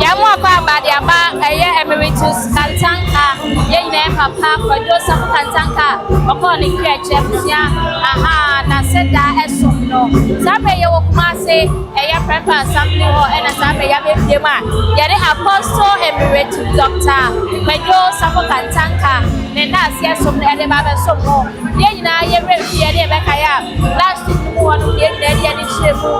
Yamwa kwa badiaba Emeritus Kantanka ye papa Kwadwo Safo Kantanka okoni kweche busia na seda esum no sabe ye wokumase prepare assembly ho na sabe ya bebie ma ye de Apostle Emeritus Dr. Kwadwo Safo Kantanka ne na asia esum na de baba som ho ye nyina ye refie de be kaya last week mo wonu ye nyina de ni chemu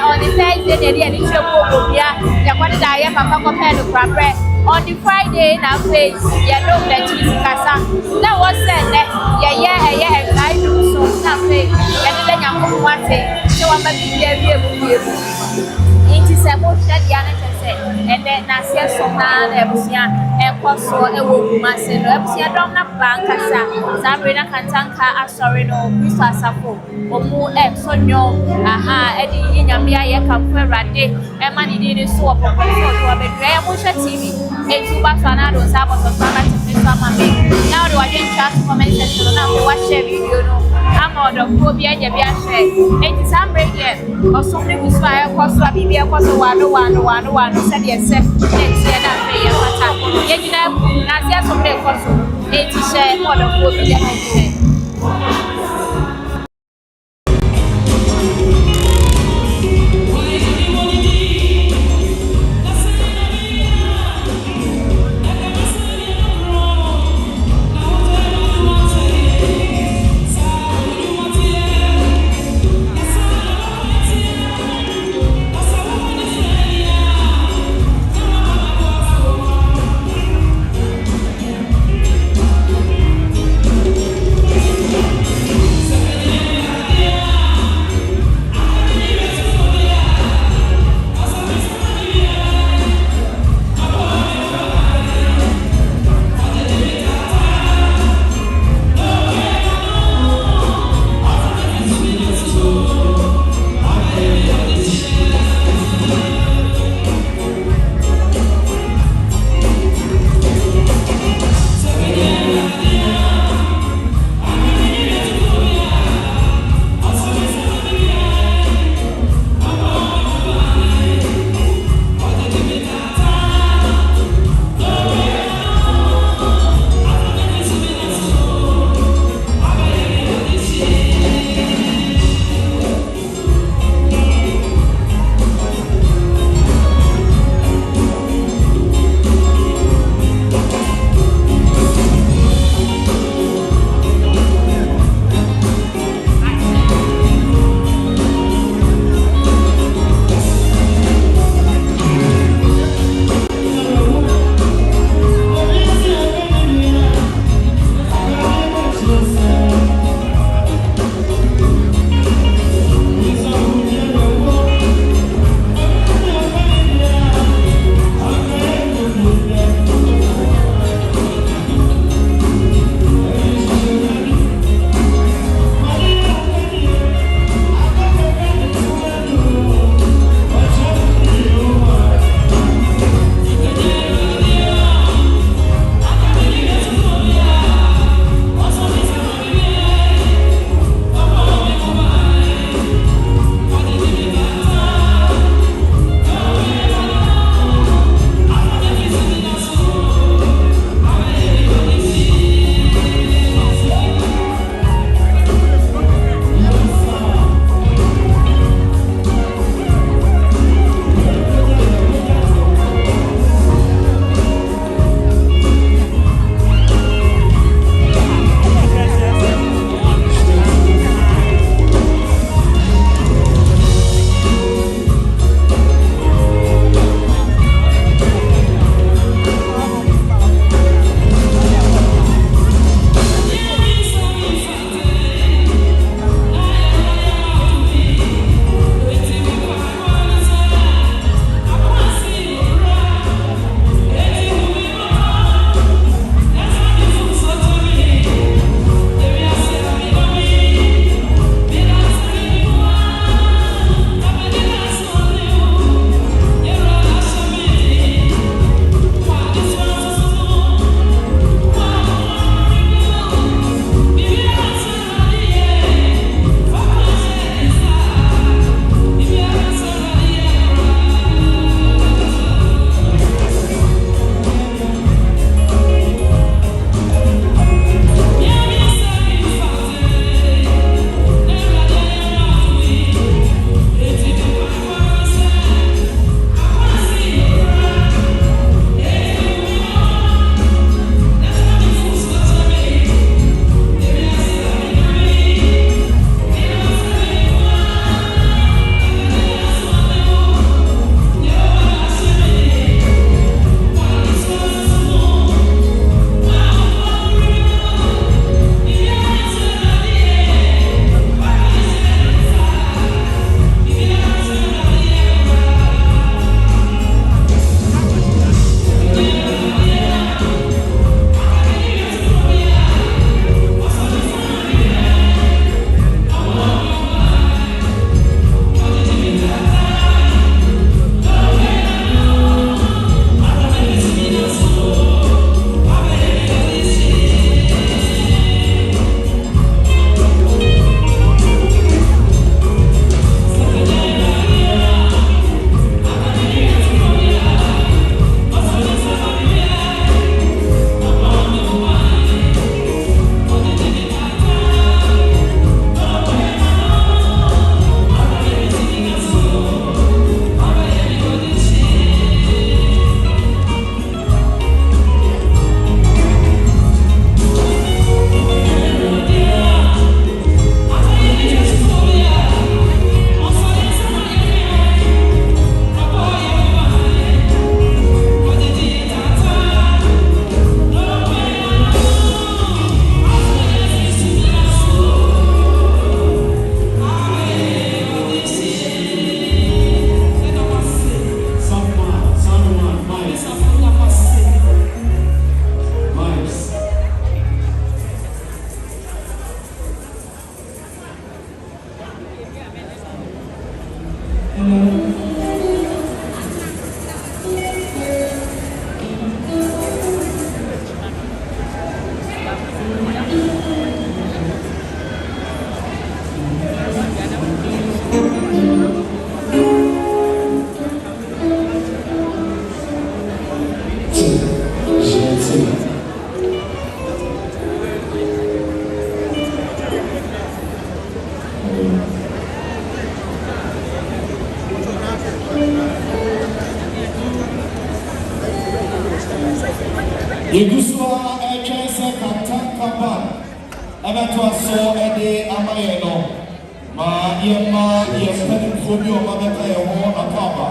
on the Thursday de ni chemu obia ya kwade da ye papa ko pen prabre on the Friday na face ya no the Tuesday kasa na was said I do so na face ya de nyanko wate so wa mabi bia it is a mo shade ya na chese and then na sia so na ebusia ekoso ewo mase no ebusia dom na bankasa sabre na Kantanka asori no Kristo Safo omu sonyo edi nyamia ye kamfo rade e mani ni so opopo so to be dre mo hwe TV etu ba fana do sa bo so na TV so amame now the watching chat comment section na we watch video no amodo ko bi anya bi ahwe eti sambre ye osomni gusu aye koso bibi e koso wano se de se eti na fe ye kwata ye nyina na sia sombre koso eti she modo ko bi ya hwe Yeguswa Chase Kantanka Abato so Ede Amayeno Ma Yema Yespedin Phobia Mabeta Yaho Akaba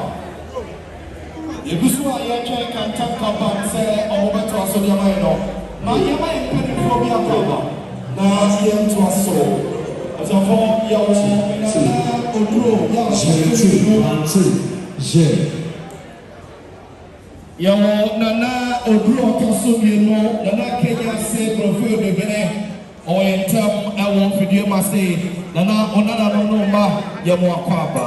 Yeguswa Chase Kantanka say Obato so Yamayeno Ma Yema Yespedin Phobia Akaba Na Yem to us so as a form Yawo Odro Yawo Yawo Nana Odro Kasumiano, Nana Kenya say Prof de Bene, or in term I won't video my say, Nana Onana no ma Yamo Kwaba,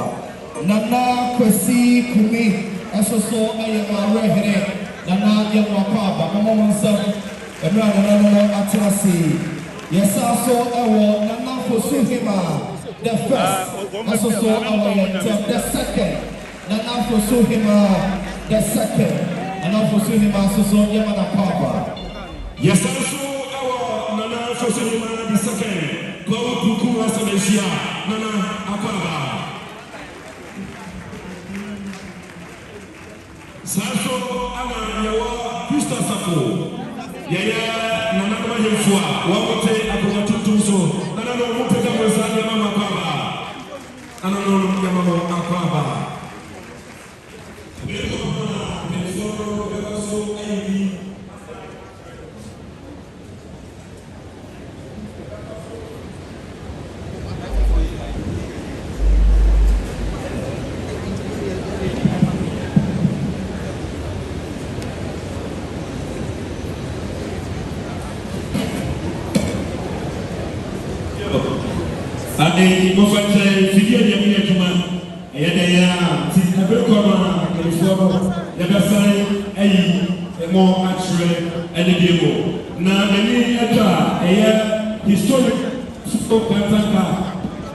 Nana Kwesi Kumi, as so I am a rehere, Nana Yamo Kwaba, Mamma Son, and Nana Atasi. Yes, I saw our Nana Fosuhima, the first, as so our the second, Nana Fosuhima, the second. And also see him as so Yamana Papa. Yes, also our Nana Fosunima the second. Go Puku Asanesia, Nana Akaba. Safo, Ana Yawa, Pista Safo. Yaya, Nana Mayefua, Wabote, Akumatutuso, Nana Mupeta Mozana Mama Papa. Anano Yamamo Akaba. Ade mo fete video ya mi aduma e de ya ti e be ko ma e fo ya be sai ayi mo actually ene de mo na ni ata e ya historic so Kantanka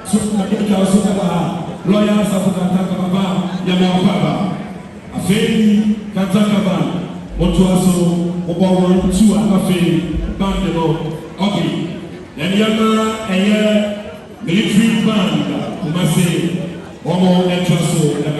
so na ke ka so ba lawyer Safo Kantanka baba ya mo baba afei Kantanka ba mo to aso mo ba won tu afei band no okay then ya na e ya military band, who must say, one more entrance to the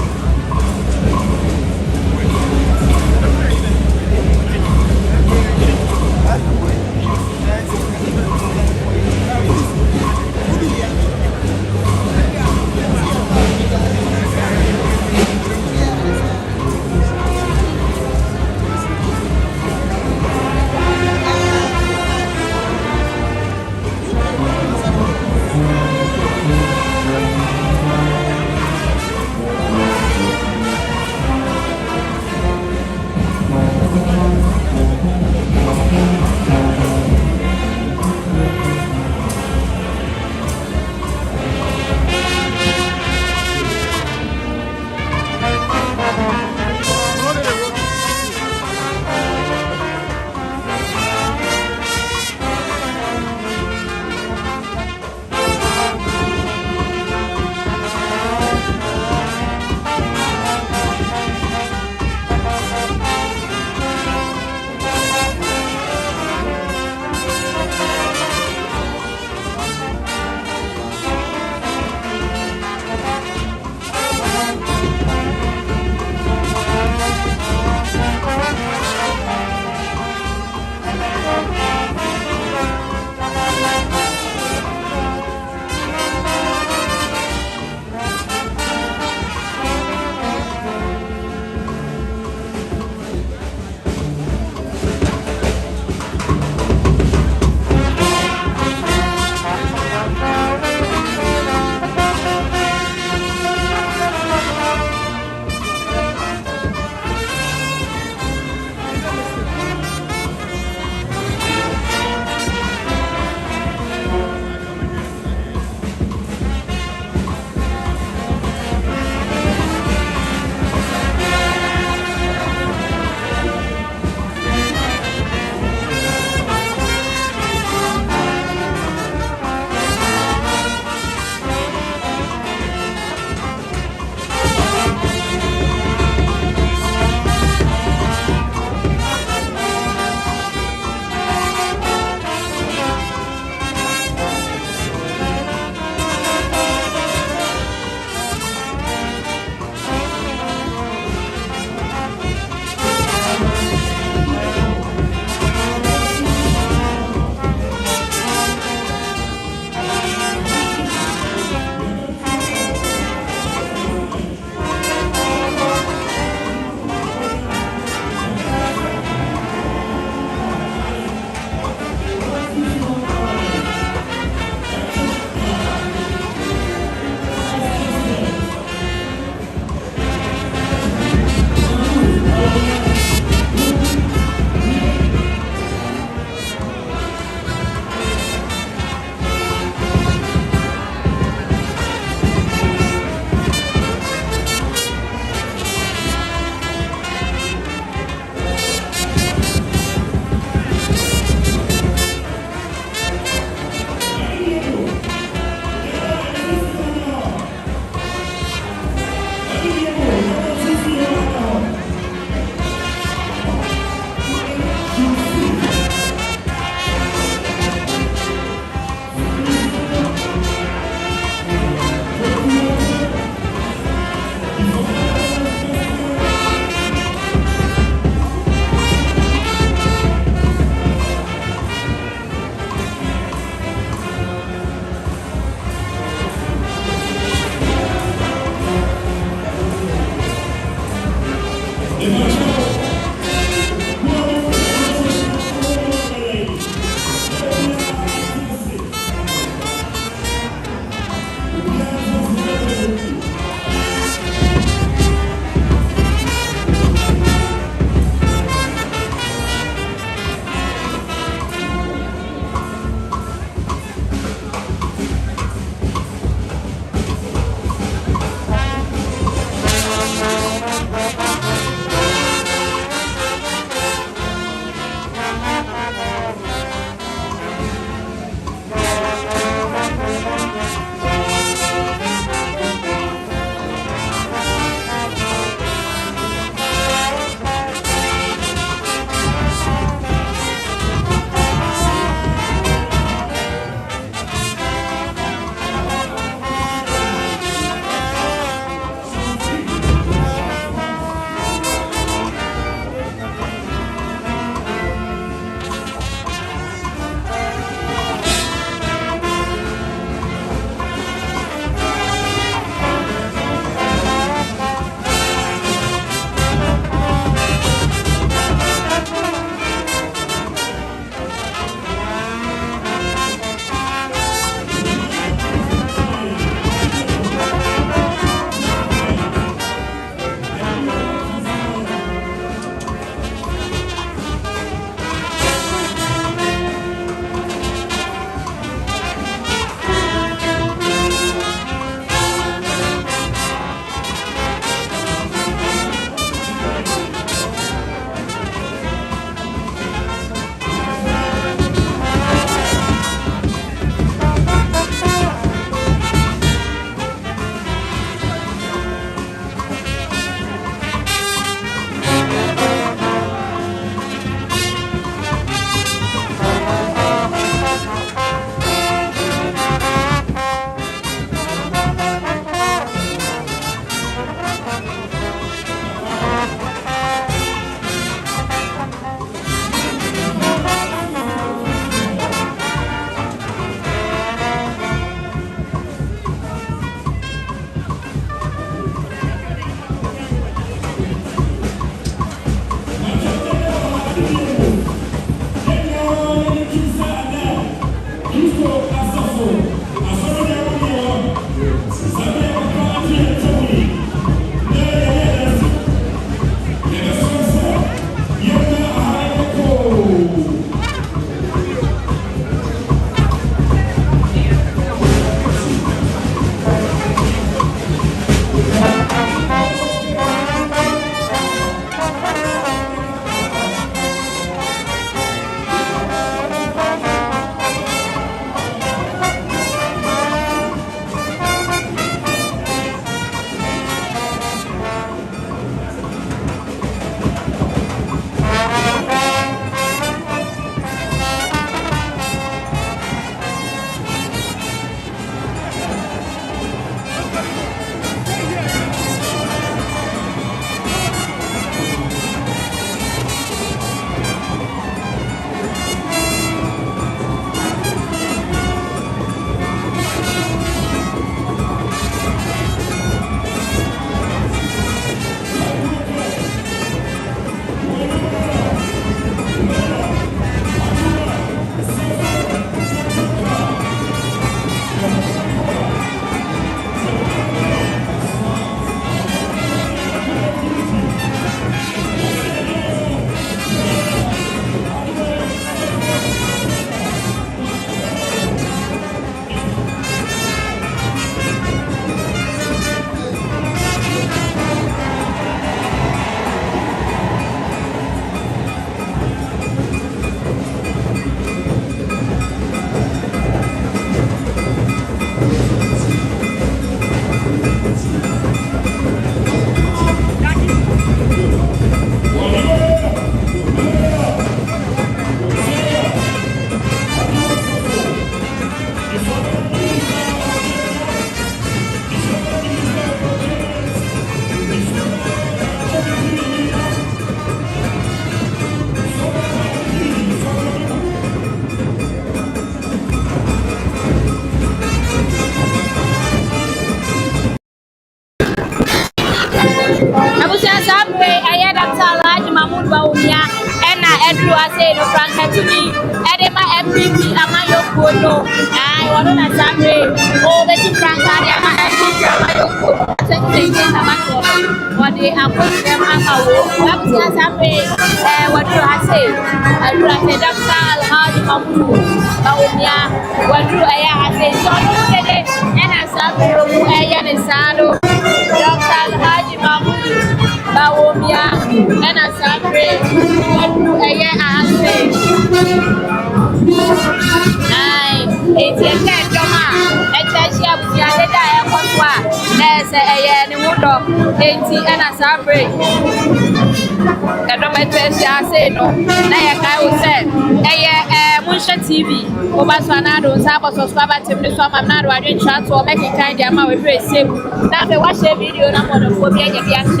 TV. Obaswanado, Safo subscriber to the Swam and Nado, I didn't try to make it kind of my very safe. Now, they watch a video number of phobia and the and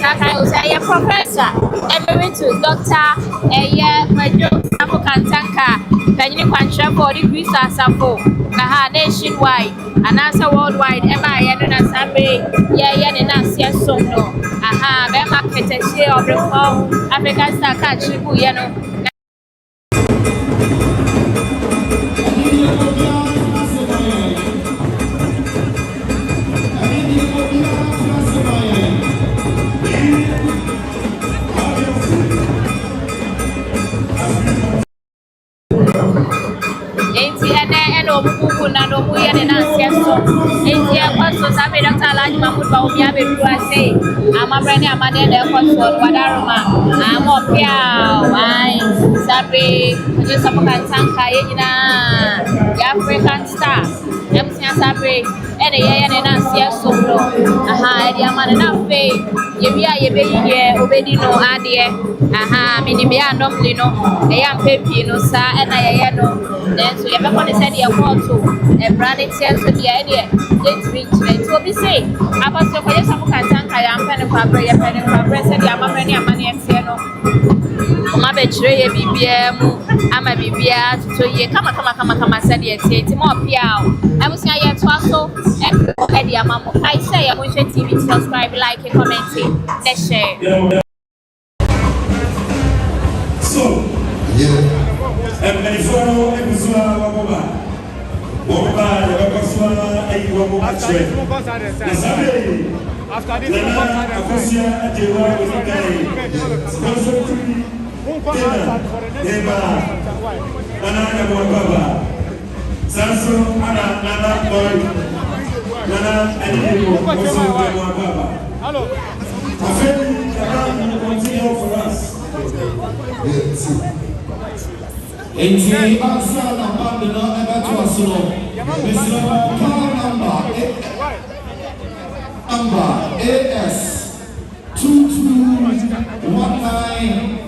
I will say, Professor, Emeritus, Doctor, Kwadwo, Safo Kantanka, Penny Quancha for the Safo, Naha nationwide, and answer worldwide, MI and Nasabe, and Nasia Sono, aha, Bema Ketashi of the phone, African Star Kachibu, Yano. I'm a brand new man in the hospital. What I'm up here. I Sabi, just a Kantanka, African star. I'm saying Sabi, and a year and a year solo. Aha, the man enough pay. You be here, obey no idea. Aha, minimum, no, I am papi, no, sir, and I know. Then so you have to send your call to a branded sense of the idea. Let's reach it. So we say, I was so for some Kantanka, I am penny for a said, I'm a penny, I'm money and piano. My betray BBM, I'm a BBM, so ye come, said ye, say, more piao. I was saying, yes, also, and I say, I'm watching TV, subscribe, like, and comment, let's share. So, and before Enti answer number no ever to us no. This number AS 2219-90.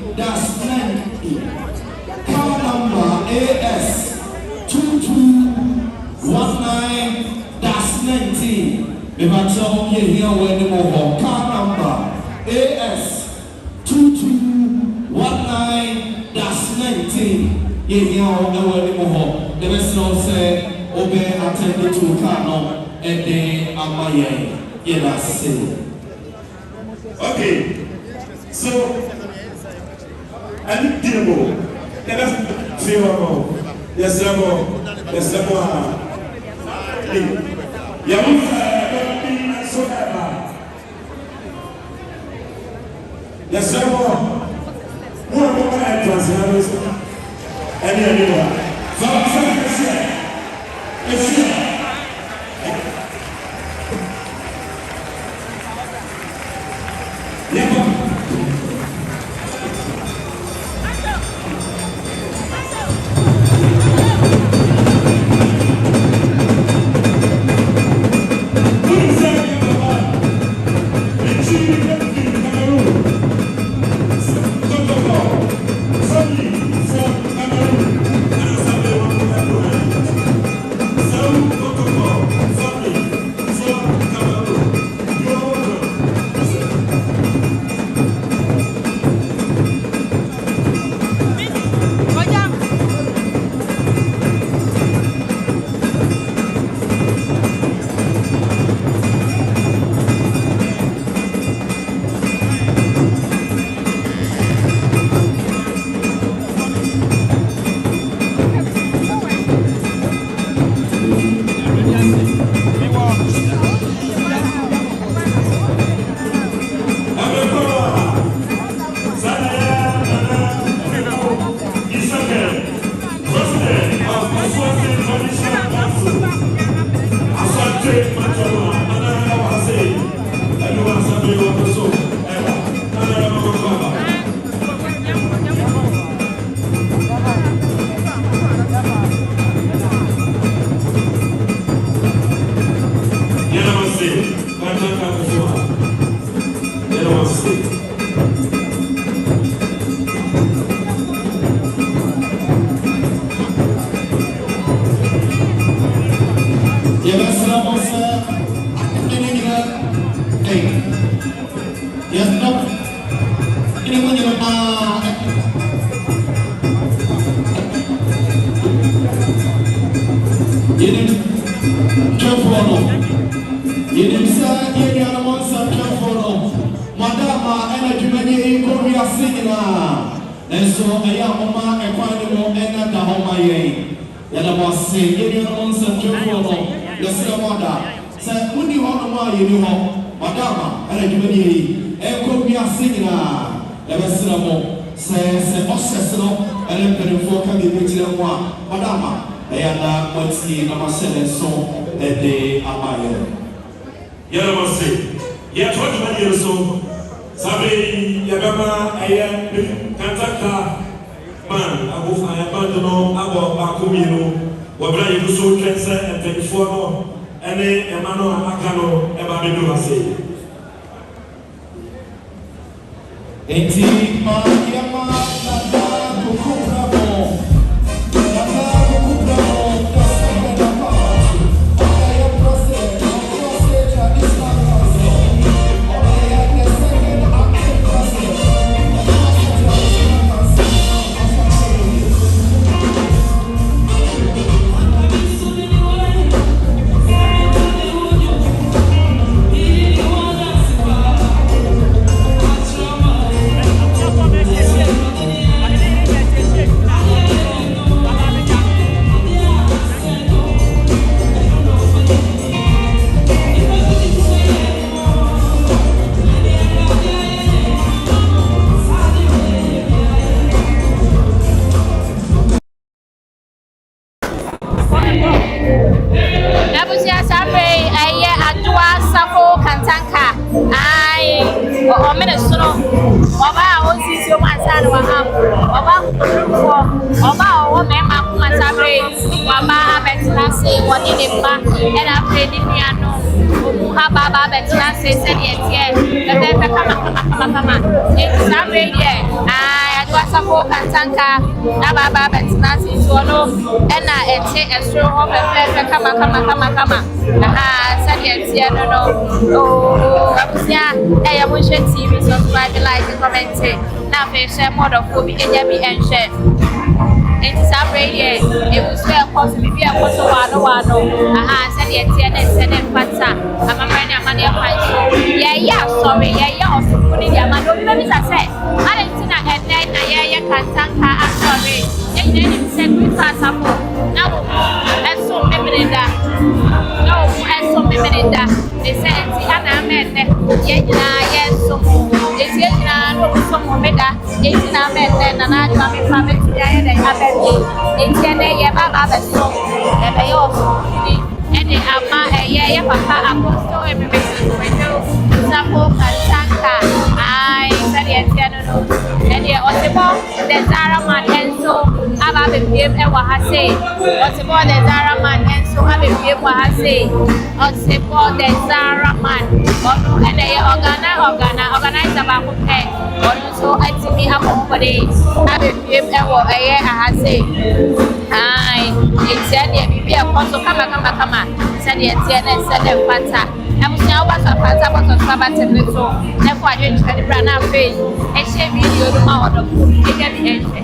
Car number AS 2219-90. If I tell you here where the move car number AS 2219-90. Yeah, the rest say, obey attended to Kano and then Amaye. Yeah, that's it. Okay, so I need to go. Let us feel yes, yes, anyone. So it's here. Kantanka before. They don't want to see. Yes, no. Ini pun yang ini Kwadwo. Ini bisa ini alamon sa Kwadwo. Madama energy mani iko ya singina. Enso aya mama ekwani mo ena da homa ye. Yala bosse ini alamon sa Kwadwo. Yasira moda. Sa uni hono ma yini ho. Madama energy mani eko ya singina. Yabasira mo se osesno ele perifo ka bi bitire mo madama ayana mwati na masele so ede amaye yara mase ya told me you so sabe yagama aya Kantanka man abufa ya bandono abo akumino wabra yidu so twense and 24 no ene emano akano eba bedu ase eti ma Safo Kantanka Emeritus no oba osisi o mansana wa am oba for oba o mema ku mansabre oba abetlase woni ne ba and after the piano omu aba abetlase se de tie bebe kama sabre ye adwa Safo Kantanka aba abetlase so no ena ete esro o bebe kama se de tie no abusia mo share TV subscribe like comment na fe share more of obi eja bi and share enti sabre ye e wo share course bi bia ko so wa no se de tie na se de pata amama ni amane afan so ye sorry ye osuku ni dia amane obi bi sa se enti na ene na ye Kantanka sorry ye ni se ku fa Safo na wo eso memereda they say enti ana amene ye nyina ye so enti ye nyina no so mo meda enti na amene na na adwa me fa me tuya ye dey abedi enti ene ye baba be so e be yo ni ene ama ye papa apostle Emeritus Safo Kantanka sari enti ene no ene osebo the Zara man enso aba be biem e wa ha say osebo the Zara man enso aba biem wa ha say osebo the Zara man ono ene ye organize aba ko pe ono so atimi akopode aba biem e wo eye ha say enti ene bibi e ko so kama sari enti ene se de pata amusia wa so pata bo so aba tebe so e ko adwe twani bra na fe e she video no ma odo e ga bi enche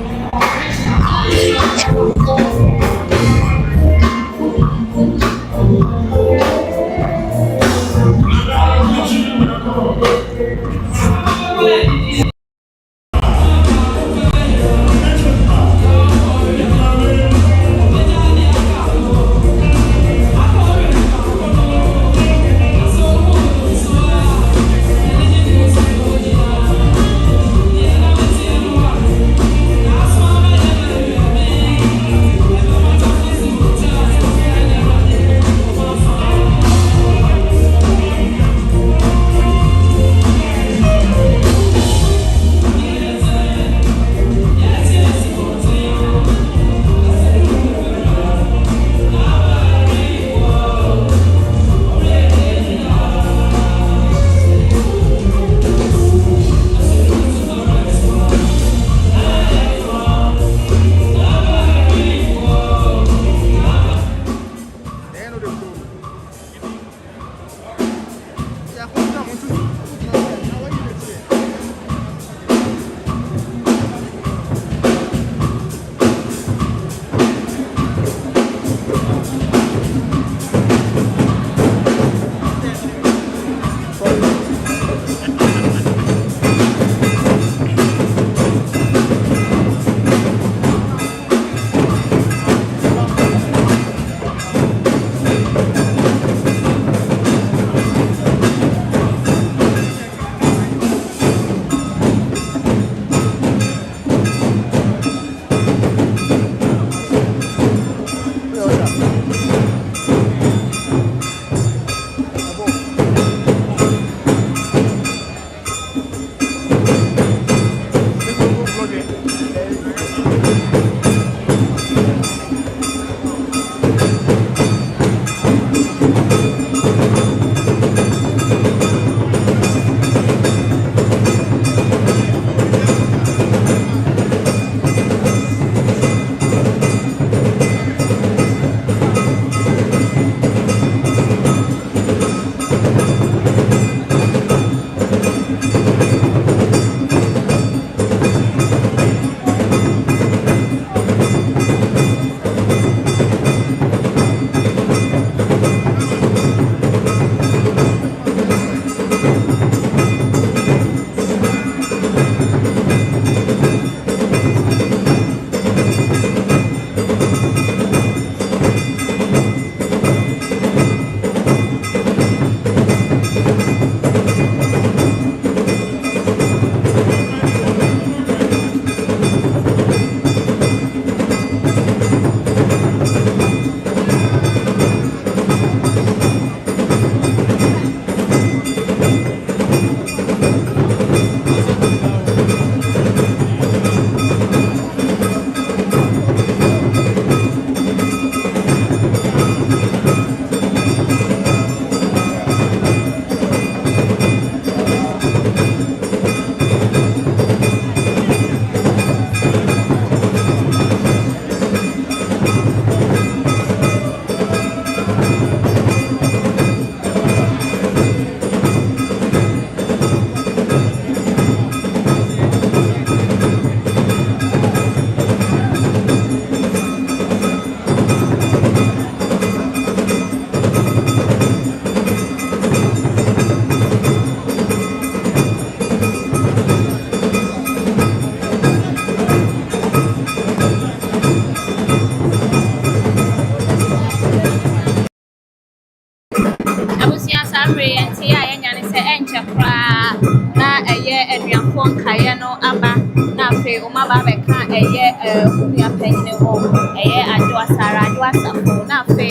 phone Kayano Abba, Nafe, Umaba Beka, a year, Umia Penny, a year, Adua Sarah, Adua Safo, Nafe,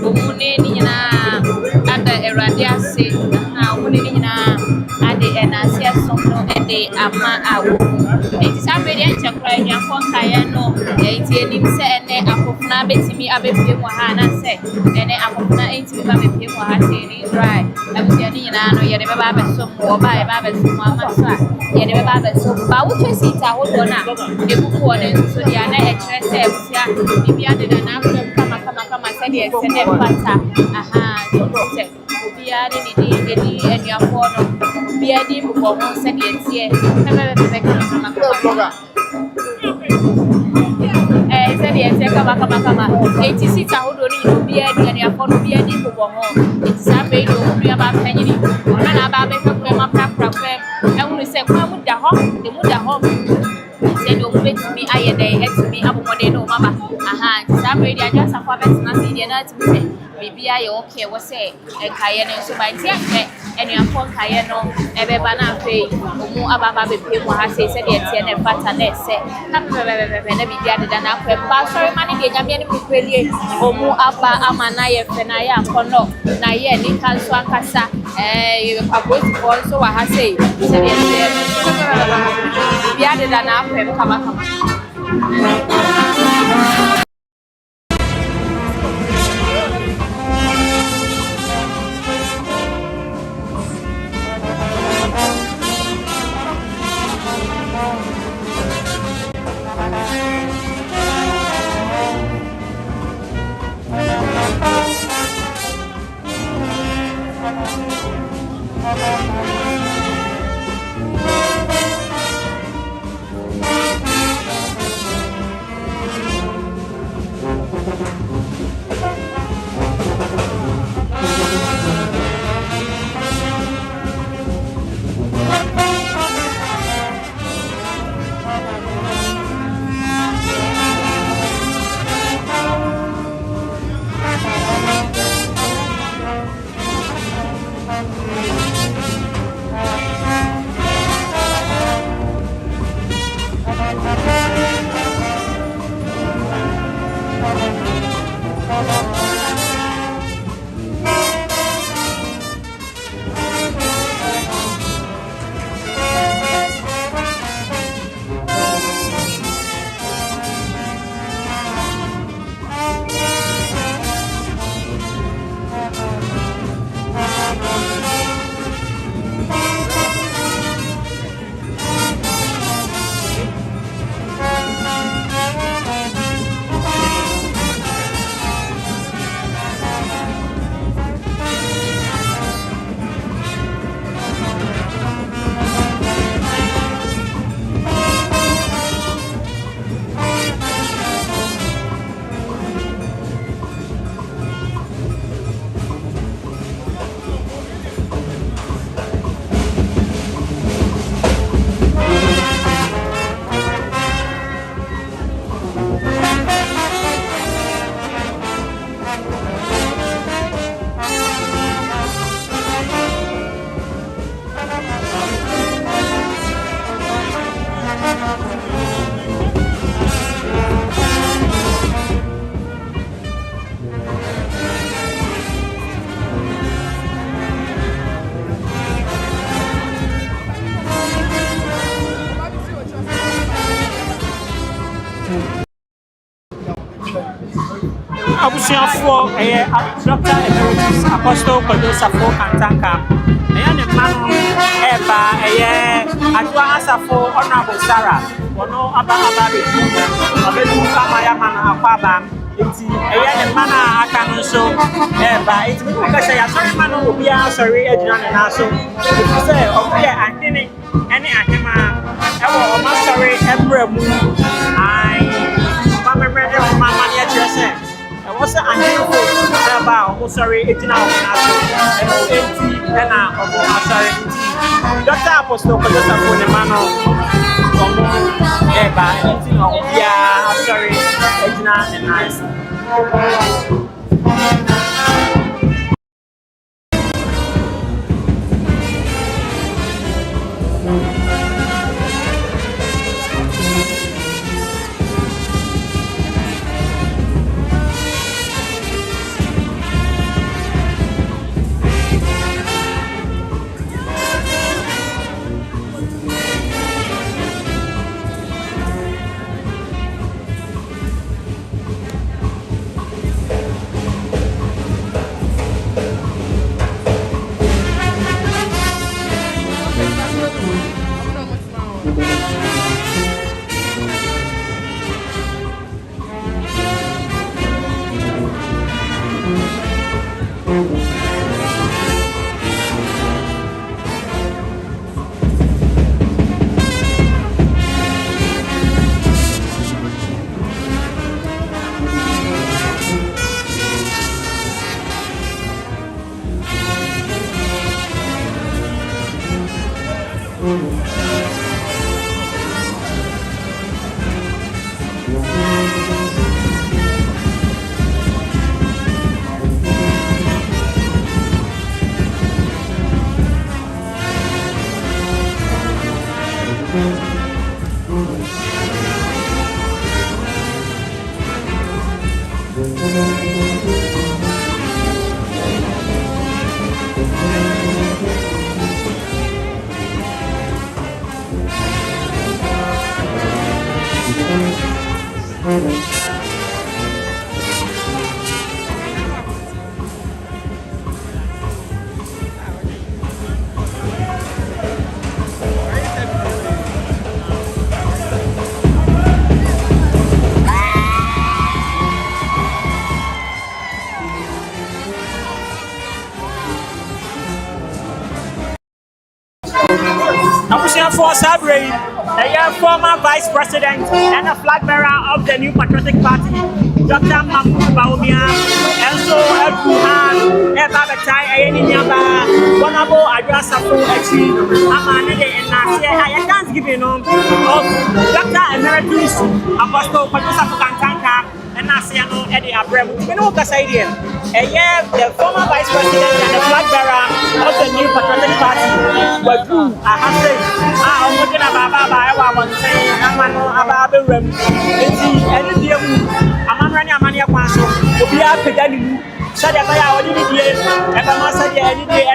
Umune Nina, Ada Eradia say, now Munina, Ade and Asia Sono, and the Ama Awu. It is already a crying phone Kayano, 18 said, and Apopna Betty, Abbey Mohana said, and Apopna 80 Baby Mohasi, right. I was getting an anno, yet never have some more by Babas, Mamma, yet never have some. But what you see, I would not. The book one, so the other express, if you added an after come, I said, yes, and then Pata. Aha, don't say, be adding it, and your phone, be adding for one second, here. Said yes, come, 86 I would only be and your phone be a deep for home. It's a baby who be about penny. And about them, I will say, come with the home, the mother home. Said, don't wait to me, I had to me, I'm more than no mamma. Aha, some radio just a comment, nothing, and not to say, maybe I okay, was say, and Kayano, so by the and your phone Kayano, a bebana pay, who about people has said, yes, and fatterness, never be gathered than up. Sorry, money, I'm getting really, or more Abba Amanaya, Fenaya, Kono, Naya, Nikan Swankasa, you are going to also, I have said, be added than up. Come. Abusuafo Dr. Emeritus Apostle Kwadwo Safo Kantanka ne man eba Adwa Safo Honorable Sarah wono aba be obedu kama ya man akwaba enti ne man aka no so eba enti me ka say ya sorry man obi a sorry aduna ne na so if say obi ahene ene ahema ewo o ma sorry ebremu ai ba memre de o ma man ya chese what's the answer about? Oh, sorry, it's now. And sorry, Dr. Apostle Kwadwo Safo the man sorry, it's not nice. For Sabri, the former Vice President and a flag bearer of the New Patriotic Party, Dr. Mahmoud Baumia, and so Edwuhan, Ebabatai, Ayeniaba, Bonabo, Safo, Amane, and Nasia. I can't give you name of Dr. Emeritus, Apostle Kwadwo Kantanka, and Nasiano Eddie Abreu. You know what I idea? The former Vice President and the flag bearer of the New Patriotic Party, Kwadwo, I have said. I'm looking at Baba. I want to say, I'm about the room. Any deal, I'm running a money at once. We'll be up to Danny. Said if I already did, if I must say any day,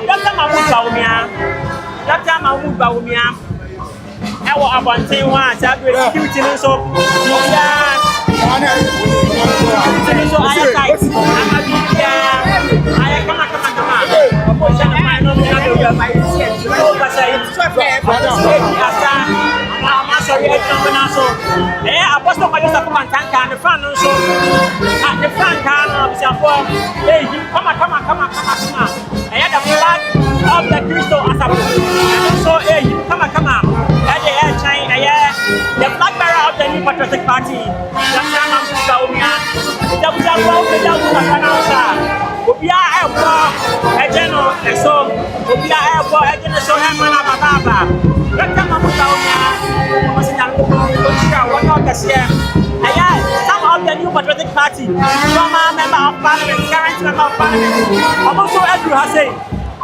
Dr. Mahmoud Baumia, Dr. Mahmoud Baumia, I want to say once, I've been executing so. Apostle Kwadwo Kantanka and the fan also at the fan can Safo. Hey, come on. I had the flag of the crystal as a and so hey, come on. And the air chain, the flag bearer of the New Patriotic Party. Dr. Mahmoud Baumia, Obia Airport, a general, a song, Obia Airport, a general, so Baba. Dr. Mahmoud Baumia, one of the share. Some of the New Patriotic Party, former member of parliament, current member of parliament, also Andrew Hassan.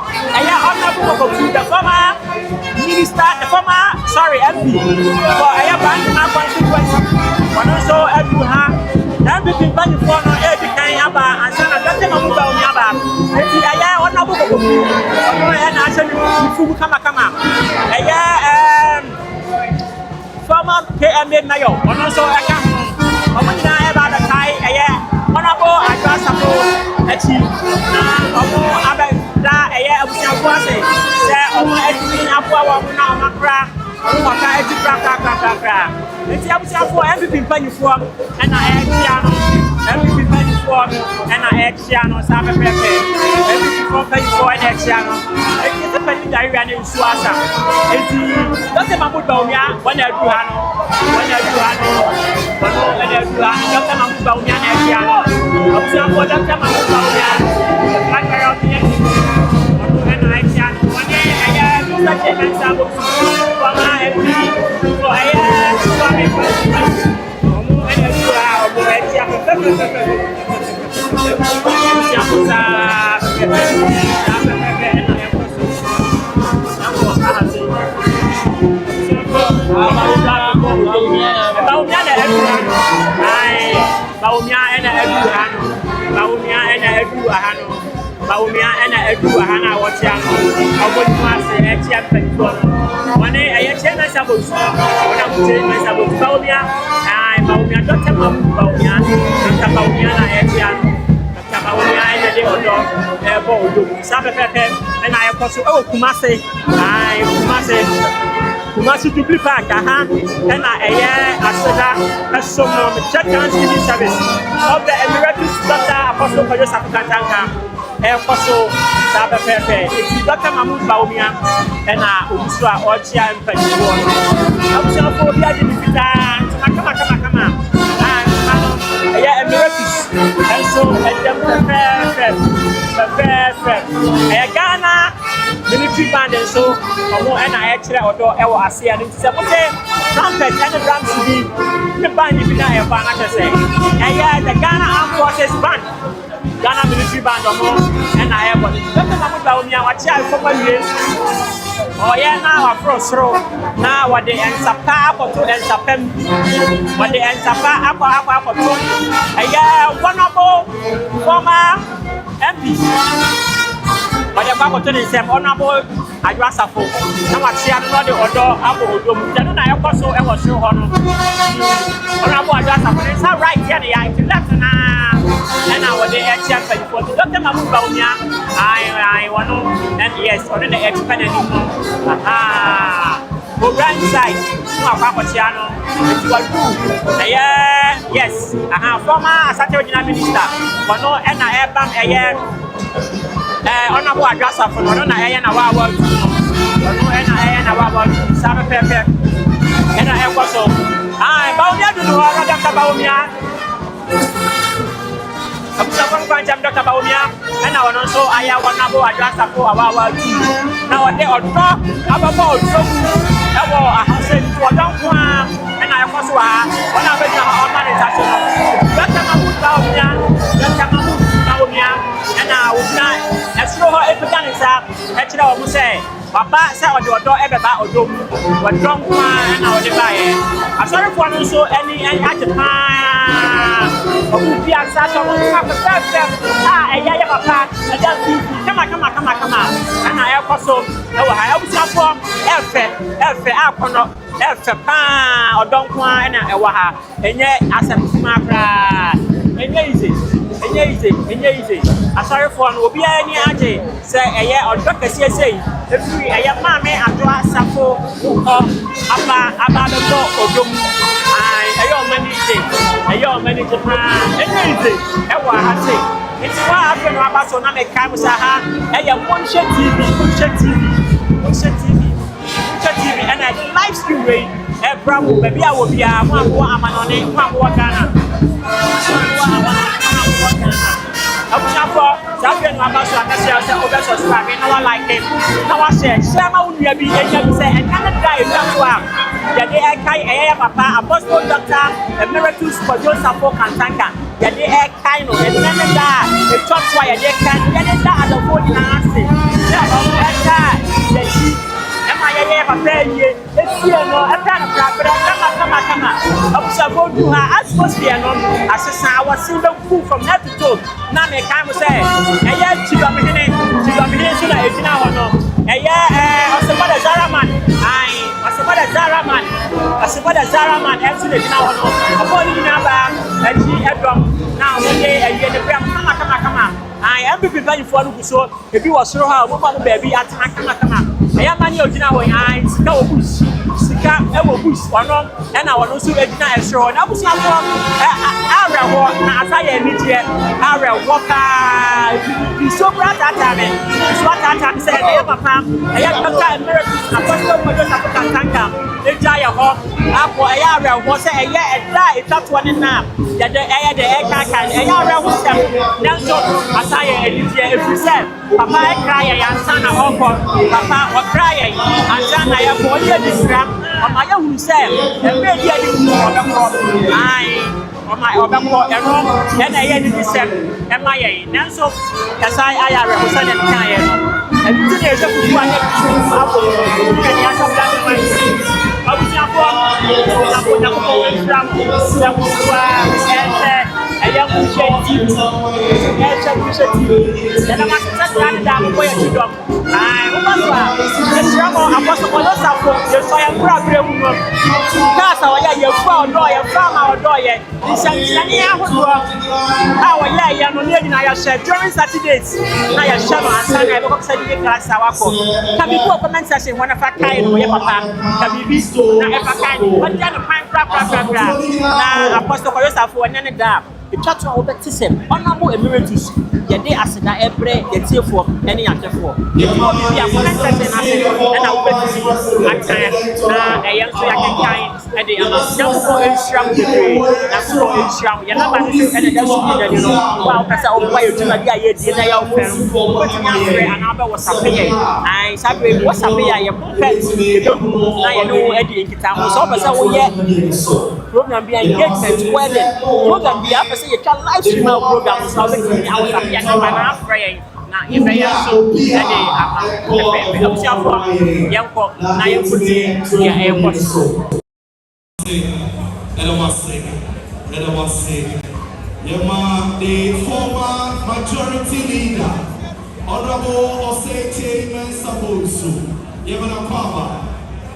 Honorable the former minister, the former, MP for Ayabang constituency, but also Andrew Ha. Then we can find the former every kind of and son of Dr. Mahmoud Baumia. Honorable, and actually, come. Former KMA Mayo, and also I come home. About the Thai, honorable Safo, MVP penny form and I MVP penny form and I Safo MVP form penny form and it's a penny diary in Suasa. Dr. Mahmoud Baumia, when I do Dr. Mahmoud Baumia and Dr. Mahmoud Baumia, the flag bearer of the Baumia and Hana Watchano, I would pass a champion. One day I change myself, when I would change myself, Baumia, and Baumia, Dr. Baumia, Dr. Baumia, Dr. Baumia, and the Deodor, Airport, Sabape, and I have also, Kumasi to be back, and I said, as some check Thanksgiving service of the Emeritus Dr. Apostle Kwadwo Kantanka. Apostle Sabape, it's Dr. Mahmoud Baumia and Ubuswa Ochia and Pension. I was going to be a come on. And Emeritus, and so at them prepare. Ghana, military band nso ɔmo ɛna ɛkyerɛ ɔdɔ ɛwɔ aseɛ no nti sɛ mote trumpet ɛne drums bi ne band bi na ɛfa na kyerɛ sɛ ɛyɛ the Ghana Armed Forces band Ghana military band ɔmo ɛna ɛbɔ ne dɔkta Mahmoud Bawomi a wakyɛ afɔkɔ wie ɔyɛ na waforo soro na wɔde nsapa akɔto nsapam wɔde nsapa akɔto ɛyɛ honorable former MP wɔde akɔto ne nsɛm honorable Adwa Safo na wakyɛ no de ɔdɔ abɔ odom no na ɛkɔ so ɛwɔ soro hɔ no honorable Adwa Safo ne nsa right yɛ ne yɛ left na ɛna wɔde ɛkyɛ mpanyinfoɔ to Dr. Mahmoud Bawomi I wɔno and yes ɔno na expand anim no Program side no akɔkɔkyia no nti wɔdu ɛyɛ yes former Asante Regional Minister ɔno ɛna ɛbam ɛyɛ honorable Adwa Safo no ɔno na ɛyɛ na wawa du ɔno ɛna ɛyɛ na wawa du saa pɛpɛpɛ ɛna ɛkɔ so Bawomi adu no hɔ Dr. Bawomi Abusafo Kwanjam Dr. Bawomi ɛna ɔno nso ayɛ honorable Adwa Safo awawa du na ɔde ɔdɔ ababɔ ɔdɔ ɛwɔ ahasɛ nti ɔdɔ nko a ɛna ɛkɔ so ha ɔna abɛgyina hɔ ɔma ne nsa so no Dr. Mahmoud Bawomi ɛna ɔgyina ɛsoro hɔ ɛpagya ne nsa ɛkyerɛ wɔ mo sɛ waba sɛ ɔde ɔdɔ ɛbɛba ɔdɔ mu ɔdɔ nko a ɛna ɔde baeɛ asɔrefoɔ no nso ɛni agye paa ɔmo bi asa sɛ ɔmo nka pɛpɛɛpɛ a ɛyɛ yɛ papa ɛda fifi kama ɛna ɛkɔ so ɛwɔ ha abusuafoɔ ɛfɛ akɔnɔ ɛfɛ paa ɔdɔ nko a ɛna ɛwɔ ha ɛnyɛ asɛmfuma koraa ɛnyɛ easy asɔrefoɔ no obiara ni agye sɛ ɛyɛ ɔdɔ kɛseɛ sei efiri ɛyɛ maame Adwa Safo aba abɛbɔ odom ɛyɛ ɔmani gye paa ɛnyɛ easy ɛwɔ ha sei nti wa afɛ no aba so na mɛka mo sa ha ɛyɛ Monhwɛ TV ɛna ɛde live stream wei ɛbra mo baabi a wɔ biara mo abɔ amanɔne mo abɔ Ghana Abusafo Safo no aba so akɛse sɛ ɔbɛ subscribe na wa like na wa share ma wo nua bi enya bi sɛ ɛka ne da ɛda so a yɛde ɛkai ɛyɛ papa Apostle Dr. Emeritus Kwadwo Safo Kantanka yɛde ɛkai no ɛde ne da ɛtwa so a yɛde ɛkai yɛde da adɔfo nyinaa ase sɛ ɔmo ɛka yɛyi ɛma yɛyɛ papa yie esie no ɛpɛ no prapra kama Abusafo du ha atmosphere no asesa awɔsen bɛku from head to toe na me kan mo sɛ ɛyɛ Chidomihene so na ɛgyina hɔ no ɛyɛ Osebada Zaraman ɛnso na ɛgyina hɔ no ɔbɔ ne nyinaa ba akyi ɛdɔm na ɔmode ɛyɛ ne bram kama MPP mpanyinfoɔ no gu so ebi wɔ soro ha ɔmo mo baabi atena kama ɛyɛ amani ogyina hɔ sika ɛwɔ bush ɔno ɛna ɔno nso egyina ɛsoro hɔ na abusuafoɔ awɛwɔ na asa yɛ anigyeɛ awɛwɔ paa nsuo kura taataa me sɛ ɛyɛ papa ɛyɛ Dr. Emeritus Apostle Kwadwo Safo Kantanka egya yɛ hɔ akɔ ɛyɛ awɛwɔ sɛ ɛyɛ ɛda a etwatoɔ ne nam yɛde ɛyɛ de ɛkaka ɛyɛ awɛwɔ sɛm nanso asa yɛ anigyeɛ efiri sɛ papa ɛkra yɛ yansa na ɔkɔ papa ɔkra yɛ ansa na yɛkɔ ɔyɛ de sira ɔma yɛhunu sɛ ɛmɛ di adi mu ɔbɛkɔ ɔbɛkɔ ɛno ɛna ɛyɛ ne disɛm ɛma yɛn nanso ɛsa ayɛ awɛwɔ sɛ ne nka yɛ no ɛbi ti na ɛhyɛ fufu ayɛ abɔ ɛni asɔfra ne ma yi abusuafoɔ nyakopɔ wɔnsira mu sɛ fufu a ɛsɛ ɛyɛ Monhwɛ TV ɛna ma sɛ saa ne da akokɔ yɛ ti dɔm woma so a ɛhyira mɔ Apostle Kwadwo Safo yɛsɔ yɛn kora berɛ mu no gas a wɔyɛ yɛfu a ɔdɔɔ yɛfa ama ɔdɔɔ yɛ nhyɛnkyerɛnne ahodoɔ a wɔyɛ yɛ no ne nyinaa yɛhyɛ during Saturdays na yɛhyɛ no ansa na yɛbɛkɔ sɛ de class a wakɔ ka biribi wɔ comment section hɔ na fa kae no wɔyɛ papa ka biribi na ɛfa kae no wɔgya no kwan korakora na Apostle Kwadwo Safo wɔnyɛ ne da etwa to a wobɛte sɛ honorable emeritus yɛde aseda ɛbrɛ yɛtiefoɔ ɛne yɛatɛfoɔ yɛtuma obi a wɔn nsɛsɛ n'ase ɛna wobɛtumi atan na ɛyɛ nso yɛakenkan ɛde ama nyankopɔn nhyira wo bebree nyankopɔn nhyira wo yɛnaba no sɛ ɛna ɛda so bi n'ani no wo a wopɛ sɛ wobɛba yɛ dwumadi a yɛdie na yɛwo fɛ no wobɛtumi afrɛ anaa wobɛwɔ sape yɛ saa berɛ bi wɔ sape yɛ a yɛkɔpɛ yɛbɛhu na yɛne wo adi nkitaho sɛ wopɛ sɛ woyɛ program bi engagement wedding program bi afɛ sɛ yɛtwa live stream a program so wobɛtumi awo sape yɛ namba na afrɛ yɛn na yɛbɛyɛ so ɛde ama pɛpɛɛpɛ abusuafoɔ yɛnkɔ na yɛnkɔtie deɛ ɛrekɔ so the former majority leader, Honorable Oseche Mensah-Bonsu, Yemana Kwaba,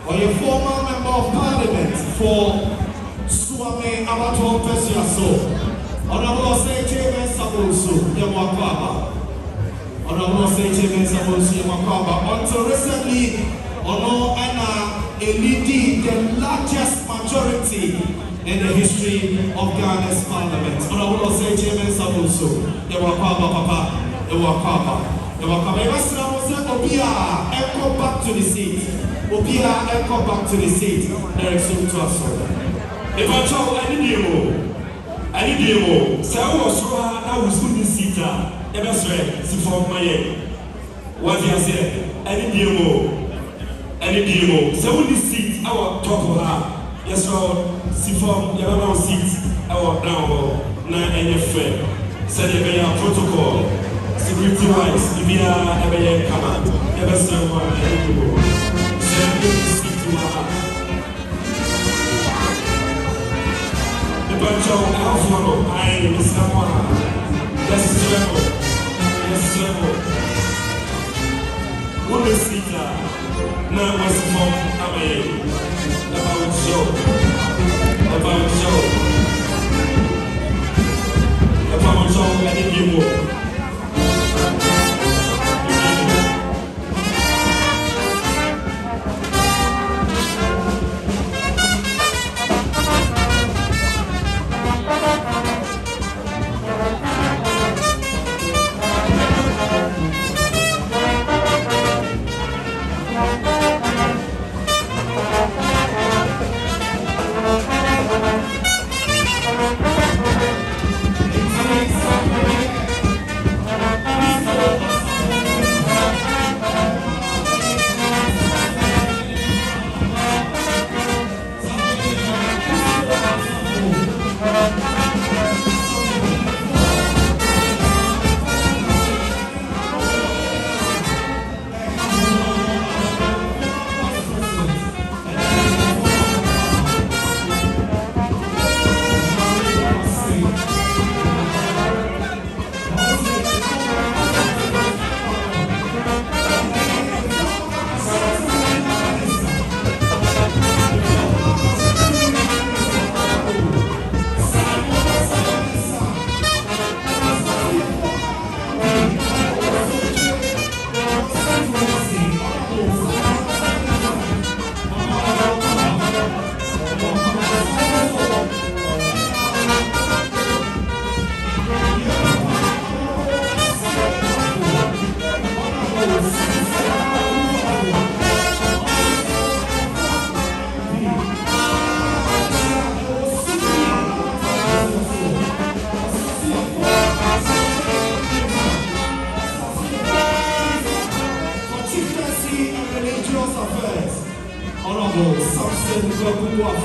or your former member of parliament for Suame Abaton Pesiaso, Honorable Oseche Mensah-Bonsu, Yemana Kwaba, Honorable Oseche Mensah-Bonsu, Yemana Kwaba, until recently, Ono Anna Elidi, the largest majority in the history of Ghana's parliament. Honorable Oseche Mensah-Bonsu, Yewakaba Papa, Yewakaba. Yewasra was Obia, echo back to the seat. Obia, echo back to the seat. There is some trust. If I tell any demo, say I was good in seat. Ever swear, see for my head. What you say? Any demo, say with this seat, I will talk to her. Yes, well, see from your seat, our down, now any fair. Said you a protocol, security wise, if you are ever come out, ever someone, send you seat to her. The bunch of Alpha, I am someone. Yes, level. What is it? Now, what's from about show, any people.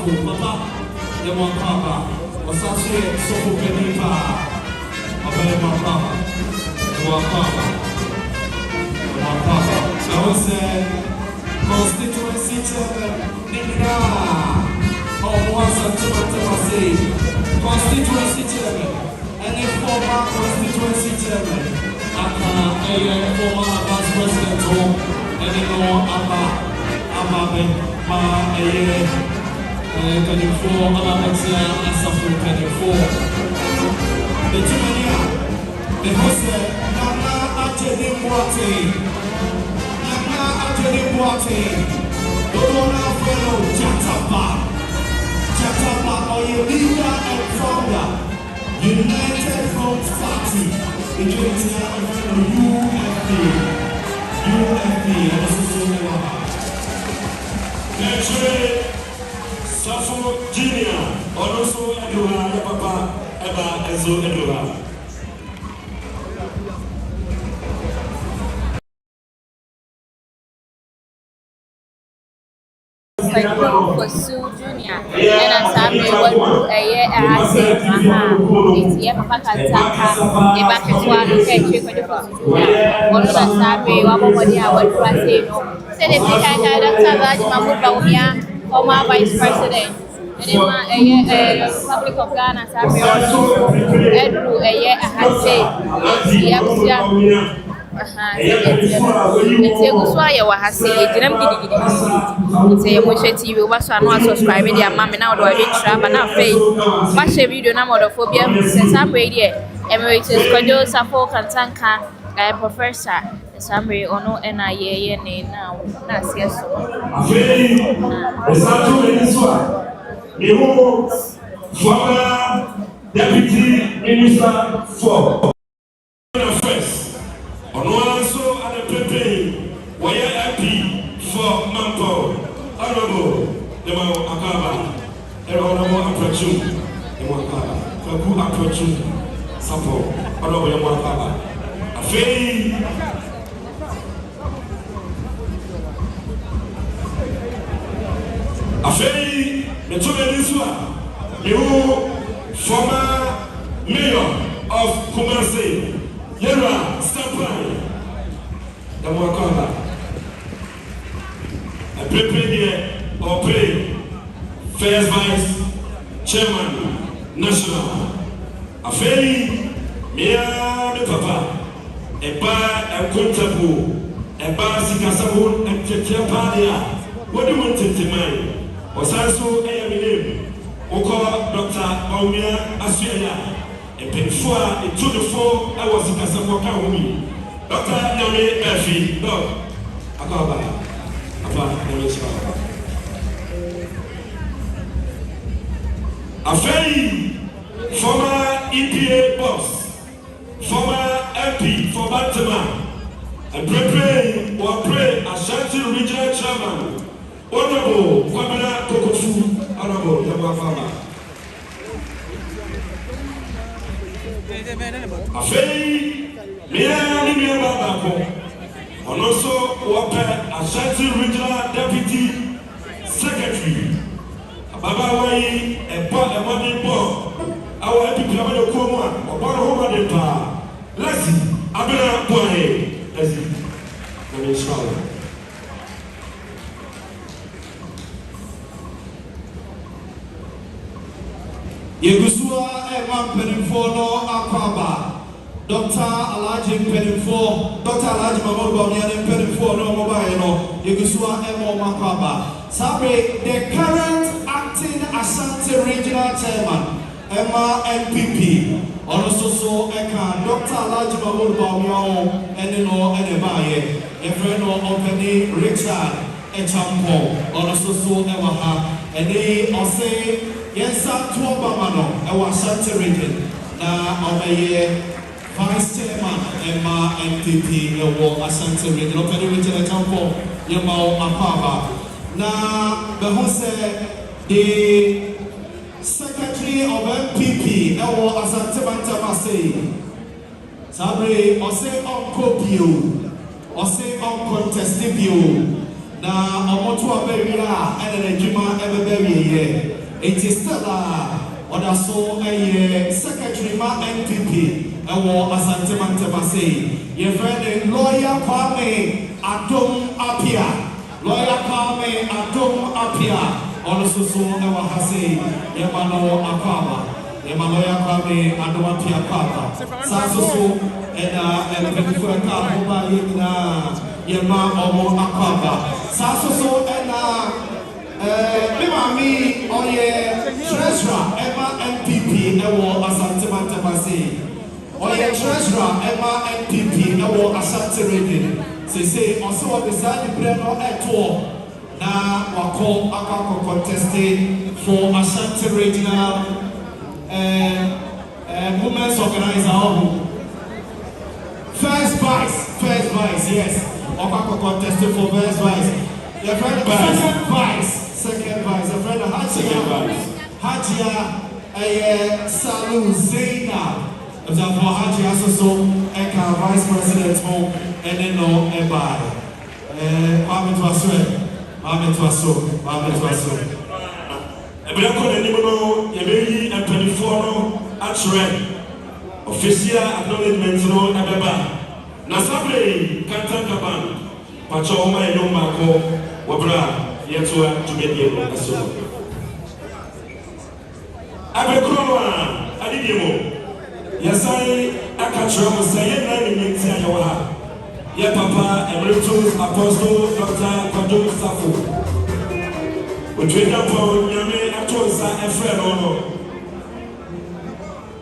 Kwadwo Papa Yemo Papa Osase Safo Kenipa Abele Papa Yemo Papa I was constituency chairman Nina once and constituency chairman and a former constituency chairman a former vice president and Kantanka, and Safo Kantanka. The Jumania, the Hose, Nana Atene Boate, Dodona Fellow, Jatapa, or your leader and founder, United Front Party. The UFP, and also Safo Junior, also Edura, Papa, Eba, Ezo Edura. Kosu Junior, and as I may want to a year, I say, it's here, Papa Kantanka, a bucket one, okay, check for the Kosu Junior. One of the Saturday, one more day, I want to say no. Said if I had Dr. Mahmoud Bawumia, former Vice President, and in my Republic of Ghana, Saturday, Edru, a year, I had said, it's a Guswaya was saying, it's a Musha TV, was not subscribing their mammy now, do I get trap and not faith. Much a video number of phobia, some radio, Emeritus Kwadwo, Safo, Kantanka, Professor, Samre, or no, and I now, that's yes. Former Deputy Minister for Affairs. Also at the PP, YIP for Mampo, Honorable, the Akaba, and Honorable Apachu, the Wakaba, Faku Apachu, Safo, Honorable Wakaba. Afei, the two ladies were you former mayor of Kumasi, Yera Stapai, the Wakaba. I prepare here or pray first vice chairman national. Afei, Mia the Papa, a bar and contable, a bar Sikasabun and Tetia. What do you want to mind? Osanso name. Oko Dr. Omia Asuya. A penfua, a 2 to 4 hours in Casamoka Humi. Dr. Name Efi, no. Akaba. Afei, former EPA boss, former MP for Baltimore, and pray Ashanti Regional Chairman. Honorable Kwabena Kokofu, Honorable Yamafama. Afei, Mia Babako, and also Wape Ashanti Regional Deputy Secretary. Baba Wai, a money bomb, our people have a common, or one over the power. Let's see, Abena Boy, let's see. Yegusua Eman Penimfono Akwaba, Dr. Alaji Penimfo, Dr. Alaji Mahmoud Bawumia Penimfono Mobile, Yegusua Emo Akwaba. Sabe, the current acting Ashanti Regional Chairman, Emma NPP, also Eka, Dr. Alaji Mahmoud Bawumia, and Ebaye, Efreno Openi Richard Echampo, also Emaha, and they also yes, sir, to Obama, our Ashanti region. Now, Vice Chairman, Emma NPP, your Ashanti region, Opera Regional Campo, Yamao Apaba. Now, the Jose, the Secretary of NPP, our Ashanti Bantamase, Sabre, Ose Onkopio, Ose Oncontestibio. Now, Omotua Beria, and the Juma Ever. It is still what I saw a Secretary Ma NPP and war Asante Mantabase. Your friend Lawyer Kwame Adom Apia. Lawyer Kwame Adom Apia. Also so our Hase Yamano Akaba. Yamanoya Kwame Adom Apia Papa. Sasso and Penfua Kabuba Yama Omo Akaba. Sasso and Mimami or Treasurer Emma NPP Ewo Asante Mantabase or Treasurer Emma NPP Ewo Asante Region. Say also what decided Breno Eto na wako akako contested for Ashanti Regional women's organizer. First vice, yes. Okako contested for first vice. Your friend second vice. Your friend Hajia Salu Zaina. For Hajia so Eka Vice President home and then no Ebai. Mame Twaso. Ebreko na nimuno yebeyi empanifo no atwere official acknowledgement no ebeba na sabre Kantanka band pacho homa enyo mako wabra yetua tumedie no aso Ebreko no adidimo yasai akatwere mo saye na ni menti ayo ha ye papa Emeritus Apostle Dr. Kwadwo Safo Ujweka po nyame atonsa efre no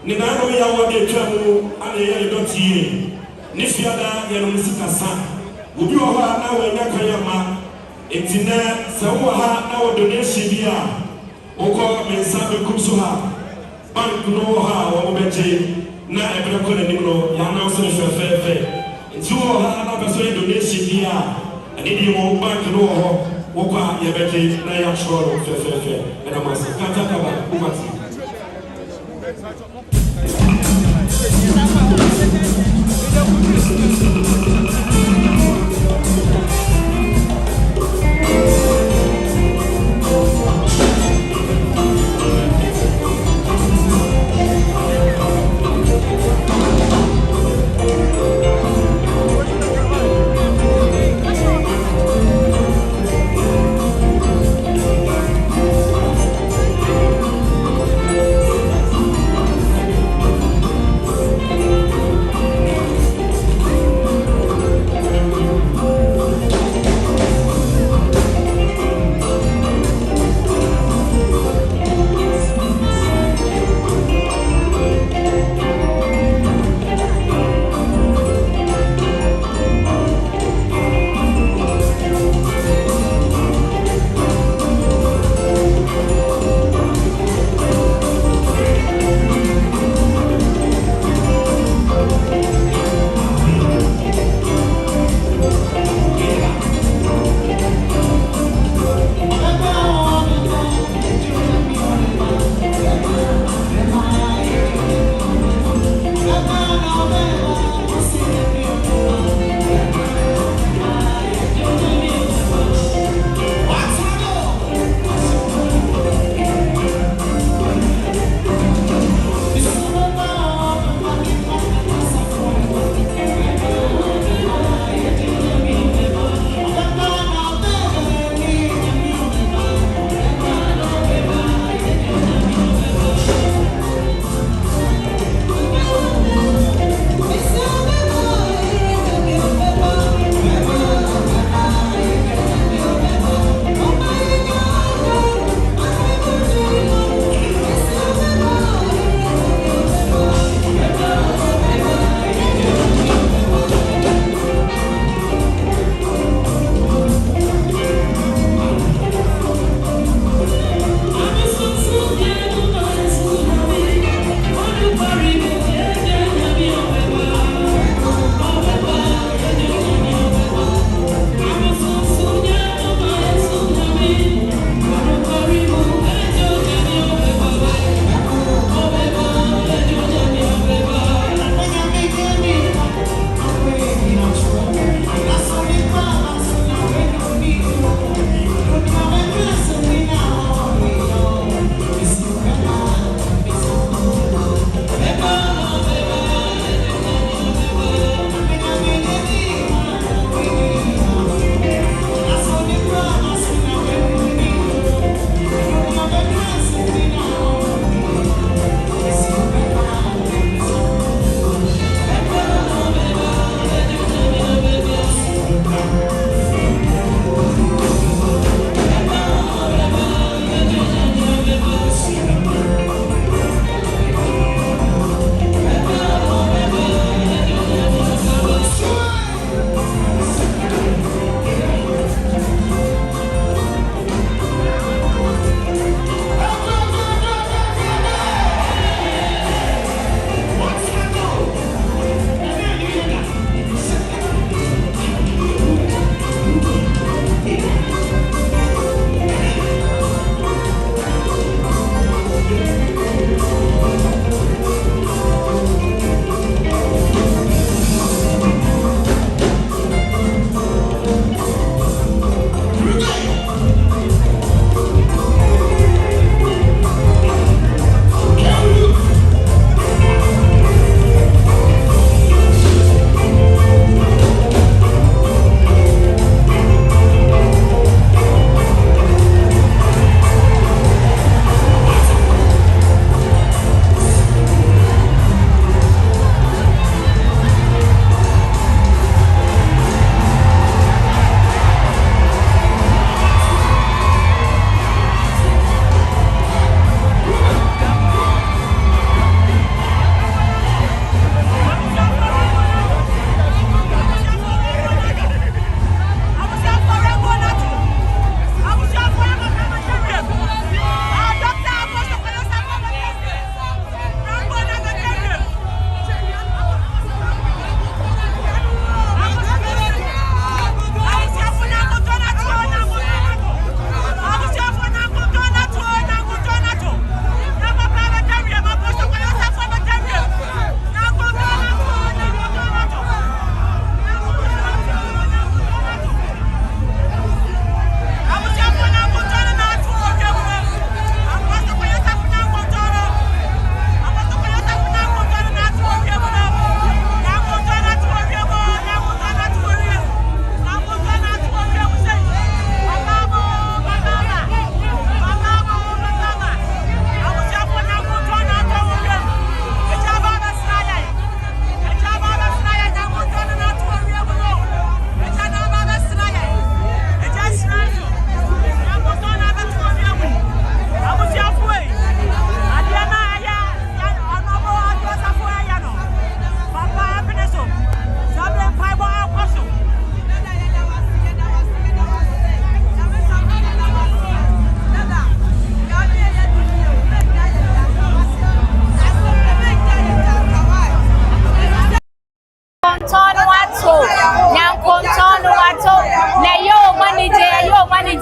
ni na no ya wode twamu ane ye dotie ni fiada ye no musikasa obi wo ha na we nya kanyama etina se wo ha na wo donation bia uko mensa be kumso ha bank no ha wo beje na ebere ko na nim no ya na so fefe enti wo ha na be so donation bia ani di mo bank no ho Opa yabete na ya choro fefe na masa Kantanka ba ubati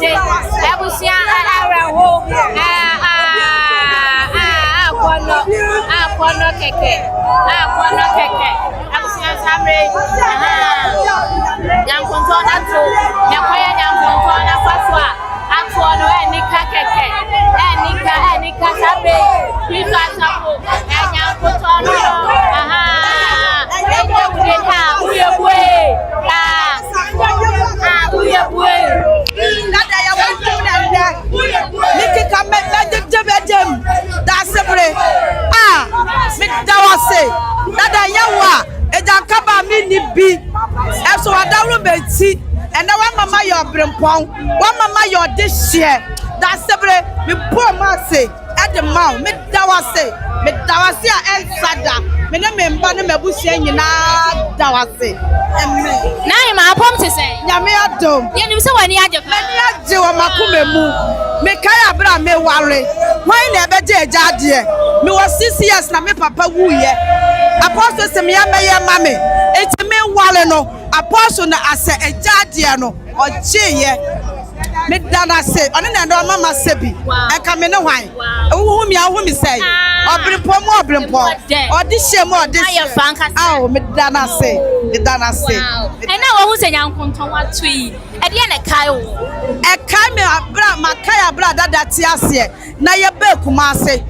ade ebusia areho akono keke ebusia samre nyankonto na to nyakoya nyankonto na faswa atono enika keke enika sabe Kristo Safo nyankonto no and now one mama your brimpong, one mama your dish share. That's separate. Me poor mercy at the mouth. Me dawase and sada. Me no member no mebusia nyina dawase. Amen. Na ima apom te say. Nyame adom. Ye nim se wani ajefa. Mani aje wa makume mu. Me kaya bra me ware. Why na beje agade? Me was 6 years na me papa wuye. Apostle se me ya mame. Eti me wale no. Apostle na ase agade no. Ogyeye. Me dana say oni na ndo mama sebi e ka me ne hwan wo hu mi say obrimpo odi shemu odi aw me dana say e na wo hu se nyankonton watu yi e de na kai wo e kai me abra makai abra dada ti ase na ye ba kuma ase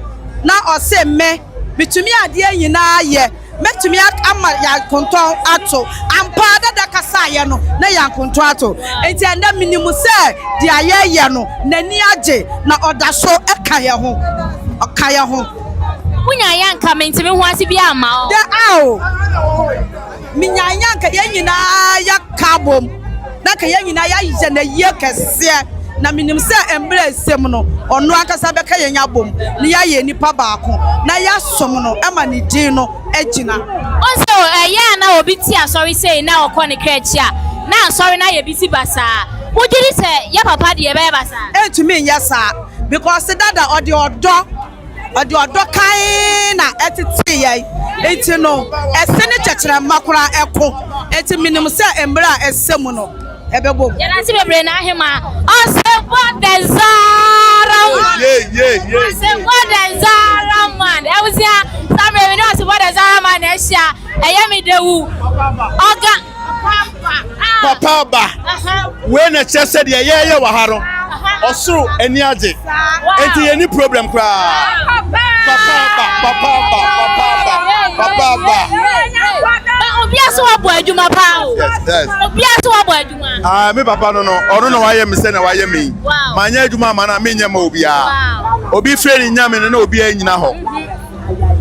na o se me bitumi ade anyina ye metumi ama ya konton ato ampa dada kasa ye no na ya konton ato enti anda minimu se di ayeye no nani age na odaso ekaye ho okaye ho munya yanka mentimi ho ase bi ama o de awo minya yanka ye nyina ya kabom na ka ye nyina ya yije na ye kese na minim se embre sem no ono akasa beka ye nyabom ni ya ye nipa baako na ya som no ema ni din no agina onso ya na obi ti asori say na okọ ne krechia na asori na ye bisi basa wojiri se ya papa de ye be basa etumi nyasa because dada odi odo kai na etiti ye eti no ese ne chechera makura eko eti minim se embre a esem no ebebo yana si bebre na ahema osebo de zara osebo de zara man ewusia sabe we no osebo de zara man ehia eyemi dewu oga papa we na chese de ye wa haro osuru eni age enti ye ni problem kra papa obiaso wabo adwuma pa o obiaso wabo adwuma me papa no onu no waye me se na waye me manya adwuma ma na me nya ma obia obi freni nya me na obi anyina ho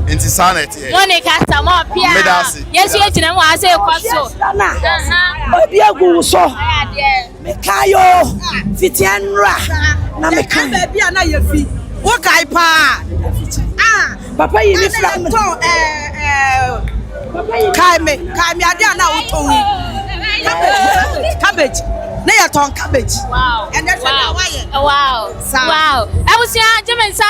enti sanity woni kasta mo pia yesu ejina mo ase ekoso obi agu so me kayo fitianra na me kan bia na ye fi wo kai pa papa yi ni from kai me ade na utowi cabbage na ya ton cabbage and that's wow abusia jemensa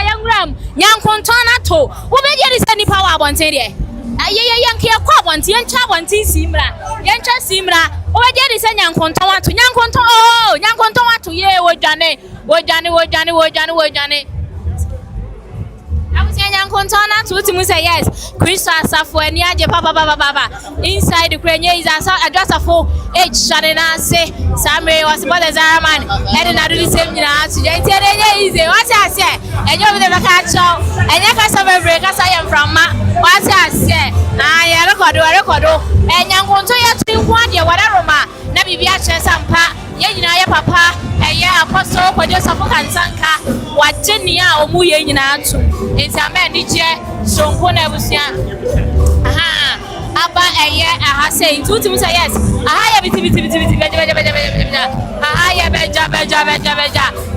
yangram nyankonton na to wo be je ni nipa wa abonten de ayeye yanke kwa abonten yancha abonten simra wo be je ni nyankonton wato ye wodwane Kantanka to to say yes. Kristo Safo eni aje papa inside the Ukraine is address Safo shadena say Samre was the Zaraman and another the same to easy what I say and you never catch up and you can some break as I am from what I say I record and young Kantanka to 1 year whatever ma na bibia chesampa ye nyina ye papa eye apostle Kwadwo Kantanka wajeni a omu ye nyina atu enti ameni je sonko na busia aba eye aha say tutu say yes aha ya biti aha ya beja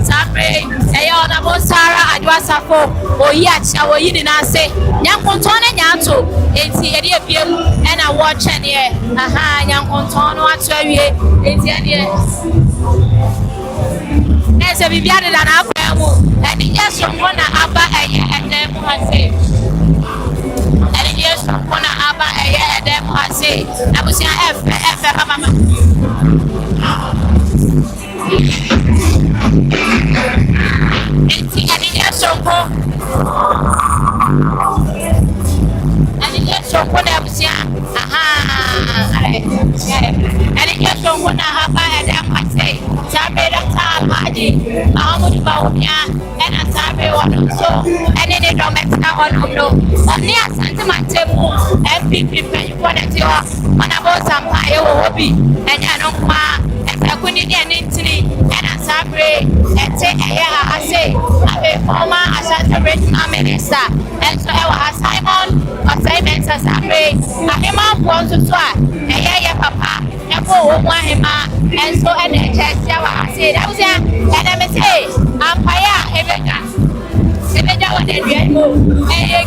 sabe eye ona bo Sara adwa Safo oyi acha oyi ni na se nyankonton na nyato enti ede ebiem na wo twene ye aha nyankonton no atu awie enti ede ese bibiade da na afamu eni yeso kona aba eye edem hase eni yeso kona aba eye edem hase abusia efe mama Sonko. And it just so what I was and it just so what I have I say. Sabe da Tabaji, Mahmoud Bawumia, and a Sabe one so, and then they don't make that one no. But near Santa Matemo, MPP, quality of Manabo Sampaio Hobby, and Yanoma, and I couldn't get any, and a Sabre, and say, I say, I'm a former Assassin Minister, and so I was Simon, assignments as Sabre, I am one to try, and Papa, and for him, and so and the church, I said, I was there, and I say, I'm fire, Every day, what they do, hey,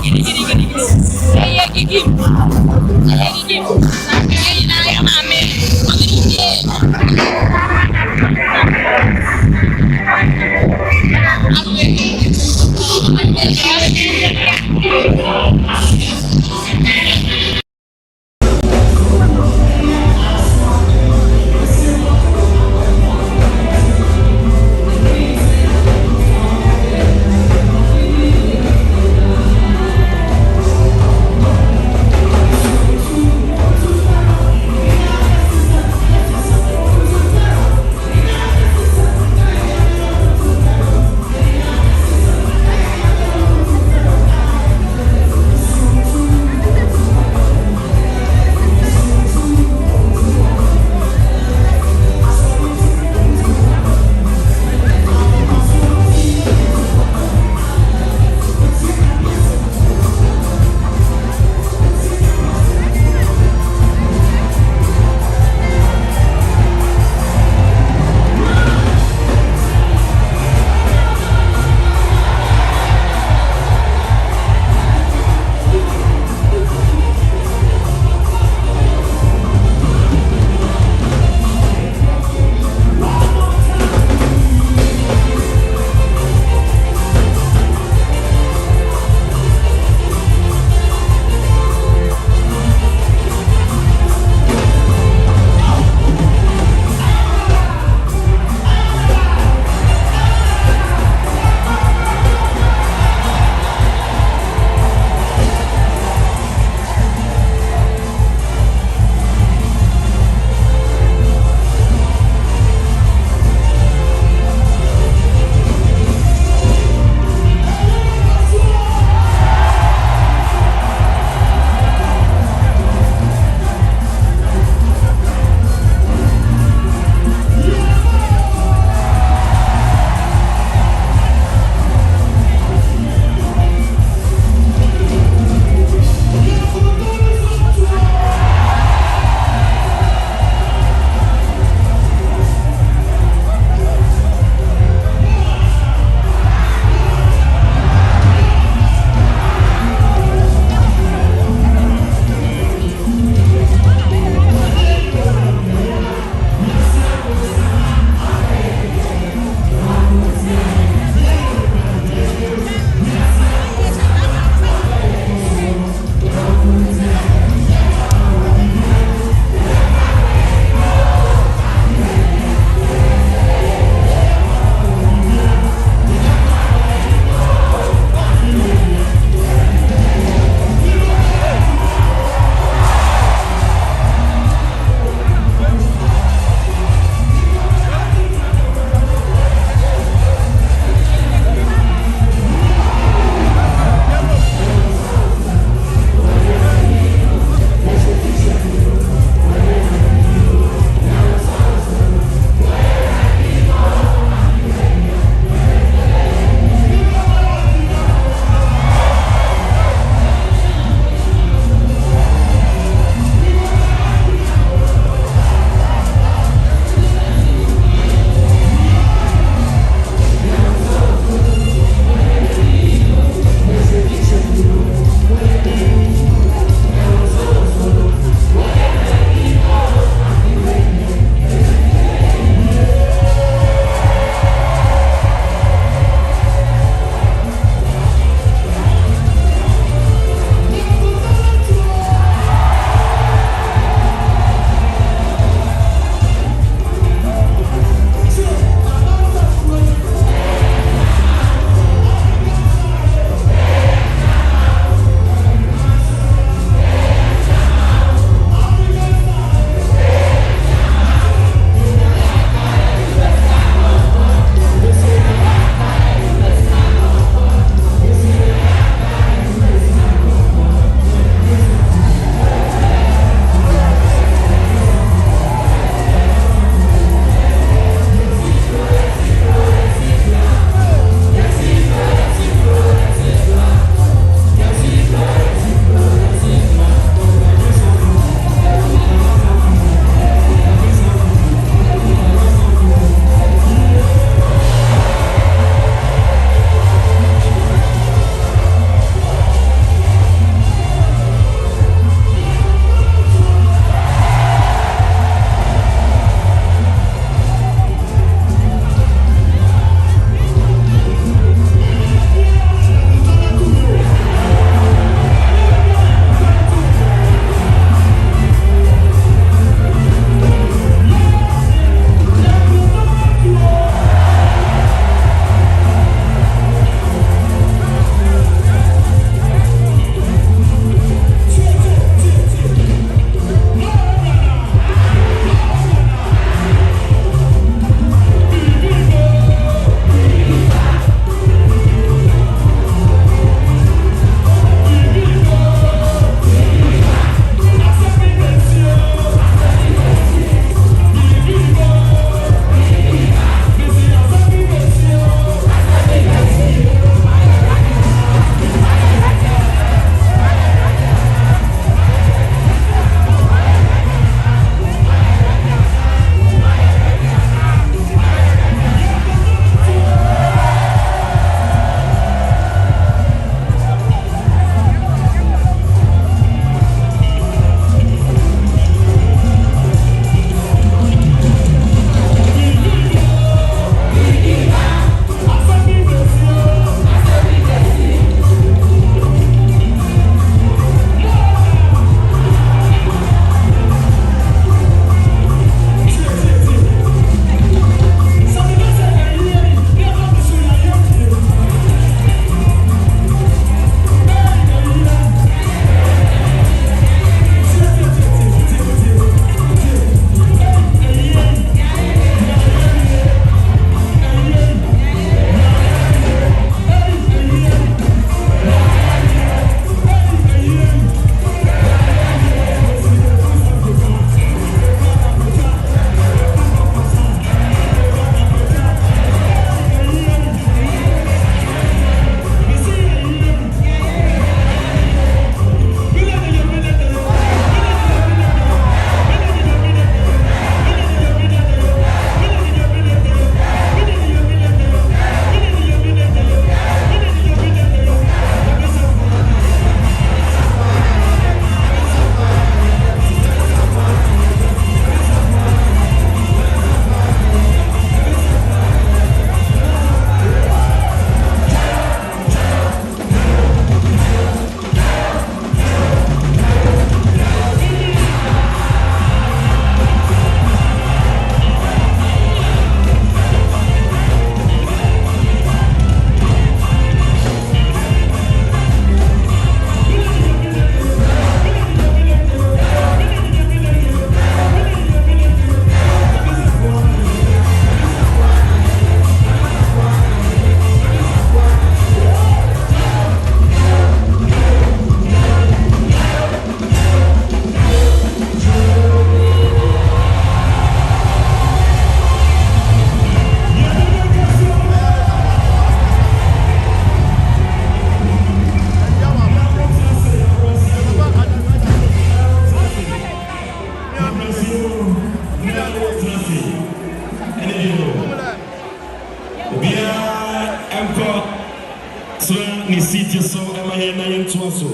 Yatra ni city so ama ye na yentu aso.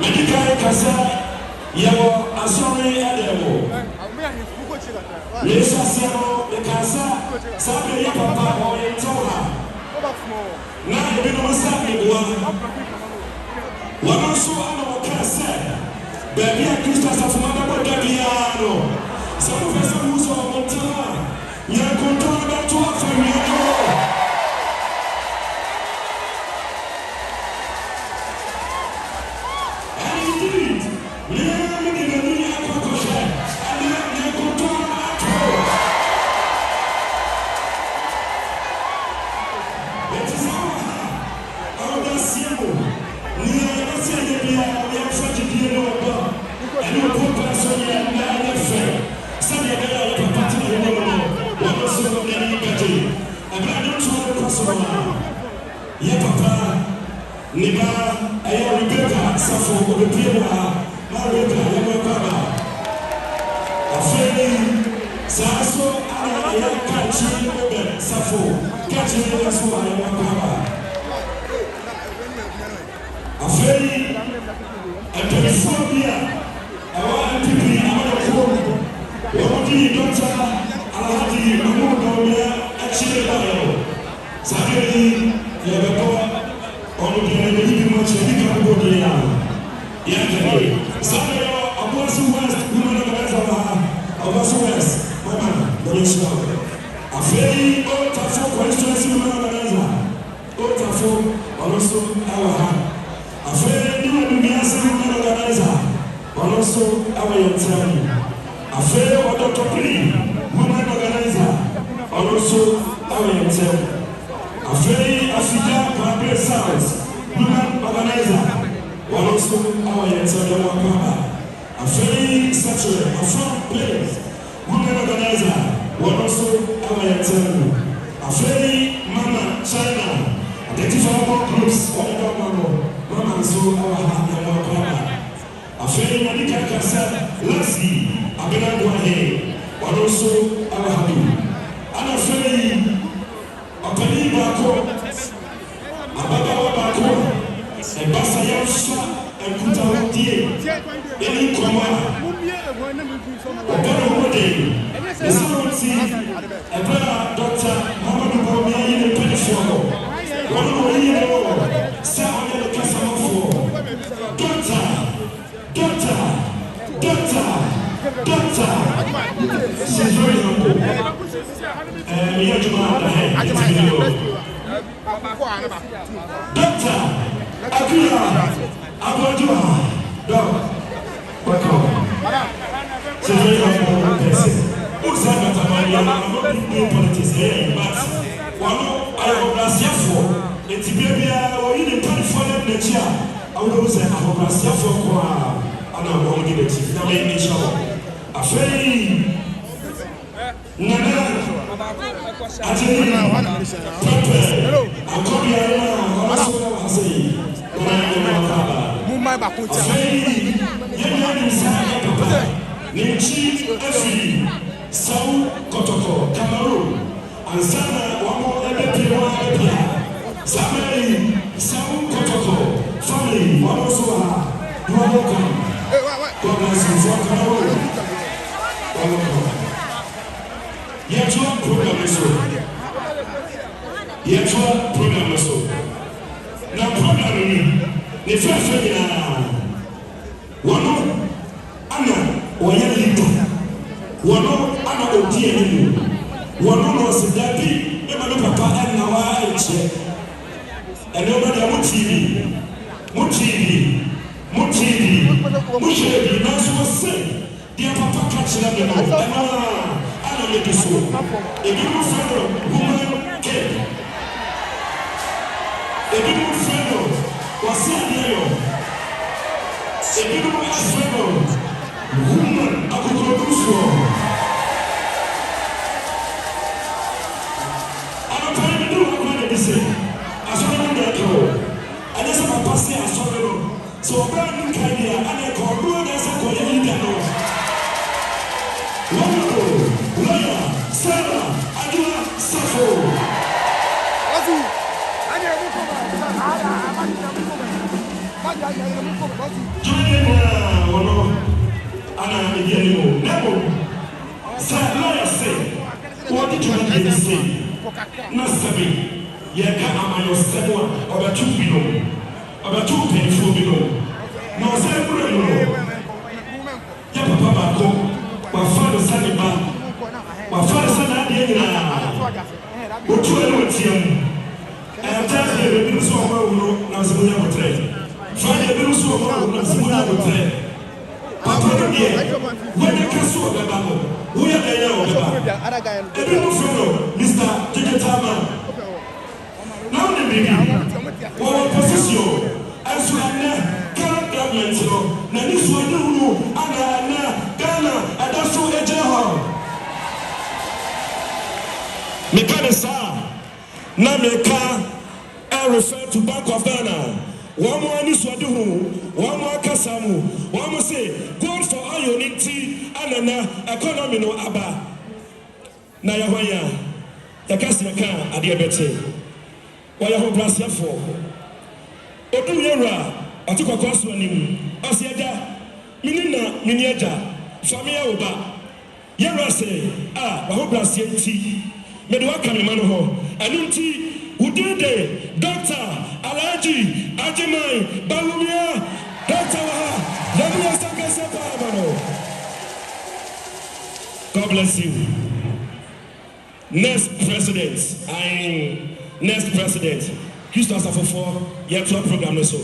Medical kasa yawo asori ademo. Yesu asemo kasa sabe ya papa o yentoha. Na ebino masabe bua. Wana so ana wakasa. Baby a Kristo asafuma ba gabiano. So professor Musa Montana. Ya kontrol ba to afamiano. Yeah, Papa, Niba, I Rebecca, Safo, the Pira, Marita, Yamaka, Afeni, Sasso, I am catching Safo, catching us who I am. Afeni, and Telephobia, I want to be out of home. What do you do, Aladi, Mamuda, actually, Saturday. Yababa on the much Saturday, Apostle West, woman of the Apostle West, Mama, the a very old Tafo constituency woman old Tafo, also our a very new woman organizer, also our young a very old Dr. woman organizer, also our young a very African public sounds, women organizer, also our Yatsa, a very saturated, a front place, women organizer, also our Yatsa, a very Mama China, the different groups, Mama, so our a very medical cassette, Lassie, a Benagua, also our Happy, and a very Apani Bako, Ababa Bako, and Basayasha, and Kuta any Koma, Obama, the Saudi, and Dr. Hamadu Bomi in the Penishamo, one more year, Sam and Casamafo, Doctor, she's very humble. Doctor, Akira, Abadua, Doc, welcome. She's very humble person. Who's that I'm not in politics here, but I was Safo. It's baby, or in the California chair. I would say I was Safo, and I'm going to give it to you. A very Nana, Atene, Pepe, Akobia, also say, Mumbai Bakuta, Yemen Saka Papa, Nichi, Efi, Sau Kotoko, Cameroon, and Sana, Wamo, Ebepia, Samari, Sau Kotoko, family, Wamosoa, you are welcome. God bless you for Cameroon. Yetwa program so. Yetwa program so. Na program ni fefe na wono ana oya leader. Wono ana odie ni. Wono no se dabi e ma no papa en na wa eche. Ene o da mo TV. Mo TV. Mo TV. Mo TV na so se. Dia papa catch them I don't make so. A beautiful friend, woman came. A beautiful friend was seen there. A beautiful friend, woman akukoduso. I'm trying to do what I say. I saw them get through. I just have a pass here. I saw them. So brand new idea. And I call blue. There's a call you can know. Wonderful. Lawyer. Sarah. Adua. Safo. Ana Miguel Nebo. Say lawyer say. What did you say? Na sabi. Ye ka amayo sebo obetu bino. Obetu penfo bino. Na say bro no. Ya papa ba ko. Wa fa do sani ba. Wa fa do sani ade nyina. Otu eno tiam. Tell you, the news of our Nazimuya portrait. Find the news of our Nazimuya portrait. Papa, when the castle of the Bible, we are there. Every fellow, Mr. Digital. Now the baby, our position, as we are there, current government, Nanis Wadu, Anna, Ghana, and that's what they tell her. Mekanisa, Nameka. I refer to Bank of Ghana. One more Niswadu, one more Kasamu, one more say, God for all unity and economy no Abba. Nayawaya, Yakasaka, Adiabete. Wayaho Brasafo. Odu Yera, I took a course on him. Asiaga, Minina, Miniaja, Famia Oba. Yera say, Waho Brasianti, Medwaka Manoho, Anunti. Udede, Doctor, Alaji, Ajimai, Balumia, Doctor, Lamia Sakasapamano. God bless you. Next president, Houston Safo, your club program also.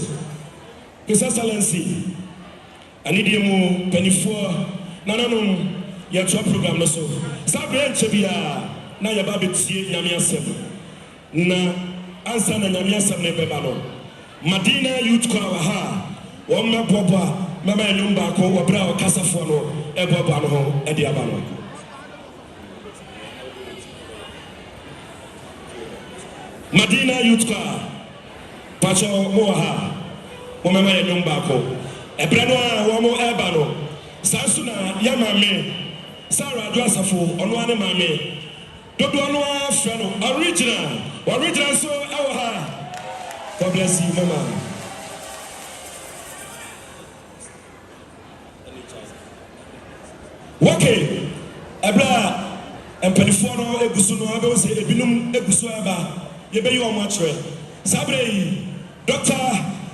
His Excellency, I need you more penny for Nananum, your club program also. Sabre Chebia, now your baby Yamia 7. Na ansa na nyamia sabne bebalo Madina Youth Choir ha wonna popa mama nyumba ko wabra o kasafo no eboba no ho edi abano Madina Youth Choir pacho mo ha mo mama nyumba ko ebra no a wo mo eba no sansu na yamame Sarah Safo ono ane mame Dodo no afeno original so awa. God bless you, mama. Okay. Ebra empanifo no egusu no abe se ebinum egusu aba. Ye be yo amatre. Sabre Dr.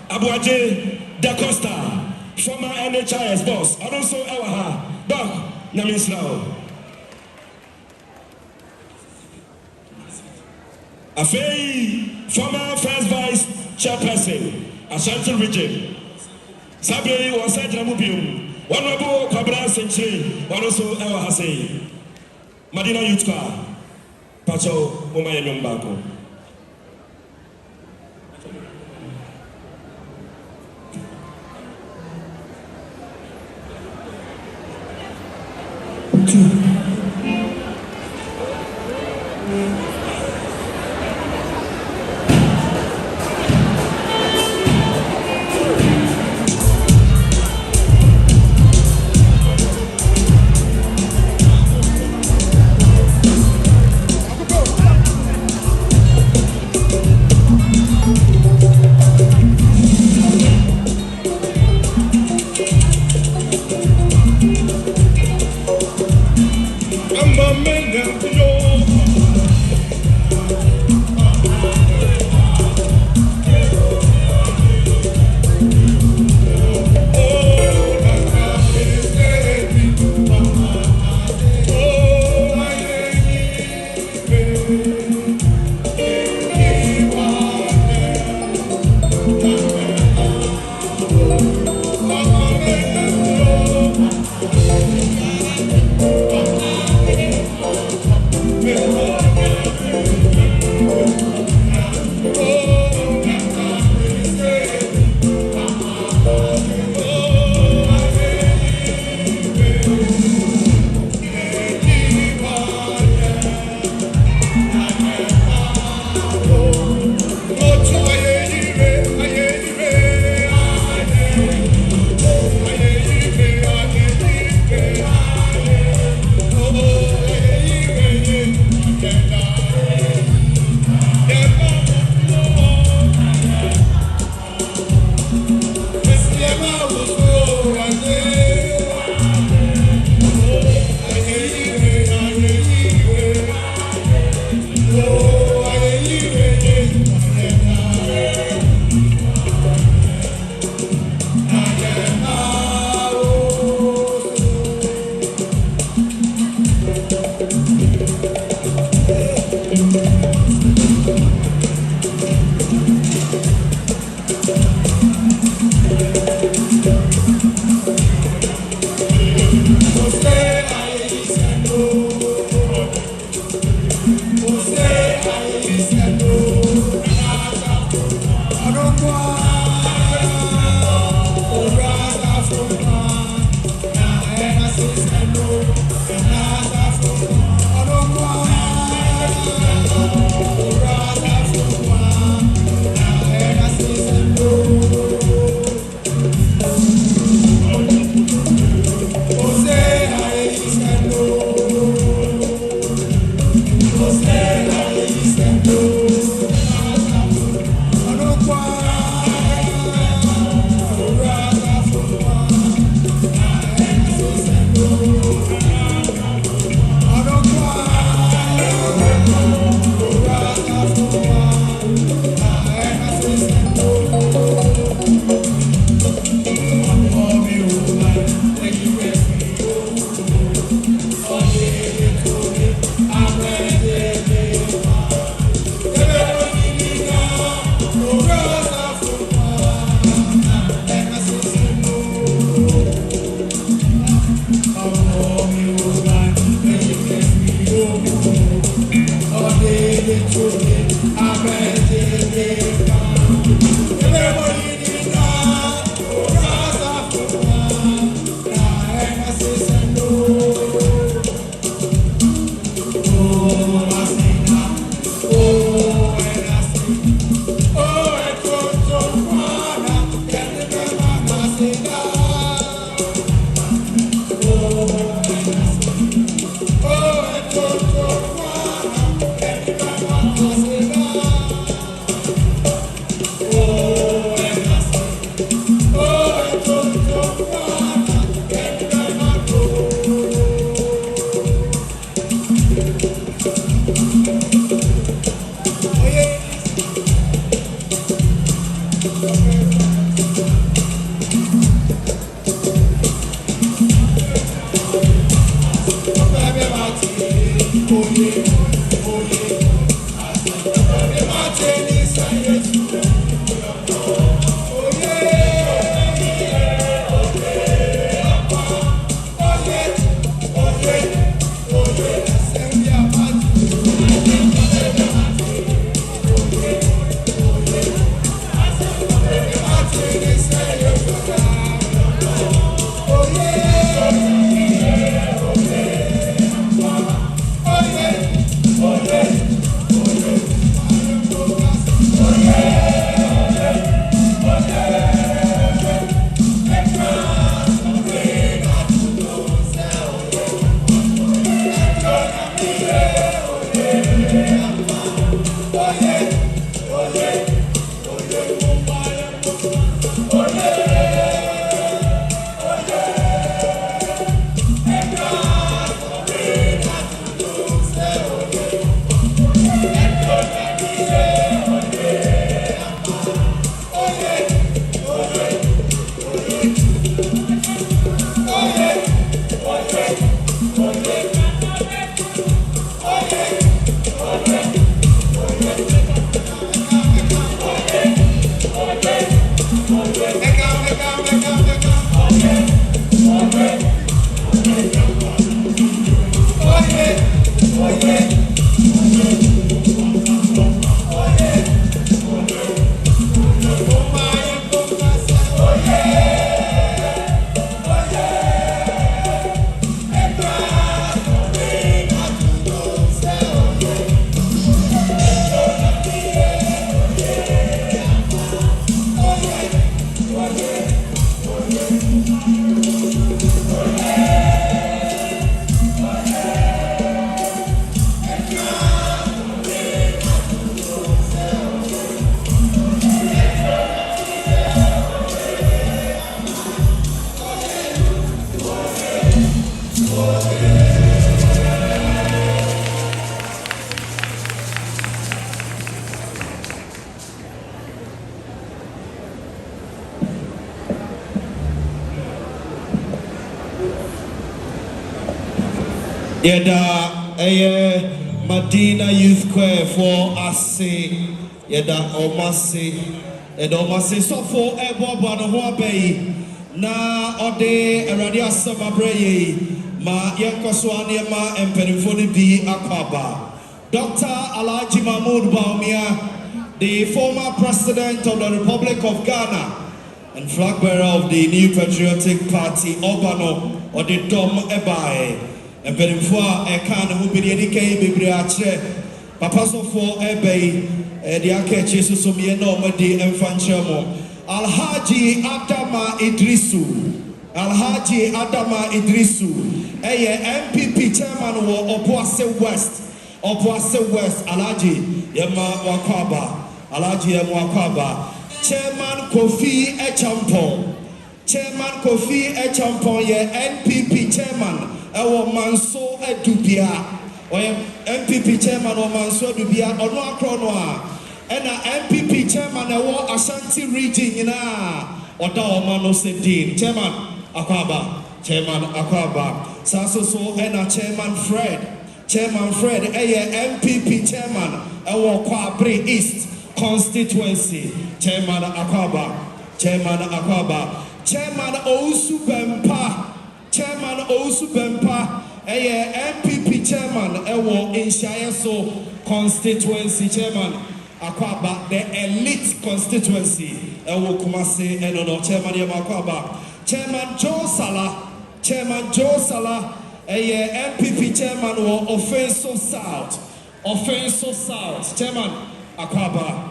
Abuaje Da Costa, former NHIS boss. Also awa. Doc, Naminsrao. Afei, former first vice chairperson, Ashanti region. Sabre was a Jamubium. One Rabo Cabra Century, one also Ewa Hasei. Madina Youth Choir, Pacho Momaya Nyumbako. Yeda Madina Youth Choir for Ase Yeda Omase Yeda Omase Safo Eboba no ho abai na ode Awurade asem abreye ma yenkoso anema empenifo ni bi akwaba. Dr. Alhaji Mahmoud Bawumia, the former president of the Republic of Ghana and flag bearer of the New Patriotic Party, Obano, or the Dom Ebae. And Benfua, a can who be the Bebriache, Papa Safo Ebe, the Ake Jesus of Yenomadi and Fanchamo, Alhaji Adama Idrisu, Alhaji Adama Idrisu, a MPP chairman of Obuase West, Alhaji Yema Wakwaba, Alhaji Yema Wakwaba, Chairman Kofi Echampon, Chairman Kofi Echampon, NPP chairman. Our Manso Edubia, or MPP chairman or Manso Edubia, or no Acronoa, and a MPP chairman, our Ashanti region, or Dawamano Sedin, Chairman Akwaba, Saso, and a Chairman Fred, a MPP chairman, our Kwabri East constituency, Chairman Akwaba, Chairman Osu Bempa. Chairman Osu Bempa, MPP chairman, in Shayaso constituency, Chairman Akwaba, the elite constituency, Kumasi, and Chairman Yamakwaba, Chairman Joe Salah, MPP chairman, Offenso South, Chairman Akwaba,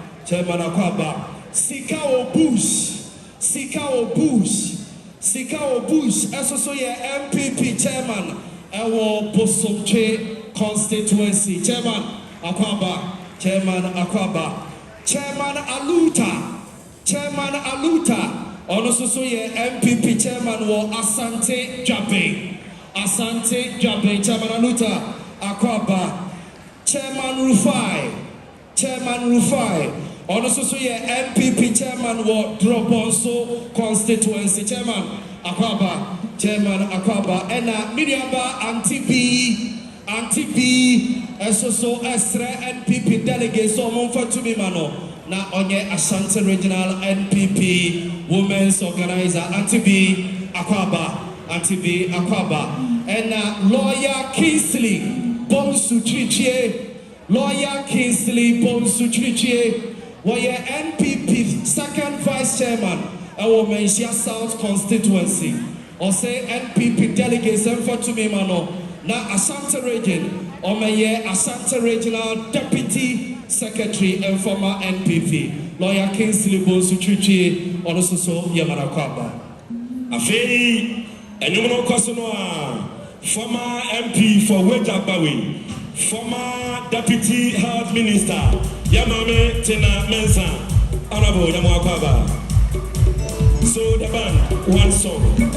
Sikao Bush, also MPP chairman, Posomche constituency, Chairman Akwaba, Chairman Aluta, also MPP chairman, Asante Jabe, Chairman Aluta, Akwaba, Chairman Rufai, also MPP chairman Drobonso constituency, Chairman Akwaba, and Miriamba Antibi, Auntie B, so Estre NPP delegates so for to be mano. Now onye Ashanti Regional NPP Women's Organizer Auntie B Akwaba and lawyer Kingsley Bonsutrichie where NPP second vice chairman our Mensia South constituency or say NPP delegates for to me mano. Now Ashanti Region or Ashanti Regional Deputy Secretary and former NPP lawyer Kingsley Bonsutrichie or also Yamana Kwaba. Afei, enyumo kosono former MP for Wejabawi, former Deputy Health Minister, Yamame Tina Mensa, Honorable Yamwa. So the band, one song.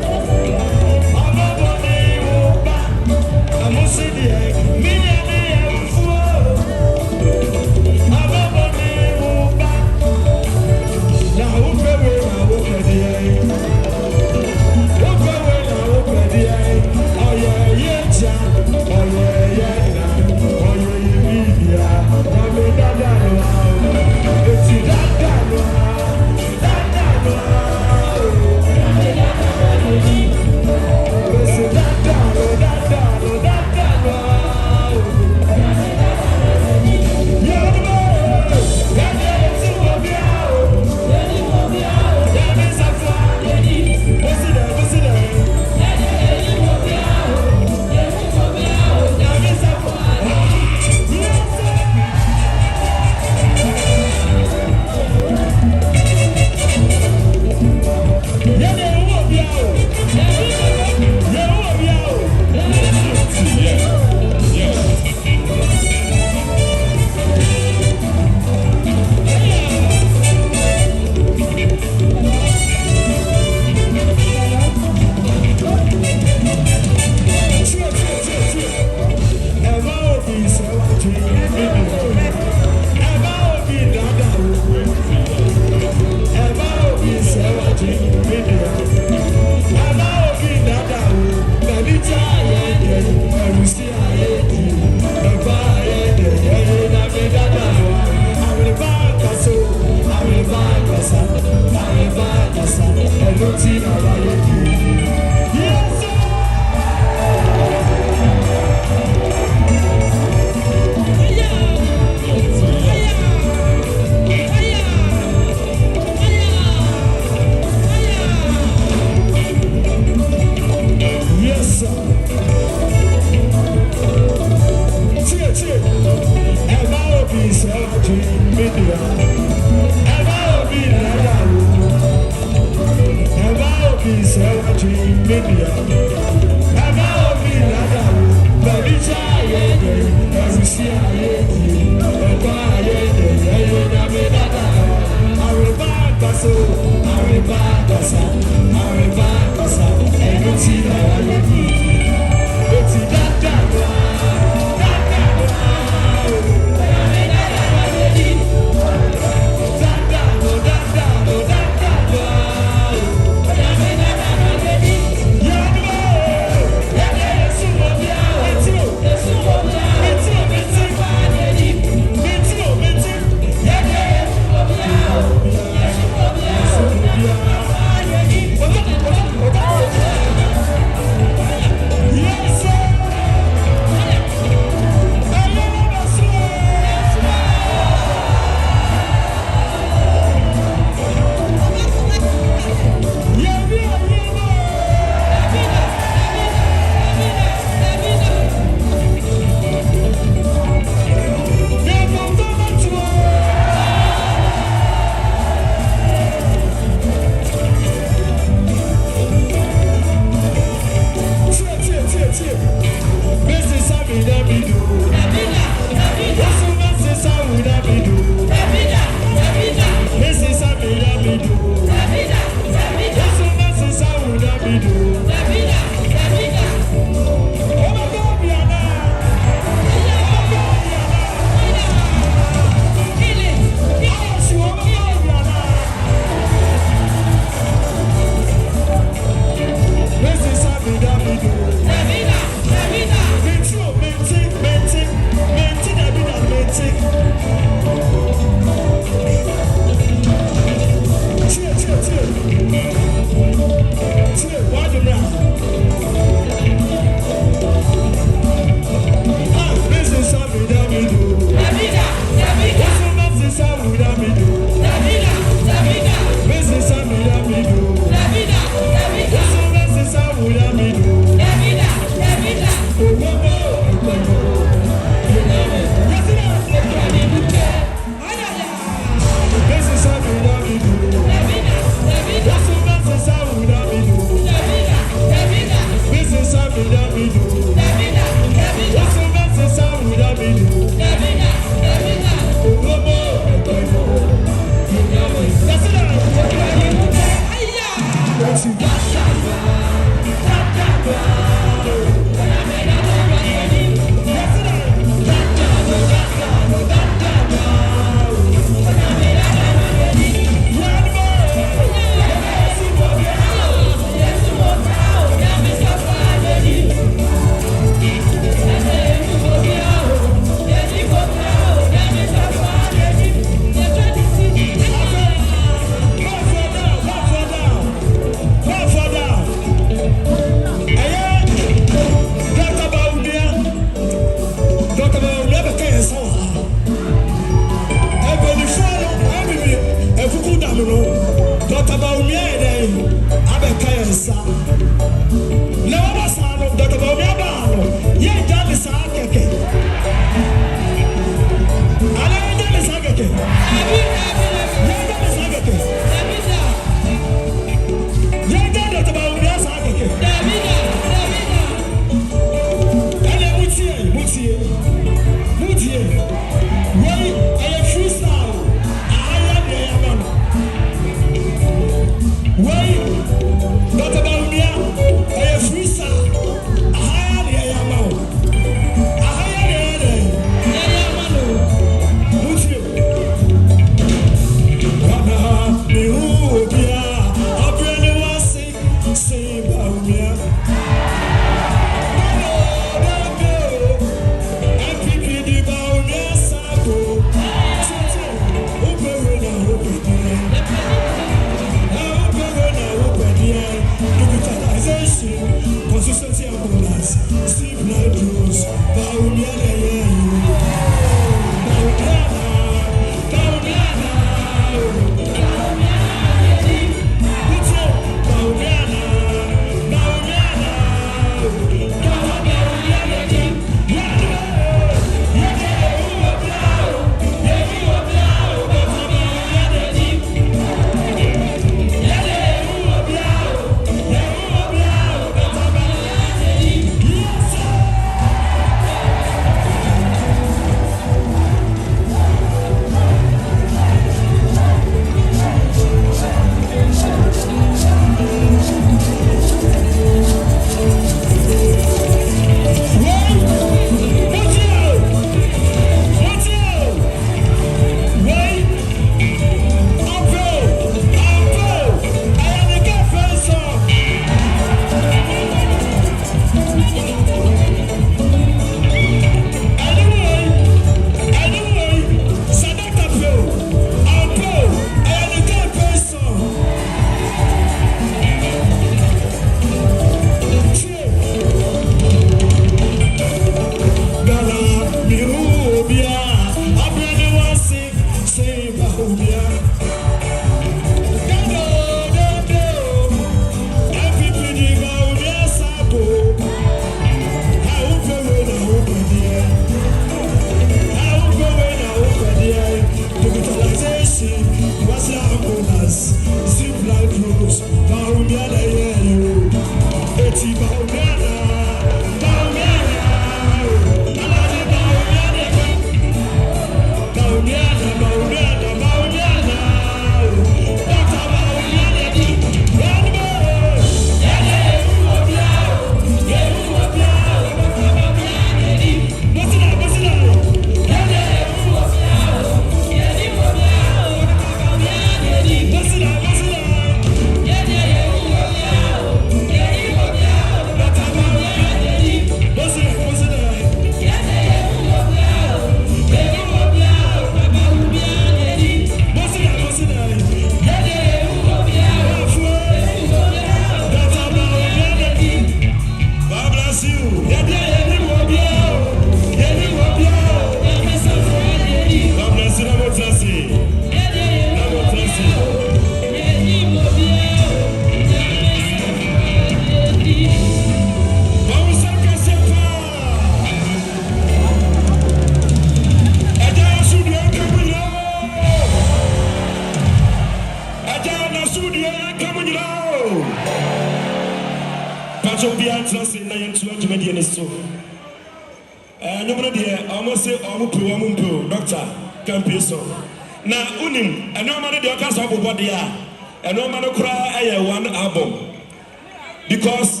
Because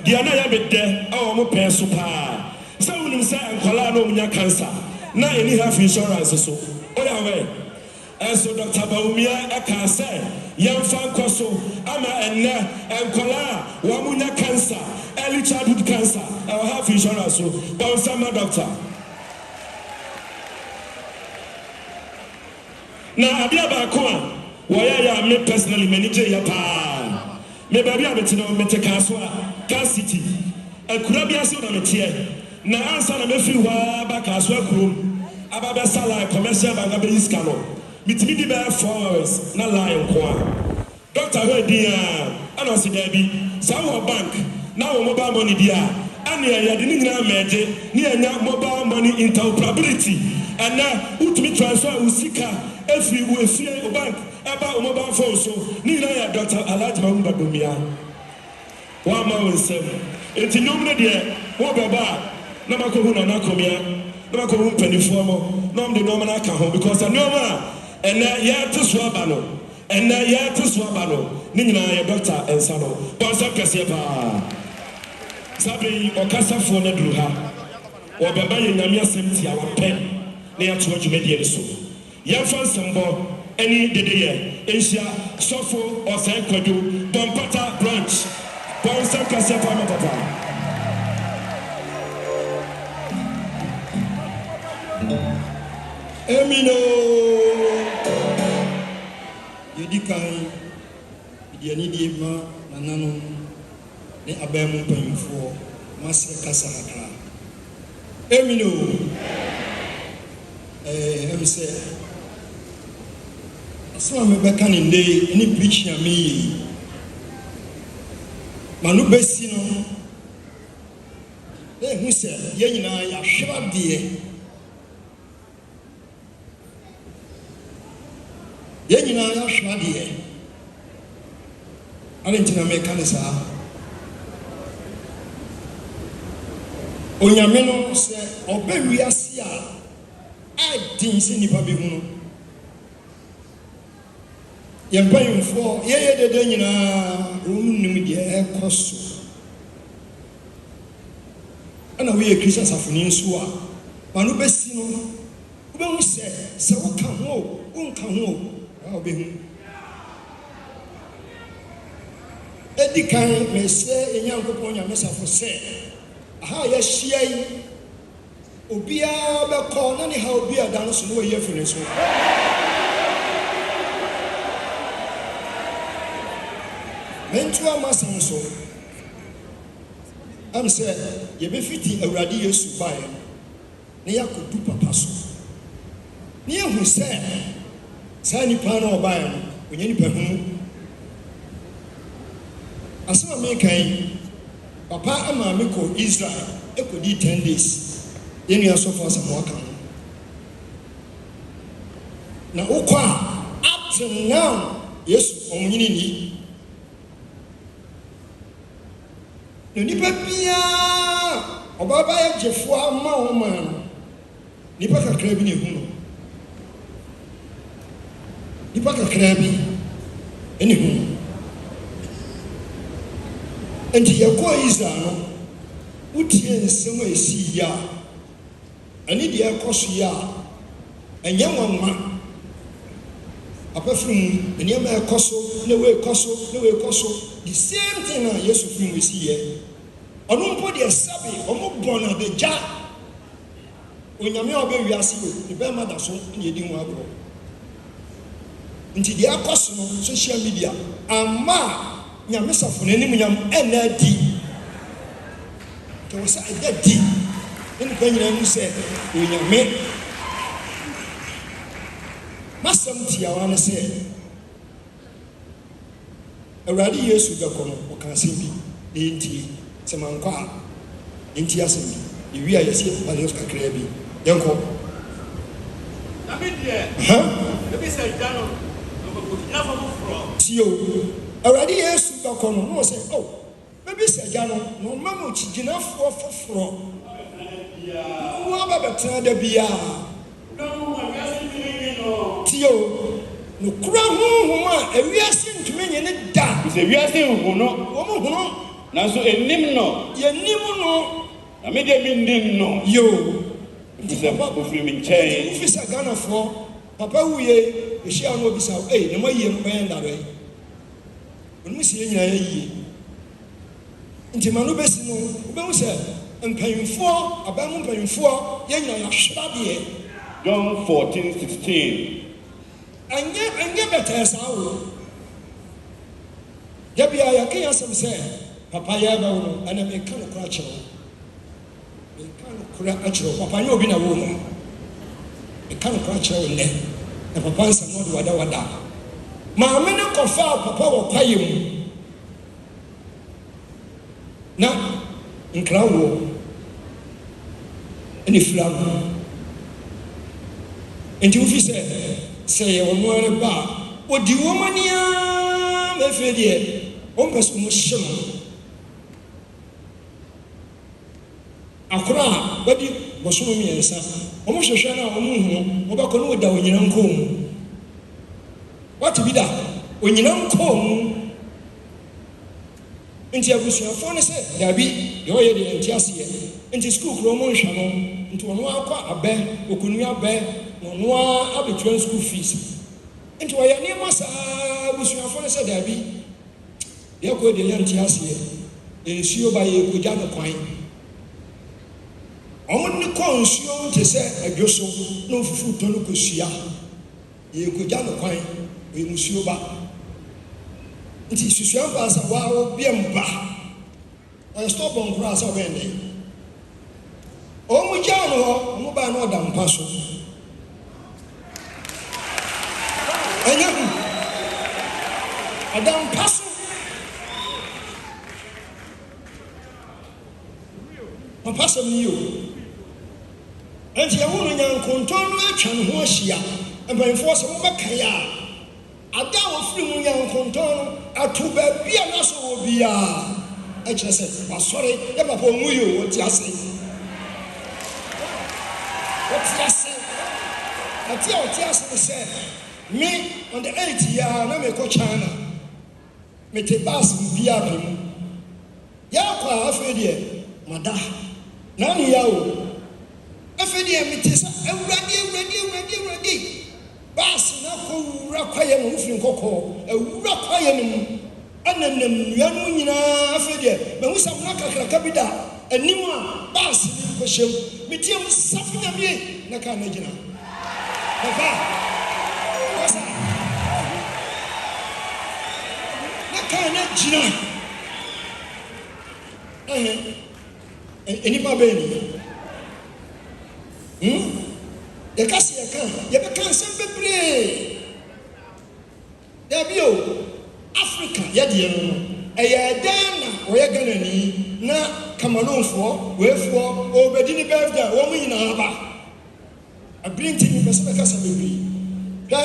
the anaya be there, our pay super. So when say and kola no munya cancer. Now any health insurance so. Oh yeah way. And so Dr. Baumia I can say young fan koso ama and kola wa munya cancer, early childhood cancer, our health insurance so. But some doctor. Now abia ba ko a waya me personally manage ya pa. Me baby abetino meteka so a Can City akura bia se na metie na ansa na mefi hwa ba ka so akuro ababa sala commercial bank be iskano mitimi di be 4 hours na line ko a doctor we dia ana ɔsi dɛbi saa wɔ bank na wɔ mobile money dia ani yɛde ne nyinaa mɛgye ne yɛnya mobile money interoperability ɛna wotumi transfer wo sika efiri wo efie wo bank ɛba wo mobile phone so ne nyinaa yɛ Dr. Alhaji Mahmoud Badomia wɔn ama wɔn nsɛm eti nnwom ne deɛ wɔn bɛba na ma kɔ hu Nana Komia na ma kɔ hu mpanimfoɔ mo na wɔn de nneɛma no aka ho because nneɛma a ɛnɛ yɛate so aba no ɛnɛ yɛate so aba no ne nyinaa yɛ Dr. Nsa no bɔnsɛm kɛseɛ paa sabi ɔkasafoɔ no duru ha wɔbɛba yɛ nyame asɛm tia wapɛ na yɛato adwumadie no so yɛmfa nsɛmbɔ ɛne dedeyɛ ɛnhyia sɔfo ɔsɛe Kwadwo bɔmpata branch bɔnsɛm kɛseɛ paa ma papa Emino yedi kan yedi ani die ma nananom ne abamu mpanyimfoɔ masɛ kasa hakra Emino ɛmi sɛ asoma me bɛka ne nde ne preach ya me manu bɛsi no hu sɛ yɛn nyinaa yɛahwera deɛ yɛn nyinaa yɛahwera deɛ ane ntina meka ne saa onyame no sɛ ɔbɛ wiase a adin sɛ nipa bi hu no yɛn mpanyimfoɔ yɛyɛ dede nyinaa wɔn nim deɛ ɛkɔ so ɛna woyɛ Kristo asafoni nso a ma no bɛsi no wobɛhu sɛ woka ho wonka ho a wobɛhu ɛdi kan mesɛ Nyankopɔn Nyame safo sɛ aha yɛhyia yi obiara bɛkɔ na ne ha obi ada no so na wɔyɛ afiri so mentu amasɛm so am sɛ yɛbɛfiti Awurade Yesu baeɛ na yɛakɔdu papa so na yɛhu sɛ saa nipa no ɔbaeɛ no ɔnyɛ nipa hu asɛm a meka yi papa ama me kɔ Israel ɛkɔdi 10 days yɛnua sɔfo asɛm waka ho na wokɔ a up till now Yesu ɔmonyini ni na nipa biara ɔbaba yɛ gyefoɔ ama wɔn ma no nipa kakra bi na ehu no nipa kakra bi ɛna ehu no nti yɛkɔ Israel no wotie nsɛm a esi yi a ɛne deɛ ɛkɔ so yi a ɛnyɛ nwanwa apafiri mu nneɛma ɛkɔ so na wɔekɔ so na wɔekɔ so the same thing na Yesu firi mu esi yɛ ɔno mpo deɛ sɛbe ɔmo bɔ no adagya onyame a ɔbɛ wiase o ne bɛrima da so ne yɛdi ho agorɔ nti deɛ akɔ so no social media ama nyame safo n'anim nyam ɛna adi kɛwɔ sɛ ɛda di ne nipa nyinaa mu sɛ onyame masɛm tiawa ne sɛ Awurade Yesu bɛkɔ no ɔka asɛm bi na yɛntie sɛ mankɔ a yɛntie asɛm bi yɛwie a yɛsie pale kakraa bi yɛnkɔ na me deɛ ebi sɛ gya no ɔbɛkɔgyina fɔ foforɔ tio Awurade Yesu bɛkɔ no na ɔsɛ ebi sɛ gya no na ɔma mo kyegyinafoɔ foforɔ wo aba bɛtena da biara tio no kura honhom a ewiase ntumi nye ne da sɛ wiase hu no wɔn hu no nanso enim no yɛnim no na me deɛ mennim no yo nti sɛ ofiri me nkyɛn wofi sɛ Ghanafoɔ papa wuye ɛhyia no obisa ne ma yie mbɛyɛ ndare ɔnom si yɛ nyinaa yie nti ma no bɛsi no wobɛhu sɛ mpanyimfoɔ abamu mpanyimfoɔ yɛ nyinaa yɛahwera deɛ John 14:16 ɛnyɛ bɛtɛɛ saa wo da bia yɛka yɛ asɛm sɛ papa yɛ bɛwo no ɛnɛ meka no kora kyerɛ wo meka no kora akyerɛ wo papa nyɛ obi na wo no meka no kora kyerɛ wo nnɛ na papa nsɛm no ɔde wada maame ne kɔfa papa wɔ kwaeɛ mu na nkra wo ene fira no enti wo fi sɛ yɛ ɔno ara ba odi wo mania me fe de o mpɛso mo hye no akora badi bosomo miɛnsa ɔmo hwehwɛ na ɔmo hu ɔbɛkɔ no oda onyina nkom what bi da onyina nkom nti abusuafo ne sɛ dabi yɛ ɔyɛ de nti aseɛ nti school kro mo nhwa no nti ɔno akɔ abɛ okunu abɛ ɔno abɛtua school fees nti ɔyɛ nneɛma saa abusuafo ne sɛ dabi yɛ kɔ de yɛ nti aseɛ nsuo ba yɛ kogya no kwan ɔmo ne kɔ nsuo te sɛ adwo so na ofufu tɔ no kosua yɛ kogya no kwan ɔyɛ nsuo ba nti susua mpa sa waa bia mpa ɔyɛ stop on kora sa ɔbɛn dɛ ɔmo gya no hɔ ɔmo ba na ɔda mpa so ɛnyɛ hu ɔda mpa so papa sɛm ni o nti yɛwo no nyankontɔn no atwa ne ho ahyia mpanyinfoɔ sɛ wobɛkae a ada a wɔfiri mu nyankontɔn no ato baabi a na so wɔ biara ɛkyerɛ sɛ wasɔre yɛ papa ɔmu yi o wɔte ase ate a wɔte ase ne sɛ me on the 8th year na mekɔ China mete bus biara pɛ mu yɛakɔ a afei deɛ mada na ne ya o afei deɛ mete sɛ awurade baasi na kɔ wura kwaeɛ no wofiri nkɔkɔɔ awura kwaeɛ no mu ananam nnua no nyinaa afei deɛ mahu sɛ mona kakraka bi da anim a baasi no kɔhyɛm metie mu safo nyamie na ka na gyina papa wasa na ka na gyina enipa bɛni yɛka sɛ yɛbɛka nsɛm bebree dabi o Africa yɛdeɛ no ɛyɛ dɛn na ɔyɛ Ghanani na Cameroonfoɔ weefoɔ ɔbɛdi ne birthday wɔn mu nyinaa ba abiri nti ne pɛsɛ bɛka sɛ bebree hwɛ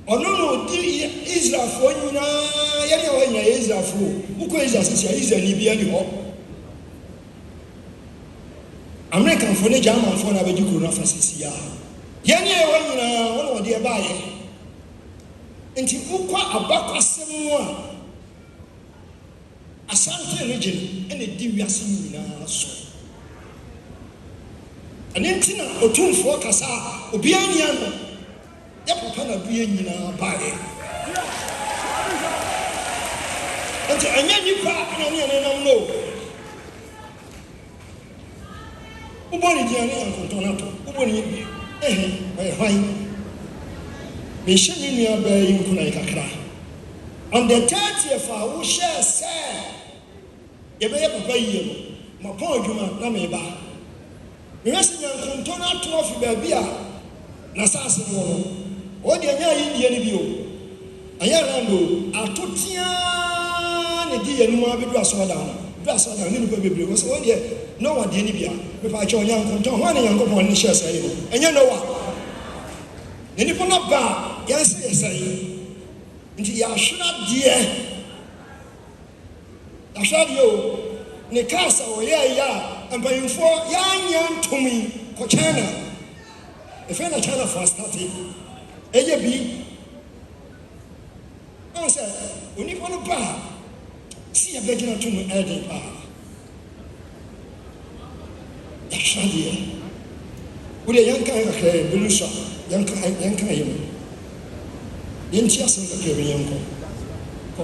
ɔno na ɔdi Israelfoɔ nyinaa yɛne a wɔyɛ nyinaa yɛ Israelfoɔ wokɔ Israel sisi a Israel ni bi ani hɔ Americanfoɔ ne Germanfoɔ na abɛgye kuro no afa sisi a yɛne a ɛwɔ nyinaa wɔn wɔde ɛbaayɛ nti wokɔ abakwasɛm mu a Asante region ɛna di wiase nyinaa so ɛne nti na otumfoɔ kasa a obiara nyia no yɛ papa na bie nyinaa baayɛ nti ɛnyɛ nipa na ne ɛnenam no wobɔ ne gyina ne yankontɔn ato wobɔ ne yɛbie ɔyɛ hwan mehyɛ ne nua baa yi nkuna yi kakra on the 30th a wohyɛɛ sɛ yɛbɛyɛ papa yie no mapɔn adwuma na meba mehwɛ sɛ nyankontɔn ato afi baabi a n'asase no wɔ no wɔde ɛnyɛ ayidie no bio ɛnyɛ rando ato teaa ne di yɛnum abɛdu asɔɔdan no du asɔɔdan ne nipa bebree wɔ sɛ wɔdeɛ na wɔdeɛ no bia mepa akyɛ ɔnyankontɔn hɔ a ne nyankopɔn ne hyɛɛ sɛ yi no ɛnyɛ noa ne nipa no ba a yɛnsɛ yɛ sɛ yi nti yɛahwenadeɛ o ne kaasa ɔyɛ a mpanyinfoɔ yɛanyɛ ntomi kɔ China ɛfɛ na China for starte ɛyɛ bi ɔn sɛ onipa no ba a si yɛbɛgyina to no ɛden paa yɛahwenadeɛ wode yɛnka kakra bɛnu so a yɛnka yɛ mu yɛnti asɛm kakra bɛ yɛnkɔ kɔ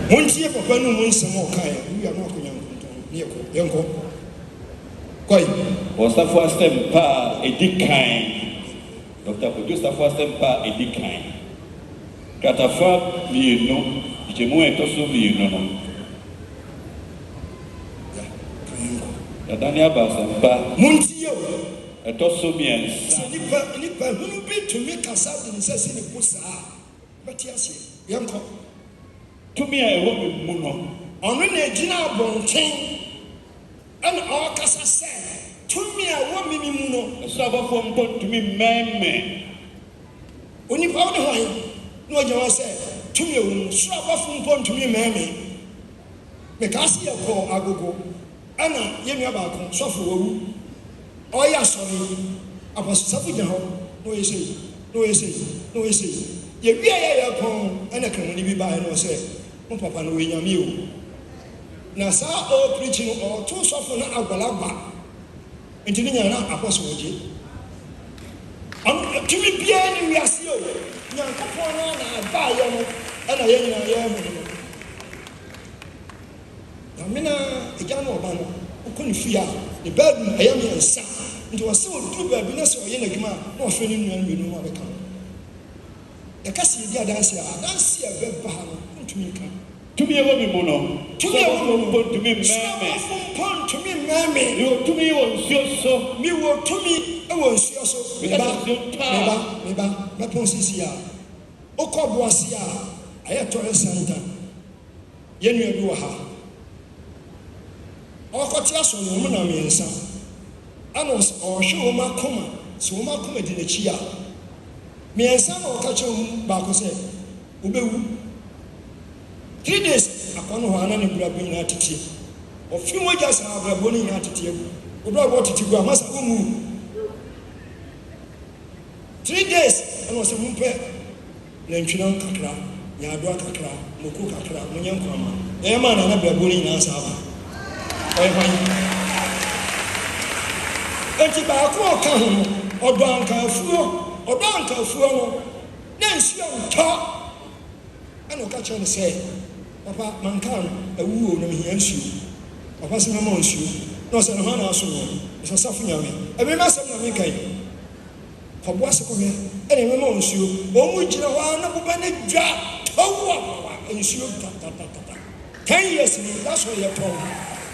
montie papa no mu nsɛm ɔkae wi a no akonya nkonton ne yɛnkɔ kɔi Safo asɛmpa edi kan Dr. Kwadwo Safo asɛmpa edi kan katafa mienu jemu etoso mienu no Daniel Basampa Muntio etoso miensa nipa hunu bi to make us out in sese ne kosa batiase yanko tumi a ewo mu no ono na ejina abonten ana akasa se tumi a wo mimi mu no so abafo mpo tumi meme oni pa wo ne hwan no ojawa se tumi ewu so abafo mpo tumi meme me kasi ya ko agogo ana yenu ba ko sofo wu oya sori apostle safu jaho no yesi ye wi ya pon ana kan ni bi ba no se mo papa no we nyame o na sa o preaching o to sofo na agbalagba enti ni nyana apostle oje am timi bia ni wi ase o nyankopon na ba ya no ana ye nyina ya mo na mina ejana oba no ko ni fia the burden I am nsa nti wose o duru ba bi na se oye na dwuma na ofre ni nnuan bi no abeka ya kasi di adanse a be ba no ntumi ka tumi ewo mi mu no tumi ewo mpo tumi meme tumi meme yo tumi wo nsio so mi wo tumi ewo nsio so me ba me pon sisi a okobo ase a ayetore santa yenu edu wa ha ọkọtí aso ni ọmọ na miensa ana ọhwe ọmọ akoma so ọmọ akoma di n'akyi a miensa na ọka kyerɛ baako sɛ obewu 3 days akɔno hɔ ana ne brabo nyinaa tete ɔfi mogya sa abrabo no nyinaa tete agu obrabo tete gu amasa ɔmu 3 days ana ɔsɛ mumpɛ nantwina kakra nyaadoa kakra moko kakra monyɛ nkwama ɛyɛma na brabo no nyinaa sa aba enti baako ɔka ho no ɔdɔ ankafuo no na nsuo ntɔ ɛna ɔka kyerɛ no sɛ papa manka no awuo no mehia nsuo papa sɛ mama nsuo na ɔsɛ no hɔ na aso no ɛsɛ safo nyame ɛbi ma sɛm na meka yi kɔboa se kɔhwɛ ɛna mama nsuo ɔmu gyina hɔ a na boba ne dwa tɔwo a nsuo tatatata 10 years ni that's why yɛ tɔn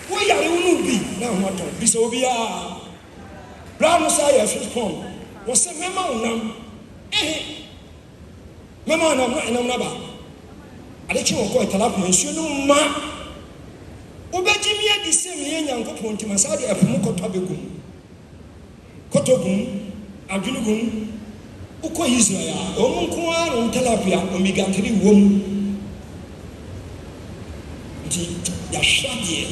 wo yare wo no bi na ho atɔ bi sɛ obi a bra no sa yɛ fish pond wo sɛ mema unam mema unam no enam na ba ade kye wo ko talap na nsuo no ma wo be gimi adi sɛ me yɛ nyankopɔn ntima sa de afumu kɔtɔ begum kɔtɔgum adwunugum ukɔ Israel a ɔmo nko a no talapia omega 3 wom nti ya hwade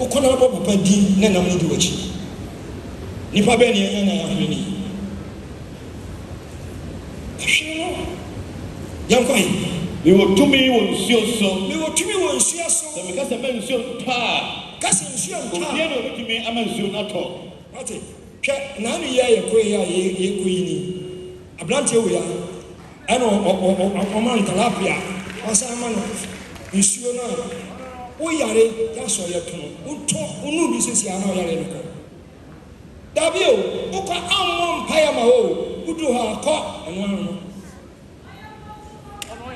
ukona bɔ papa din na nam no di wachi nipa bɛ ne yɛn na yɛhwɛ ni ahwɛ no yankɔi mi wo tumi wo nsuo so sɛ me kasa me nsuo taa kasa nsuo ntaa obiara na obetumi ama nsuo no atɔ wate hwɛ na no yɛ koyi a yɛ koyi ni abrante wo ya ɛna ɔma ntalapia ɔsan ama no nsuo no a woyare yasɔ yɛ tono wotɔ wonu bi sisi ana ɔyare no kɔ dabi o wokɔ ammɔ mpaya ma o wodu hɔ akɔ ɛno ano no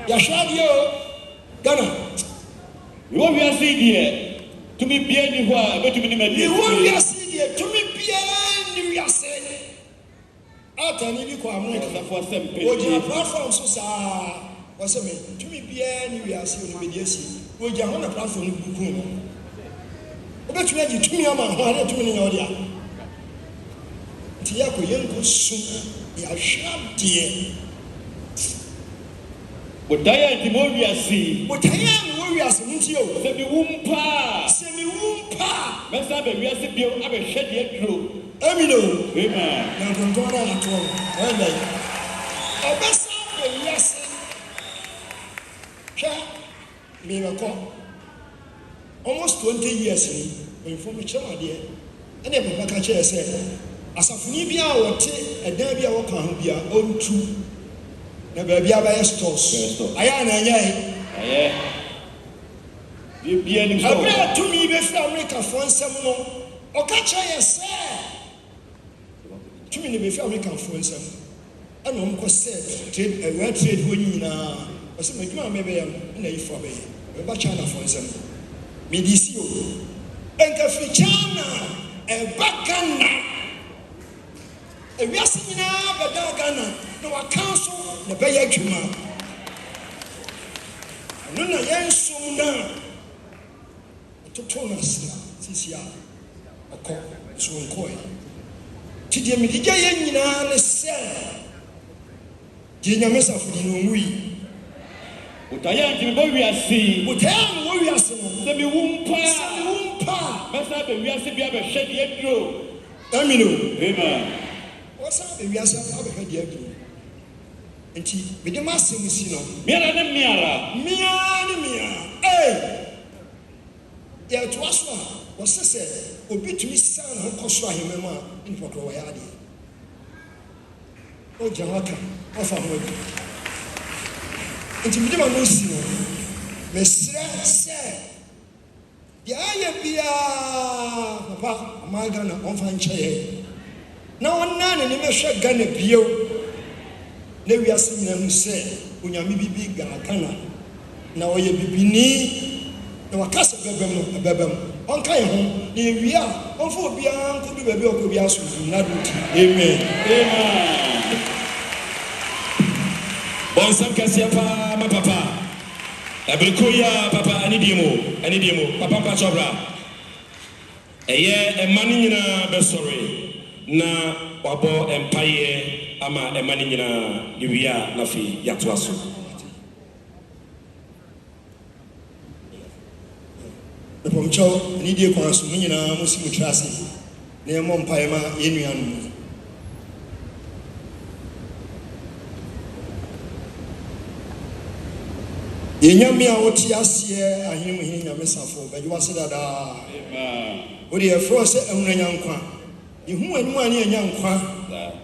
yɛhwɛ adeɛ o Ghana wo wiase deɛ tumi bia ni hɔ a ebetumi ne ma die wo wiase deɛ tumi bia ni wiase atani bi kɔ America Safo asɛmpa ogyina platform so saa wɔsɛ me tumi bia ni wiase o ne medi asi ogyina hɔ na platform no buku no obetumi agye tumi ama ho ade tumi ne nyɛ ɔde a nti yɛkɔ yɛnkɔ sum yɛahwɛ adeɛ Botaya nti mo wiase botaya ni wo wiase nti o sɛ mi wumpa mɛsa bɛ wiase bio abɛhwɛ deɛ duro amino amen na nkonton na ato ɛnda ɔbɛsa bɛ wiase hwɛ mebɛkɔ almost 20 years ni mfom kyerɛ adeɛ ɛna papa ka kyerɛ sɛ asafuni bi a wɔte ɛdan bi a wɔka ho bi a ɔntu na baabi abɛyɛ stores ayɛ na anyɛ Abra to me be from America for some no. O catch yes to me be from America for some. And on ko said trade a trade ho nyina. O se meduma me be na ifo be. We ba China for some. Medisio. Enka fi China e bakana. E wi asina bada Ghana no wa council na be ya dwuma. No na yensum na to sisia akọ so nko e ti de mi digya ye nyina ne se je nyame Safo di no nwi utaya nti bo wiase utaya mo wiase no se mi wumpa basa be wiase bia be hwe de aduro amino amen wasa be wiase ba be hwe de aduro nti me de masem si no miara ya to aso a wo sese obi tumi san ho koso ahemema in for wa ya de o jawaka o fa ho nti mi de ma no si no me sre se ya ya bia papa amaga na on fa nche na onna ne me hwe Ghana bio na wiase nyina hu se onyame bibi Ghana na oye bibini na wakasa bebem on kan ho na ewia on fo bia nkodu bebe okobi aso na do ti amen bon sam kasia pa ma papa abrikoya papa ani diemo papa pa chobra eye emani nyina be sorry na wabo empire ama emani nyina liwia na fi yato aso the pomcho ni die kwa so nyina mo si mo trase na mo mpae ma yenuanu yenyame a woti ase ahinu hin nyame Safo be wase dada amen odi e fro se ehuna nyankwa ihu anu ani anyankwa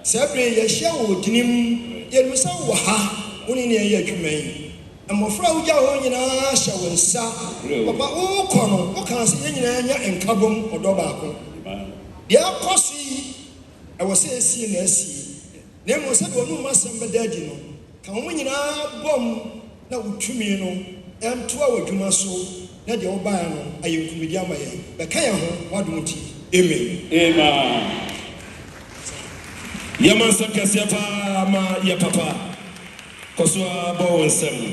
se bre ye hia wo dinim ye musa wo ha oni ne ye adwuman amofra uja ho nyina hya wonsa papa wo kono wo kan se ye nyina nya enkabom odo baako de akosi e wo se esi na esi na mo se do no masem bedadi no kan wo nyina bom na utumi no entoa wadwuma so na de obae no ayenkumidi amaye be kan ya ho wadumti amen yaman sakasiya pa ma ya papa koso abo nsem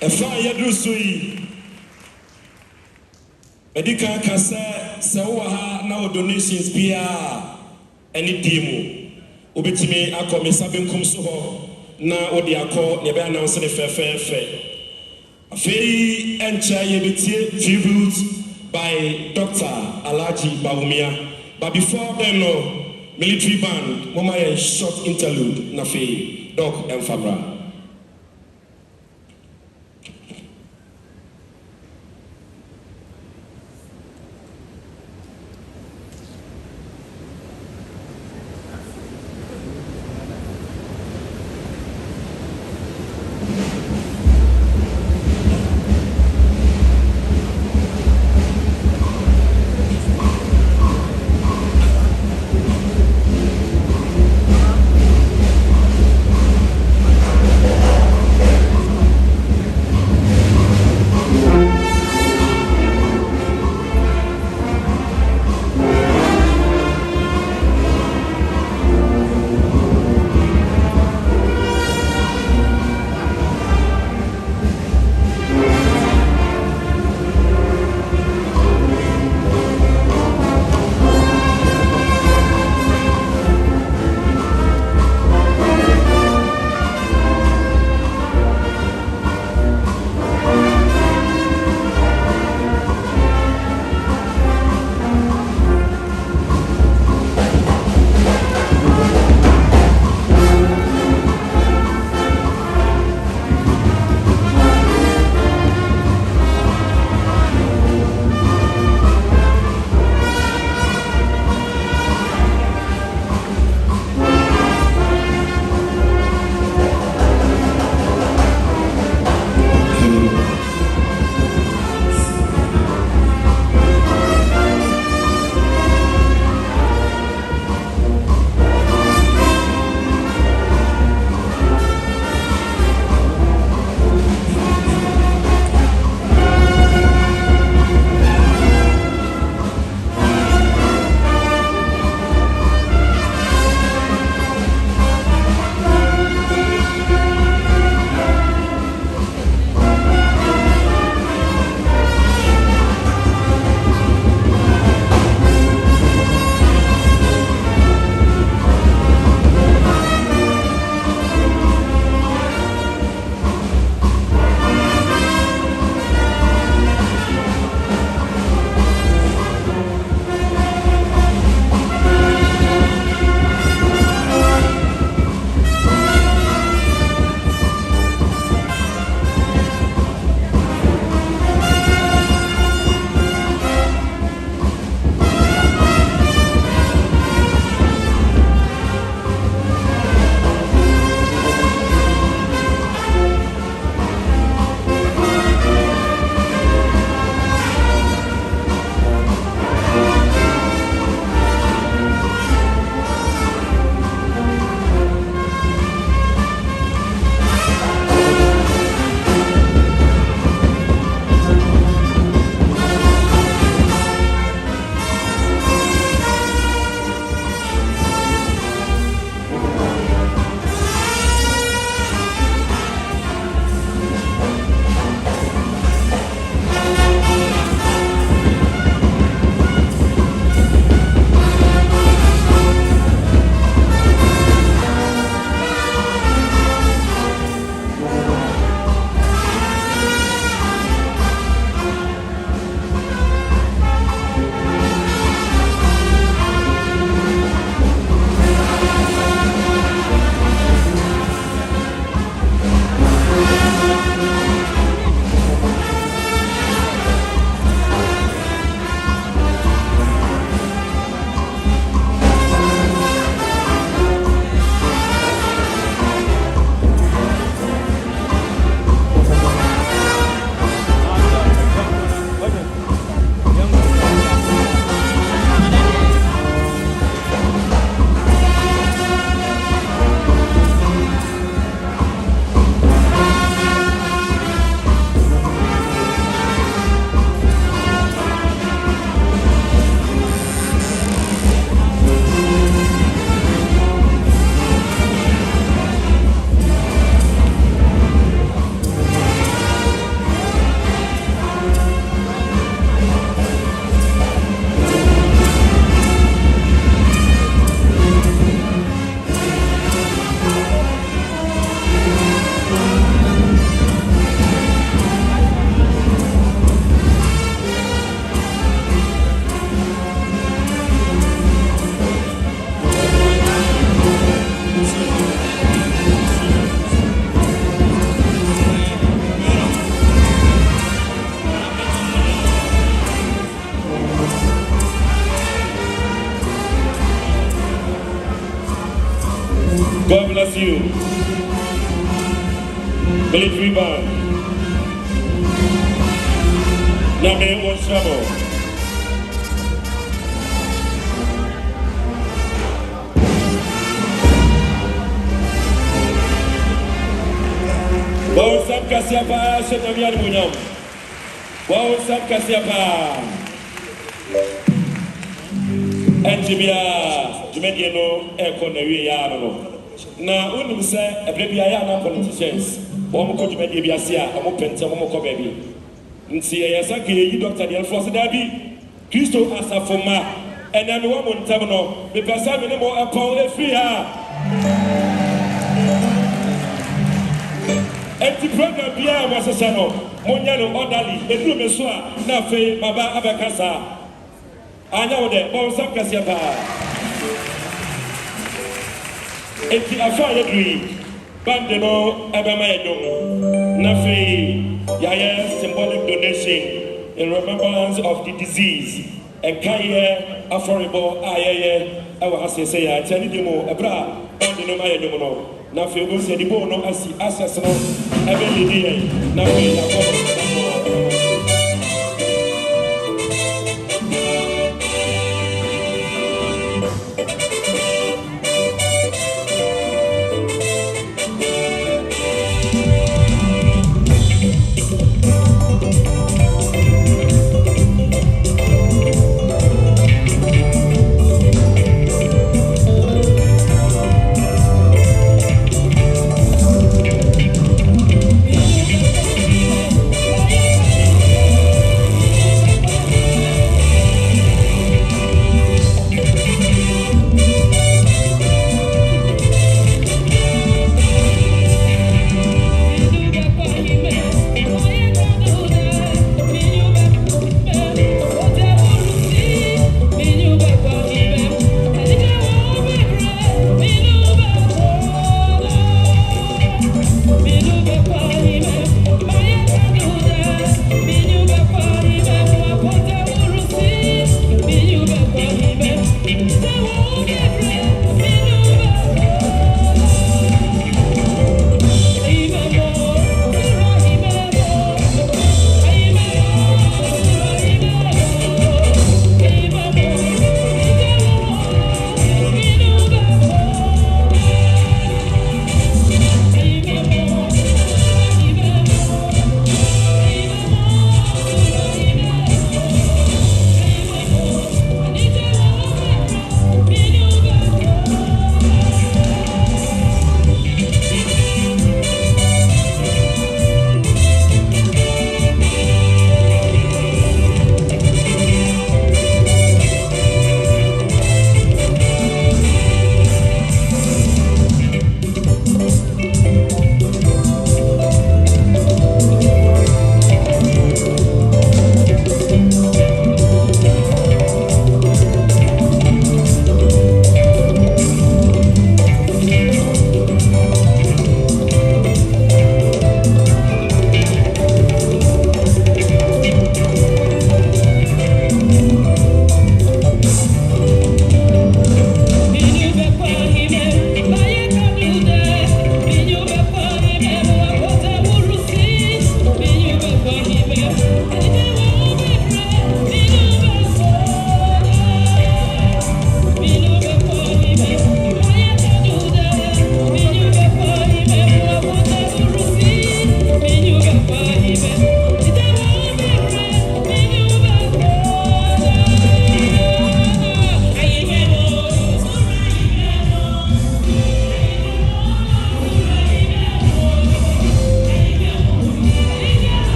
efa yadrusui medika kasa sawa ha na donations bia any demo obetimi akomesa benkum so ho na odi akọ ne be announce ne fe afei encha ye betie tribute by Dr. Alhaji Bawumia but before them no military band mama ye short interlude na fe doc enfabra you. Military band. Name was trouble. Wow, Sam Kasiapa, Shetamian Munyam. Wow, Sam Kasiapa. And Jimia, Jimediano, Economy Yano. Now, when you say a baby, I am politicians. One could be a Sia, a Mopenta, Momoko baby. Nti yasaki yi doctor de enforce dabi Kristo asafoma enami wa montam no me pesa me ne mo apon efri ha enti program bia wa sesa no monya no orderly eduru me so a na fe baba abekasa anya wo de bon sam kasia pa enti afa yedui bande no ebema yedom na fe yaya symbolic donation in remembrance of the disease and kaya affordable ayeye awa asese ya tani demo ebra bande no maye demo no na fe go se dibo no asi access no ebe lidi na fe na ko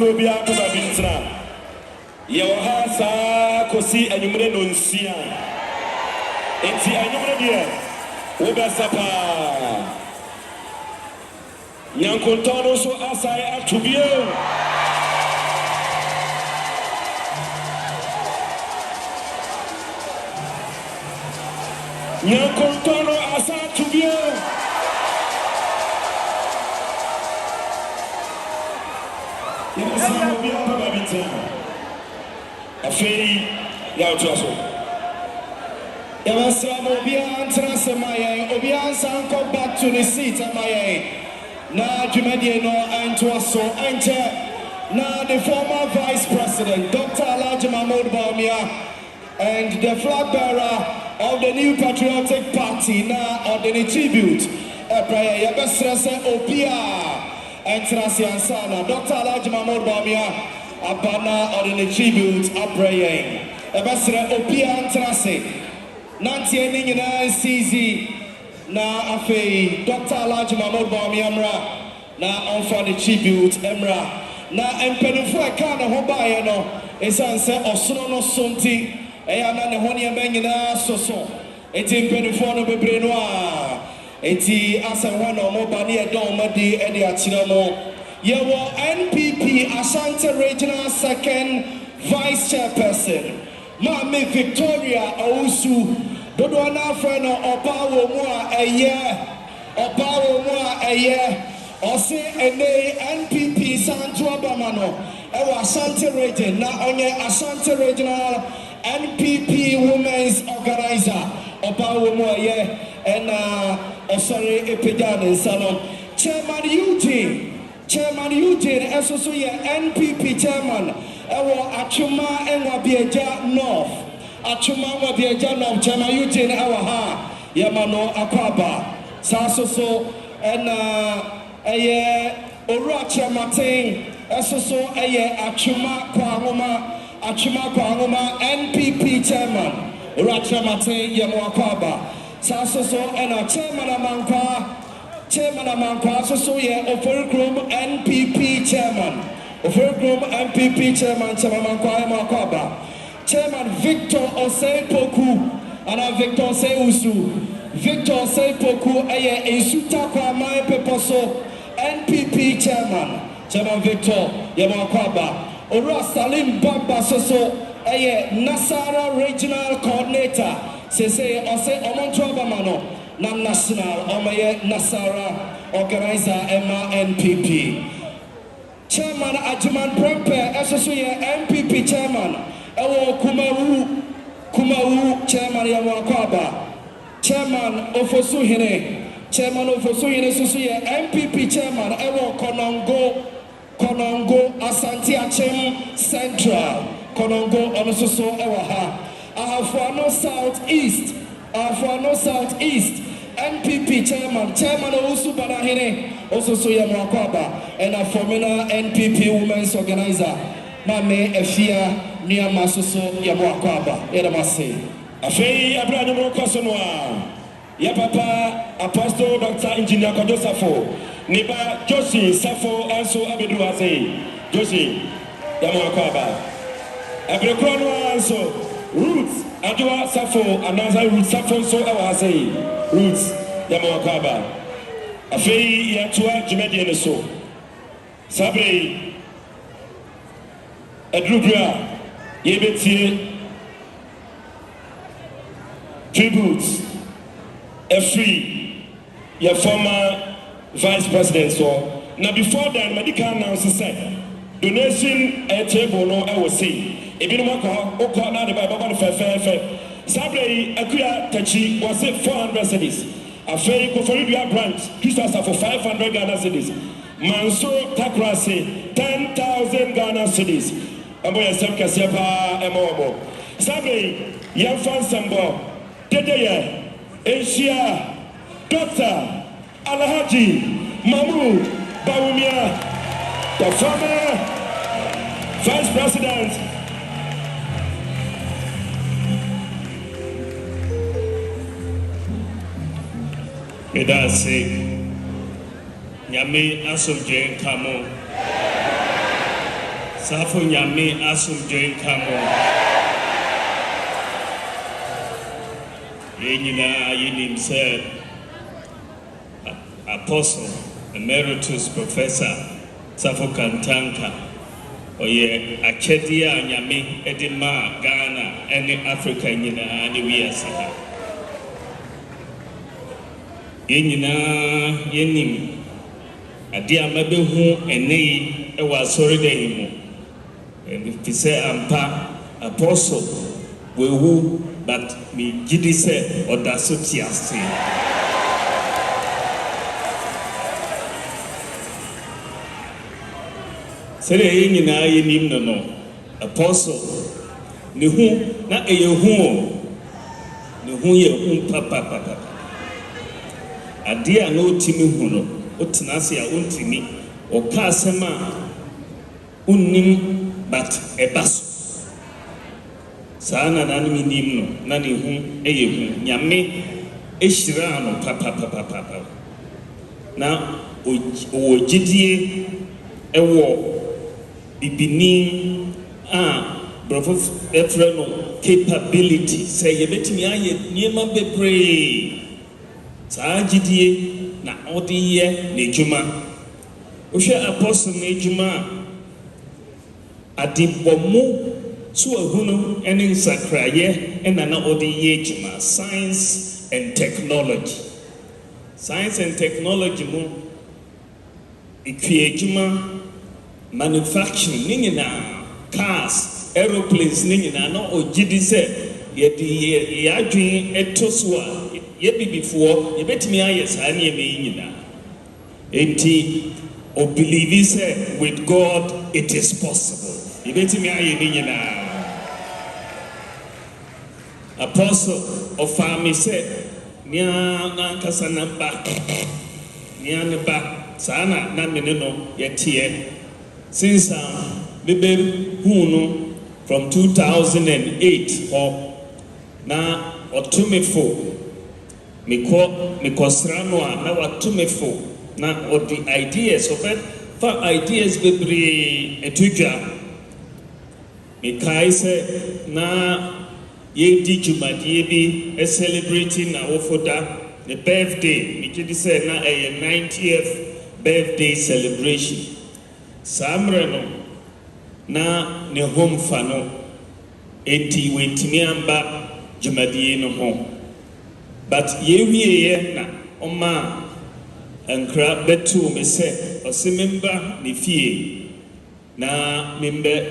no be a papa bintra ye wo ha sa kosi anyumre no nsia enti anyumre de wo be sapa nyankontono so asai atubie nyankontono asai atubie afei ya otuaso yabasamo bia antrase maye obi ansanko back to the seat maye na dwumadie no antoaso ente na the former vice president Dr. Alhaji Mahmoud Bawumia and the flag bearer of the new patriotic party na ordinary tribute prayer yabasrase obia entrance ansana Dr. Alhaji Mahmoud Bawumia abana ordinary tribute praying ebasre obia entrance nantie ni nyina CZ na afei Dr. Alhaji Mahmoud Bawumia mra na on for the tribute emra na empenufo aka na ho baaye no esanse osoro no sonti eya na ne ho ne nyina soso eti empenufo no bebre no a eti asanwa no mo ba ne edon madi e de akira mo yewo NPP Ashanti Regional Second Vice Chairperson Mame Victoria Owusu dodo na afọ no opawo mu a eye ose ene NPP Santo Abamano ewa Ashanti Region na onye Ashanti Regional NPP Women's Organizer opawo mu eye ena osore epejane salon Chairman Eugene esoso ye NPP chairman ewo Achuma Enwabieja North Chairman Eugene ewa ha yamano akwaba sasoso ena eye Ora Chamatin esoso eye Achuma Kwangoma NPP chairman Ora Chamatin yamo akwaba sasoso ena Chairman Amankwa so ye Oferikrom NPP chairman Chairman Amankwa Makwaba Chairman Victor Oseipoku ana Victor Oseusu Victor Oseipoku eye Esuta kwa mai peposo NPP chairman Victor Yamakwaba Ora Salim Bamba so eye Nasara regional coordinator say ose omonto abamano na national omaye Nasara organizer Emma NPP Chairman Ajiman Prempe esoso ye NPP chairman ewo Kumawu chairman Yamakwaba Chairman Ofosuhine soso ye NPP chairman ewo Konongo Asante Achem Central Konongo onososo ewo ha Ahafuano Southeast NPP chairman Owusu Banahine also Yamakwaba and a former NPP women's organizer Mame Efia Niama Soso Yamakwaba Edamase Afei Abraham Mokosonwa Ya Papa Apostle Dr. Engineer Kwadwo Safo Niba Joshi Safo also Abedu Ase Joshi Yamakwaba Abrekrono also Roots Adwa Safo another Roots Safo so Awase Roots Yamakwaba Afei Yatua Jumedi so Sabre Edrubia Yebetie tributes a free your former vice president so now before that medical announcer said donation a table no I will say if you don't want to na the Bible fair Sabre Akuya Tachi was it 400 cedis Afei Koforidua branch Christos for 500 Ghana cedis Manso Takrasi 10,000 Ghana cedis Amo yasem kase pa emobo Sabre Yamfan Sambo Dedeye Asia Dr. Alhaji Mahmoud Bawumia the former vice president Medase Nyame asomje nkamo Safo nyame asomdwe nkamo. Yenyina yenim sɛ Apostle Emeritus Professor Safo Kantanka oye akyɛdeɛ a nyame ɛde maa Ghana ɛne Africa nyinaa ne wiase ha. Yenyina yenim ade a mabɛhu ɛnɛ yi ɛwɔ asɔredan yi mu. Ɛfi sɛ ampa Apostle wewu but me gidi sɛ ɔda so te ase. Sɛdeɛ yɛn nyinaa yɛnim no Apostle ne hu na ɛyɛ hu o, ne hu yɛ hu papapapa. Adeɛ a na ɔtumi hu no ɔtena ase a ɔntumi ɔka asɛm a ɔnnim but ɛba so. Saa na nanom nim no na ne hu ɛyɛ hu. Nyame ɛhyira no papapapapa. Na ɔwɔ gyidie ɛwɔ bibini a Prof ɛfrɛ no capability sɛ yɛbɛtumi ayɛ nneɛma bebree. Saa gyidie na ɔde yɛ n'adwuma. Wohwɛ Apostle n'adwuma a adebɔmu so ahunu ɛne nsakrayɛ ɛna na ɔde yɛ adwuma. Science and technology. Science and technology mu ɛtwe adwuma manufacturing ne nyinaa, cars, aeroplanes ne nyinaa na ɔgye di sɛ yɛde yɛadwen ɛto so a yɛbibifoɔ yɛbɛtumi ayɛ saa nneɛma yi nyinaa. Enti ɔbelieve sɛ with God it is possible. Yɛbɛtumi ayɛ ne nyinaa. Apostle ɔfaa me sɛ nea nankasa na ba nea ne ba saa na mene no yɛteɛ. Since bebe hu no from 2008 na ɔtumefo mekɔsra no a na watumefo na ɔde ideas ɔbɛfa ideas bebree ɛtodwa. Mekae sɛ na yɛdi dwumadeɛ bi celebrating na wofoda the birthday megye di sɛ na ɛyɛ 90th birthday celebration. Saa mmerɛ no na ne home fa no enti wentumi amba dwumadie no ho. But yɛwieɛ na ɔma nkra bɛtoo me sɛ ɔse memba ne fie na membɛ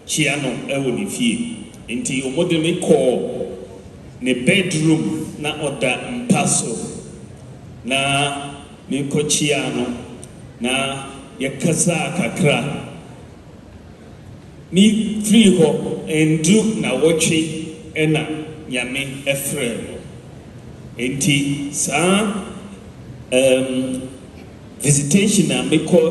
kyia no ɛwɔ ne fie. Enti ɔmode me kɔɔ ne bedroom na ɔda mpa so na mekɔkyia no na yɛkasa kakra. Me firi hɔ ndu na wɔtwe ɛna nyame ɛfrɛ no. Enti saa visitation a mekɔ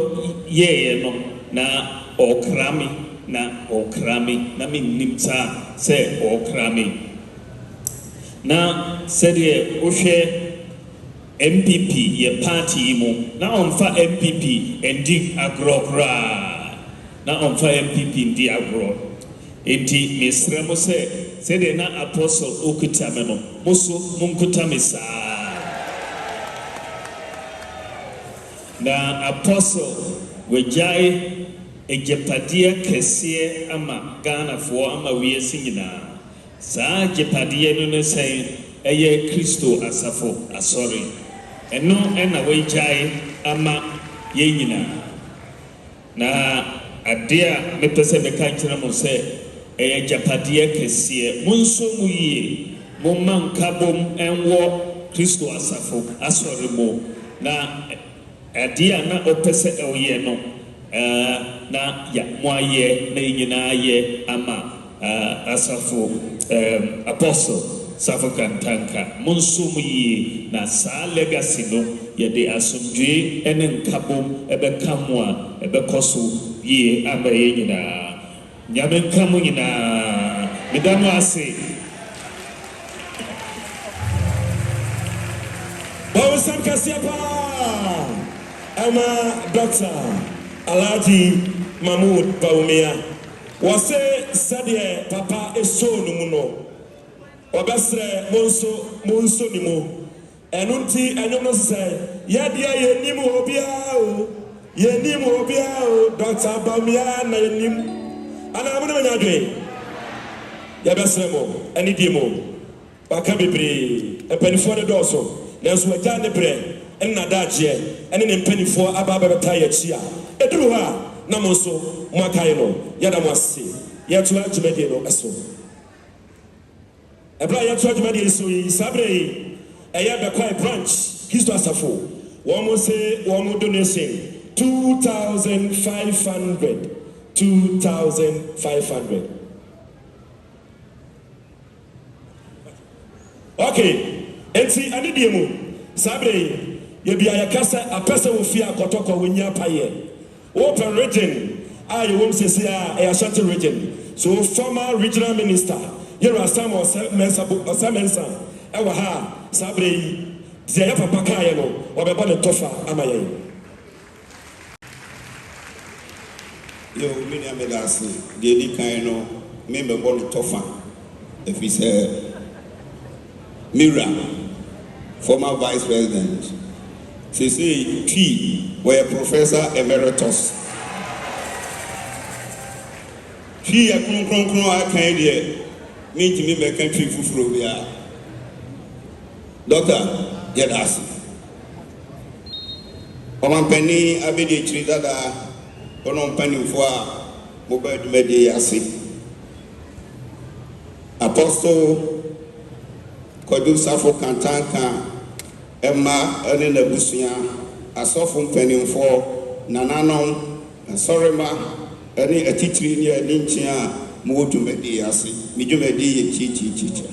yɛɛ no na ɔkra me na mennim saa sɛ ɔkra me. Na sɛdeɛ wohwɛ MPP yɛ party yi mu na ɔmfa MPP ndi agorɔ koraa, na ɔmfa MPP ndi agorɔ. Enti mesrɛ mo sɛdeɛ na Apostle okuta me no mo so monkuta me saa. Na Apostle wagyae agyapadeɛ kɛseɛ ama Ghanafoɔ ama wiase nyinaa. Saa agyapadeɛ no ne sɛn ɛyɛ Kristo asafo asɔre. Ɛno ɛna wagyae ama yɛn nyinaa. Na adeɛ a mepɛ sɛ meka kyerɛ mo sɛ ɛyɛ agyapadeɛ kɛseɛ. Monso mu yie, momma nkabom ɛnwɔ Kristo asafo asɔre mu. Na adeɛ a na ɔpɛ sɛ ɛyɛ no na ya mo ayɛ na nyinaa yɛ ama asafo Apostle Safo Kantanka. Monso mu yie na saa legacy no yɛde asomdwe ɛne nkabom ɛbɛka mo a ɛbɛkɔ so yie ama yɛ nyinaa. Nyame nka mo nyinaa. Meda mo ase. Bawusam kasiya pa ama Dr. Alhaji Mahmoud Baumia. Was a Sadia Papa is so no. Obasre Monso Nimo. And unti and you must say, Yadia Yenimo Biao, Yenimo Biao, Dr. Baumia, and I'm going to do Yabasremo, any demo. Bakabi, a penny for the dorsal. There's what down the bread, and Nadaje, and an penny for Ababa Taya Chia. Edruha, Namoso, Makaino, Yadamasi, Yatua Medino, Aso. A bright Yatua so Sabre, a Yabaka branch, Kisto Safo. One more say, one more donation, 2,500. 2,500. Okay, and see, I need you. Sabre, you be a casa, a person will fear Kotoko when you're paye. Open region, I won't say a Ashanti region. So, former regional minister, here are some or some mensa, Ewaha, Sabre, Zayapa Pakayano, or Babana Tofa, Amaye. Yo, Miniam Medasi, Daily Kaino, member Bonnie Tofa, if he said. Mira, former vice president. She say P were Professor Emeritus. P a kron I can't hear. Me to me make country for here. Doctor, Yadasi. Oman penny abedi tridada. Onon penny for mobile media yasi. Apostle Kwadwo Safo Kantanka Emma ene na busuya asofo mpanimfo nananom asorema ene atitiri ne ani nkyia mo dwumadi ase me dwumadi ye chichi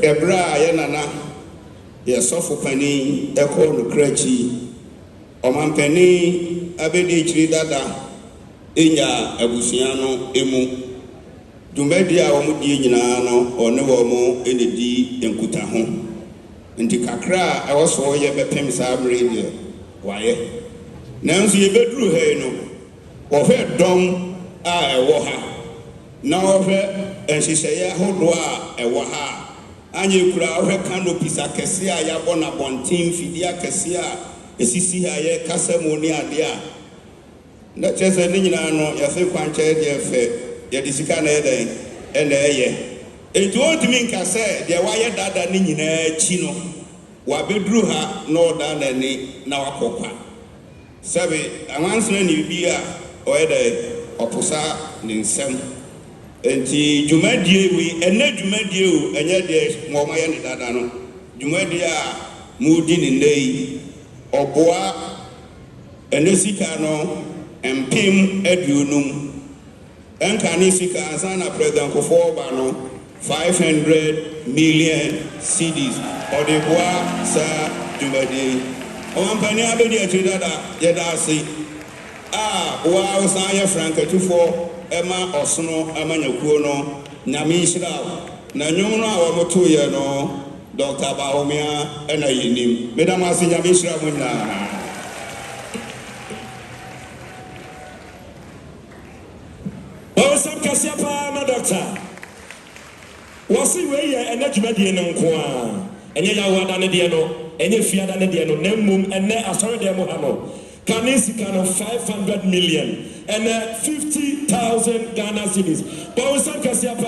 ebra ye nana ye sofo pani ekọ no krachi omampani abedi chiri dada enya abusuya no emu Dumedi a wɔn die nyinaa no ɔne wɔn ɛnedi nkuta ho nti kakra a ɛwɔ so yɛ bɛpem saa mmere deɛ wayɛ nanso yɛbɛduru ha yi no wɔhwɛ dɔm a ɛwɔ ha na wɔhwɛ nhyehyɛeɛ ahodoɔ a ɛwɔ ha anyɛ kura wɔhwɛ canopies akɛseɛ a yɛabɔ na bɔnten mfidie akɛseɛ a ɛsisi ha yɛ kasa mu ne adeɛ a na kyerɛ sɛ ne nyinaa no yɛfe kwankyɛɛ deɛ fɛ yɛde sika na ɛdɛn ɛna ɛyɛ etu otumi nka sɛ deɛ wayɛ dada ne nyinaa akyi no wabɛduru ha na ɔda n'ani na wakɔkwa sɛbe amansena ne bi a ɔyɛ dɛ ɔposa ne nsɛm enti dwumadie wi ɛnɛ dwumadie o ɛnyɛ deɛ mo ɔmayɛ ne dada no dwumadie a mudi ne nne yi ɔboa ɛnɛ sika no mpem aduonum Enkani sika asana President Kofo Bano 500 million cedis or the bois sa dumadi. Ompani abedi atidada yedasi. Wa usanya franka tufo ema osno amanyakuo no nyame nhira na nwom no a womoto ye no Dr. Baumia ena yenim. Medam ase nyame nhira mo nyina. Kasiapa na doctor wasi we ye ene dwumadie no nko a enye yawada ne de no enye fiada ne de no nemmum ene asore de mo ha no kanisika no 500 million ene 50,000 Ghana cedis bawusam kasiapa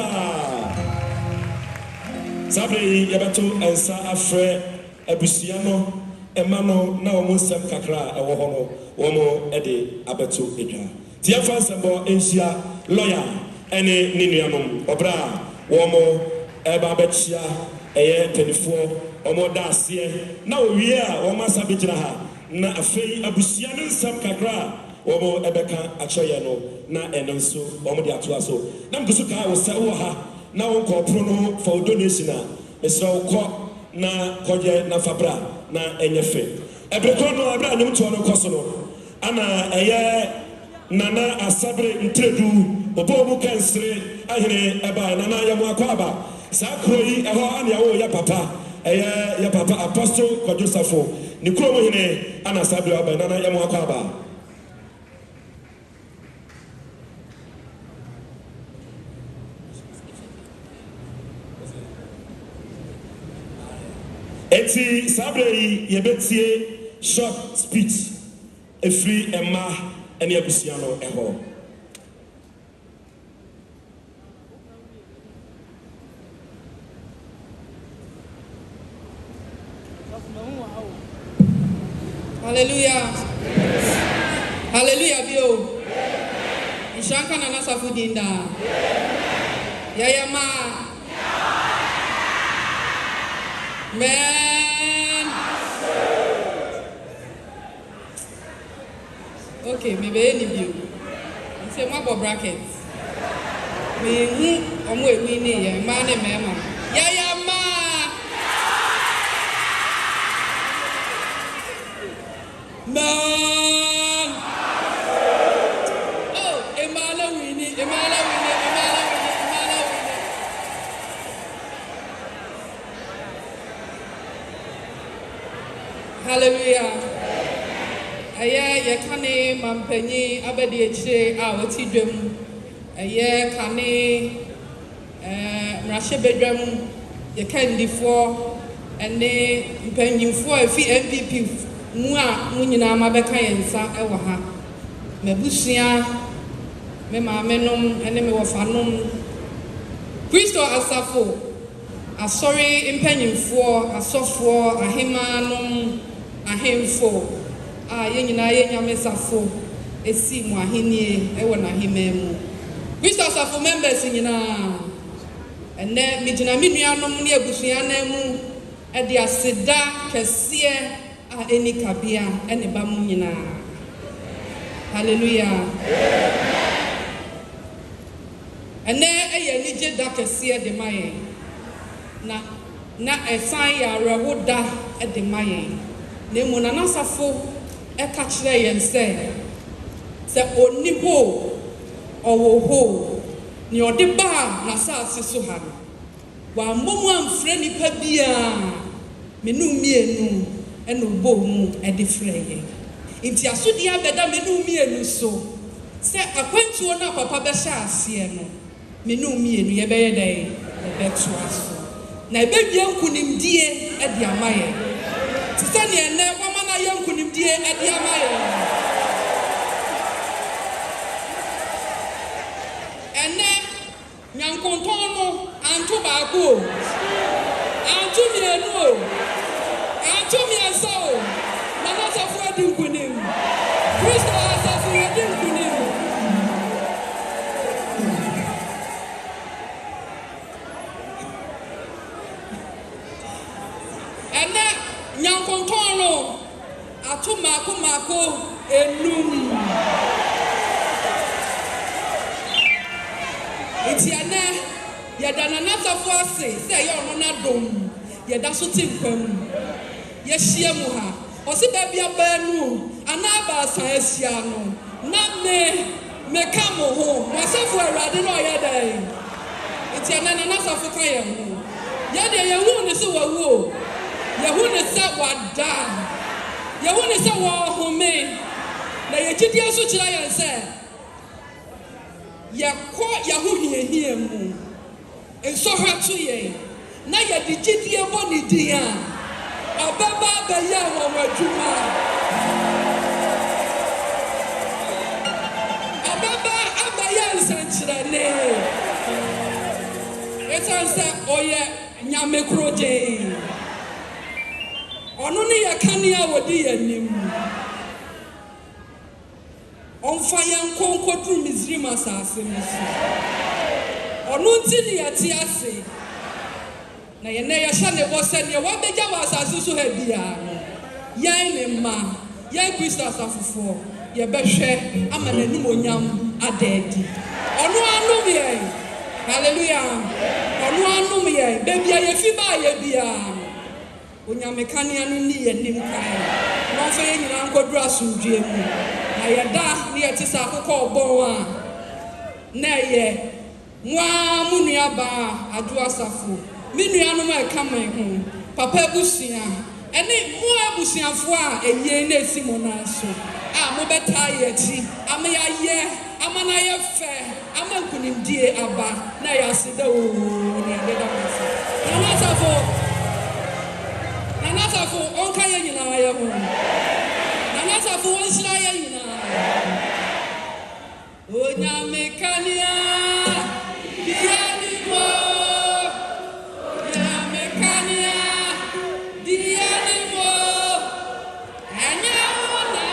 sabe yebeto ensa afre abusia no ema no na omo nsem kakra ewo ho no womo ede abeto edwa tia fansebo enhia lawyer ene ninuanom obra womo eba bechia eye penifo omo daase na owie a womo asabegyina ha na afei abusia no nsam kakra womo ebeka achoye no na ene nso womo de ato aso na mbusu ka wo se wo ha na wo ko pro no for donation a mesra wo ko na koje na fabra na enyefe ebeko no abra nyum to no koso no ana eye nana asabre ntredu obobu kansre ahene eba nana yamu akwaba sakroyi eho ane yawo ya papa ya papa apostle Kwadwo Safo ni kromo hene ana asabre aba nana yamu akwaba Eti sabre yebetie short speech efri Emma ene abusiano eho. Hallelujah. Hallelujah, bio. Ishanka na Safo dinda. Yaya ma. Man. Okay, maybe any view. Say my brackets. Me omo ewi ni ye ma ne mema. Yaya ma. Man. Oh, Emala winnie. Hallelujah. Aye, ye kane mampenyi abedi eche a wati dwam. Aye kane mrahye bedwam ye kandifo ene mpanyimfo afi MPP mu a munyina mabeka yensa ewo ha. Mabusua me maamenom ene me wofanom Kristo asafo asori mpanyimfo asofo ahemanom ahemfo yenyina yenyame safo esi mu ahenie ewo na hememu Kristo asafo members nyina ene mijina minuanom ne abusua na mu e de aseda kese eni kabia ene ba mu nyina. Hallelujah. Ene eye ni je da kese de maye na esan ya rewoda de maye na mu na Safo e ka kire yen se oni ho owo ho ni ode ba na saase so ha wa momu amfre nipa bia menu mienu eno bo mu e de freye inti asodi abeda menu mienu so se akwantuo na papa be sha ase no menu mienu ye beye dai e beto aso na ebedua nkunimdie e de amaye tisa ne ene wama na ye nkunimdie e de amaye ene nyankonton no anto baako anto mienu anto miensa o na Safo adi nkunim Kristo asafo adi nkunim ene nyankonton no ato mako enum etiane yedana na Safo ase se ye ono na dom yeda so tinkwam ye hia mu ha osi da bia banu anaba asan asia no na me kamo ho Safo awrade no ye dai etiane na Safo ka ye ho ye de ye hu ne se wawu ye hu ne se wada ye hu ne se wo home na ye gidi aso kira ye se ye ko ye hu hie mu enso ha to ye na ye di gidi e bo ni dia obaba ba ya wo waduma obaba abaya nsanchirane etansa oye nyame kroje ono ne ye kanea wodi yanim onfa yan konkodu Misrim asase musu ono ntini yati ase na ye ne ya hya ne bo se ne wabegya wa asase so ha bia yan ne ma yan Kristo asafofo ye behwe ama nanum onyam adadi ono anum ye hallelujah ono anum ye bebia ye fi ba ye bia onyame kanea no ni ye nim kan no fa ye nyina nkodu asundue mu na ye da ne ye tisa akokọ obon a na ye mwa munua ba adu asafo minua no ma kaman ho papa busua ene mwa busuafo a eye na esimo na so a mo beta ye ti ama ya ye ama na ye fe ama nkunimdie aba na ya sida o ni ade da masa na Nana Safo onka ye nyina ye ho. Nana Safo onhyira ye nyina. Onyame kania diani mo. Onyame kania diani mo. Anya ona.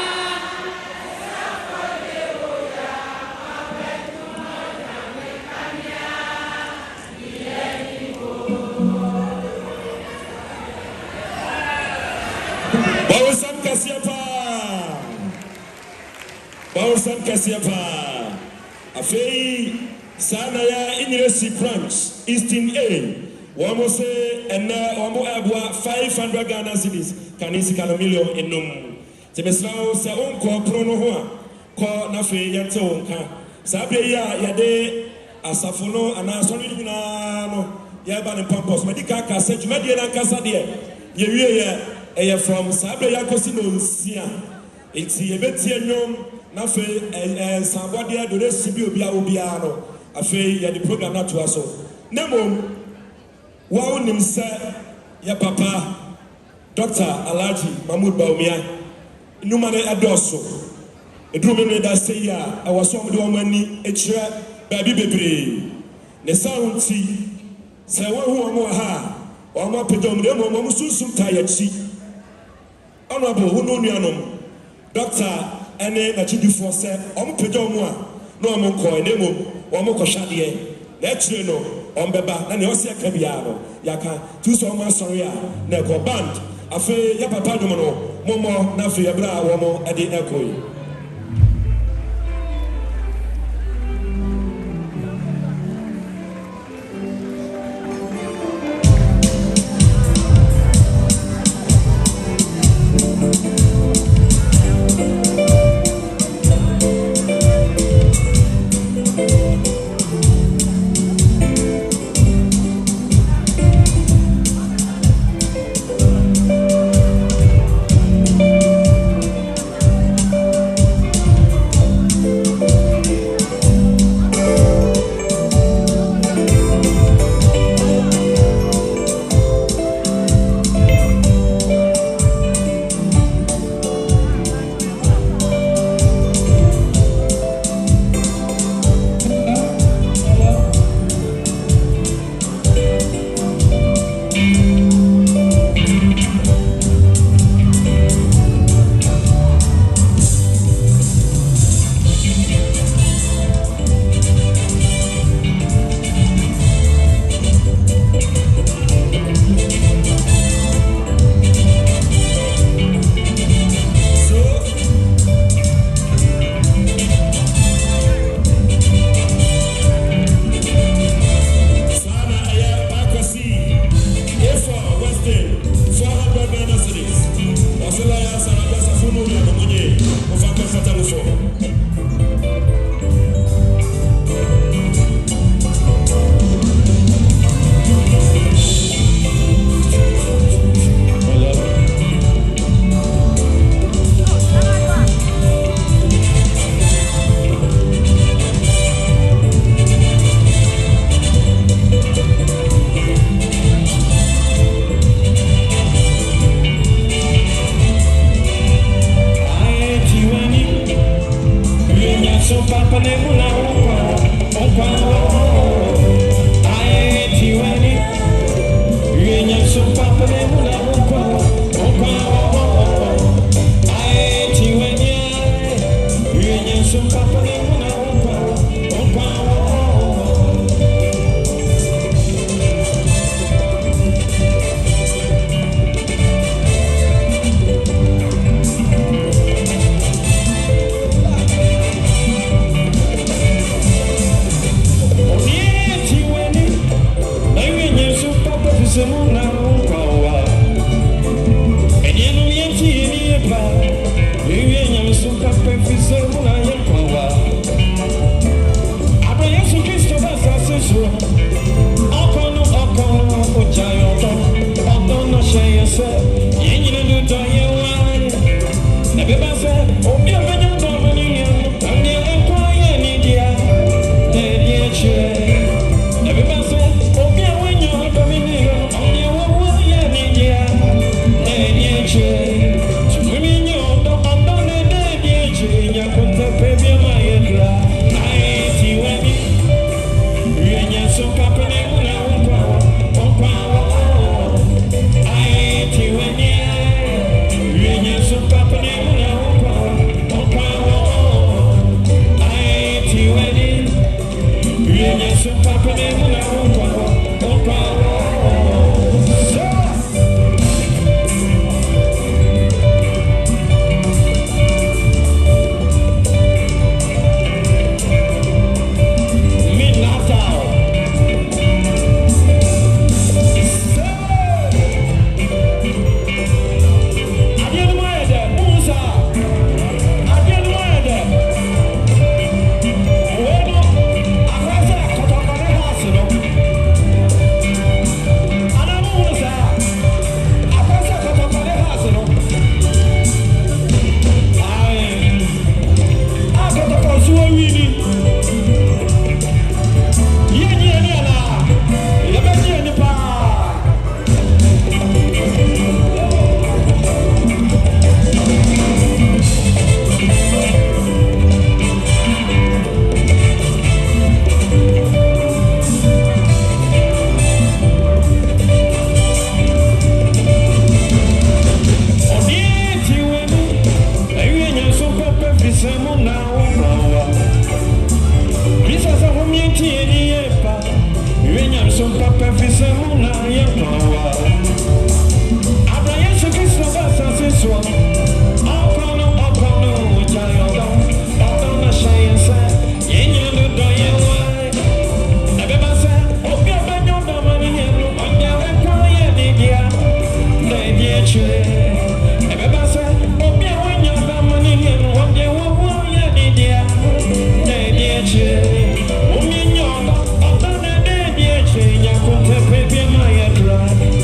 Bawusam Kasiapa. Afei sana ya University branch Eastern A. Wamo se ena wamo abua 500 Ghana cedis kanisi kala million enum. Temesrao sa onko prono ho ko na fe yente onka. Sabe ya yade asafono ana sori nyina no ya ba ne pampos medical kasa dwumade na kasa de ye wie ye from sabe ya kosi no nsia. Enti ebetie nyom na fe sabode do resibi obia no afi ya the program na to aso nemo wa onim se ya papa Dr. Alhaji Mahmoud Baumia numa ne adoso edrum me da say ya awaso de wo mani ekire baabi bebre ne soundti se wo hu mo ha o mo pedom de mo susum tayachi honorable hunu nuanom Dr. Ene na chidifo se omo pejo mu a na omo ko enemo omo ko hwade na ekire no ombeba na ne ose ka bia no yaka tu so omo sorry a na ko band afi ya papa dum no momo na afi ya bra wo mo ade ekoi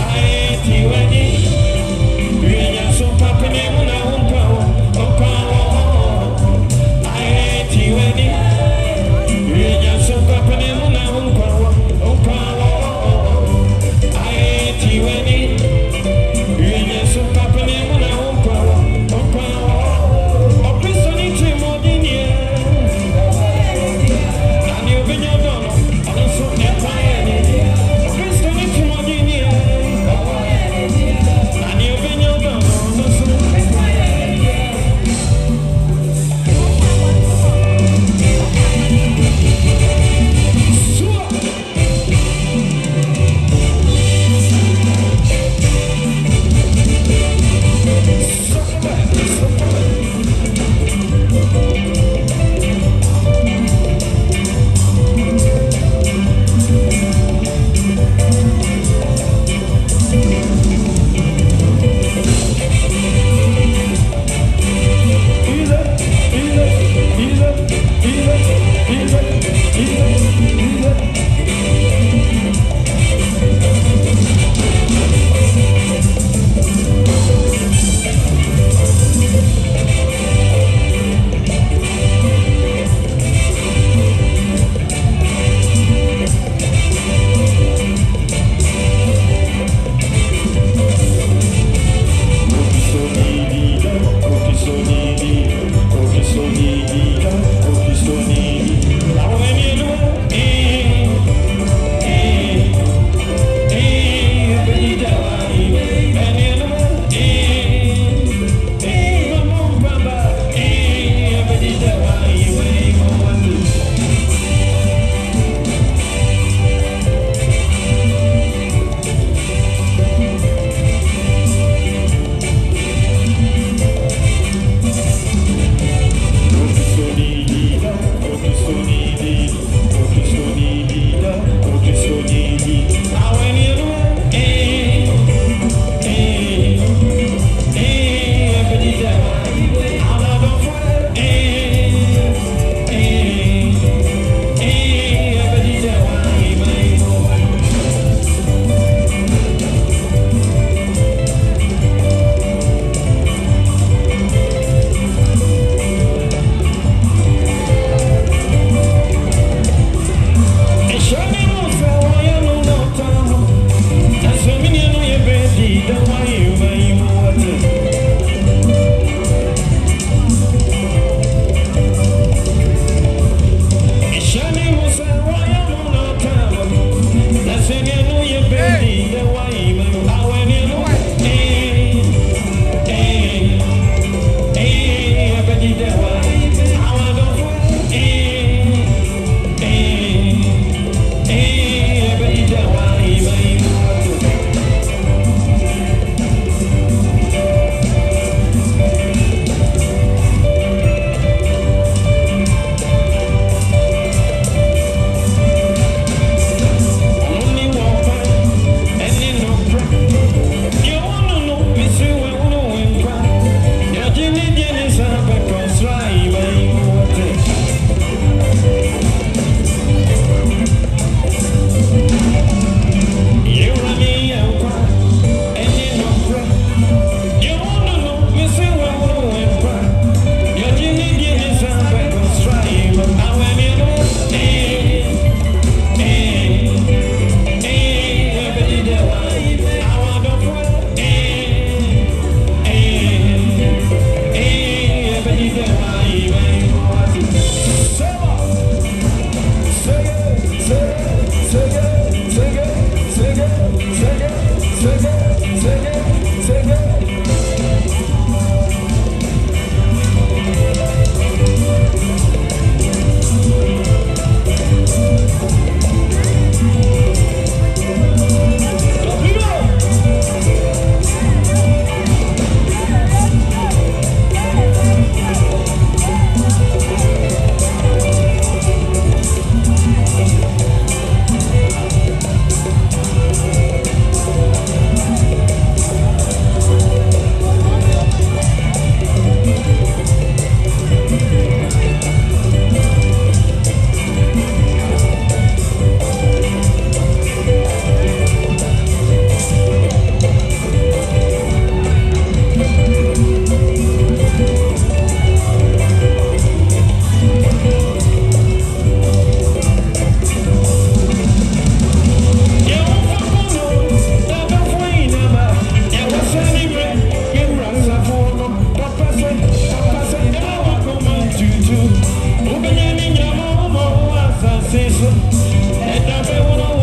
I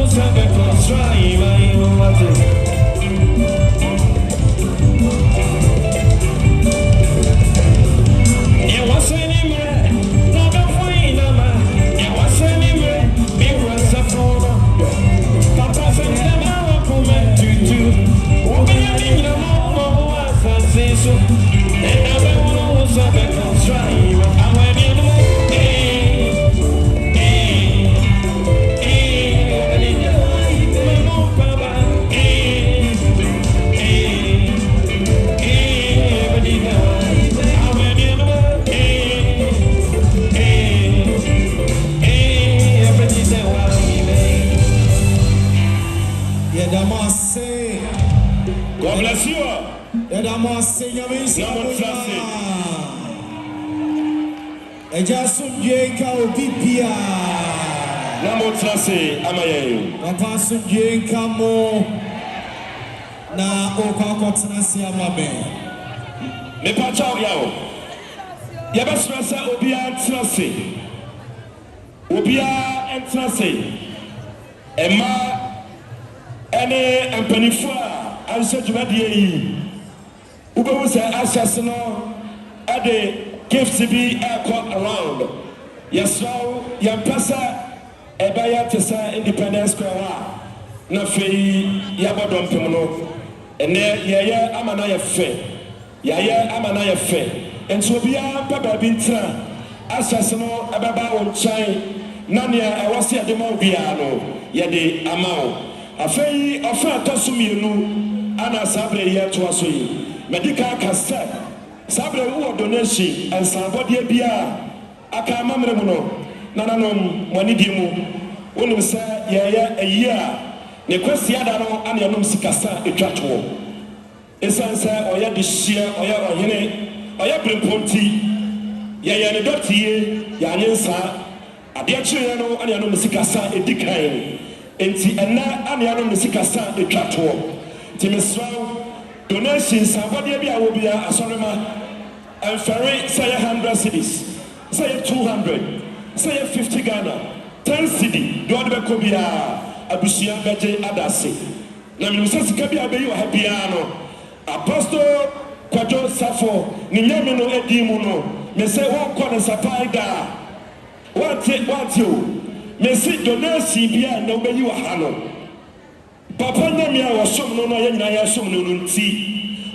God bless you. Ene empanifua anse dwumadie yi ubewu se access no ade gifts be around yesraw yampasa ebaya tesa independence square na fei yabodom pem no ene yeye amana ye fe enso obia pa ba bi ntra access no ebeba won chan na ne awase ade ma obia no yede amao afei ofa tosumienu ana sabre ye to aso yi medical cassette sabre wo donation and sabodie bia aka mamre mu no nananom wani di mu wonim se ye ayia ne kwasi ada no ana yenom sikasa etwato esanse oya de hia oya ohene oya bremponti ye ne dotie ya nyensa ade akire no ana yenom sikasa edikan enti ena aniano musikasa etwato timisraw donations abode bia wo bia asorema amfare say 100 cedis say 200 say 50 Ghana 10 cedi do de be ko bia abusia beje adase na minusasi sika bia be yo ha bia no apostle Kwadwo Safo ni nyame no edimu no me say wo ko ne sapaida what you Messi donasi bia na obeyi wa hano papa nyame a wosom no ye nyina ya som no nti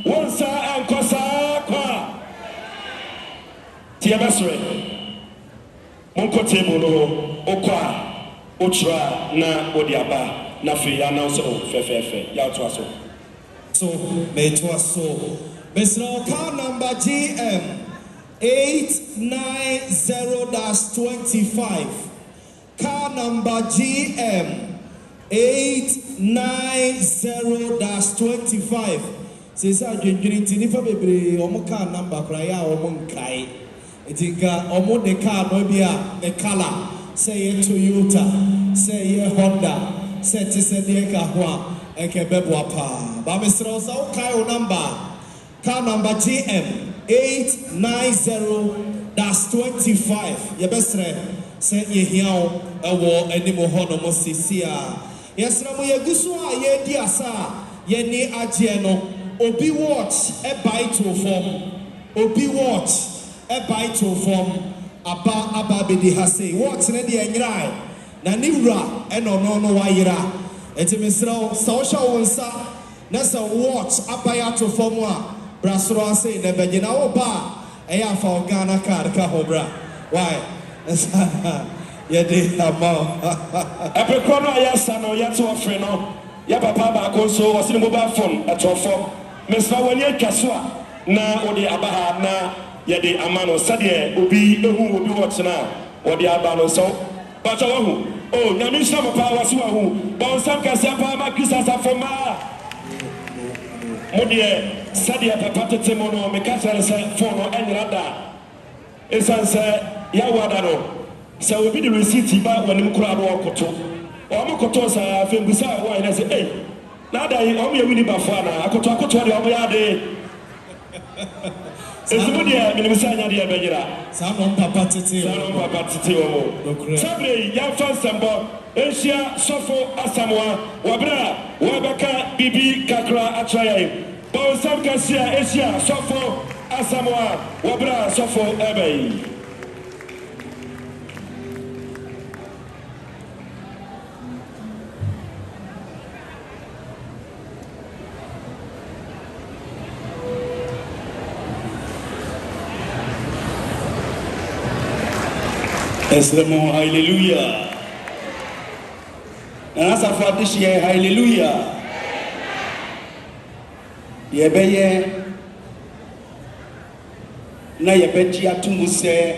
wonsa ankosa kwa tie basre monko table no okwa otra na odiaba na fe ya na so fefefe ya to aso so me to aso Mr. Account number GM 890-25 car number GM 890-25 says I drink nifa bebre omo car number kraya omo nkai etinga omo the car no bia the color say Toyota say Honda say tisede ka ho a enke bebo pa ba Mr. Osa kai o number car number GM 890-25 yebesre say ye hiao ewo enimo hono mo sisia yesra mo yeguso a ye di asa ye ni agye no obi watch e buy to form obi watch e buy to form aba be di hase watch ne di enyrai na ni wura e no wa yira enti mesra so sha wonsa na sa watch aba to form a brasro ase ne beje na wo ba e ya fa Ghana card ka hobra why yede amao epekono ayasa no yeto ofre no ya papa ba ko so wasini mobile phone etofo mesra wani atwaso a na odi abaha na yede amano sade obi ehu obi wotena odi abano so bacha wahu oh nyame shama pa wasi wahu bon sam kase pa ba krisa safoma modie sade papa tetemo no me ka sare se phone no enrada esanse ya wadaro sa obi the receipt ba wanim kura do okoto o mo koto sa fembusa wa ina say eh na dai o me wini ba fa na akoto de o mo ya de ezumu dia minimisa nya de be gira sa no papa tete o mo sabre ya fa sembo Asia Safo Asamoah Wabra Wabaka Bibi Kakra Achaye Bonsam Kasia Asia Safo Asamoah Wabra Safo Ebei. Eslemo, hallelujah. And as I fought this year, hallelujah. Yebeye na yebeji atumuse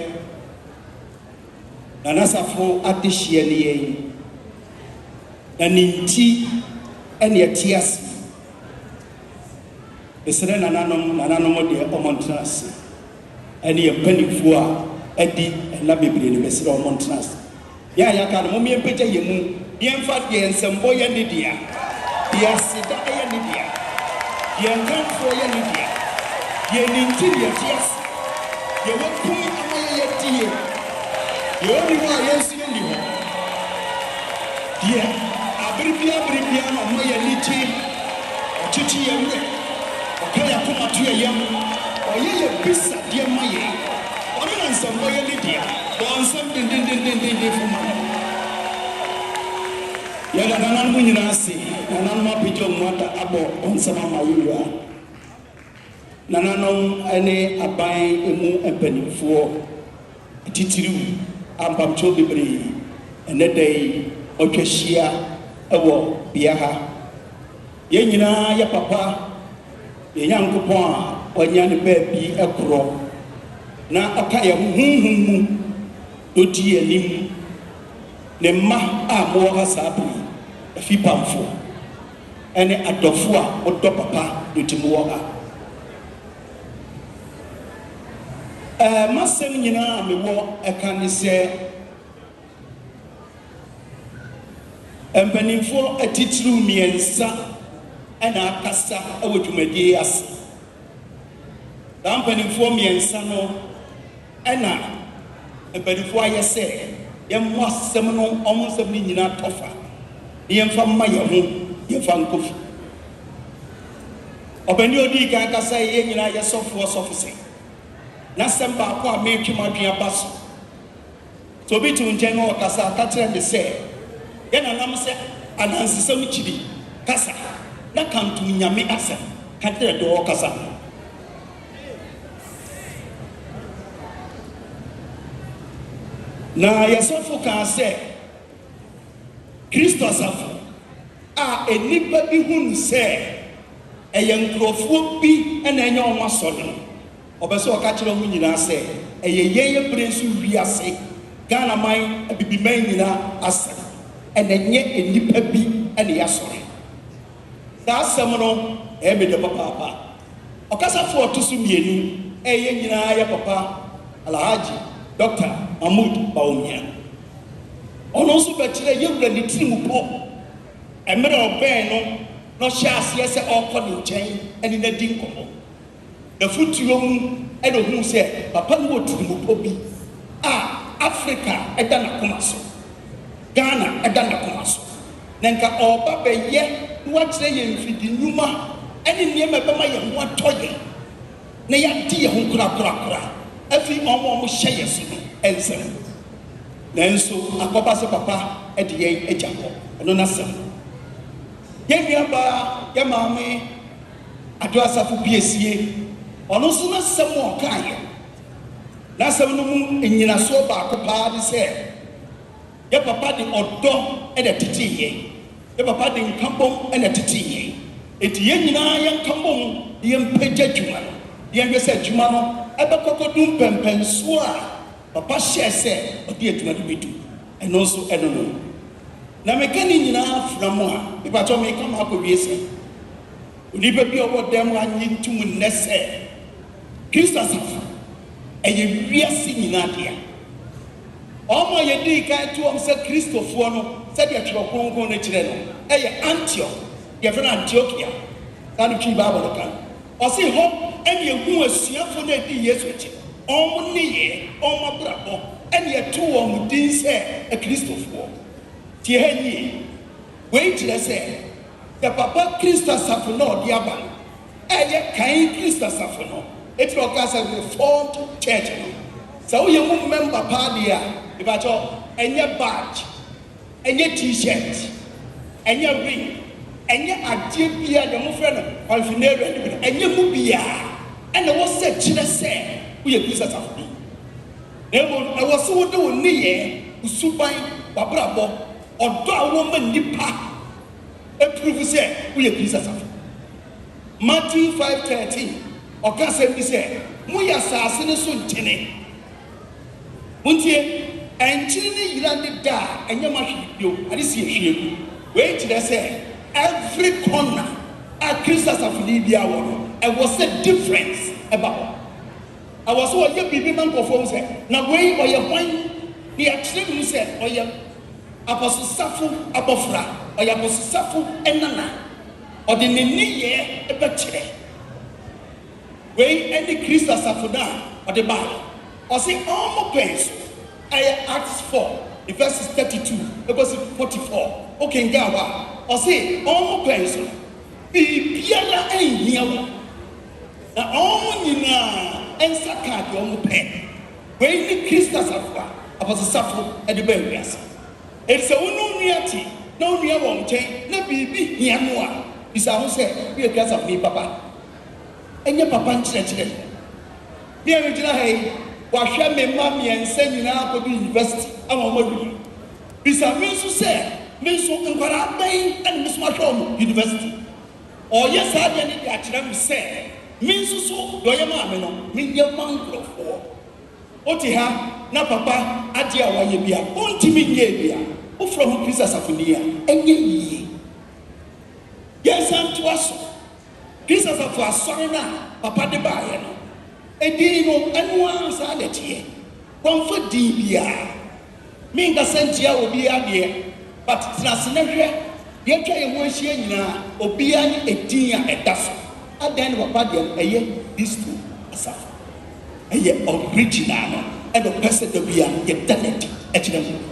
na Safo atishie ni ye na ninti ene etias esere nananom de omontras ene ye panifo a edi na bebre ne besere omontras ya ka no me mpeja yemu ye mfa de ensembo ye ne dia ya sida ye ne dia ye nkamfo ye ne dia ye ninti ye etias ye wokun amaye ye die ye oni wa yesu ye ni ho die abribia no amaye liti ochichi ye we okaya kuma tu ye yam oye bisa die maye oni na nsambo ye ni dia bon sam din fuma ya la nanan mu nyina ase nanan ma pijo mwata abo onsama mawuwa nananom ene aban emu empanimfo titiriw ambamcho bebre ene dai otwahia ewo bia ha ye nyina ya papa ye nyankopon a onya ne baabi ekro na aka ye huhunmu odi anim ne ma a mo ha sabi afi pamfo ene adofo a odo papa dotimu ha masem nyina mewo ekane se empanimfo atitiru miensa ena akasa awodwumadie ase empanimfo miensa no ena empanimfo ayese yemmo asem no omonsem ni nyina tofa yemfa maye ho yemfa nkofi obani odi ka akasa ye nyina yesofo se na semba kwa meki madua baso so bitu nchen no kasa ka kire de se ye na nam se anansesem chiri kasa na kantu nyame asa ka kire do kasa na yesofo ka se Kristo Safo a enipa bi hunu se eyenkrofo bi ena enya omasolo obeso okachiro mu nyina se eyeye prensu wiase Ghana man abibiman nyina asa enenye enipa bi ene yasore da asem no ebede papa okasafo otosu mienu eye nyina ya papa Alhaji Dr. Mahmoud Baumia ono so bekire yewura ni tirimu po emere oben no hyase ese okọ ni nchen eni na di nkomo the futuo mu eno hu se papa no tirimu po bi Africa eda na komaso Ghana eda na komaso nenka oba beye wa kire ye mfidi nyuma eni niema bema ye ho atoye na ya di ye ho kura afi omo hye so ensem nenso akoba se papa ede ye ejako eno na sem ye niaba ye maame ado asafo biesie ono so na sem o kae na sem no mu enyina so ba akopa de se ye papa de odo ede titiye ye papa de nkambom ede titiye eti ye nyina ye nkambom ye mpagya dwuma ye nwese dwuma no ebe kokodum pempenso a papa share se odi adwuma de bedu eno so eno no na mekani nyina framu a ipacho me kama akowie se onipa bi obo dem anyi ntum nnese Kristo Safo eye wiase nyina dia omo ye di kan to om se Kristofo no se de twero kronkron na kire no eye Antioch ye fena Antiochia kan twi Bible kan o se ho ene ehu asuafo na di Yesu echi omo niye omo brabo ene eto wo din se Kristofo Tieni, wait till I say, the Papa Christa Safo the Aban, and kind Christa Safo. It's because of the Reformed Church. So you remember Padia, about and your badge, and your t-shirt, and your ring, and your activity, the friend of Finero, and your mubia, and I was said, Chile said, we are Christa Safo. I was so doing near, who subai, Babrabo, or dog woman nipa, a proof said, we are Christa Safo. Matthew 5:13. Oka se bi se mu ya saase ne so ntene muntie enkyiri ne yira ne da enye ma hwio ade si ehwie we kire se every corner a Christmas of Libya won and was a difference about I was so ye bibi man perform se na we oye hwan ne akire mu se oye apostle Safo abofra oye apostle Safo enana ode ne niye ebekire when any Christmas Safo or the Bible, or say all place, I Acts 4, the verses 32, because 44. Okay, Gawa, or say all place, be Piala and Yawa. Now, all Nina and Saka, your pen. When the Christmas Safo, about the Safo and the Belgians. It's a no no near one chain, no baby, Yamua. Is our say, be a class of me, Papa. And your papa church. Dear Regina, hey, wash your mammy and send you now to the university. I'm on my Miss Amisu said, Miss Okankwara and Miss Mashom University. Or yes, I didn't get them say, Miss So, your mamma, mean your mango for. Otiha, na papa, Adia Wayabia, Ontimia, who from Christmas Afunia, and ye. Yes, I'm to us. Jesus of our son, Papa de Bayan. A dino and one sanity. Comfort Dibia. Minga Sentia will be a dear, but Snasinavia, yet I wish you now, Obian a dear at Duff. And then Wapadian, a year, these two, a suffer. A year original, and a person to be a tenant at them.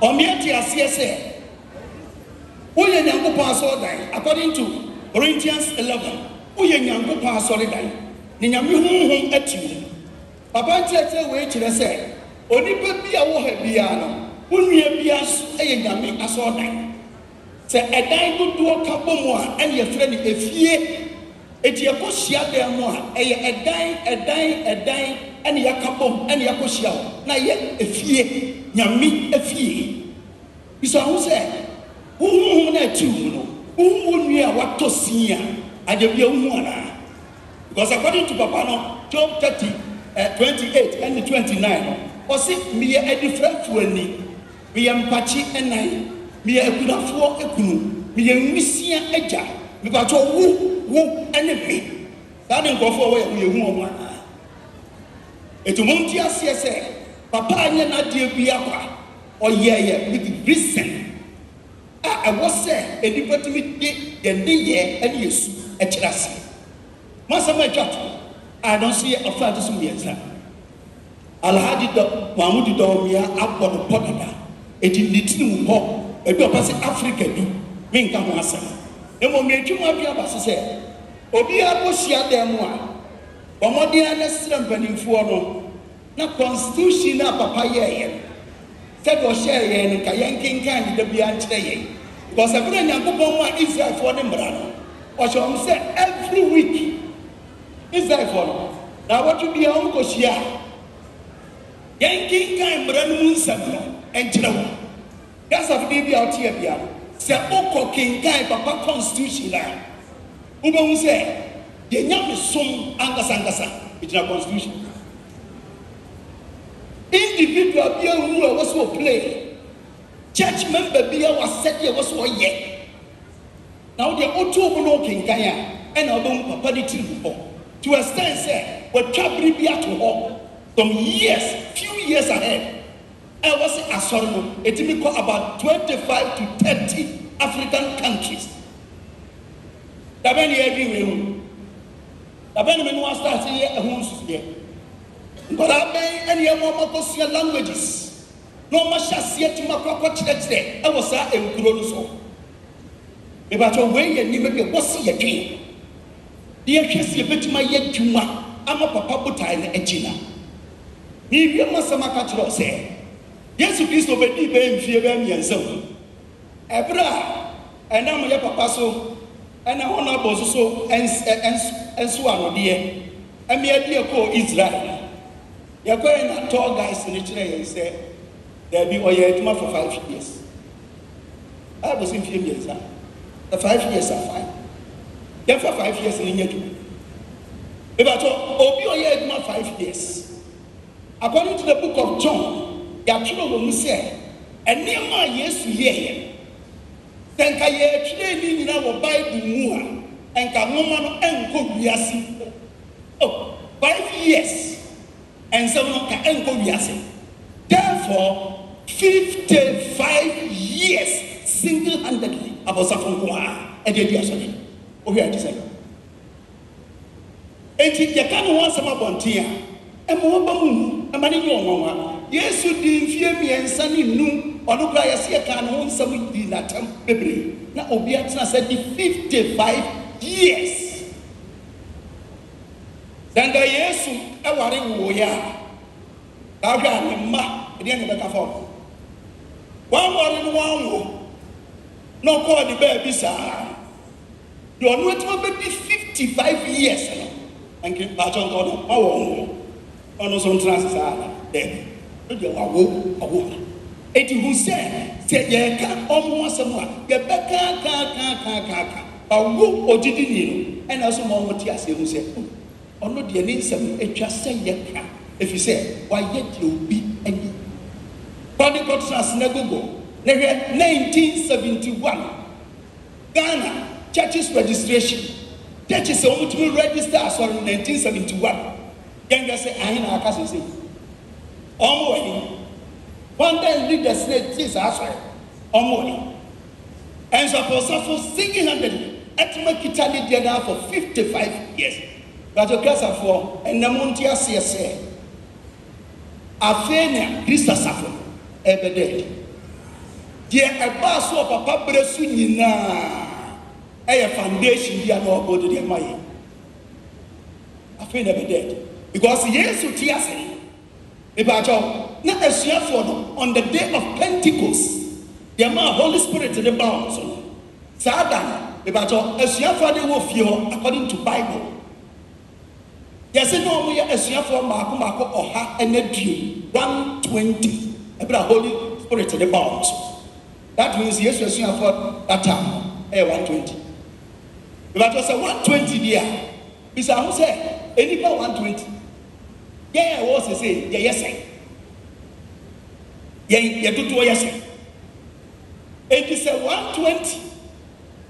Omiati as CSA. William Yango pass all day, according to Corinthians 11. Uye nyango pa solidai. Ni nyame honhom atu. Papa tete we kire se, onipa bia wo ha bia no, wonua bia so eye nyame asodai. Se edan dodo ka bomu a ene yefre ni efie. Eti yakohia dan mu a eye edan ene yakabom ene yakohia na ye efie, nyame efie. Bisa ho se, honhom na atu mu no. What to see? I give you one. Because according to Papa, Job 30, 28 and 29, or see me a different way. Me am Pachi and I, me a good for a canoe, me a Missia Edja, because woo enemy. That didn't go for away with one. It won't just say, Papa, and not dear Biapa, or yeah, with recent. I was said, a department did the year and yes, a chassis. Master, my chat, I don't see a father some years now. I'll have it up, Mahmoud Domia, up on the Potada. It is the two home, a bit of Africa do, mean come once. The moment you might be able to say, Obia was here there more. Or more dear, let's strengthen for no constitution up a pie. Take or share and Kayanking can be today. Because I bring a good Israel for them, brother. Or shall I say every week? Israel for them. Now, what you be a uncle Shia? Yanking can run moon and Chinawa. That's a baby out here. Say, Oko King Kai Papa Constitution. Who will say, the young is soon Angasangasa, it's a constitution. Individual beer who was so play. Church member beer was set here was so yet. Now the auto King Kaya and our Papa the to a stand say, what Cabri beer to home from years, few years ahead. I was a sorrow, it will call about 25 to 30 African countries. The many everywhere. The many was starting here at home. But I may any more languages. no mashasi to makwa chire e was a enkuro no so e ba to we ye ni me wo si ye twen ye hwese ye betima ye dwuma ama papa botai na agina ni wi masama ka chiro se Yesu Kristo be di be mfie be miensa ebra enam ye papa so ena hono boso so enso anode emi ade ko Israel ye ko na tour guys ni kire ye say there be oye aduma for 5 years I was in few years the 5 years are fine then for 5 years ni nyedu e ba to obi oye aduma 5 years according to the book of John ya kiro wo mu say enema Yesu ye Tenka ye training ni na wo Bible mu a enka ngoma no enko wiase. Oh, 5 years. And so no ka enko wiase. Therefore 55 years single-handedly about Safo kwa e dey dia so ni. O wi ati say. Enti ye ka no wan sama bontia. E mo ba mu, e ma ni nwa. Yesu di mfie miensa ni nu ono kra yesi e ka no nsam di na tam bebre na obi atena say di 55 years danga Yesu e ware wo ya ka hwa ne ma e de ne be ka fo wan ware no wan wo no ko di ba bi sa do ono etima be di 55 years no anke ba ton ko no ma wo ono so ntra sa de e wawo eti hu se ye ka omo asem a ye be ka awu odidi ni no ena so mo ti ase hu se ono de ni nsem etwa se ye ka efi se wa ye de obi ani body contrast na gogo na 1971 Ghana churches registration churches o mutumi register as on 1971 yenga se ahina aka se Omo wani. One day lead the snake this asway. Omo wani. And so for Safo single-handedly, Etuma Kitali did that for 55 years. But the class of 4 and the Montia CSA. Afenia, Christa Safo, ever dead. Dear a bass of a papa sunina. A foundation dear no go to the Maya. Afenia ever dead. Because yes, to Tiase. Na Safo on the day of Pentecost, the amount Holy Spirit in the bounds. Sada, Safo de Wofio according to Bible. Yes, no, we are Safo Marco Oha and Nedri 120. About Holy Spirit in the bounds. That means yes, Safo that time 120. But was a 120 there. Bisa who say any 120. Yeah, was to say, yes, yeah, do yes. It is a 120,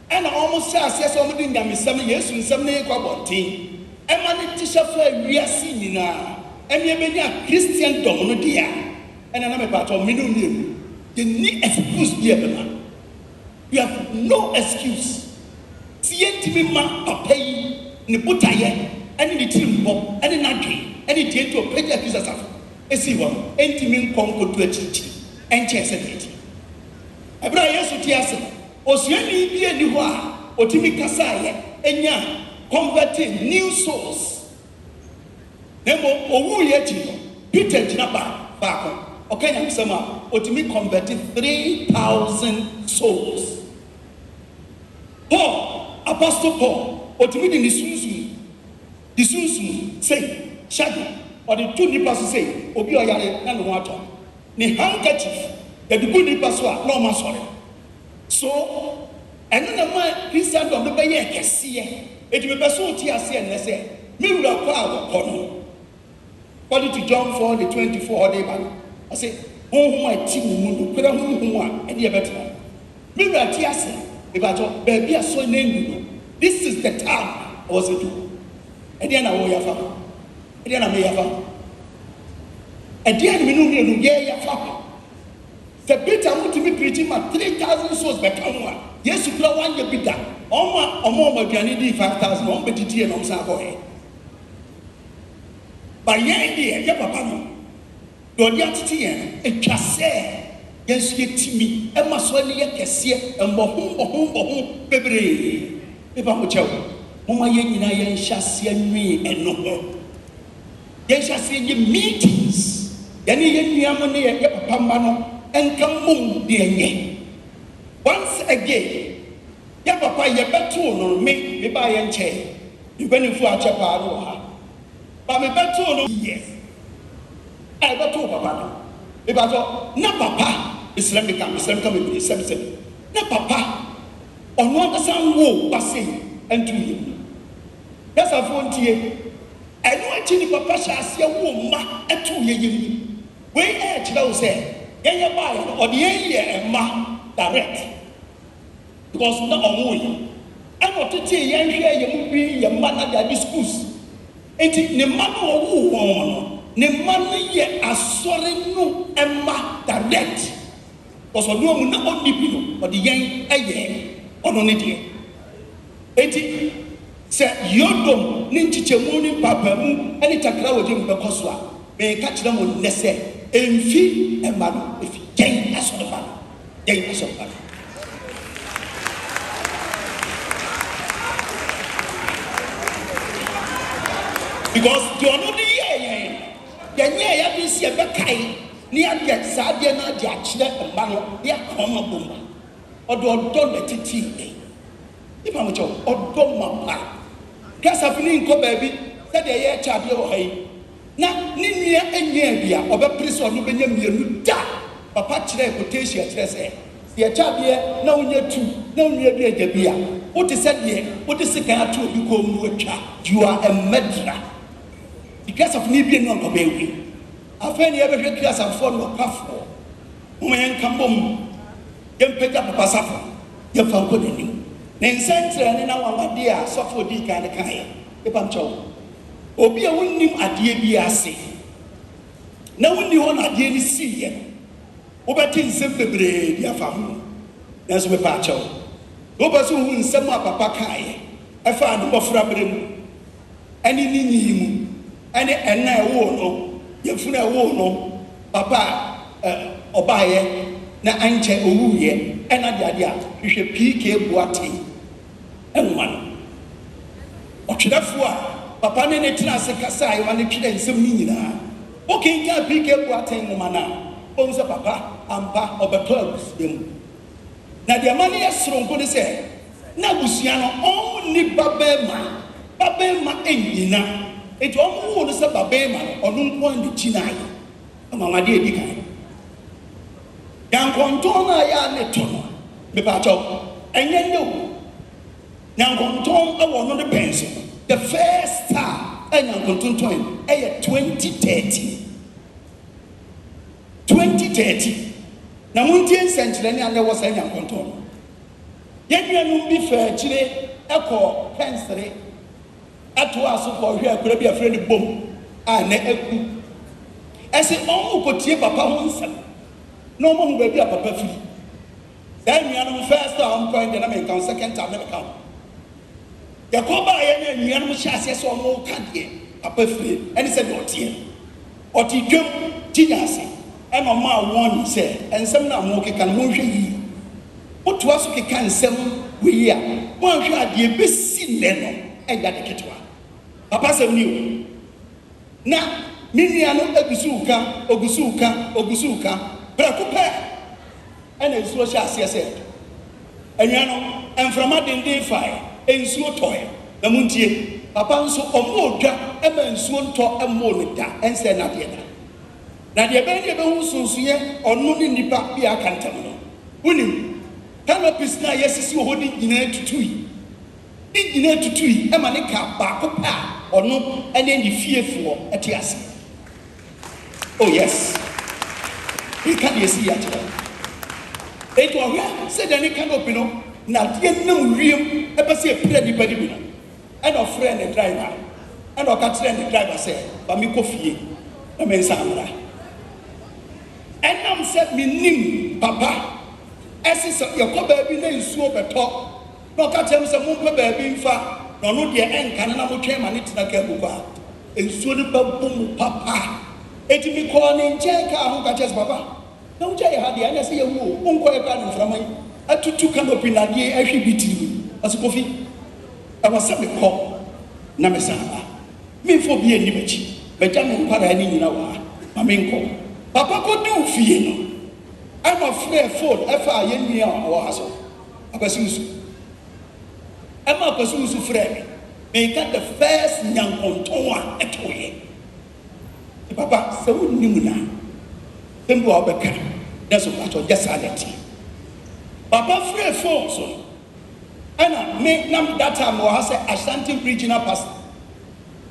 and I almost says something that is 7 years in some name about tea. And my teacher for we are seeing now, and we are Christian Domodia, and another part of middle name. The need excuse, dear, you have no excuse. See it me, ma, pay, Niputaye, and the Timbo, and the Nagi. Any day to pay the pieces of a silver, and Timin Congo to a church, and Chesapeake. I brought yes to Tiasa, Oceani be a new one, or Timikasaya, and young, converting new souls. Nemo, or Wuyeti, Peter Jinaba, Bako, okay, I'm summer, or Timi converted 3,000 souls. Paul, Apostle Paul, or Timi the Susu, say, Shaggy, or the 2 nippers say, Obi Oyare and water. Ni handkerchief, the good nippers were no more sorry. So, and then my Christian of the Bayer can see it will be so TRC and they say, Mira power upon according to John 4, the 24 day back. I say, oh, my team, put a home and you better. Mira TRC, about baby, I saw name. This is the time I was a do. And then I will have. And then we know you get your the better want to be preaching my 3,000 souls back on. Yes, you grow 1 year bigger. Or more, you need 5,000 on BTT and on Safo. By your idea, your papa. Dodi atiti yen etwa se yensu yetimi e maso ne ye kese embo bebre e ba mo chew moma ye nyina ye nhyase anwi eno ho ye nhyase ye meetings yani ye nuam ne ye papa ma no enkamum de enye once again ya papa ye beto no me ba ye nche ibanifu achepa ro ha ba me beto no yes I beto papa no me ba so na papa Islamic come be sem na papa ono aka san wo base entu yi that's a phone tie eno achi ni papa sha ase wo ma etu ye yim we e kira wo say yenye ba ye o de ye ma direct because na omo yi eno tete ye hwe ye mu bi ye ma na da schools enti ne ma no wo wo no ne ma no ye asore no emma direct because no mu na onipi no o de yen eye ono ne die enti se yodom ni nchichemu ni papa mu eni takra wo dem bekoso a me ka kire mo nese emfi emma no efi yen asore fa yen asore fa because you no die yen ya bi si e be kai ni ade saade na ade a kire emma no ya koma bomba odo na titi ipa mo cho odo mama kasa fini nko baabi se de ye chabe wo hai na ni nua enya bia obe priso no benya mienu da papa kire quotation kire se ye chabe na unya tu na unya bi eja bia wo te se de wo te se kan atu obi ko mu atwa you are a murderer because of ni bi no nko bewi afeni ebe hwe kasa fo no kafo mo yen kambom yen pega papa Safo yen fa ko ni ne nsentre ne na wamade a Safo di kan kan e pam chow obi a wonnim ade bi ase na wonni ho na ade ni siye wo beti nsem bebre bi afa ho na so be pa chow wo ba so hu nsem a papa kan e fa ade bofra brem ani ni nyi mu ani enna e wo no yefuna e wo no papa obaye na anche owuye ena de a hwehwe PK Boate enwan otwedafo a papa ne tena se kasa ayi wane twede nsem ni nyina okenka PK Boate nwoma na onse papa ampa obeto agusiem na de amane yesronko ne se na agusua no onni babema enyina eto omo no se babema ono nko ande chinai amamade edikan yankonton na ya ne tono me pa cho enye no yankonton awo no de penso the first time yankonton ton 2030 na muntie senchire ne ande wo sa yankonton yenuanu bi fa chire eko pensere ato aso ko hwe akura bi afre ne bom a na aku ese omo kotie papa ho nsem no mo hu baby papa fi then you know first time point na me count second time na me count yakoba ye na nua no hyase so mo ka de papa fi any say oti dwem tinyase e no ma won say ensem na mo keka mo hwe yi oto aso keka ensem we yi a mo hwe ade besi ne no e ga de ketwa papa sem ni o na minua no ogusuka Preocupe and a social said. And you know, and from a dinde fire, and so toy, the muntie, upon so a more drop, and soon talk a more and said not yet. Now, the baby who's here or no in the back be a cantamino. Winning, Tanop is now yes, you holding in air to tree. In air to tree, a manica back up or no, and then the fearful at yes. Oh, yes. He can't see it. It was said any kind of pino, not yet no real, ever see a pretty baby. And a friend and driver, and a cat and the driver said, but me coffee, a man samra. And I'm said me nim, papa, as is your baby name swoop a top, no catch him some more baby far, no, no, dear, and can I came and it's like a book. And so the boom, papa. eti mi kɔ ne nkyɛn kaa ho ka kyerɛ sɛ papa na wogya yɛ ha deɛ ɛnɛ sɛ yɛwu o wonkɔ yɛ kora ne mframa yi atutu kanopi nadeɛ ahwe bi tiri ɔse kofi ɛwɔ sɛ mekɔ na mesan ba memfo bi ani m'akyi magya me nkwaraa ne nyina wɔ ha ma menkɔ papa kɔdi wo fie no ɛma frɛ phone ɛfa a yɛnnua a ɔwɔ ha so akwasi wusu ɛma akwasi wusu frɛ me meka the first nyankontɔn a ɛtoyɛ papa sɛ wonnim na sɛm bi a wobɛka na so patɔ gya saa lɛte papa frɛ phone so ɛna me nam that time wɔ ha sɛ Ashanti regional pastor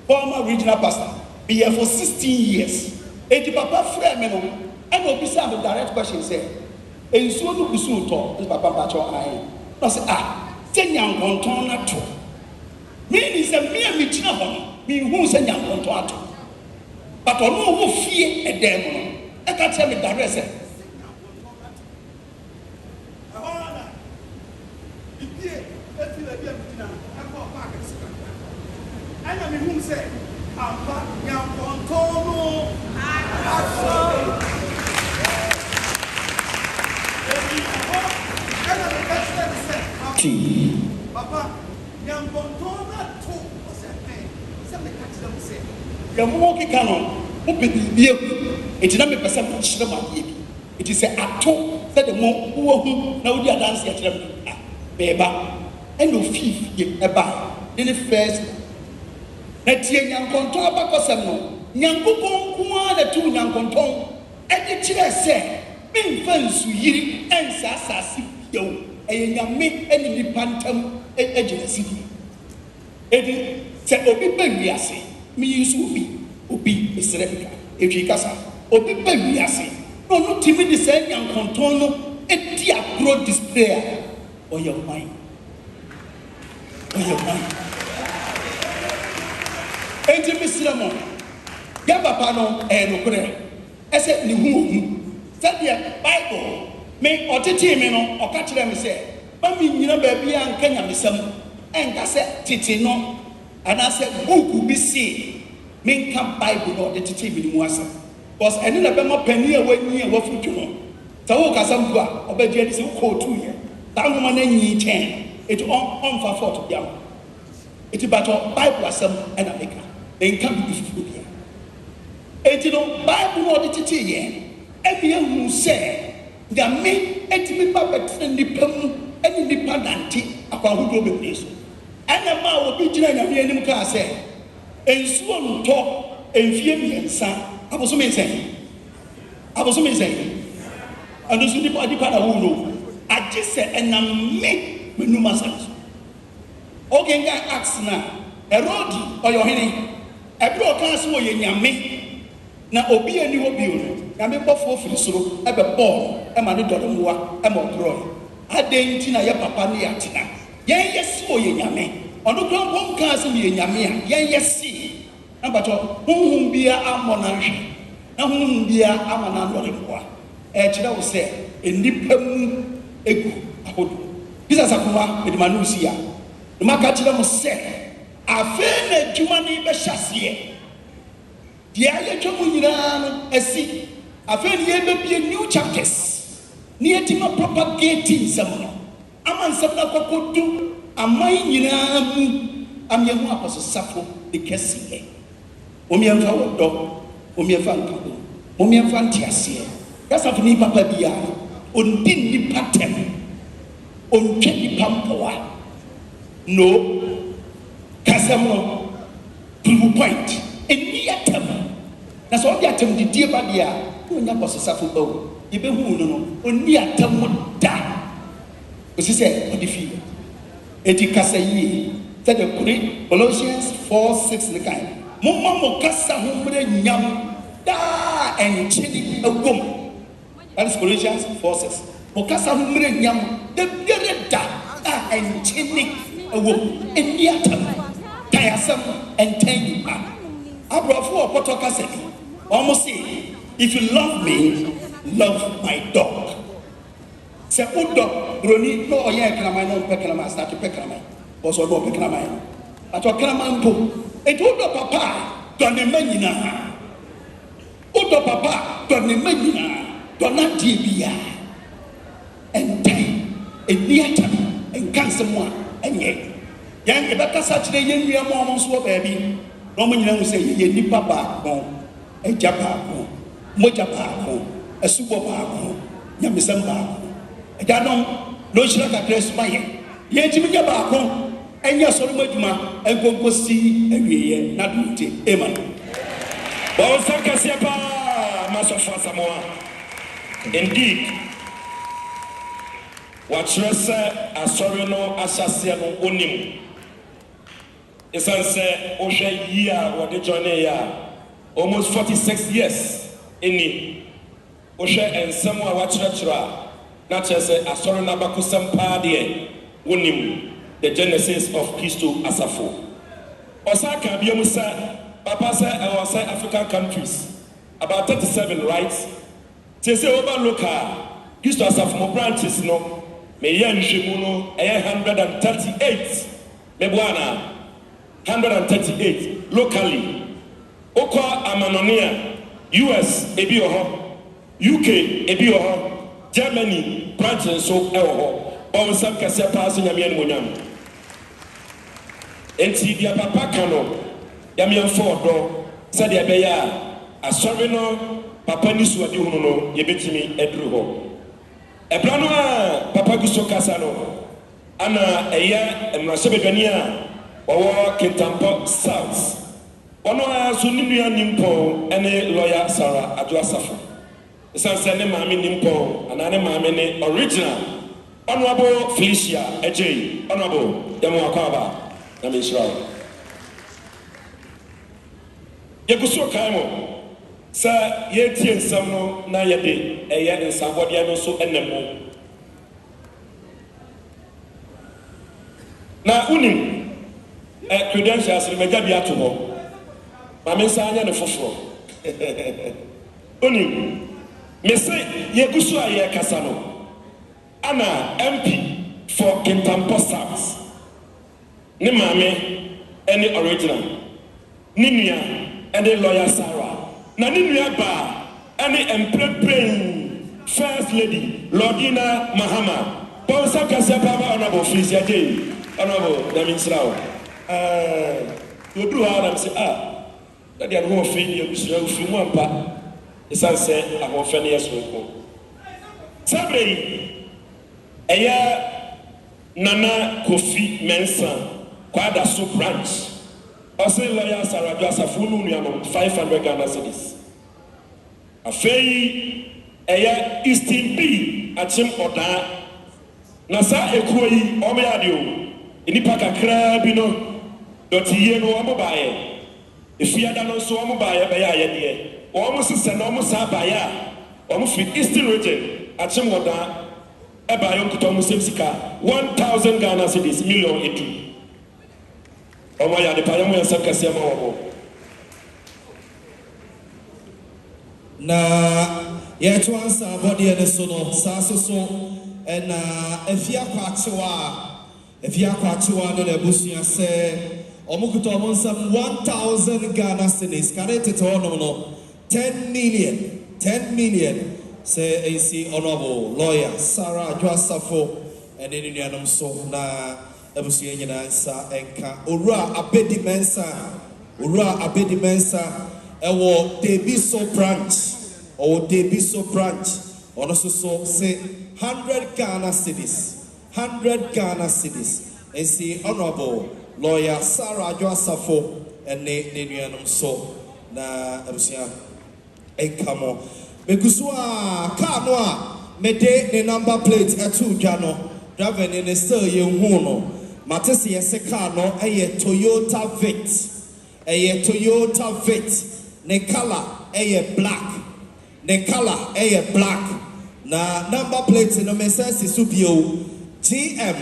former regional pastor be here for 16 years eti papa frɛ me no ɛna obisa me direct question sɛ nsuo no gusu tɔ ɛna papa mpakyɛ ayi na sɛ sɛ nyankontɔn na to meaning sɛ me a megyina hɔ no mehu sɛ nyankontɔn ato but ɔno ɔwɔ fie ɛdan mu no ɛka kyerɛ me direct sɛ ɛna mehu sɛ ampa nyankontɔn no ato ɛna meka kyerɛ me sɛ papa nyankontɔn no ato ɔsɛ sɛ meka kyerɛ mo sɛ yɛmo keka no wopɛ biribi agu enti na mepɛ sɛ mekyerɛ m adeɛ bi enti sɛ ato sɛde mo wowahu na wodi adanse akyerɛ me bɛɛba ɛna ofiifie ɛba ne ne first na tie nyankontɔn abakɔsɛm no nyankopɔn nko ara na tu nyankontɔn ɛde kyerɛ sɛ memfa nsuyiri ɛnsa asase biawo ɛyɛ nyame ɛne nipa ntam agyina sidi ɛdi sɛ obi ba wiase meyi so obi mesrɛ bika ɛtwi kasa obi ba wiase na ɔno timi de sɛ nyankontɔn no ɛdi agorɔ display a ɔyɛ ɔman enti mesrɛ mo yɛ papa no ɛyɛ nokorɛ ɛsɛ ne hu ohu sɛdeɛ bible me ɔtetee me no ɔka kyerɛ me sɛ ma menyina baabi a nka nyamesɛm ɛnka sɛ tete no anaasɛ buuku bi see menka bible na ɔde tetee me ne mu asɛm because ɛne na bɛma pani a wanyi a wafotwo no sɛ wokasa mpo a ɔbɛgye adi sɛ wokɔɔtuuyɛ saa nwoma no anyi kyɛn ɛti ɔmfa fɔto bia mo ɛti batɔ bible asɛm ɛna meka nka bibi fufuo bia ɛti no bible na ɔde tetee yɛn ɛbi ahu sɛ nyame ɛtumi ba bɛtena nnipa mu ɛne nnipa nante akwahodoɔ bebree so ɛna ma a wɔbi gyina nyame anim kaa sɛ nsuo ntɔ mfie mmiɛnsa abosome nsɛn ɛno so nipa na wo no agye sɛ ɛnam me menum asɛm so ɔgenga acts na Herode ɔyɛ ɔhene ɛberɛ ɔkaa sɛ wɔyɛ nyame na obi ani hɔ bio no nyame bɔfoɔ firi soro ɛbɛbɔɔ ɛma ne dɔre mmoa ɛma ɔkorɔe adɛn nti na yɛ papa ne yɛatena yɛnyɛ se ɔyɛ nyame ɔno kora mpɔ nkaa sɛ meyɛ nyame a yɛnyɛ se na batɔ honhom bia ammɔ no nhwe na honhom bia ama no anɔre mmoa ɛkyerɛ wo sɛ nnipa mu egu ahodoɔ bisa sakoma mede ma no si a na maka kyerɛ mo sɛ afei na adwuma no bɛhyɛ aseɛ deɛ ayɛtwa mu nyinaa no asi afei ne yɛbɛbie new chapters ne yɛtima propagate nsɛm no ama nsɛm no akɔkɔdu aman nyinaa mu amyɛhu apɔso Safo de kɛseɛ ɔmiɛmfa wɔ dɔ ɔmiɛmfa nkabo ɔmiɛmfa nteaseɛ yɛsafo ne papa biara no ɔndi nnipa tɛm ɔntwa nnipa mpoa no kasɛm no proof point ɛni atɛm na sɛ ɔde atɛm didie ba deɛ a na ɔnya apɔso Safo ba wo yɛbɛhu no no ɔni atɛm da ɔsi sɛ ɔde fie ɛti kasa yie sɛdeɛ kore Colossians 4:6 ne kan momma mo kasa ho mmerɛ nyam daa ɛnkyene awom. That is Colossians 4:6 mo kasa ho mmerɛ nyam da biara da a ɛnkyene awom ɛni atam tayasɛm ɛntɛn nipa aborɔfo ɔpɔtɔ kasa bi ɔmo se if you love me love my dog. Sɛ wodɔ buroni na ɔyɛ kraman na ɔmpɛ kraman start pɛ kraman ɔsɛ ɔdɔ ɔpɛ kraman no atɔ kraman mpo ɛti wodɔ papa a dɔ ne mma nyinaa Odo papa dɔne ma nyinaa dɔna deɛ bia ɛntan ɛni atam ɛnka nsɛm a ɛnyɛ yɛn yɛbɛkasa kyerɛ yɛn nua ma ɔmo nso wɔ baabi na ɔmo nyinaa ho sɛ yɛyɛ nipa baako agya baako mogya baako asubɔ baako nyamesɛm baako agyanom na ɔhyira kakra soma yɛn kyimi nyɛ baako ɛnyɛ sɔre mu adwuma ɛnkonkosi awieɛ na dote amen. Indeed, what you say, a sorry no, assassin onim. It's answer, Osha year, what the journey almost 46 years in it. Osha and someone what church, not just a sorry nabakusam party, onim, the genesis of Christo Safo. Osaka, Biamusa. Papa said I was African countries, about 37, right? They say over local, used to have more branches, no? Meyan Shimuno, 138. Mebuana, 138 locally. Oko Amanonia, US, Ebioho, UK, Ebioho, Germany, branches so Eho, or some Cassia passing Yamian Munam. And see the Papa Cano. Yamian Ford, said the Abeya, a sorry no, Papa Nisu Aduno, Yebetimi, Edruho. A planoa, Papa Gusto Casano, Anna, a year, and Masabedania, or Kantanka South. Ono Sunimia Nimpo, and a lawyer Sarah Adwa Safo. The son sent him Mammy Nimpo, and Anna Mammy original. Honorable Felicia, AJ, Honorable Yamuakaba, Namisra. Yakuso Kaimo, Sir, yet in some no Nayade, a year in somebody I so enemo. Now, Unim, a credentials in Megabiatumo, Mamesanya and Fofro. Unim, Messe Yakuso Aya Casano, Anna MP for Kantanka South. Nimame, any original, Nimia. And the lawyer Sarah. Naninia Ba, any emperor First Lady, Lordina Mahama, Ponsa Casapa, Honorable Felicia Day, Honorable Daminsrao. You do hard and say, that they are more failure, if you want, but it's answer a more failures will go. Saturday, a year Nana Kofi Mensa, Kwadwo branch. I say lawyer Sarah Safo 500 Ghana cedis. A fei a Eastern B at Chim Oda Nasa Ekoi Omeadio in the Pacacrabino, Dotieno Amobaye. If you had done so Amobaya Baya, almost a almost Abaya, almost with Eastern region at Chim Oda, a Bayon Kutomusika, 1,000 Ghana cedis, million etu. Omaya de Payamu and Sakasiamo. Na yet once our body and the sono, Sasso, and if you are Kwadwo, no Busia say, Omukuto some 1,000 Ghana cedis, carried no 10 million, say AC Honorable Lawyer Sarah Safo, and in Union so na. Ebusuye nyina nsa enka owura abedi mensa ewo debiso branch ono so say 100 Ghana cedis and see Honorable Lawyer Sarah Safo and ne nuanom so na ebusuya enka mo mekusua car no a mede ne number plate etu dwa no driver ne still ye hu no Matesi yeseka no eye Toyota Vit ne color eye black na number plate no mesesi subio GM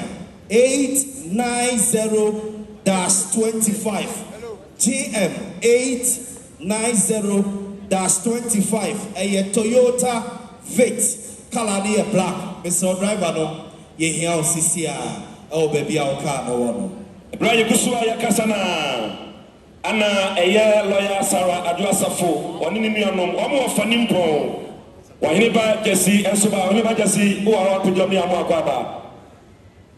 890-25 GM 890-25 eye Toyota Vit color eye black Mr. Driver no ye here osisi a oh baby our car no one. Brian Kusua Yakasana ana eye lawyer Sarah Adwa Safo oni ni nuanom omo ofani mpon wahene ba jesi enso ba wahene ba jesi o wa pejam ni amo akwaba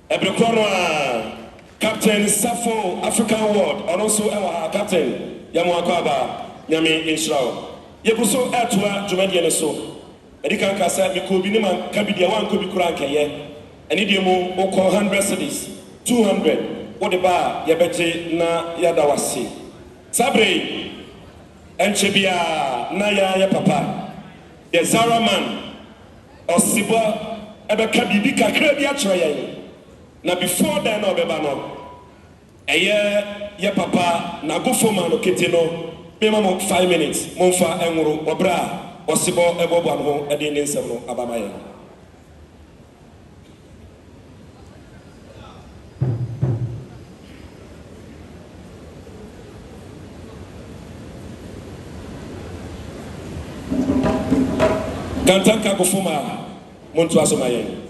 ebrekoro a Captain Safo African World also ewa captain yamo akwaba nyame Israel yebuso atwa jumadi ne so edika nkasa mikobi ni man kabidia wan kobi kura nkeye eni de mu okọ 100 cedis 200 wode ba yebeje na yada wase sabre enchebia na ya papa the Zara man osibo ebe kabibi kakra bi atro yen na before then obeba no eye ye papa na gofo man no kete no be ma 5 minutes monfa enwuru obra osibo ebobo anho ede ne nsem no abamaye Kantanka kufuma muntu asomaye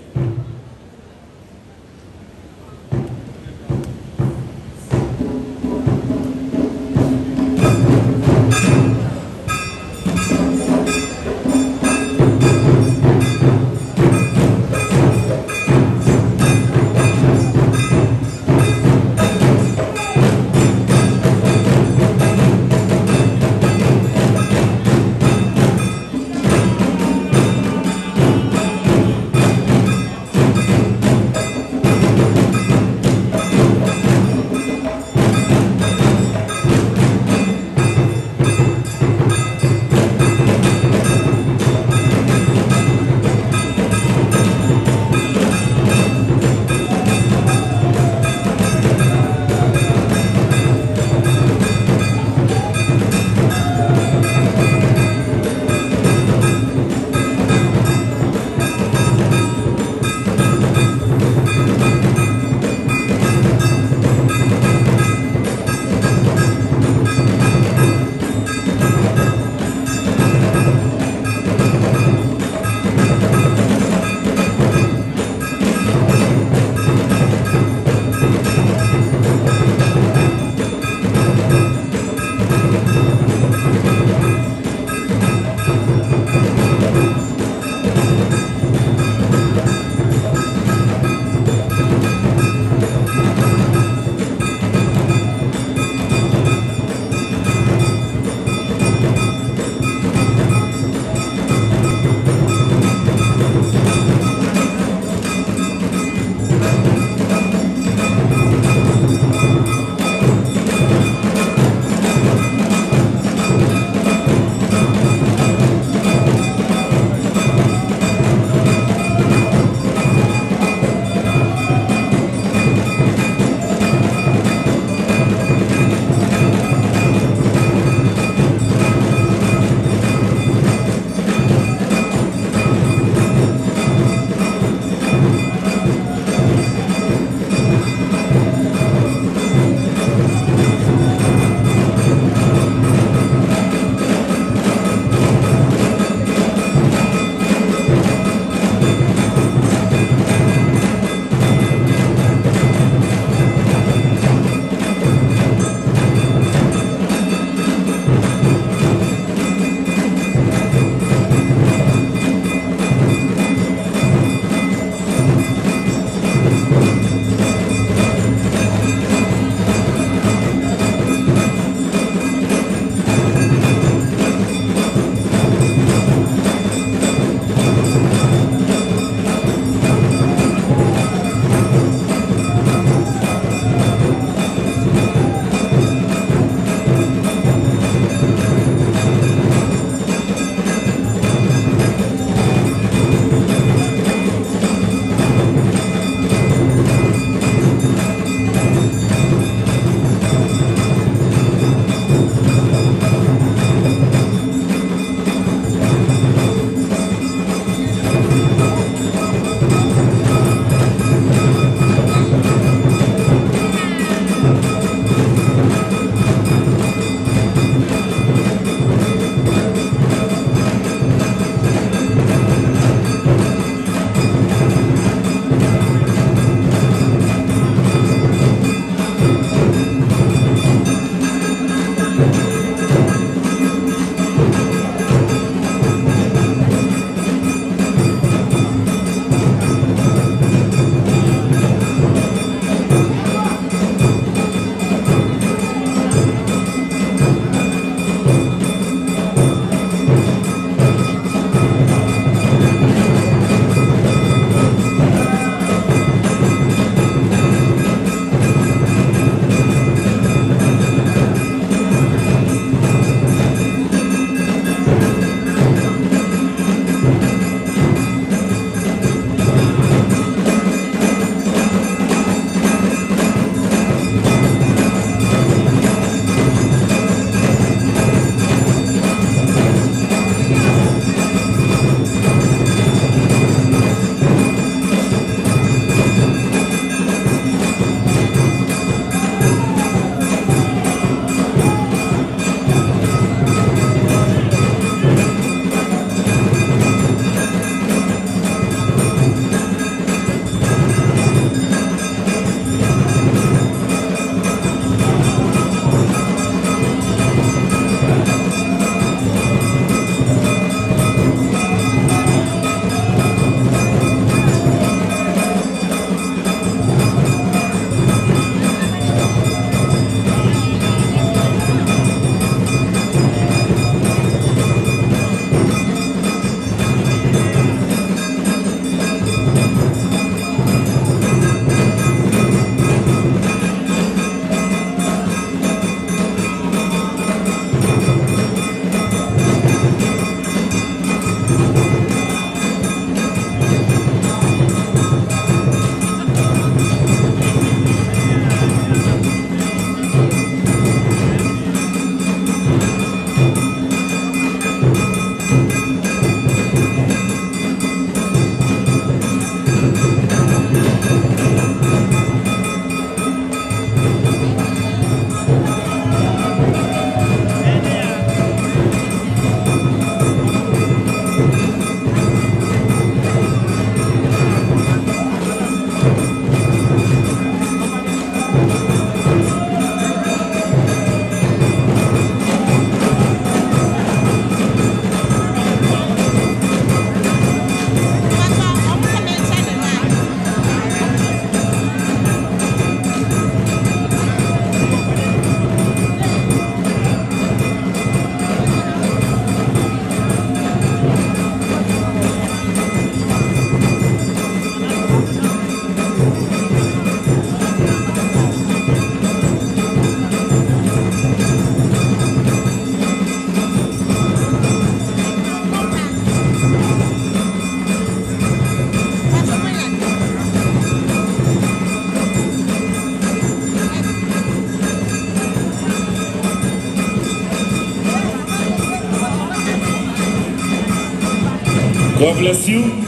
God bless you.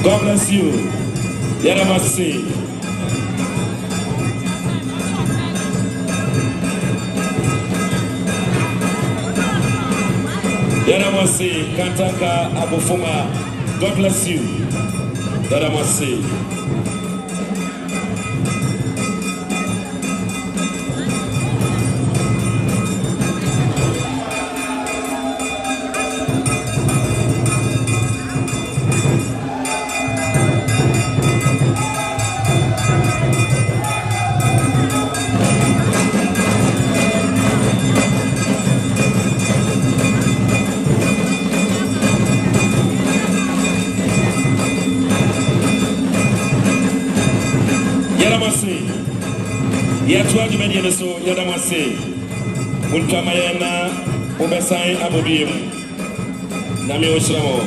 God bless you. Yaramasi. Yaramasi. Kantanka Abufuma. God bless you. Yaramasi. Yatwa jumedi so yadamase untamayana obesai abodiem na me oshramo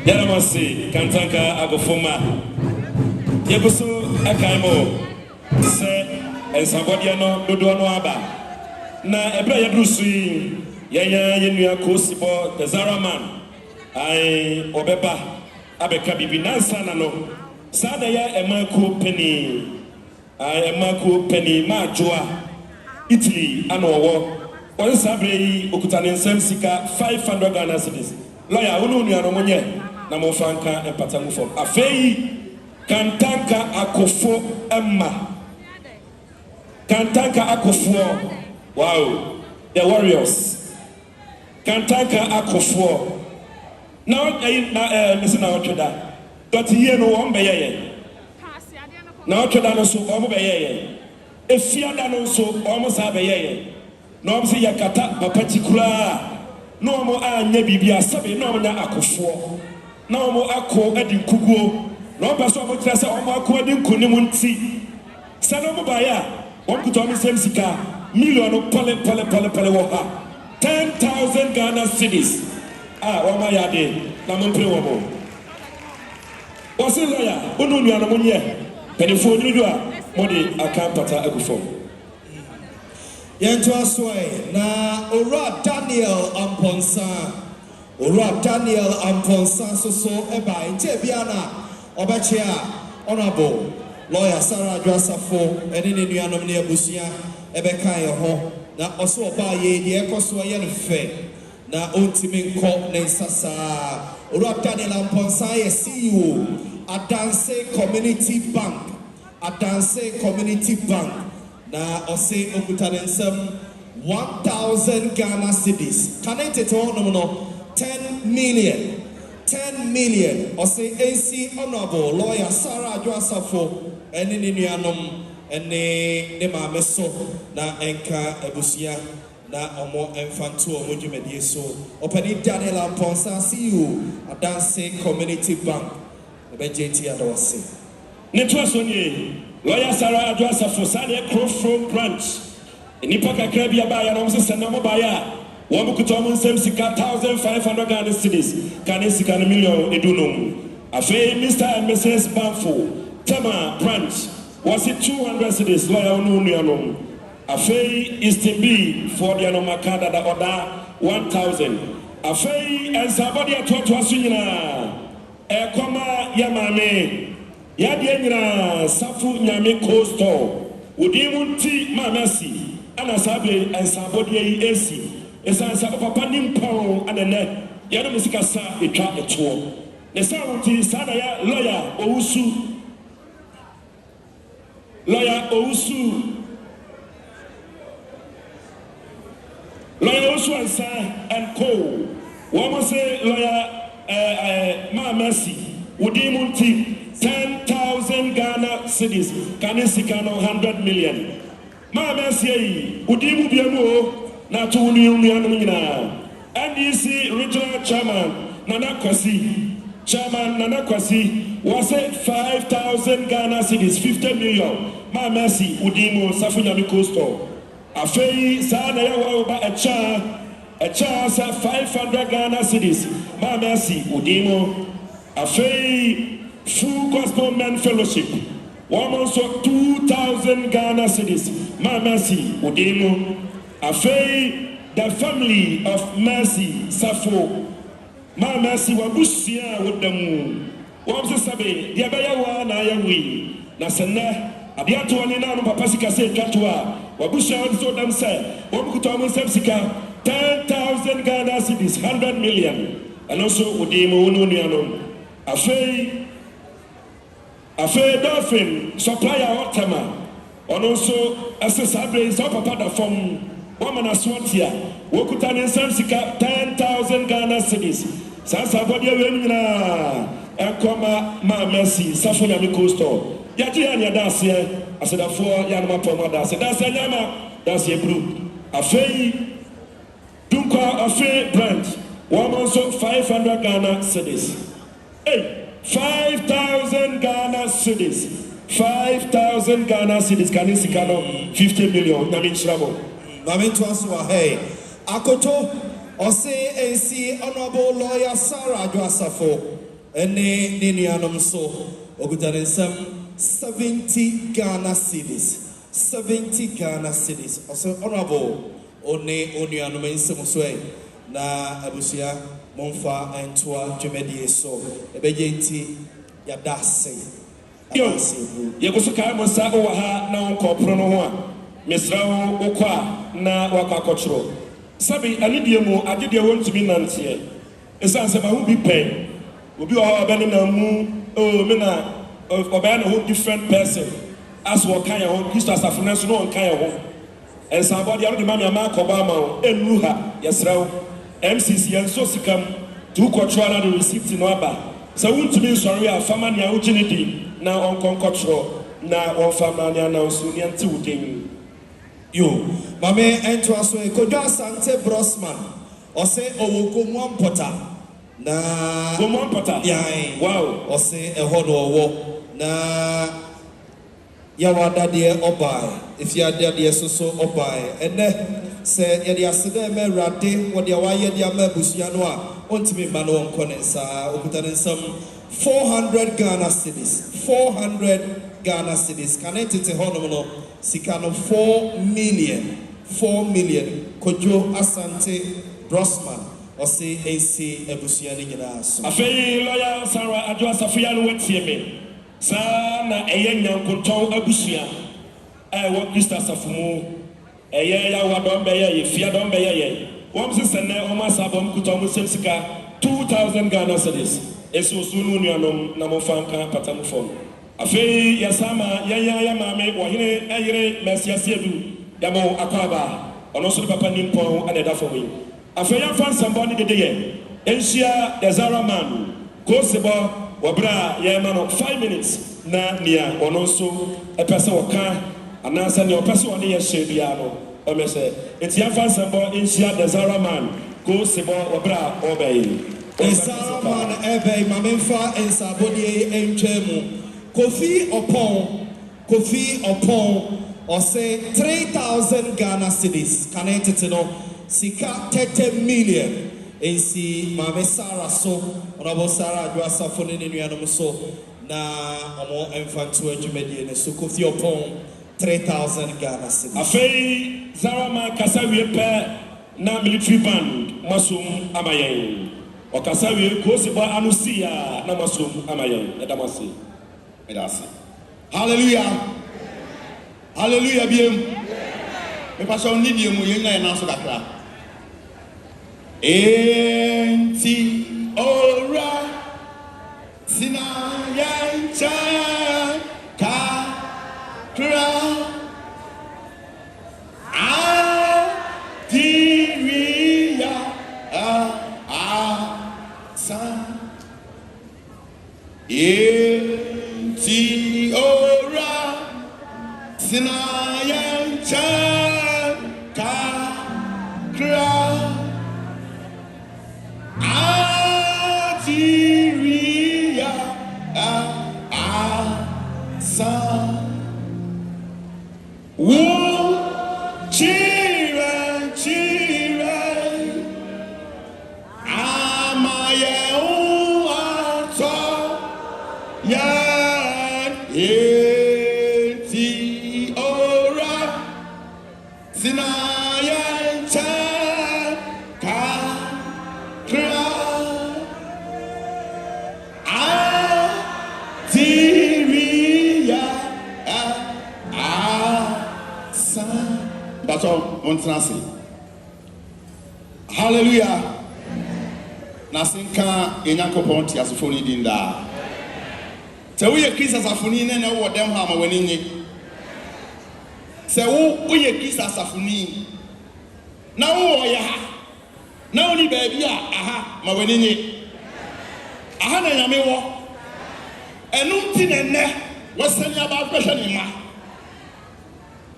yadamase Kantanka agofoma yebuso akaimo se ensabodia no dodo no aba na ebra yadrusu Yaya yenua kosibo the Zaraman ai obeba abeka bibi nansa na no sada ya emako penny ma joa Italy anowo on sabre yi okutane nsem sika 500 Ghana cedis lawyer wonu nua no monye na mo franka empatamu for afei Kantanka akofo emma Kantanka akofo wow the warriors Kantanka akofo na missing na ochoda but here no one be ye na ochoda no so omo be ye efiada no so omo sa be ye na omo se yakata ba particular no omo anya bibia sabe na omo nya akofo na omo akọ adinkuguo na omo so omo kira se omo akọ adinkunim nti se no omo ba ya omo kuto omo sem sika million pale wo ha 10,000 Ghana cedis. Wama yade na mpre womo. Wasi lawyer, onu nua no munye. Penifo nyudu a modi akampata agufo. Yento asoi na Ora Daniel Amponsa so eba nte bia na obeche a honorable lawyer Sarah Safo ene ne nuanom ne abusia ebe kan ye ho na oso ba ye de ekoso ye no fe na ontimi nkɔ ne nsasa owura Daniel Amponsa yɛ CEO Adanse Community Bank na ɔse okuta ne nsɛm 1,000 Ghana cedis kane tete hɔ no 10 million ɔse AC Honorable Lawyer Sarah Adwoasafo ɛne ne nuanom ɛne ne maame so na ɛnka abusua na ɔmo ɛmfanto ɔmo dwumadie so ɔpɛni Daniel Amponsa CEO Adanse Community Bank ɛbɛgye ti adɔwase ne to so nie Lawyer Sarah Adwoasafo sane Prof branch nipa kakra bi aba ya na ɔmo sɛ na mo ba ya wɔn kuta ɔmo nsɛm sika 1,500 Ghana cedis kane sika no million edunom afei Mr. and Mrs. Banfo Tama branch was it 200 cedis lawyer onu nuanom afei Eastern B for the anomakada da order 1,000 afei ensabodi atoto aso nyina ekoma ya mame ya de nyina Safo nyame coastal odimunti mamasi ana sabe ensabodi yi esi esansa papa nimpao anene ya no musika sa etwa eto ne sa wonti sana ya lawyer Owusu and Co. Woman say lawyer Mercy Udimunti 10,000 Ghana cedis Kanisikano 100 million. Mercy Udimu Biamu Natuni NDC Regional Chairman Nana Kwasi was it 5,000 Ghana cedis 50 million. Mercy Udimu Safo nyame coastal afei sana ya wa a chance 500 Ghana cedis Mercy Udimu afei full gospel men fellowship almost 2,000 Ghana cedis Mercy Udimu afei the family of Mercy Safo Mercy wabusia wodamu wamse sabe dia baya wa na ya wi na sene abiato ani na no papa sika se twatoa wabusia so dam say wobukuto mo sika 10,000 Ghana cedis 100 million and also Udimu wonu nuanom afei dolphin supplier otama ono so asesabre so papa da from woman aswatia wokuta ne sika 10,000 Ghana cedis sasa body we nyina ekoma Mercy Safo nyame coastal yaji ya nya dase asedafo ya no mapoma dase nyama dase group afei dunka afei brand woman so 500 Ghana cedis 5,000 Ghana cedis 5,000 Ghana cedis kanisikano 50 million nyame nchiramo Mami Tuaswa, hey, Akoto, Ose AC Honorable Lawyer Sarah Adwoasafo, Ene Ninianum so, Ogutanisam 70 Ghana cedis, 70 Ghana cedis, Ose Honorable One Onianum Insemuswe, na Abusia, Monfa, and Tua Jumedi so, Ebejenti Yadase. Yo, Yakusuka Mosa Oha, now Copronoa. Mesrao okwa na wakakotro sabi anidiemu agide won to be nantie esanse ma hu bi pen obi o ha bani na mu me na oba na whole different person as what kind of Christ asafuna so no kan ho ensa body aro de ma akoba ma enu ha yesrao MCC enso sikam tu kotro na the receipt no aba so won to be sorry afama na ujinidi na onkonkotro na onfama na na so ni anti wudin Yo, mame ento aso Kwadwo Asante Brosman ose owoko mwampota na mwampota wow ose ehodo owo na ya wadade obai if ya dade soso obai ene se ye dia sede me rade wo dia wa ye dia mabusua no a ontimi ba no onko ne nsa okuta ne nsam 400 Ghana cedis 400 Ghana cedis kanetete hono no Sikano 4 million Kwadwo Asante Brosman Ose AC Ebusiani nyina so afei lawyer Sarah Adwoasafo ya no wetie me sa na eye nyankoton abusua wo Christ asafumu eye ya wadon be ye fia don be ye One sister, almost about Kutomusika, 2,000 Ghana cedis. Eso sunu nuanom na mofanka patamu fon. Afei yasama yaya mame wahine ayire mesiasiedu yamo akwaba. Ono so papa nimpon aneda for we. Afei ya fan somebody dedeye. Enshia the Zara man. Go seba wabra yema no 5 minutes na nia ono so epese waka anansa ne opese wone ye shebia no. Omese eti ya fan somebody enshia the Zara man. Go seba wabra obey. Esaraman ebe mamenfa ensabodie entwemu Kofi Opon or say 3,000 Ghana cedis connected no sika 30 million ensi mame Sara so onabo Sara adwa Safo ne nuanom so na omo enfantu adwumedie ne so Kofi Opon 3,000 Ghana cedis afei Zarama kasa wie pe na military band masum amayen Okasawi kosiba anusia na masum amayen edamasi edasi hallelujah hallelujah bien me pastor nidi mu yenga na so kakra enti ora sina yancha ka kra diria Enti ora sinayancha kakra adiria asa wo chira amaye Yan eti ora sinayan ka kra adiria asa. That's all on translate. Hallelujah. Nasinka enyakopon ti asofoni dinda. Se wo ye Christ asafuni ne na wo dem ha ma wani nye. Se wo ye Christ asafuni na wo ya ha. Na wo ni baabi a aha ma wani nye. Aha na nyame wo. Enu ti ne ne wo sanya ba hwehwe ne ma.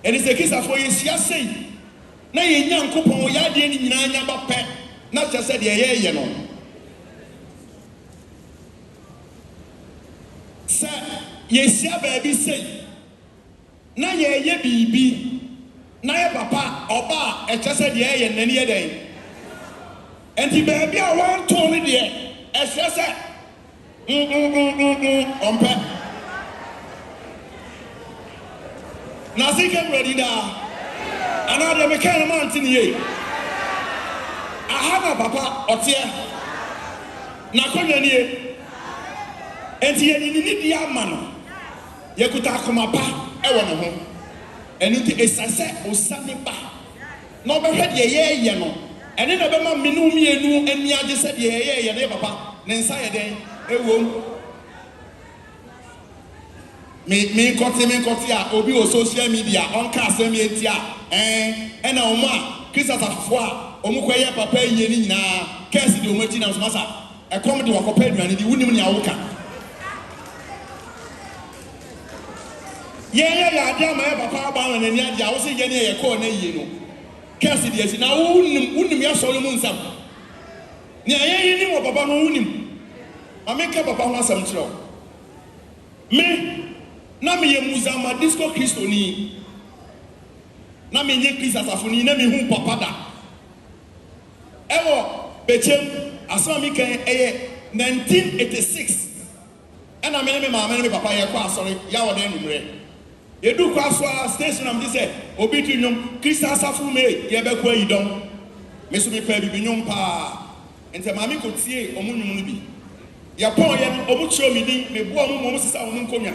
Eni se Christ afo ye sia sei. Na ye nyankopon ya de ni nyina nya ba pe. Na chese de ye no. Sa yesia baby say na ye bibi na ye papa oba e chese de ye nani ye den enti baby a wan to ne de e chese ompe na sike ready da ana de me kan man tin ye aha na papa otie na konwa ni ye enti ye ni dia ma no ye kuta akoma pa e wo ne ho eni ti esase osane ba no be hwe de ye no eni na be ma menu mienu ani age se de ye ne papa ne nsa ye den ewo me koti a obi o social media on ka asem ye ti a na o ma Christmas afofo a o mu koye papa ye ni nyina kesi de o mati na so masa e kom de wakopa aduane di wunim ne awoka ye ya dia ma papa ba na ni adia wo se ye ne ye ko na yie no kesi de asi na wunim ya so mu nsam ne ye ni wo papa no wunim ameka papa ho asam kiro me na me ye muzama disco kristoni na me nye Christ asafuni na me hu papa da ewo bechem asama mi kan eye 1986 ana me mama me papa ye kwa asori ya wo den numre edu kwa so station am say obi tu nyom Christ asafu me ye be kwa yidom me so me pa bibi nyom pa ente mama ko tie omunyum no bi ya pon ye omu chiro mi din me bo omu sisa omu nkonya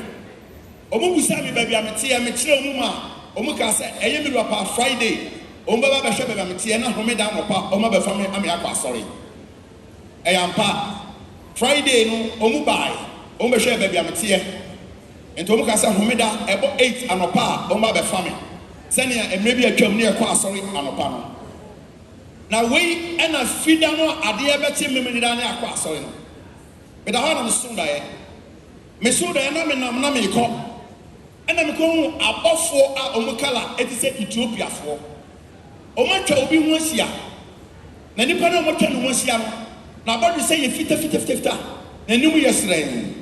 omu busa mi ba bia me tie me chiro omu ma omu ka say eye mi pa Friday Ombaba be hwe be metie na homeda anopa oma be fam ame akwa asori eyampa Friday no omu bai ombe hwe be bia metie ento omu ka sa homeda ebo 8 anopa oma be fam senia emre bi atwam ne ekwa asori anopa no na we ena fida no ade ebe tie memeni da ne akwa asori no me da hana sunda ye me sunda ye na me nam na me ko ena me ko abofo a omu kala etise Ethiopia fo Oma twa obi ho asia na nipa na omotwa no ho asia no na body say ye fita na nim ye sran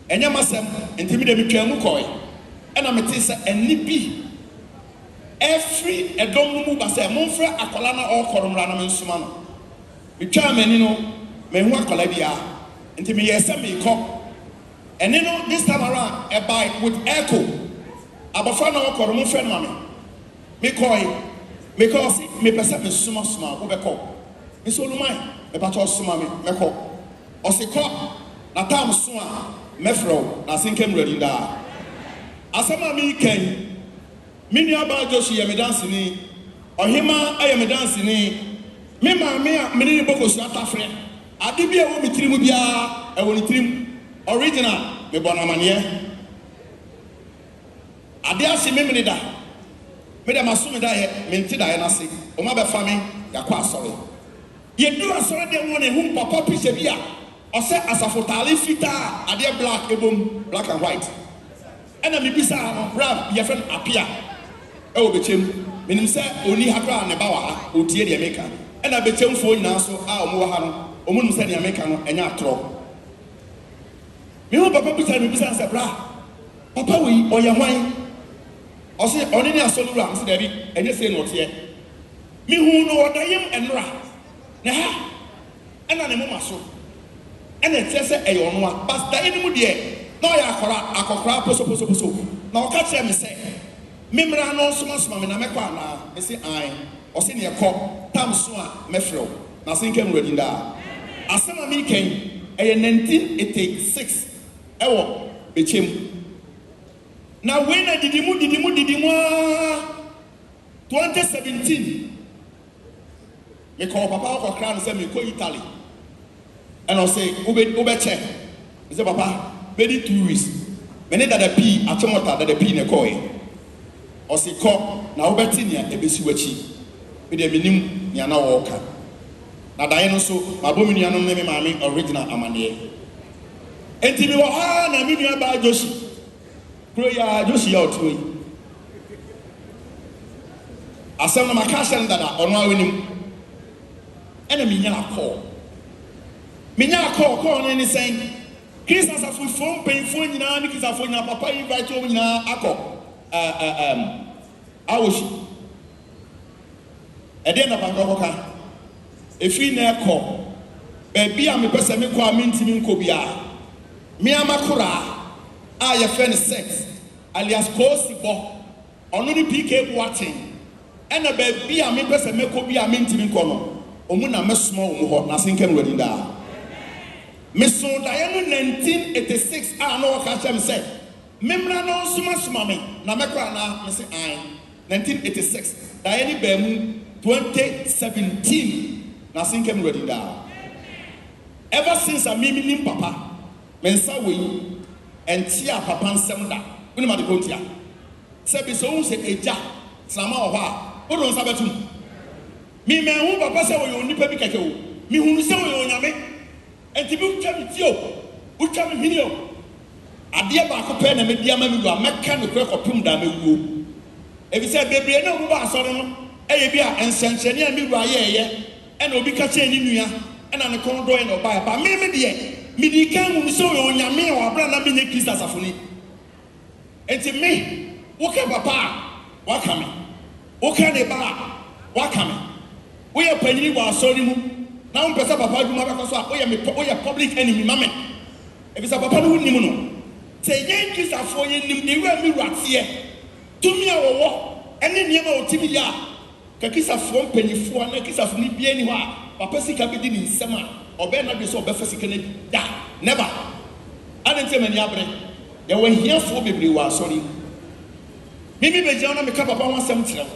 enya masem ntimi de metwa mu koi ena mete se eni bi every edom mu ba se monfra akola na okoromra na mensuma no metwa mani no me hu akola bia ntimi ye se me ko eni no this time around a bike with echo abafa na okorom fe no me because me pesa me suma wo be ko me so lumai me pa to suma me ko o se ko na tam so a me fro na sinkem ready da asama mi ken me ni aba joshi ye me dance ni ohima aye me dance ni me ma me a me ni boko so atafre ade bia wo me tirim bia e wo ni tirim original me bona mane ade ase me me da me da masumi da ye menti da ye na se o ma be fa me ya kwa asore ye du asore de won e hu papa picture bia o se asafo tale fita ade black ebom black and white ena me bisa no rap ye friend apia e wo bechem menim se oni hakra ne ba wa ha o tie de meka ena bechem fo nyina so a o mo wa ha no o mo num se de meka no enya atro me hu papa picture me bisa se bra papa we o ye hwan Ose oni ni asolura mse David enye se no tie mi hu no odayem enra na ha ena ne moma so ena tie se eyo no a pastor enimu de na ya akokora poso na o ka kire me se memra no soma me na mekwa na me se ai ose ne ekọ tam so a mefrɛ na sinkem ready nda asema mi ken eye 1986 ewo bechem na wena didimu 2017 me call papa ko kra no say me ko Italy and I say ube check me say papa very 2 weeks me need that the p atomota that the p ne ko e o say ko na ube tinia ebesi wachi me de minim nia na wo ka na dan no so mabomi nia no me maami original amane enti me wo ha na me nia ba Joshi Kuya Joshi ya otui asana makasha ndada ono awenim ena minya call no ni sen Chris asafo phone painful nyina ni kisafo nyina papa invite o nyina akọ awoshi ede na bango ka efi na ekọ bebi a me pese me kọ amintimi nko bia me amakora a ye friend sex alias Kosibo onu ni PK watching ena baby a me pese me ko bi a me ntimi nko no omu na mesoma omu ho na sinkem ready da me so da ye no 1986 a no ka chem say memra no soma me na mekra na me say ai 1986 da ye ni ba mu 2017 na sinkem ready da ever since a me nim papa me nsa we entia papa nsem da woni ma de kontia se bi so hu se eja sama o ha o do nsa betum mi me hu papa se wo yo nipa bi keke wo mi hu se wo yo nyame enti bi utwa mi tio utwa mi hinio ade ba ko pe na me dia ma mi do ameka no kre kopum da mewuo e bi se bebre na wo ba asore no eye bi a ensenchene a mi ru ayeye e na obi ka che ni nua e na ne kon do e na oba ba me de mi di kan hu se wo yo nyame o abra na me nye Kristo asafoni enti me woka papa wakame woka ne ba wakame we are panyini wa asori mu na wo pesa papa dwuma ba so a we are public enemy mame e bisa papa no nim no se yen Kristofo yen nim ne wura mi ruatie tumi a wo ene niema otimi ya ka Kristofo mpanyifo na Kristofo ni bia ni ho a papa sika bi di ni nsem a obe na bi so obe fa sika na da never anente mani abre ya wo hiafo bebre wa asori mimi be jana me ka papa wan sam kire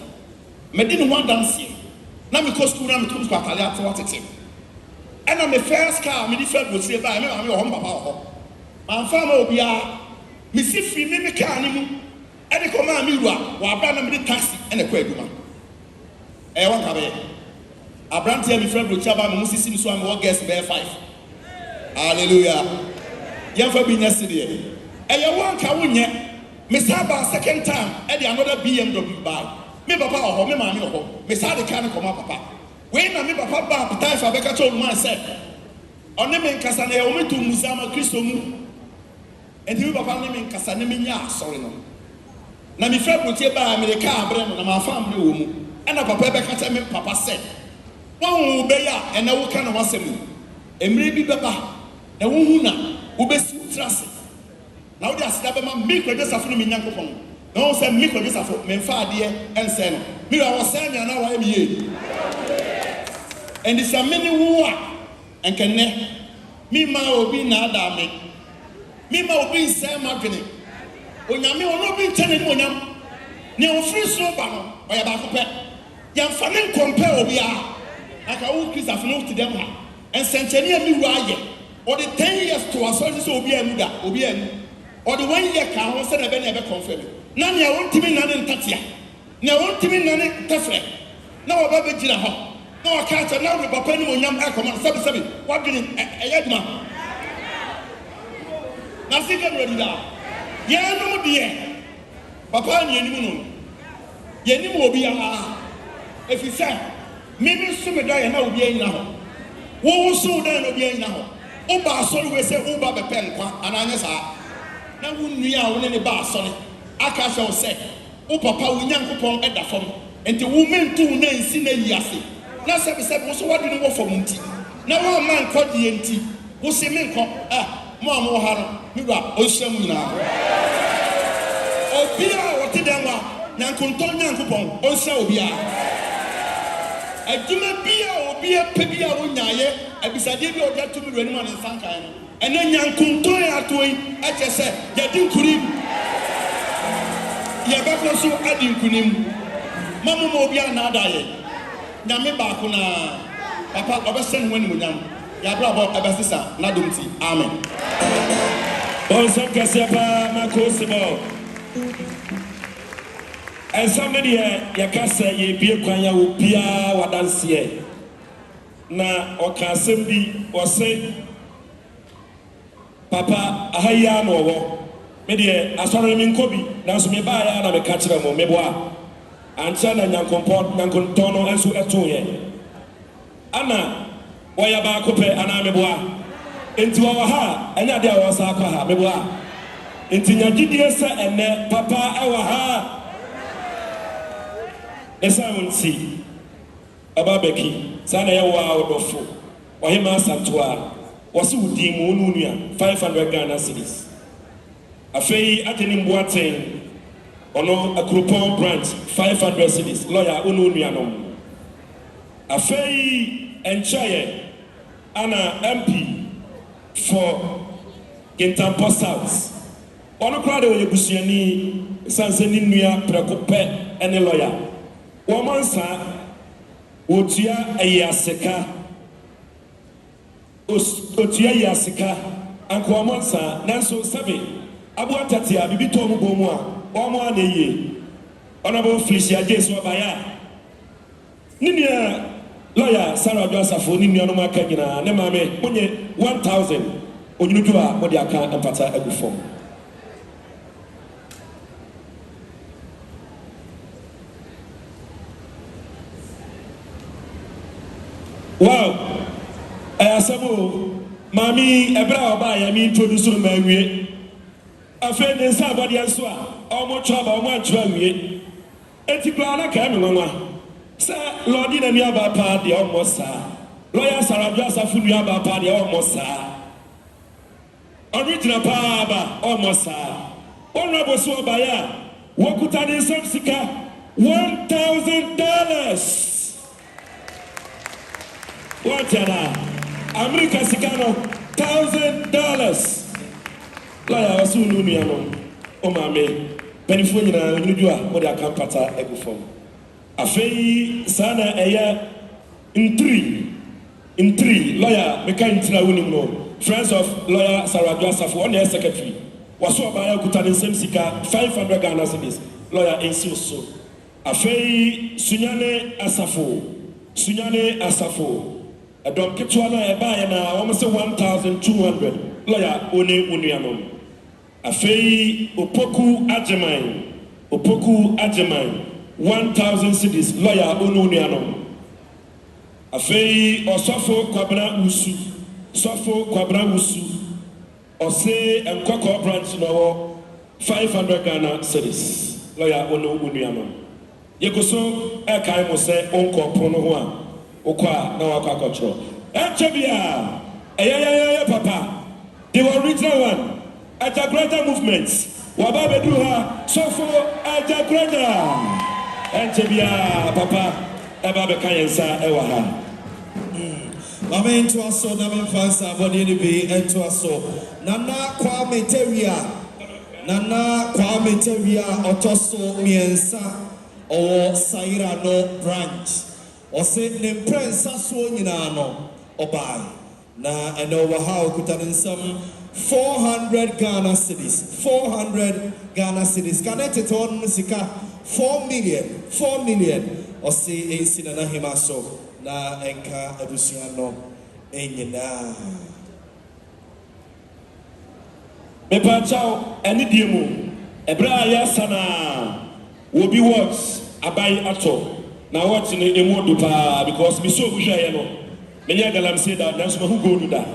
me didn't want dance here. Now me go school, now me come to Atalia to what it is. And I'm the first car, me the first would say, "By me, I'm your home papa." My family will be me see free me car anymore. And the command me wa brand me the taxi and the kweduma. Eh, one kabe. A brand here, me friend will chaba me musi sim so I'm work guest bear 5. Hallelujah. You have been yesterday. And you want kawunye. Me saba second time. And the another BMW buy. Me papa or me mami or me sa the car come up papa. When na me papa ba time for beka told man said. Only me nkasa na o me to musama Kristo mu. And me papa ne me nkasa ne me nya sorry no. Na me friend will tie ba me the car bre no na ma family wo mu. And na papa beka tell me papa said. Won wo be ya and na wo ka na wasem. Emre bi beba. Na wo hu na wo be si trase. Na wo dey asida be ma me Kwadwo Safo no me nyankopon. Na wo say me Kwadwo Safo me fa ade ense no. Me wa say nya na wa me ye. And this a many who are and can me ma obi na ada me ma obi say magene. Onyame ono bi tene ni onyam. Ne ofri so ba no oya ba ko pe. Ya fa ne compare obi a. Aka wo Christopher no to them ha. And senteni ami wu aye. Or the 10 years to us so obi anu da obi anu. Or the 1 year ka ho se na be na be confirm. Na ne wontimi na ne ntatia. Ne wontimi na ne tafre. Na wo ba be gina ho. No, I can't now with Papa and Yam Acom 77. What did Edma? Nothing can ready now. Yeah, no, dear. Papa and Yenimun. Yenim will be a. If you say, maybe some die and now be now. Who was so then will be now? Oba, sorry, we say Oba the pen, and I guess now wouldn't we are on any bar, sonny. I shall say, O Papa, we young upon at the phone, and the woman too names seen a yassi. Na se be so what do you want for munti na one man called the enti wo se me nko mo ha no mi ba o hyam na obi a wote dem wa nyankonton nyankopon o hya obi a aduma bi a obi a pe bi a wo nyaaye abisade bi o ja to mi rani ma ne sankan no ene nyankonton ato yi a che se ya din kurim ya ba ko so adin kunim mamu mo obi a na adaye Nyame ba ko na papa obesen wani munyam ya bra bo abesisa na domti amen Bonso kasepa makosibo and somebody ya kasa ye bie kwan ya obia wadanse na okasem bi ose papa ahaya no wo me de asore mi nkobi na so me ba ya na me ka kire mo me boa ancha na nyankontono enso etoye ana waya ba ko pe ana meboa enti wa ha anya de wa sa akwa ha meboa enti nyagidie se ene papa ewa ha esa wonti ababeki sana ya wa odofo ohima santoa wose wudi mu nunua 500 Ghana cedis afei ateni mboaten ono Akropon branch 500 cedis lawyer onu nuanom afei enchaye ana MP for Kantanka South ono krade o yebusuani sanseni nua prekope ene lawyer wo monsa otua ayaseka otua ayaseka anko monsa nanso sabe abu atatia bibi to mu bomu a Omo aneye honorable Felicia Jesu abaya ninia lawyer Sarah Josafo ninia no maka nyina ne mame monye 1000 onyunuju a modi aka empata agufom wow ayasabo mami ebra oba ya mi introduce no mawie afen den sa body anso a omo chaba omo anchwa wie enti kwa na ka me nwa sa lord na mi aba pa de omo sa lawyer Sarah Joseph nu aba pa de omo sa original pa aba omo sa honorable so oba ya wokuta den sam sika $1,000 what yana America sika no $1,000 lawyer wasu nunu ya no o ma me penifo nyina nyuju a mo de aka pata egu fom Afei sana eya in three lawyer meka intina wunim no friends of lawyer Saradwa Safo on the secretary waso abaya kuta nsem sika 500 Ghana cedis lawyer ensi so afei sunyane asafo adom ketwa na eba ya na wo se 1200 lawyer one unuanom afei opoku ajeman 1000 cedis lawyer one unuanom afei Safo kwabra usu ose enkoko branch no 500 Ghana cedis lawyer one unuanom yekoso kai mo se onko pono ho a okwa na wakwa akotro enchebia eyeyeye papa the original one Ajagrada movements waba bedu ha Safo Ajagrada enchebia papa eba be kan yensa ewa ha Mama into aso na me fansa body ni be into aso nana kwa metewia otoso miensa owo Saira no branch ose ne prensa so nyina no obai na eno wa ha okuta nsam 400 Ghana cedis connected on sika 4 million ose ensina na hima so na enka abusia no enyina mepa chao eni diemu ebra ya sana wobi words abai ato na what ni emu pa because me so buhwa ye no me nya galam say that dance who go do that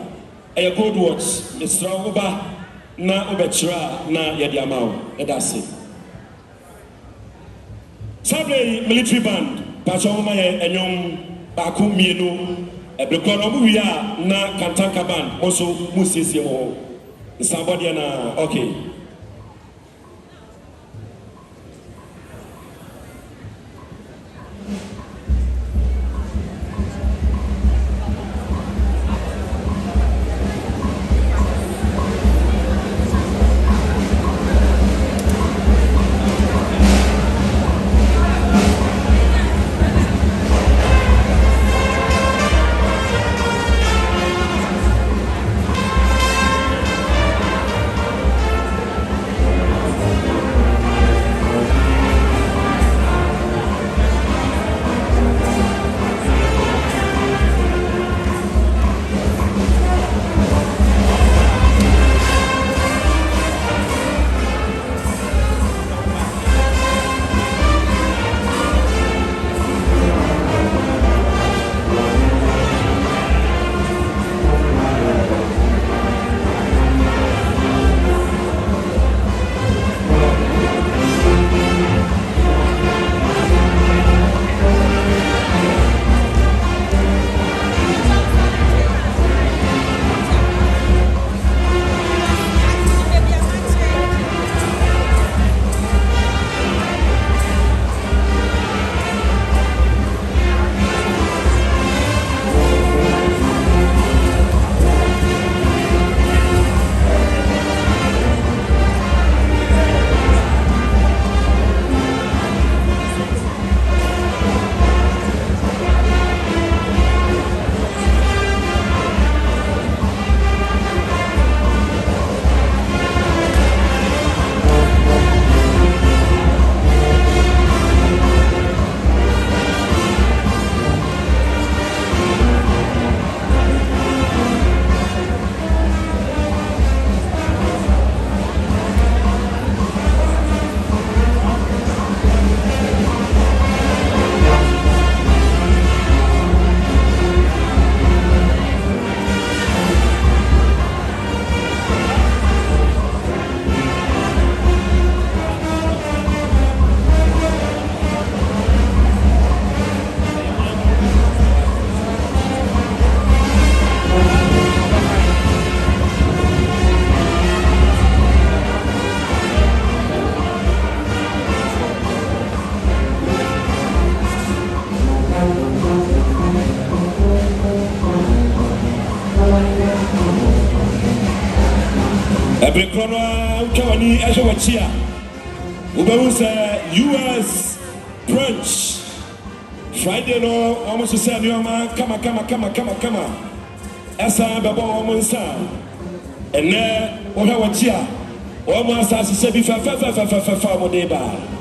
e gold words it's strong ba na obechira na ye di amawo e da say sabe military band pa chao ma ye enyom ba ku mienu ebrekoro mu wia na Kantanka band also musiesie mo somebody na okay Ebrekono Kawani Ashawachia Ubawusa US branch Friday no almost to say you man come esa bebo almost and then what I want here almost as say be fa mo dey ba.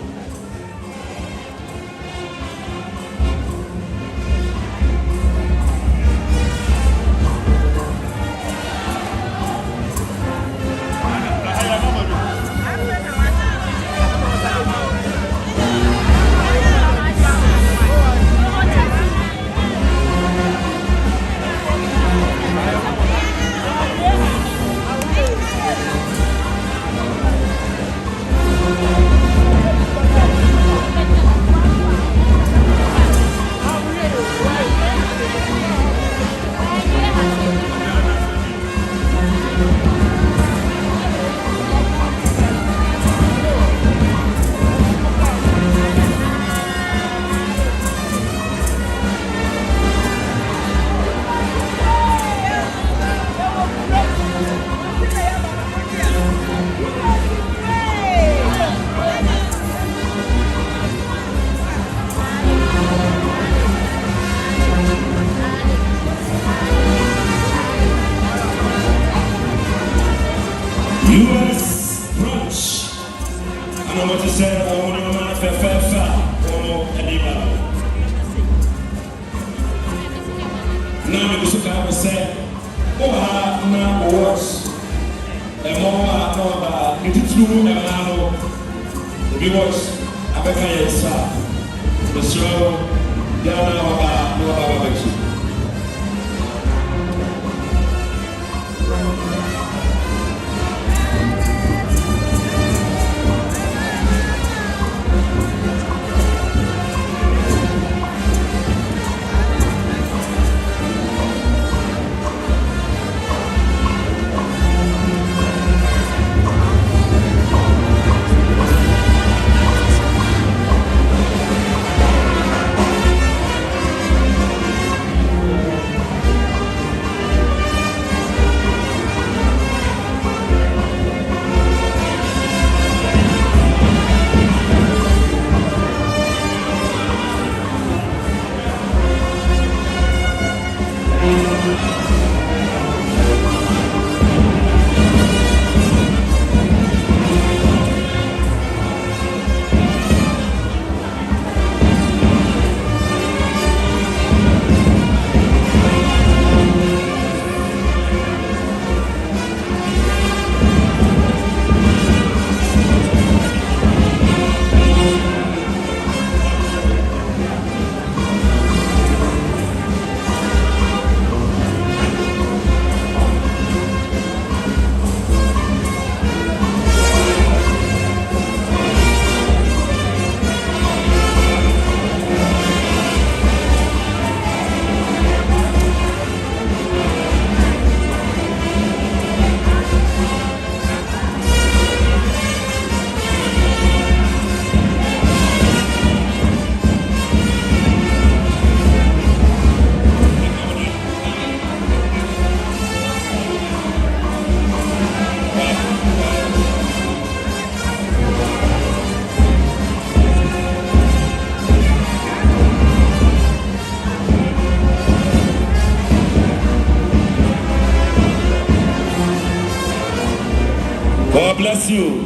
God bless you,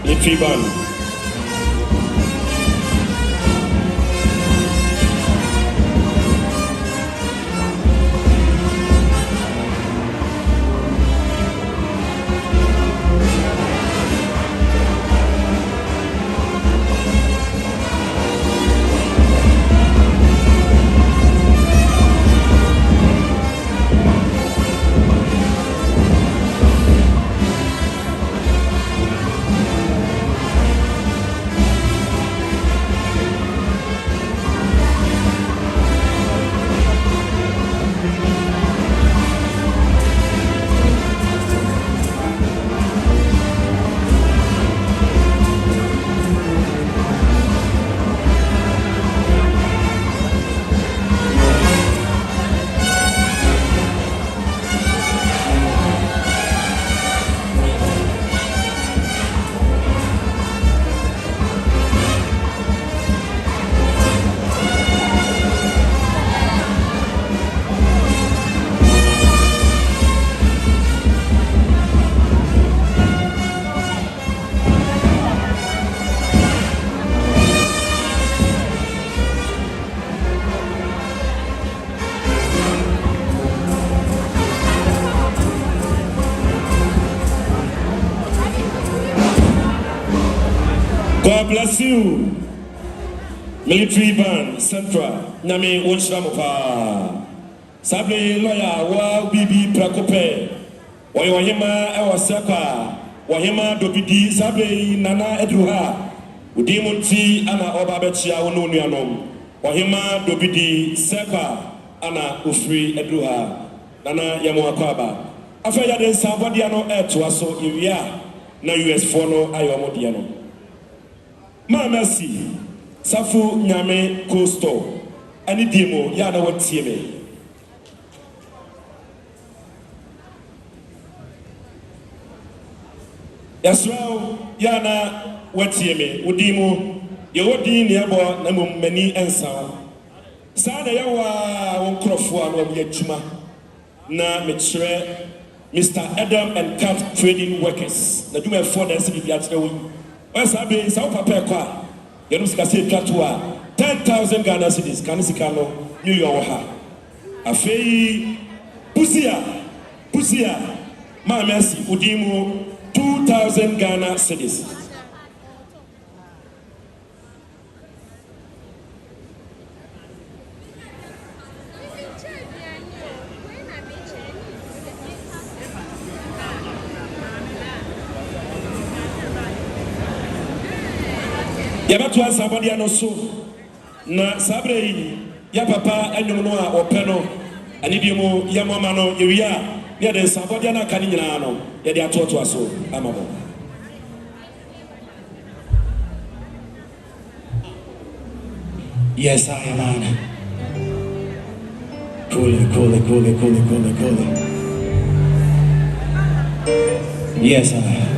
Ifiban. God bless you. Military Band Central. Nami Wonshramopa. Sabre lawyer wa bibi prakope. Wahima ewasekwa. Wahima dobidi sabre nana edruha. Udimunti ana obabechia ununuanom. Wahima dobidi sekwa ana ufri edruha. Nana yamuakwaba. Afa ya den sabodi ano eto so iwia na US4 no ayomodi ano. Ma merci. Safo nyame costo. Ani demo ya na watie me. Yasrao ya na watie me. Udimo ye wodi ne abo na mani ensa. Sa na ya wa won krofo ano obi adwuma na metre Mr. Adam and Cat Trading Workers. Na dwuma for the city biatre wi. Osabe sa papa kwa. Yenu sikase twatua 10,000 Ghana cedis kanisika no million wa ha. Afei Pusia ma merci udimu 2,000 Ghana cedis. Yabatu asabodi anoso na sabre yi ya papa enum no a openo ani bi mu ya mama no yewia ne de sabodi na kan nyina no ye de atoto aso amabo. Yes, I am on. Cool. Yes, I am.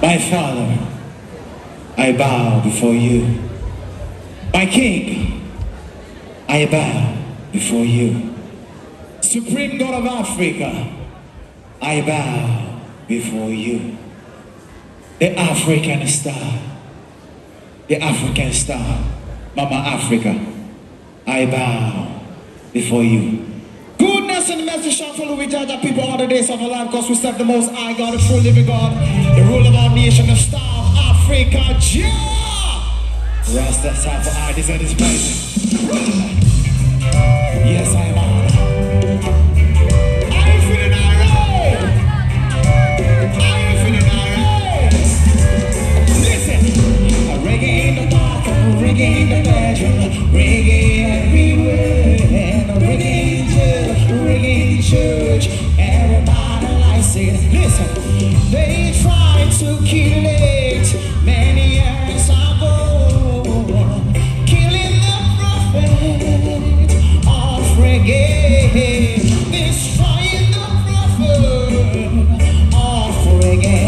My Father, I bow before you. My King, I bow before you. Supreme God of Africa, I bow before you. The African star, Mama Africa, I bow before you. Goodness and mercy shall follow we judge our people all the days of our life, because we serve the most high God, the true living God, the ruler of our nation, the star of Africa, Jah. Rasta Safo, I deserve this place. Yes, I am on. I am feeling alright. Listen, a reggae in the park, a reggae in the bedroom, reggae everywhere, a reggae in church, everybody likes it. Listen, they tried to kill it many years ago, killing the prophet of reggae, destroying the prophet of reggae.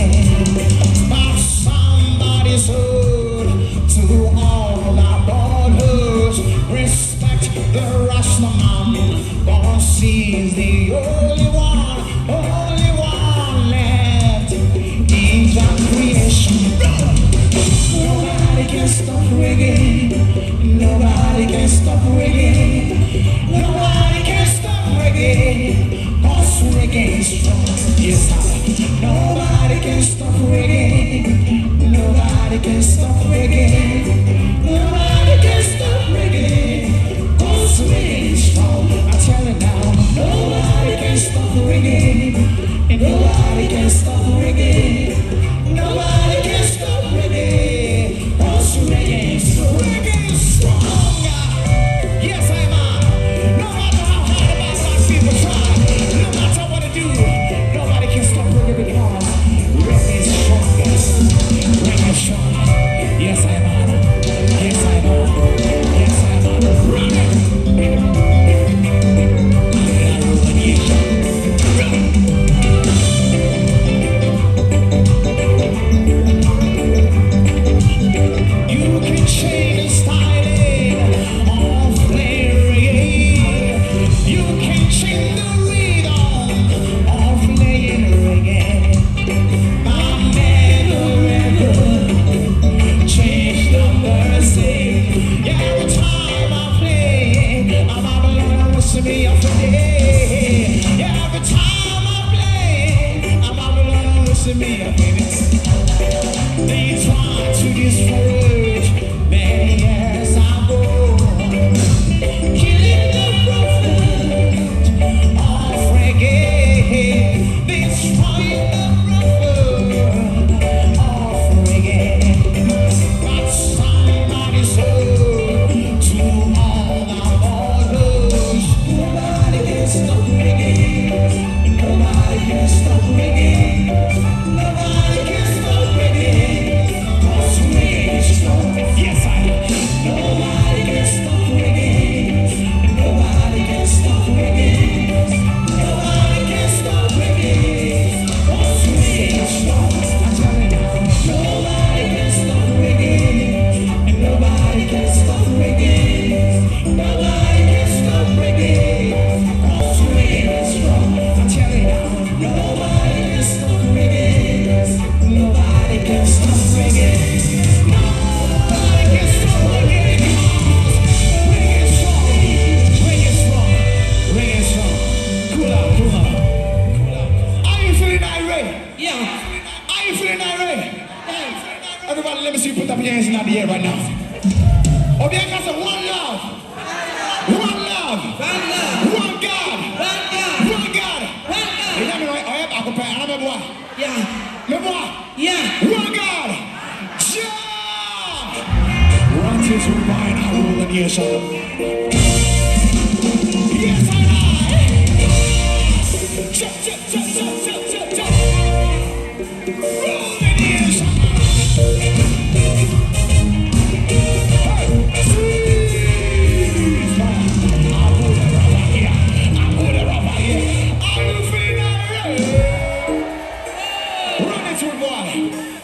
But somebody's heard to all our brothers, respect the Rastaman. God sees the only one left in the creation. Nobody can stop reggae. Nobody can stop reggae. Nobody can stop reggae. 'Cause reggae is strong. Yes, nobody can stop reggae. Nobody can stop reggae. Nobody can stop reggae. 'Cause reggae is strong. I tell you now, nobody can stop reggae. And nobody can stop reggae. Nobody can stop reggae. 'Cause reggae is strong. Reggae is strong. Yes, I'm on. No matter how hard about black people try, no matter what they do, nobody can stop reggae because reggae is strong. Reggae is strong. Yes, I'm on. Yes, I'm on. Yes, I'm on. You can change the styling of playing reggae. You can change the rhythm of playing reggae. My man change the mercy. Every time I play, I'm out alone, I wish me off the day. Every time to me, baby. They try to discourage me as I go. Killing the prophet of reggae. Destroying the prophet of reggae. But somebody sold to all the borders. Nobody can stop reggae. Nobody can stop reggae. Nobody can stop reggae. 'Cause reggae is strong. Yes, I know. Nobody can stop reggae. Nobody can stop reggae. Nobody can stop reggae. 'Cause reggae is strong. I tell you now. Nobody can stop reggae. And nobody can stop reggae. Nobody can stop reggae. 'Cause reggae is strong. I tell you now. Nobody can stop reggae. Nobody can stop reggae. Nobody can stop reggae. Reggae is strong. Reggae is strong. Reggae is strong. Cool out, cool out. Are you feeling irate? Yeah. Are you feeling irate? Yeah. Everybody, let me see you put up your hands in the air right now. Obianka said, one love. One love. One love. One God. One God. One God. One God. You know me right? I have a pair. I remember what? Yeah. Remember what? Yeah. One God. Yeah. One, two, three, fine. I rule the nation. Yes, I know. Chop, chop, chop, chop, chop, chop, chop. Rule the nation.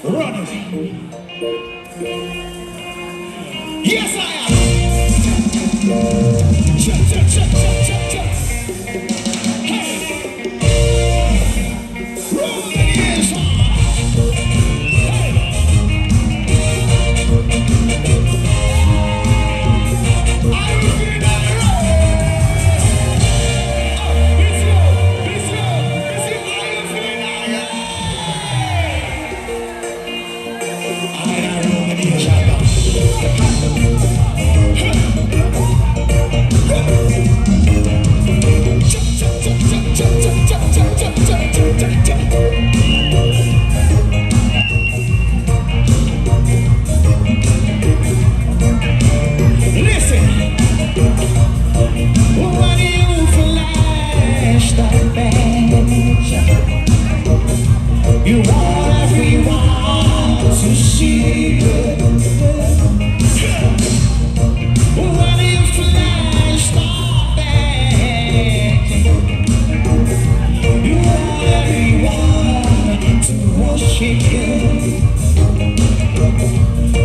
Run it. Yes, I am. Chop, chop, chop, chop, chop, chop. Hey. Roll the ears. Hey. Are you feeling that? Oh, be slow, be slow. Are you feeling that? I roll the ears. Listen, when you flash that badge, you want everyone to see it. When you flash that badge, you want everyone to worship you.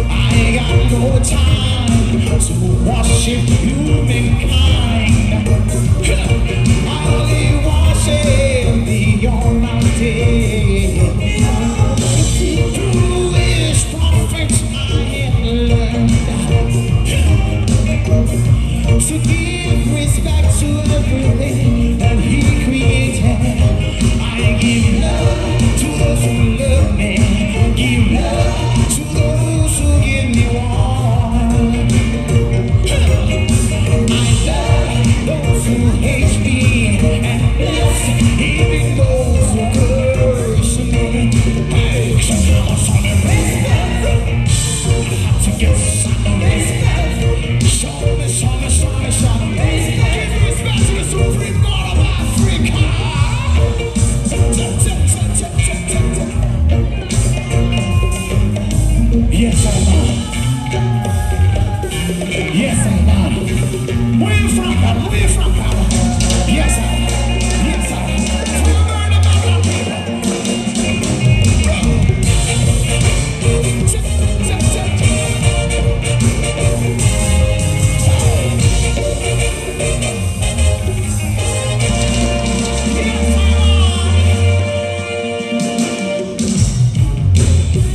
I ain't got no time to worship humankind. I only worship the Almighty. Through His prophets I have learned to give respect to everything that He created. I give love to those who love me. Give love to those who give me warm. I love those who hate me and bless even those who curse me. Hey, some respect. I have to get some respect. Show me some respect. Give respect to the Supreme God of Africa. Yes, I know. Yes, I know. Where you from, God? Where you from, God? Yes, I know. Yes, I know. From America, people.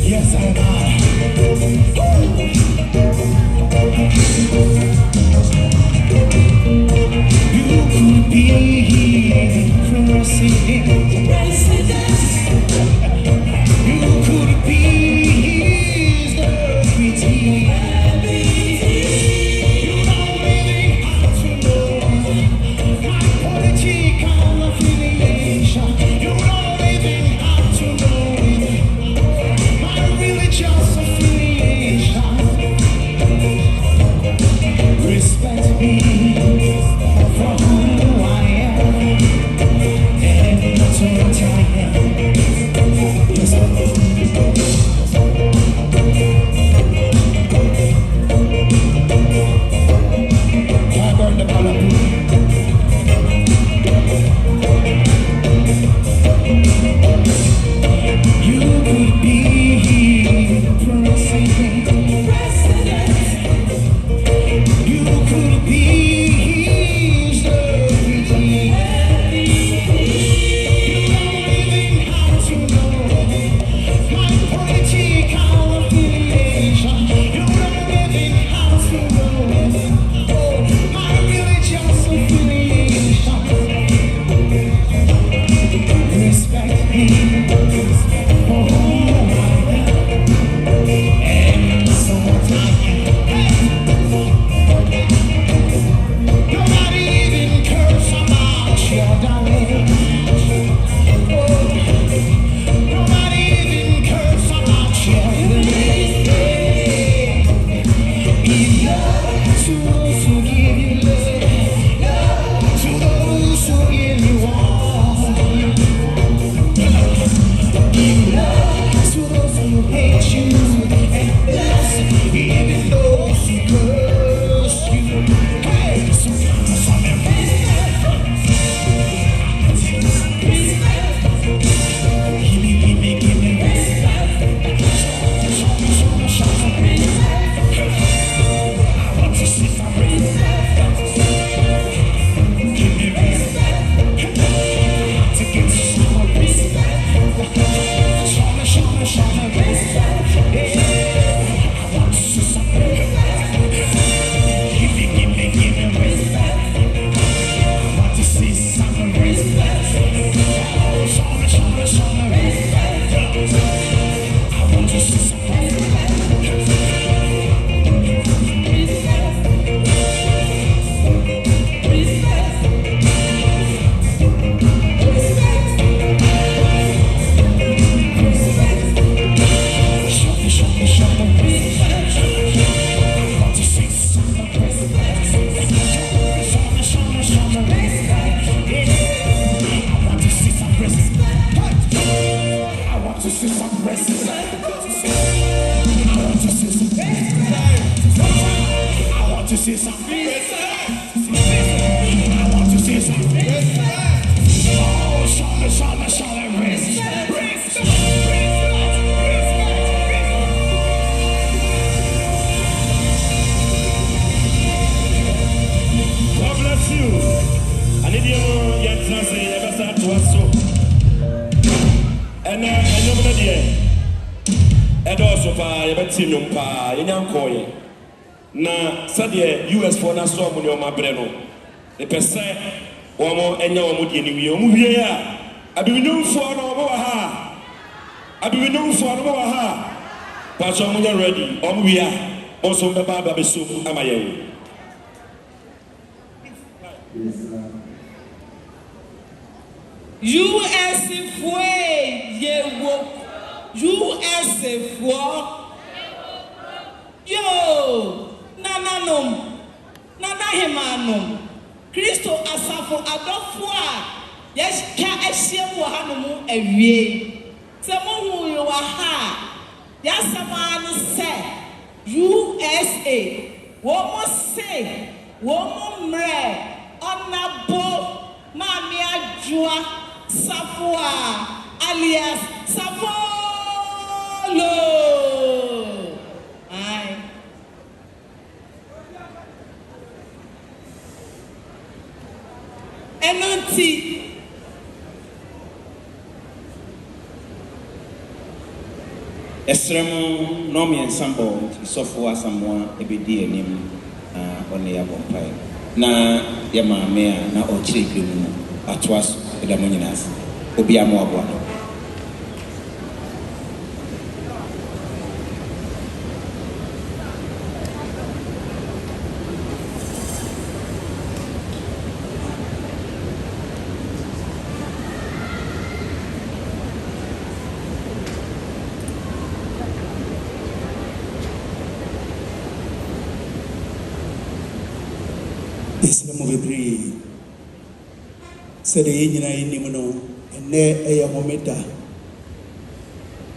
Yes, I know. You could be president. yɛbɛtena se yɛbɛsa atoa so ɛnɛ ɛnwom no deɛ ɛdɔɔso paa yɛbɛte nnwom paa yɛnya nkɔɔyɛ na sɛdeɛ US foɔ no asɔ mo nneɔma berɛ no ɛpɛ sɛ wɔn ɛnyɛ wɔn deɛ ne wie wɔn wie a abibinumfoɔ no wɔn wɔ ha abibinumfoɔ no wɔn wɔ ha pàṣẹ wɔn nyɛ ready wɔn wie a wɔn nso bɛba aba bɛsom ama yɛn. US foe yewo US foɔ yo nana hemanom Kristo asafo adɔfo a yɛka ahyia wɔ ha no mu awie sɛ mo hu wɔ ha yɛasɛm a no sɛ USA wɔn mo se wɔn mo mmerɛ ɔnabo maame adwoa Safo alias Safo lo ai enunti esrem no me ensemble Safo asamoa ebedi anim one ya bompai na ya maame a na ochire gwemu atoas da mo nyina ase obi amo aboa no Islam bebree sɛ de yɛn nyinaa yɛnim no ɛnɛ ɛyɛ homeda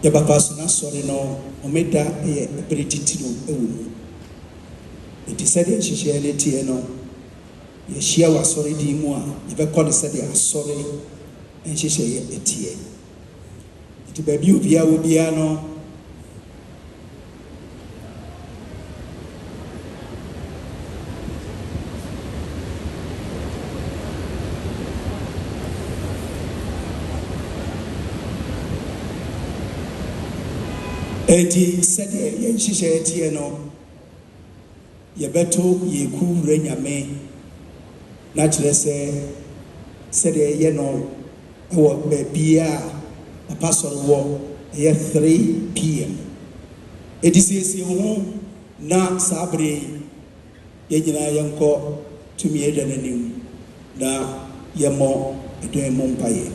yɛbapa so na sɔre no homeda ɛyɛ ɛbere titiro ɛwɔ mu ɛti sɛdeɛ nhyehyɛeɛ no teɛ no yɛhyia wɔ asɔredi mu a yɛbɛkɔ no sɛdeɛ asɔre nhyehyɛeɛ ɛteɛ ɛti baabi obiara wɔ biara no eti sɛdeɛ yɛn hyehyɛ tie no yɛbɛto yɛku wura nyame na kyerɛ sɛdeɛ yɛ no ɛwɔ baabi a papa sɔre wɔ ɛyɛ 3 p.m. eti siesie ho na saa bere yɛn nyinaa yɛnkɔ tumi ɛda n'anim na yɛmmɔ ɛdɔn mu mpaeɛ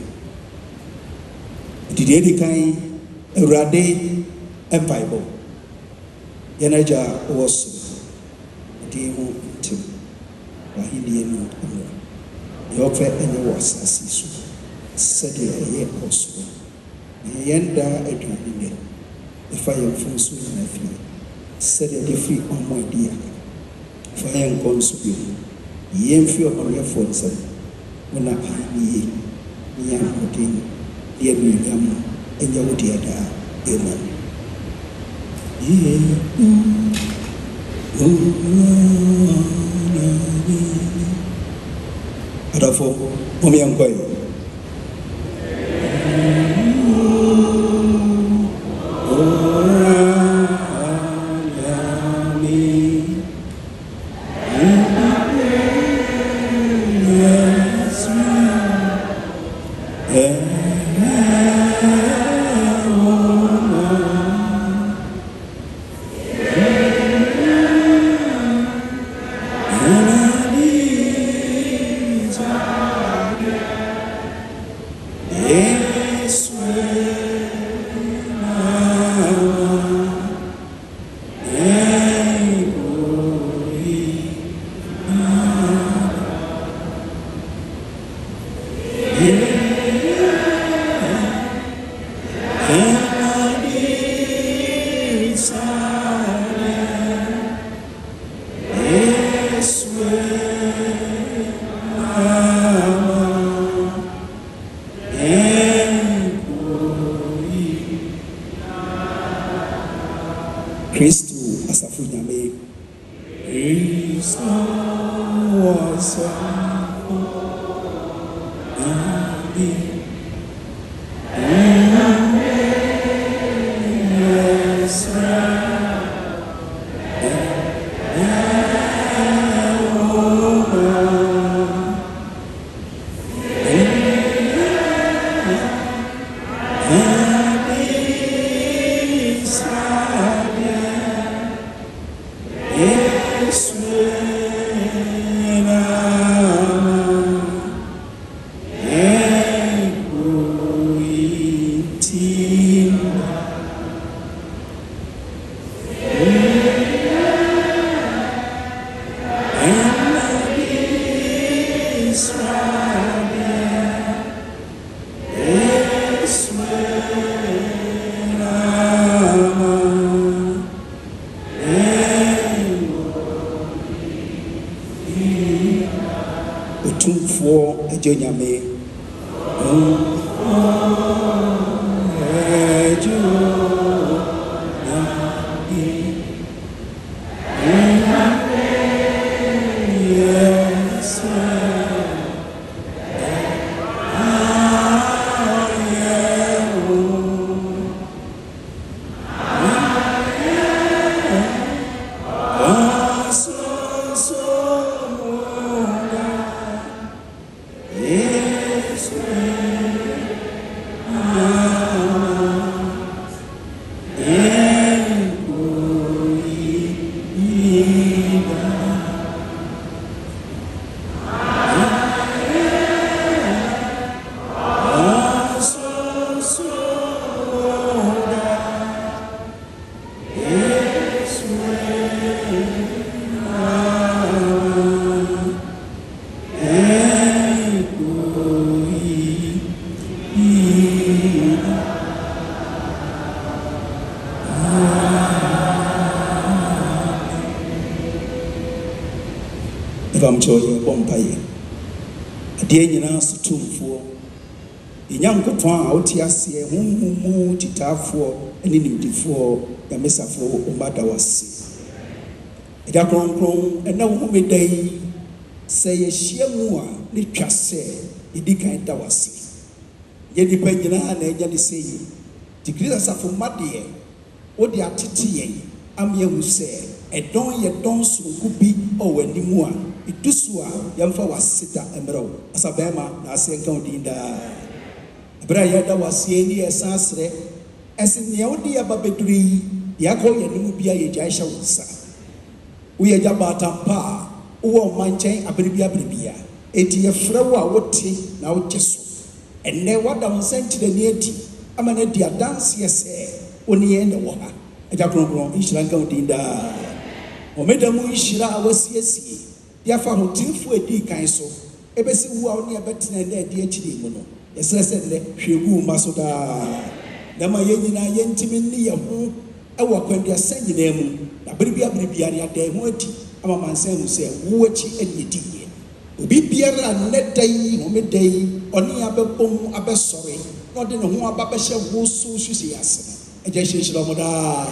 eti deɛ edi kan awurade Bible Yanaja was the tim Wahilian your fair and was as he said a year also. Yenda a drawing the fire from soon nephew said a free on my dear fire and consume yen fear on your phones when I ye young pudding dear William and your dear amen. Adafo, omi ankoi. Kristo asafu nyame Kristo asafu nyame Vamchoye Bompaye. Adianyina Sutumfo. Inyankopon a wote ase honhom titafo ene nimdifo ya mesafo umada wase. Eda kronkron ena wo medai se ye hyiamu a ne twase edikan da wase. Ye dipa nyina na enya ne seyi. Tikrisa safo made wode atete yen amye hu se edon ye don sonku bi o wanimu a idusua yamfa wasita emrew asabema na asenka odinda abra ya da wasie ni esasre esine wodi ya babeduri yakoye nimu bia ye jaisha wusa uye jabata pa uwo manchen abribia eti ye frewo a wote na wocheso enne wada wonsenti de ni eti ama na dia dance yese oni ende wo ha aja kronkron ishiranga odinda omedamu ishira awasiesie yafa hotinfo edi kan so ebesi wu a oni abetena na edi akiri mu no yesese de hwegu maso da na ma yenyina yentimi ni ye ho ewo kwandua sanyina mu na bribia ya da ho ati ama mansan mu se wo achi enidiye obi biara nedai ho medai oni abebom abesore no de no ho ababehye wo so susi ase eje hyehyira mo da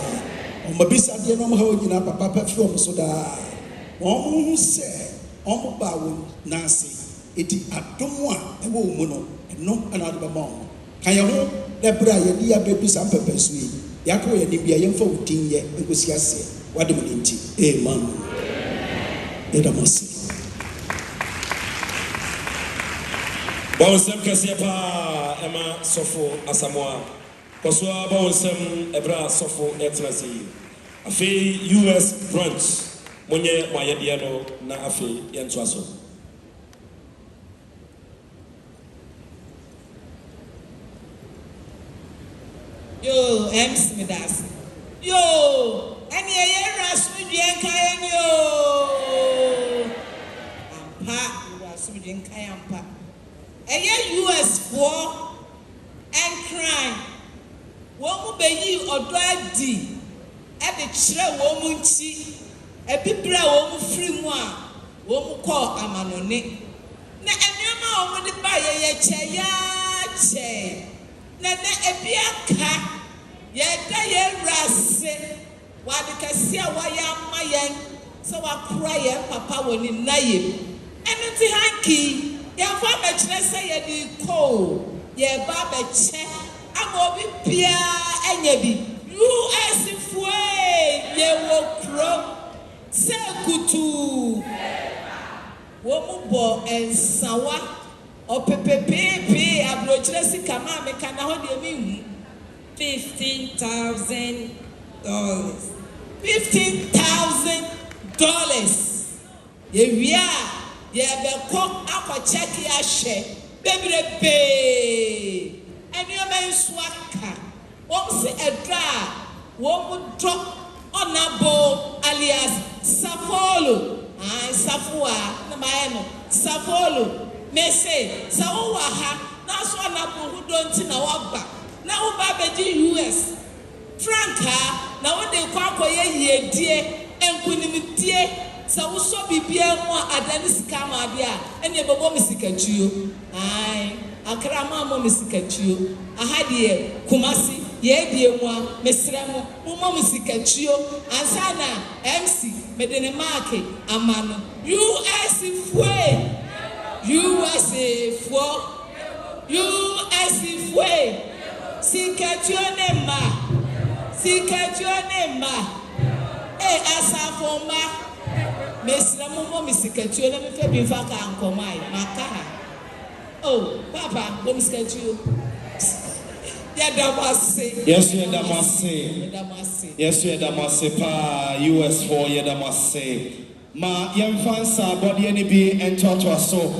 o mabisa de no mo ha onyina papa pafi o so da wọ́n sẹ́ wọ́n bá wọn n'ase eti adomu a ẹwọ́ wọn no ẹnu ẹna adi bẹ mọ ọ kàyẹ ho n'ẹbẹrẹ a yẹdi ya bẹbi sa mpẹpẹ so yi yakọ yẹ ni bia yẹn fọ wò din yẹ egosi ase wadi mu ne nti amen ẹdá mo se. Báwo nsẹ́m kẹsíẹ́ paa ẹ ma sọ́fo Asamoah kọ́sọ́ báwo nsẹ́m ẹ̀bẹ̀rẹ̀ sọ́fo ẹ̀ tẹ̀lé sí i afei US branch. Monye mayediano na afi yentwaso. Yo, MC Midas. Yo, any a rasmudian kayan yo. Ampa, rasmudian kayampa. A US war and crime. Womu beyi odwadi at the chire womunchi. Epipra wo free mu a wo kọ amanone na enema wo de ba ye che na ebi aka ye da ye rase wa de kase a wa ya mayen so wa kura ye papa wo ni naye ene ti hanki yɛmfa bɛkyerɛ sɛ yɛde kɔɔ yɛba bɛkyɛ ama obi biara anya bi US foe yɛwɔ kurom sɛ kutu wɔn mu bɔ nsawa ɔpepepepe aburokyerɛ sika maa mi ka na hɔ deɛ mi hu $15,000. $15,000 yɛwia yɛbɛkɔ akɔkyɛke ahyɛ bebrebe ɛnneɛma nso aka wɔn si ɛdra a wɔn mu dɔ ɔnabo alias Safolo Safoa na mayɛ no Safolo mese sɛ wowɔ ha na so ɔnabo ho dɔ nti na wɔba na woba bɛgye US franka na wode kɔ akɔyɛ yiedie nkunimdie sɛ wosɔ bibia mu a adane sika ma ade a ɛne bɛbɔ me sikatuo akra ma mo me sikatuo aha deɛ kumasi yɛdie mu a mesrɛ mo mo mo sikatuo ansa na MC mede ne marke ama no US foe sikatuo ne ma Safo ma mesrɛ mo mo me sikatuo na me fa bi fa ka ankɔmai maka ha oh papa mo me sikatuo Yes, Yedamase pa US for Yedamase. Ma yemfansa body any be and to so.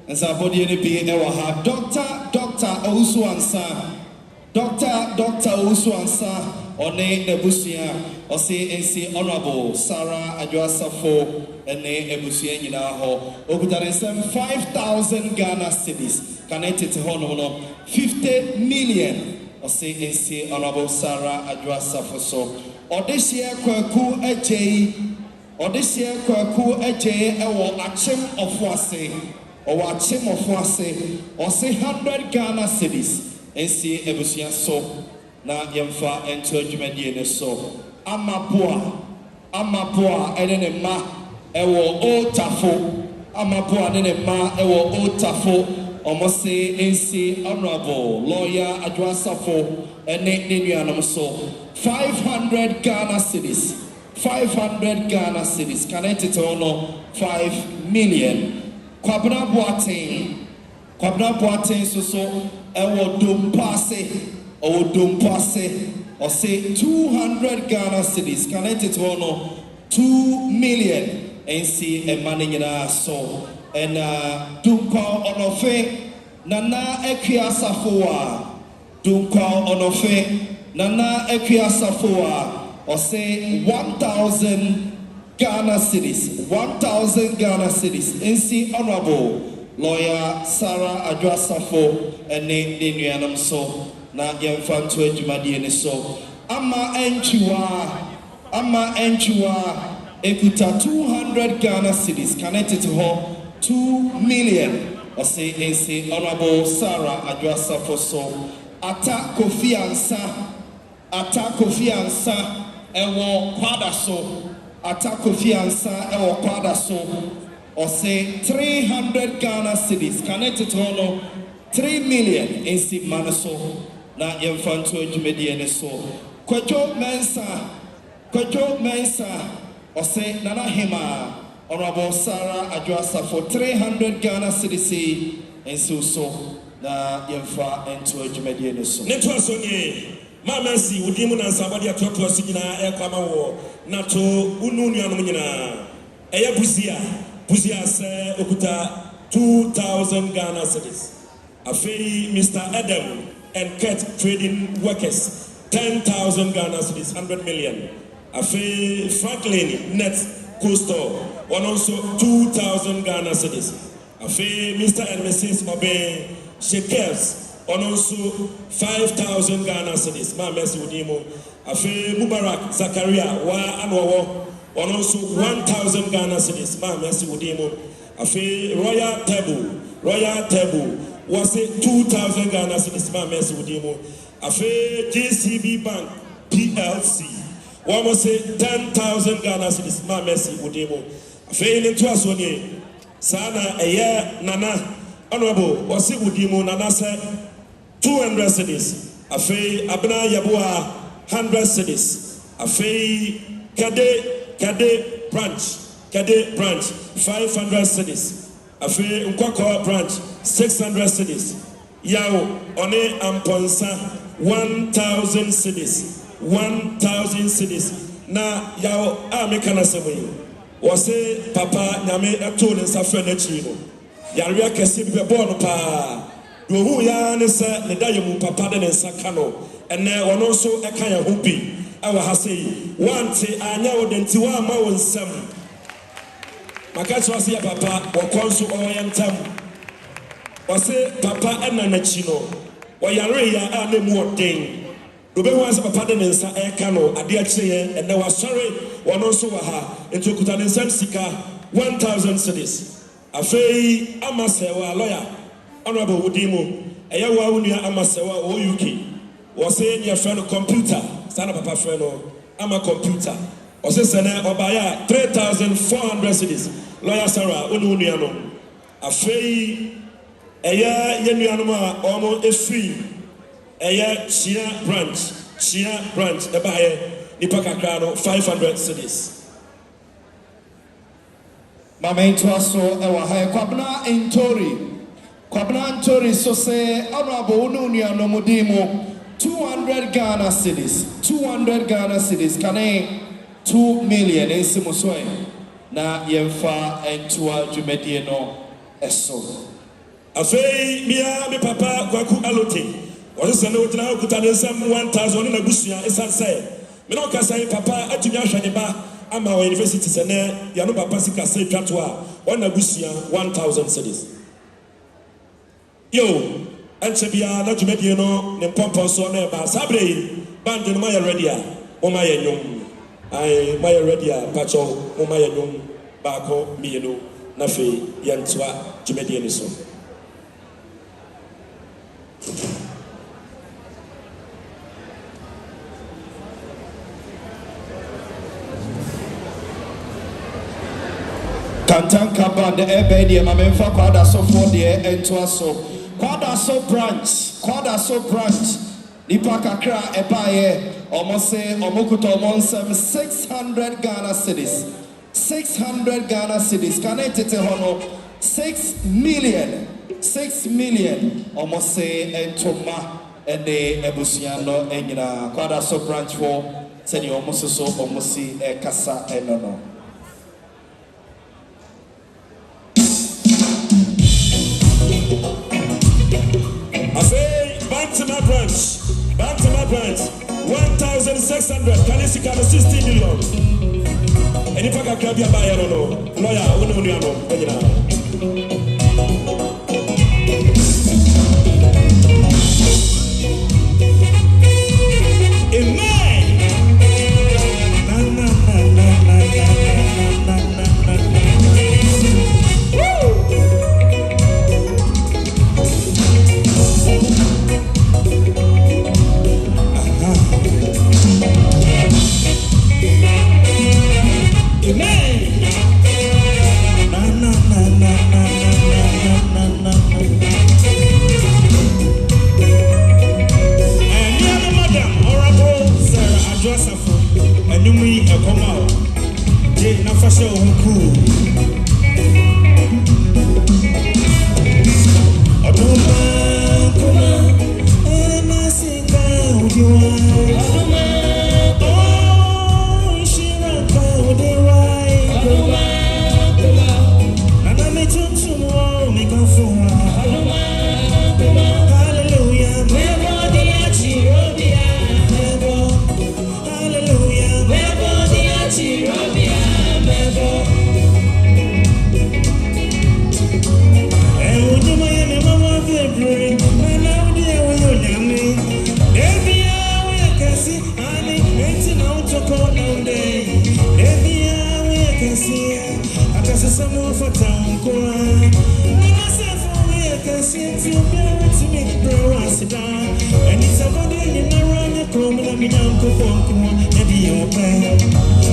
And sa body any be ewa ha. Doctor Owusu ansa. Doctor Owusu ansa. One Nebusia. Ose NC Honorable Sarah Adjoasafo. Ene Ebusia nyina ho. Okutare sem 5,000 Ghana cedis. Connected to hono 50 million. Ose NC Honorable Sarah Adjoasafo so. Odeshia kwaku eje ewo achim ofuase. Owo achim ofuase. Ose 100 Ghana cedis. NC Ebusia so. Na yemfa ento adwumadi ne so. Amapoa ene ne ma ewo otafo. Amapoa ne ma ewo otafo. Omose NC Honorable Lawyer Adjoasafo ene nenuanom so 500 Ghana cedis. 500 Ghana cedis. Connected to 5 million. Kwabena Boateng so ewo dompase. Or say 200 Ghana cedis. Connected to 2 million. NC Emaningina so. And Dunka Onofe Nana Ekia Safoa. Dunka Onofe Nana Ekia Safoa. Or say 1,000 Ghana cedis. 1,000 Ghana cedis. NC Honorable Lawyer Sarah Adjoasafo and Nenuanam so. Na yemfanto adwumadi ne so. Ama enchua ekuta 200 Ghana cedis. Connected to her 2 million. Or say NC Honorable Sarah Adjoasafo so. Ata Kofi Ansa ewo kwada so. Ata Kofi Ansa ewo kwada so. Or say 300 Ghana cedis. Connected to her 3 million. NC Manaso. Na yemfanto adwumadi ne so. Kwadwo Mensa or say Nana Hema Honorable Sarah Adjoasafo 300 Ghana cedis and so na yemfa ento adwumadi ne so. Ne to so ni mama si udimu na sabadi atoto asigina ekwama wo na to unu nuanom nyina eya buzia se okuta 2,000 Ghana cedis. Afei Mr. Adam and Kurt Trading Workers 10,000 Ghana cedis, 100 million. Afei Franklin Net Coastal one also 2,000 Ghana cedis. Afei Mr. and Mrs. Obey Shekels one also 5,000 Ghana cedis. Ma Messi Udimo. Afei Mubarak Zakaria wa anwawo one also 1,000 Ghana cedis. Ma Messi Udimo. Afei Royal Table was it 2,000 Ghana cedis. Ma Messi Udimo. Afei JCB Bank PLC one must say 10,000 Ghana cedis. Ma Messi Udimo. Afei into Asoni Sana Nana Honorable, wasi udimo na nase 200 cedis. Afei abena yabua 100 cedis. Afei Kade branch 500 cedis. Afei Nkwakwa branch 600 cedis. Yao one amponsa 1,000 cedis. 1,000 cedis. Na yao amekana semoyi. Wase papa nyame eto ne nsa fre na chiro. Yaria kese bi bebo no pa. Do hu ya ne se ne dayemu papa de ne nsa ka no. Ene ono so eka ya ho bi. Awa ha sei wante anya wo denti wa ma wo nsam. Maka so ase ya papa wo konso o yentam. Wase papa ena na chi no. Wo yare ya a na mu oden. Do be wan se papa de ne nsa eka no ade a kire ye ene wa sore wono so wa ha. Enti okuta ne nsam sika 1,000 cedis. Afei amasewa lawyer honorable Udimo eyawa unua amasewa o UK wose nya friend computer sana papa friend ama computer wose sene obaya 3,400 cedis lawyer Sarah unua no afei eya yenua no ma omo efree eya Chia branch ebaye nipa kakra no 500 cedis. Mama Intwaso ewa hai Kwabna Ntori so say honorable Ununia no Mudimo 200 Ghana cedis 200 Ghana cedis kane 2 million esimuswe na yemfa entua dwumedie no eso afei mi papa kwaku alote wose sene otina okuta ne nsam 1,000 na busua esanse me no kasa papa atumi ahwene ba ama wa university sene ya no papa sika se twato a ona busia 1,000 cedis yo anche bia na dwumedie no ne pompo so na ba sabre band no ma ready a o ma ye nyom ai ma ready a pacho o ma ye nyom ba ko mienu na fe yantwa dwumedie ni so Kantanka band ebedi mamemfa kwada so for the Entwaso kwada so branch nipa kakra ebaye omose omokuto omonsem 600 Ghana cedis 600 Ghana cedis kanetete hono 6 million omose entoma ende ebusiano enyina kwada so branch for seni omose so omosi kasa enono. Back to my branch 1,600 can you see 60 million and if I can grab your buyer no lawyer uno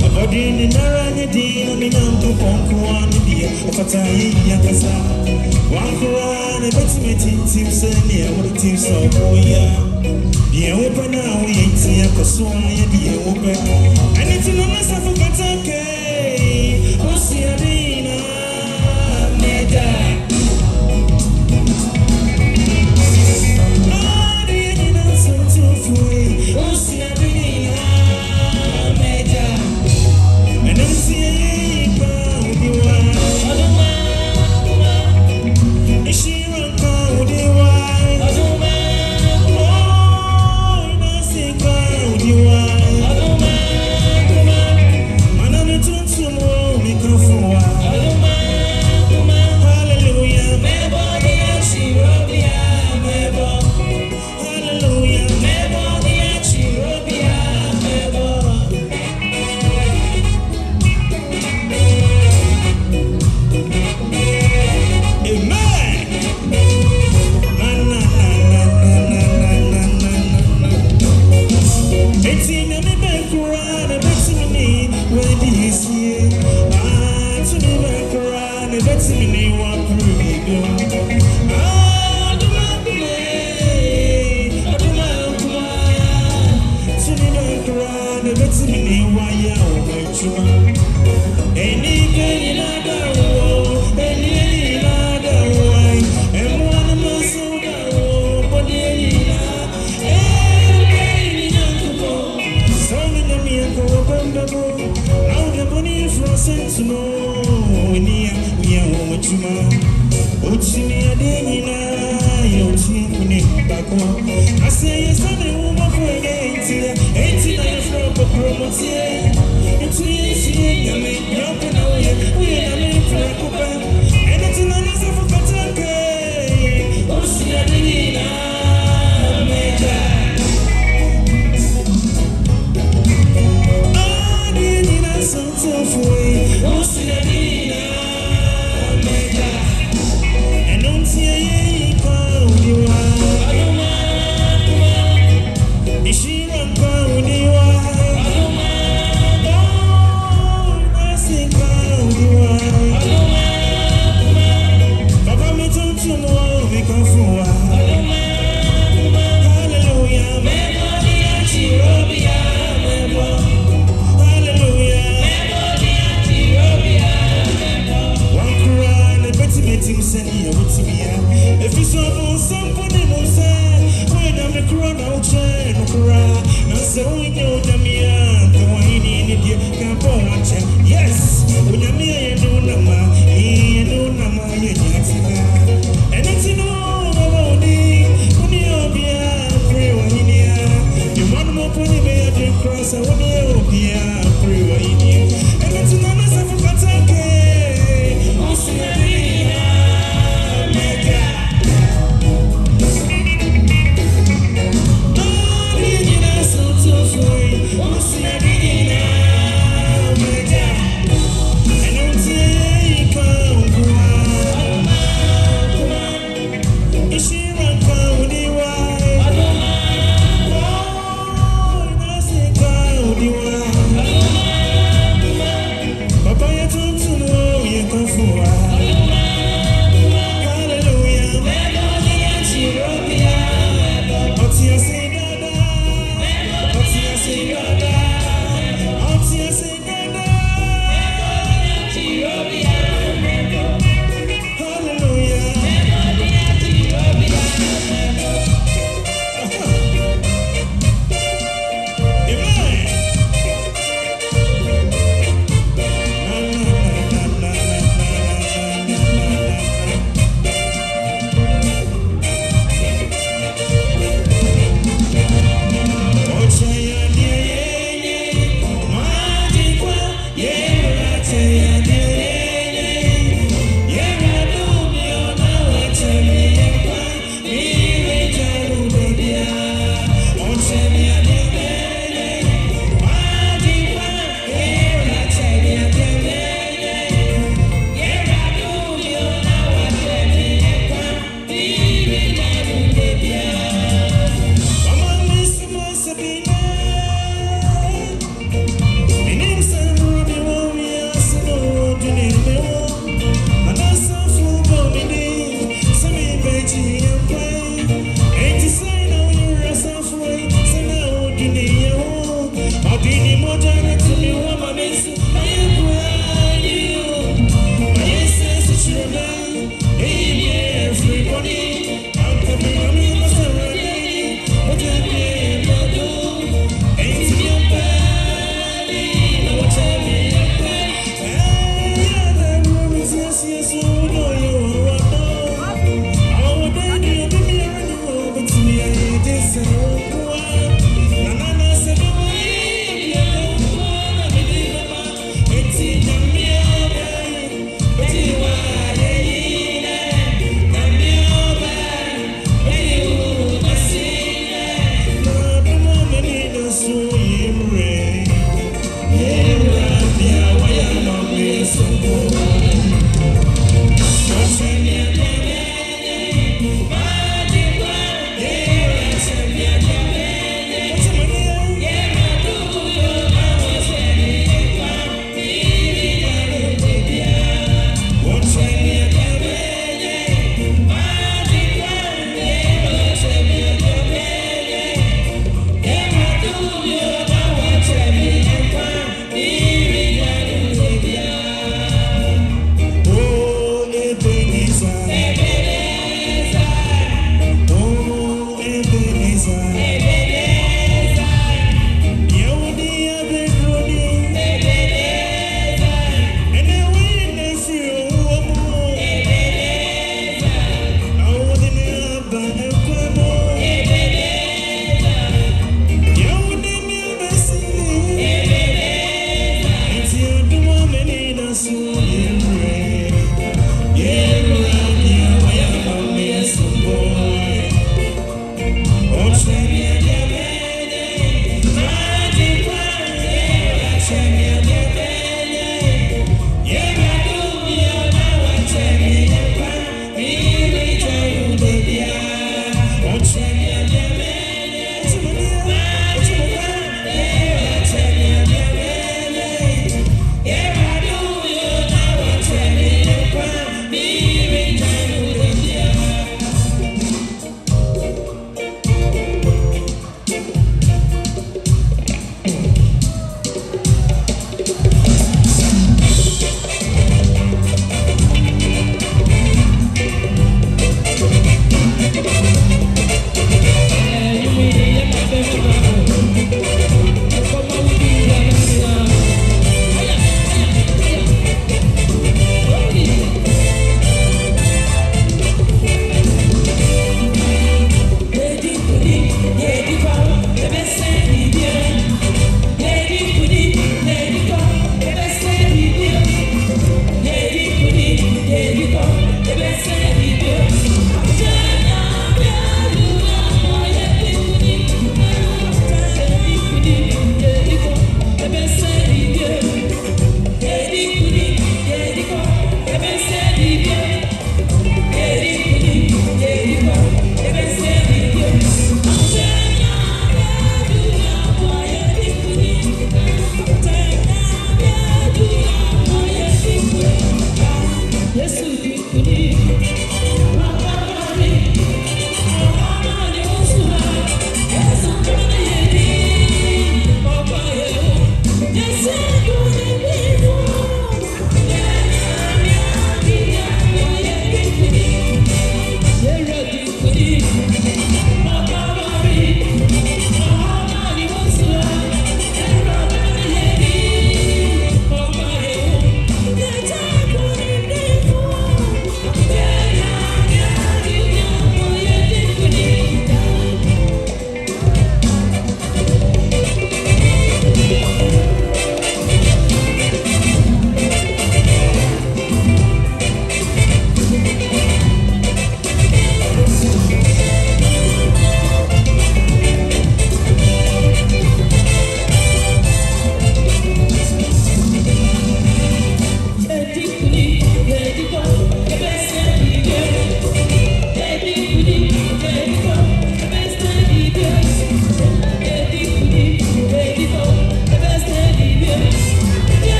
Abodi ni naranye di na minam tu ponkuan di ofata yi yakasa One Koran, a better meeting, and yeah, what it is so yeah. The open now, we ain't see a person, the open. And it's in a mess of Kantanka. What's the arena? Mega.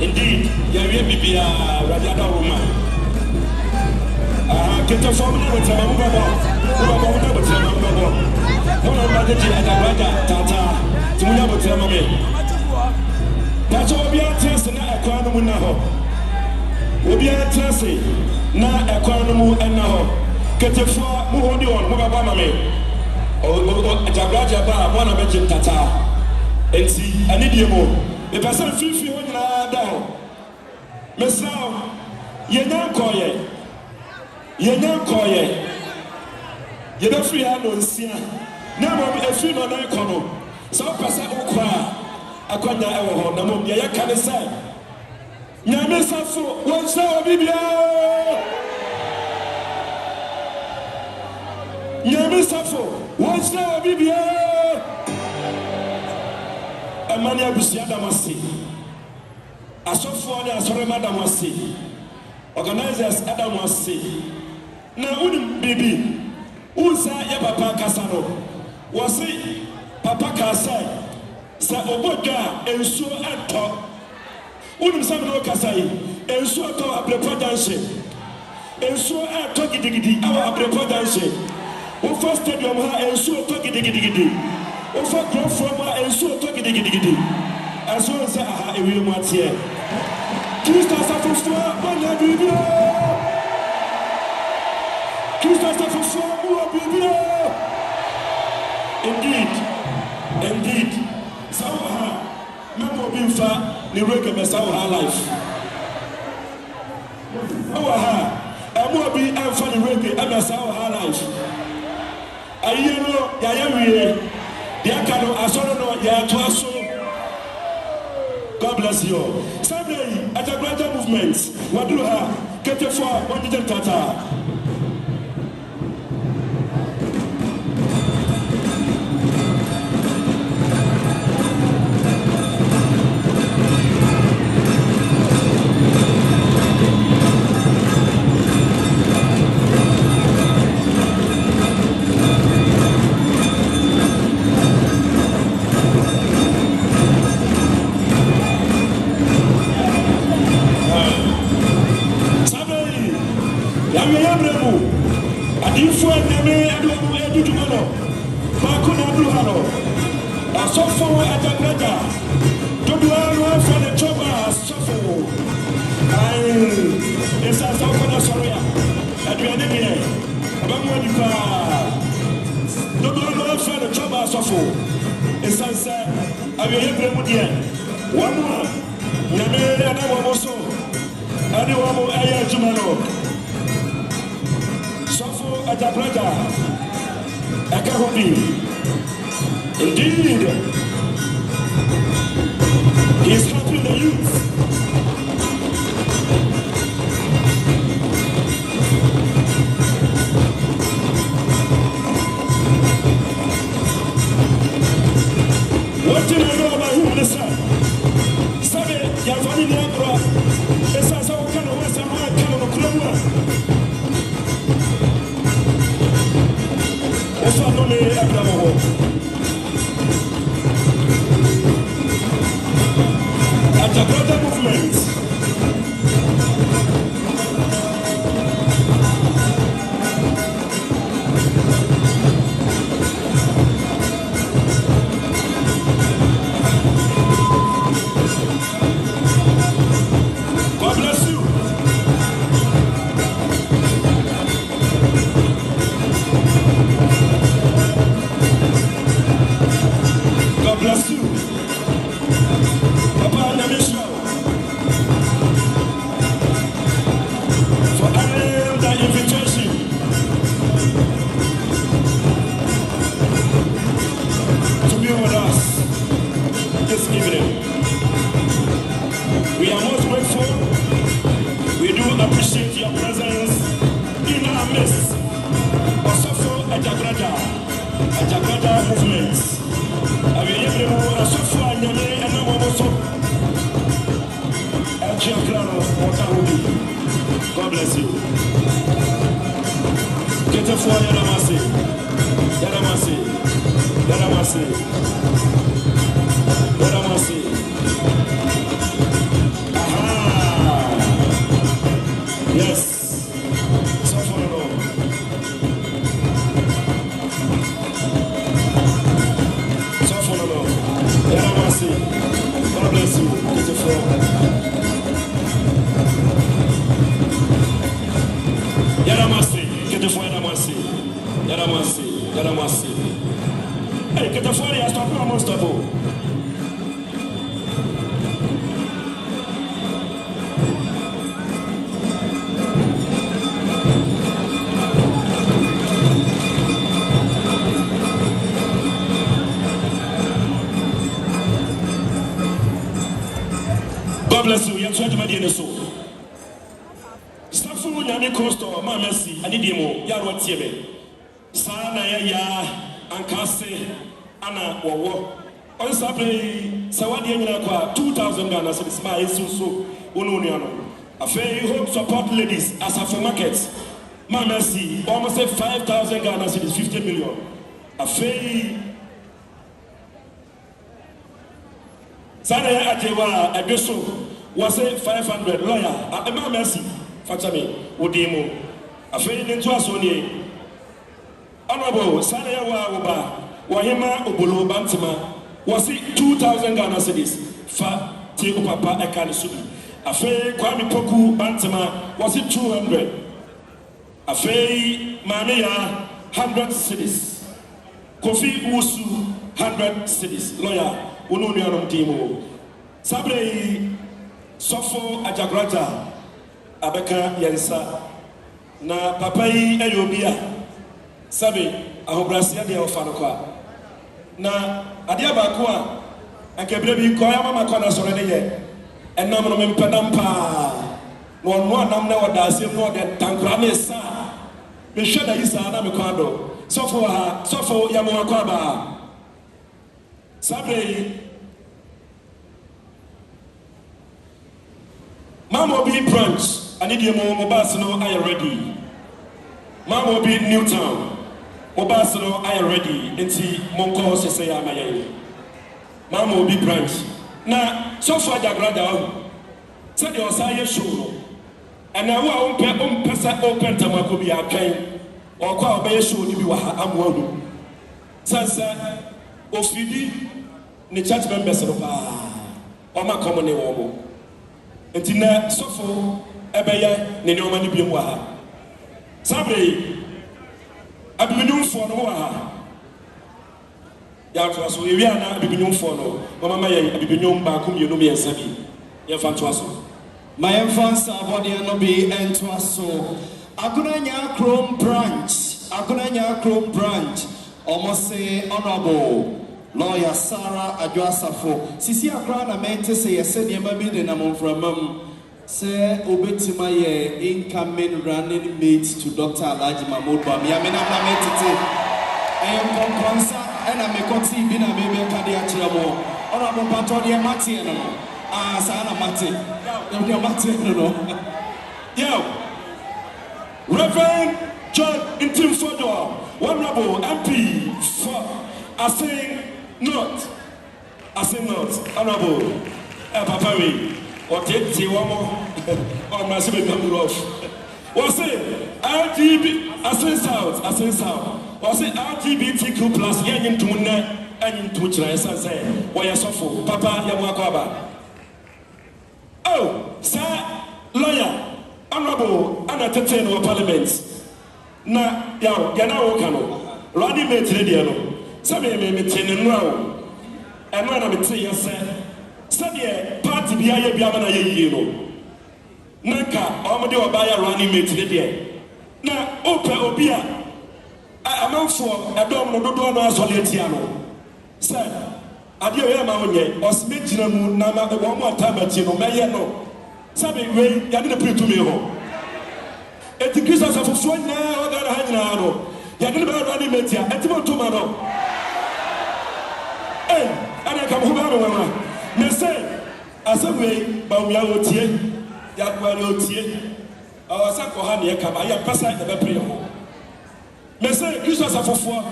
Indeed, you will be a radiator woman. Get a phone with a that's all we are testing now. Economy now. We be testing now. Economy and now. Get a four move on. Move me. Oh, Jabraja Bar, one of the Tata. And see, I need you more. The person feel when you are down. Miss now, you're not quiet. You're not quiet. You're not free hand on Sia. Now, if you know that economy, so person will cry. Akwanya ewo ho na mo bia ya ka ne sai nyame safo won sa obibia nyame safo won sa obibia amani abusia damasi asofo ne asore madamasi organizers adamasi na unim bibi unsa ya papa kasano wasi papa kasai sa oboga enso ato unum sam no kasai enso ato abrepo danse enso ato gidigidi awa abrepo danse o first stadium ha enso ato gidigidi o for Prof ha enso ato gidigidi aso sa aha ewi mu atie Kristo Safo bana bibio Kristo Safo mu bibio indeed Sawaha, Mambo Bimfa, Nireke Mesawaha life. Sawaha, Amobi and Fanny Reke, and Mesawaha life. Ayeno, Yayami, Yakano, Asorono, Yatuaso. God bless you. Sunday, at a greater movement, Waduha, Ketefa, Wadijan Tata. Safo at the brother. To do all for the trouble, Safo. It's a Safo, sorry. At the end of the day, about what you to do all for the trouble, Safo. It's a say, I will hear them again. One more. Yame, and I will also. And you will air Jumano. Safo at the brother. I can't be. Indeed, he's helping the youth. What do you know about him, listen? Sabe, ya family Negro, esa sa wakana wesa mwa kama nukulwa. Ofa nome Abrahamo. At a brother movement. God bless you. God bless you. Papa and Michelle. For honoring the invitation. To be with us this evening. We are most grateful. We do appreciate your presence in our midst. Safo Ajagrada movement. I will give you a Safo and Yame and Namoso. God bless you. Get a fire, Yaramasi. Yaramasi. God bless you. Get your phone. Yaramasi. Get your phone. Yaramasi. Yaramasi. Yaramasi. Hey, get your phone. Stop. Almost double. God bless you. You're trying to make so. Safo nyame costo ma mercy ani demo ya ro tiebe. Sa na ya ankase ana wowo. On sabre sawadi nyina kwa 2000 Ghana cedis ma yesu so wonu nuano. Afei hope support ladies as a for market. Ma mercy almost 5000 Ghana cedis 50 million. Afei Sana ya ajewa ebeso was 500 lawyer a mercy fatami odimo afei ne nto aso nie honorable sana ya wa ba wahema obolo bantima was 2000 Ghana cedis fa tie papa eka subi afei kwami poku bantima was 200 afei mame ya 100 cedis kofi usu 100 cedis lawyer Uno nuanom timo sabre Safo ajagrata abeka yensa na papa yi ayobia sabe ahobrasia de ofa no kwa na ade abako a ankebere bi ko ya mama ko na sore ne ye enam no mempedam pa no no anam na wada asem no de tankura ne sa me hwe da yisa na me kwa do Safo ya mo kwa ba sabe Mama be branch I need you more bus no I ready Mama be Newtown bus no I ready enti monko se ya maye Mama be branch na so far da grada said your say show and now on pesa open tamako bi atwen or kwa obey show ni bi wa amwo sansa ofidi ni church members no pa o ma come ne wo mo entina Safo ebeye ne ne o ma ni bi mu ha sabre abibinyumfo no wa ha ya to aso ewi ana abibinyumfo no mama ye abibinyum ba kum yenu me yansabi ye fa to aso my enfansa body no be ento aso akunanya chrome branch almost say honorable lawyer Sarah Safo sisi akra na mente say yese de ma bi de na monframam say obetima ye incoming running mate to Dr. Alhaji Mahmoud Bami amena na metete konkonsa ena me koti bi na me be ka de akira mo honorable pato de mate no sa na mate de mate no yo Reverend John Intimfodo honorable MP for saying not honorable papa we or take one more or my Prof was it RGB assess out was it LGBTQ plus yen to net and to try say why you suffer papa yamuakaba oh sir lawyer honorable and entertain our parliament na yana wokano running mate radio no sabe me tene no eno na me te yese sabe party bia ye bia na ye yie no naka omode oba ya running mate ne de na ope obia amanfo edom no dodo no asole tia no se ade we ma onye osme gina mu na ma wo mo atamachi no meye no sabe we ya de pretu me ho etikisa safoso na o ga na hanyina no ya de be running mate ya etimo to ma no ana kam ho ba no wa me say asabwe ba wi awotie ya kwari otie awasa ko ha ne kama ya pasa e be pre ho me say Jesus afofo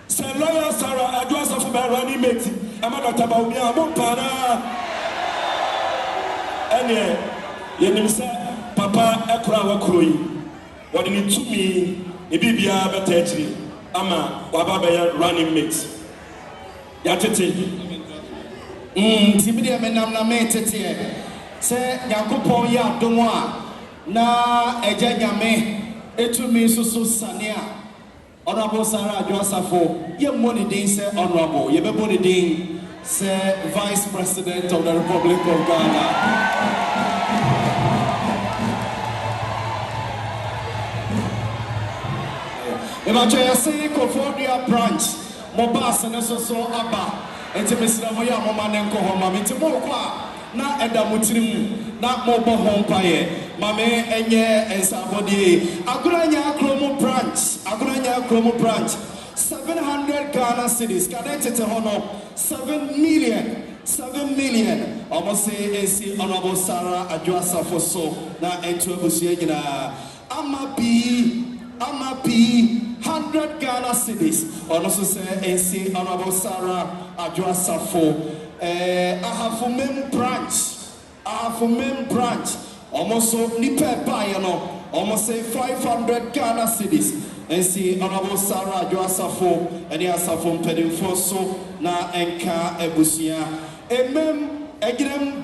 say lawyer Sarah Safo ba running mate amada taba obi a mo para ene ye nim say papa ekura wa kuro yi wodi ni tumi e bibia beta achiri ama wa ba ba ya running mate ya tete Timidi menam na metete se Yakopon ya domwa na eja nyame etumi susu sania Honorable Sarah Adwo-Safo ye money din se honorable ye be boni din se Vice President of the Republic of Ghana. Ebacho say Kofodia branch Mobas and so aba enti mesra mo ya mama ne nko ho mama enti mo kwa na eda mutirim na mo bo ho mpaye mame enye ensabodi aguranya kromo branch 700 Ghana cedis connected hono 7 million almost say AC Honorable Sarah Adwo-Safo so na entu abusuye nyina amapi 100 Ghana cedis also say AC Honorable Sarah Adwo-Safo Ahafumem branch almost so nipe buy almost say 500 Ghana cedis AC Honorable Sarah Adwo-Safo and Asafo Pedinfo so na enka ebusia Eginem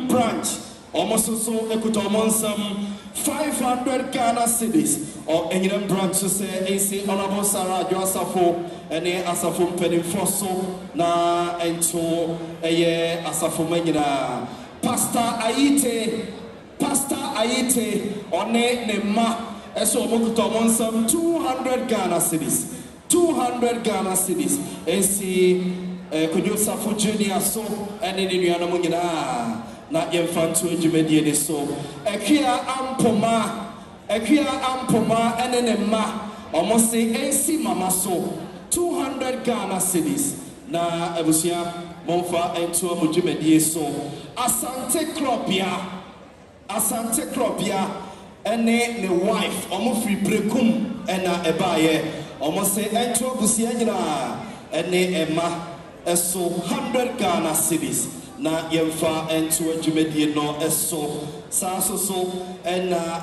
branch almost so ekutomonsam 500 Ghana cedis or England branch to say AC Honorable Sarah Adwo-Safo and Asafo Pedinfo so na ento Asafo Menina Pastor Aite one ne ma eso mokutomonsam 200 Ghana cedis AC Kwadwo Safo Junior so and in the Nuana na yemfanto adwumadie ne so ekia ampoma ene ne ma omose ensi mama so 200 Ghana cedis na abusia monfa ento adwumadie so asante kropia ene ne wife omofri brekum ena ebaye omose ento abusia nyina ene ema eso 100 Ghana cedis na yemfa ento adwumadie no eso saso so ena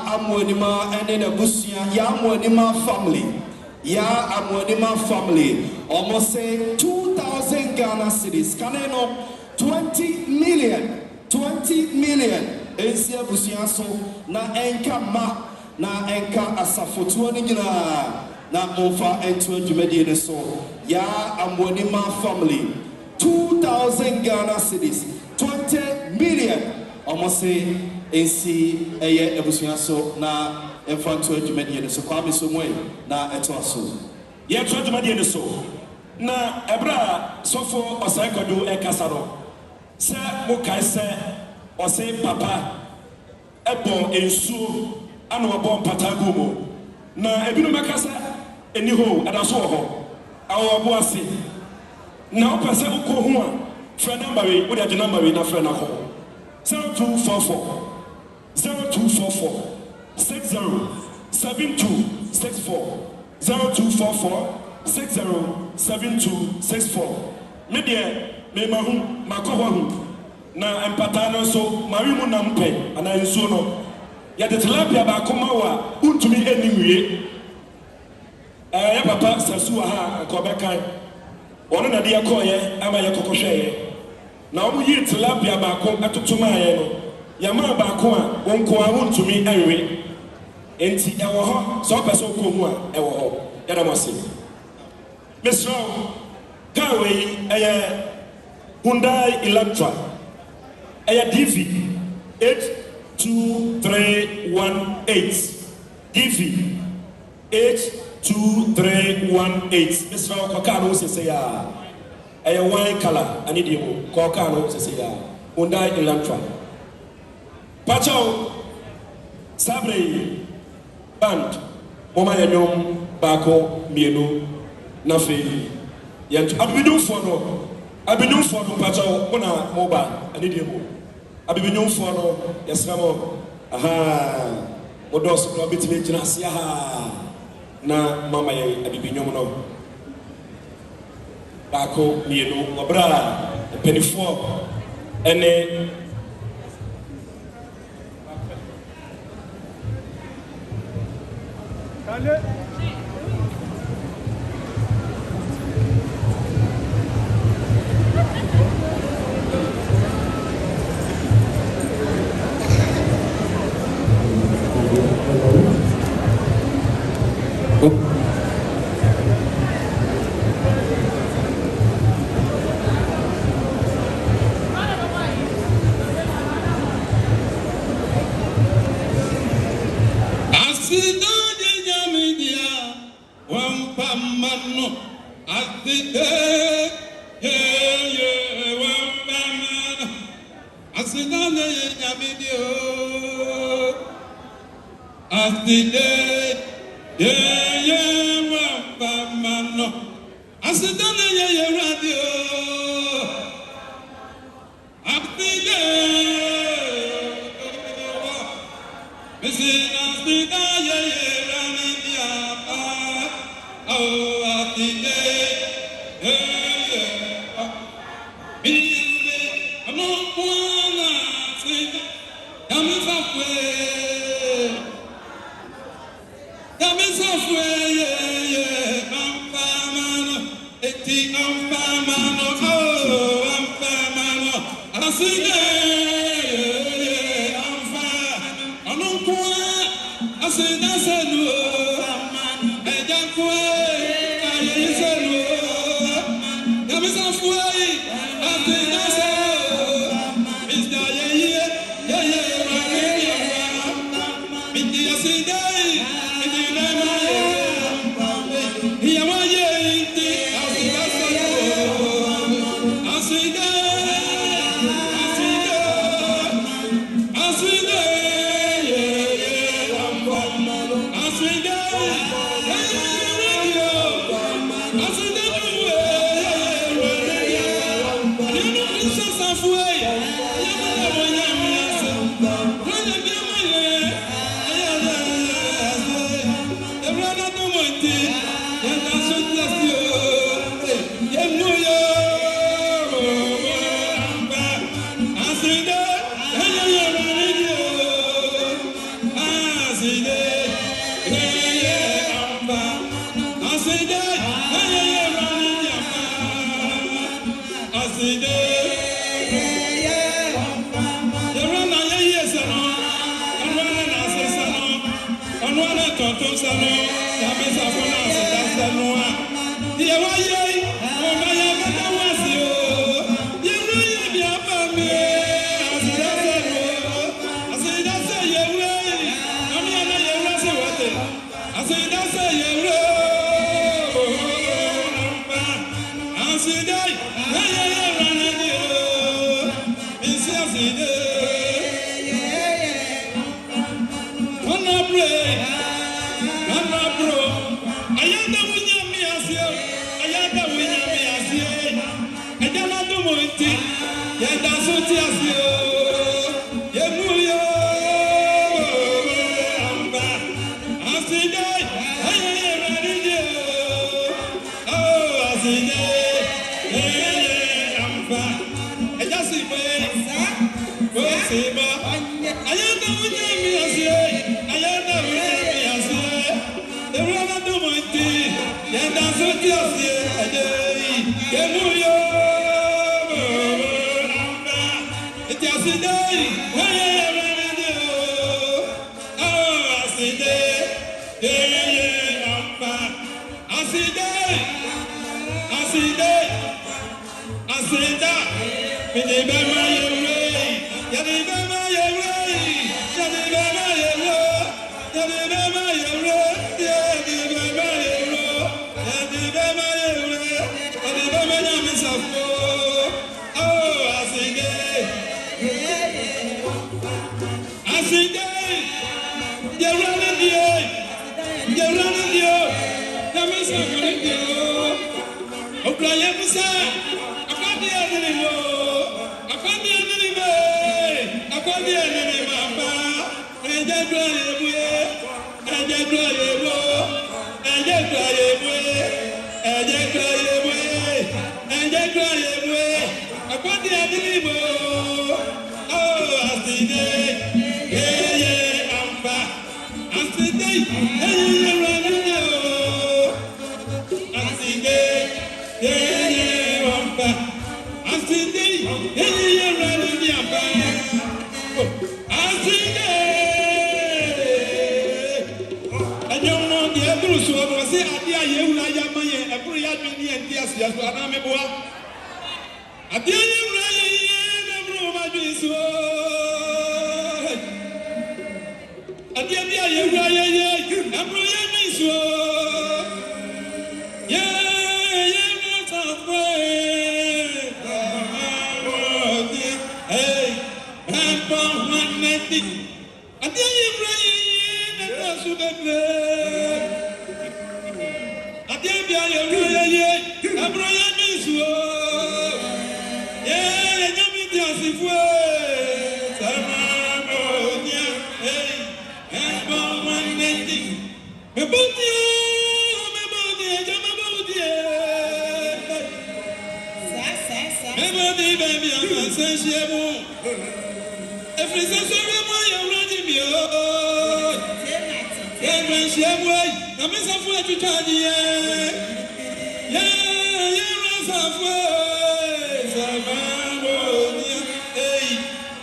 amonima ene na busia amonima family almost say 2,000 Ghana cedis kaneno 20 million ensia busia so na enka asafotuo ni nyina na monfa ento adwumadie ne so amonima family 2,000 Ghana cedis 20 million almost say ensi ebusia so na enfanto adwumadie ne so kwa me so moy na eto so ye to adwumadie ne so na ebra sofo osai Kwadwo ekasaro se mo kai se osai papa ebo ensu ana obo patagumo na ebinu mekasa eni ho adaso ho awo bo ase na opese uko ho a fra number we wo de number we na fra na ho 0244 607264 0244 607264 media me mahu makohu na empata no so marimu na mpe ana nsuo no ya de tilapia ba komawa untumi enimwie ya papa sasu ha ko bekan ono na de yakoye ama yakokohweye na omu yi tilapia ba ko atotuma ye no ya ma ba ko a wonko a untumi enwe enti ewo ho so pese okomu a ewo ho ya da mose Mr. Kawe Hyundai Elantra DV 82318 DV 82318 Mr. Kokano say ya wine color ani demo Kokano say ya Hyundai Elantra Pacho Sabre band moma yanyom bako mienu na fe yent abidun fo no pacho mona moba ani demo abibinyon fo no yesramo aha modos ko betime gina sia ha na mama ye abibinyon no bako mienu obra penifo ene ampamano aside wampamano asidane nyamidio aside wampamano asidane radio aside Misina sida ramedia oh atide Miniende amona sida Yamisafwe ampamano eti ampamano oh ampamano aside Asida senu, ejakwe, aye senu, yamisafwe, asida senu, Mr. Yeye, Mr. Asida, Adebia ye abraya misuo ye nyami diasifo sama bonia bon manenti me bonia jama bodia sa me bodia baby am sensiemu efrisa sori mo ye wradi mi o ye sensiemu na me safu atutadi ye Safo, Safo, hey,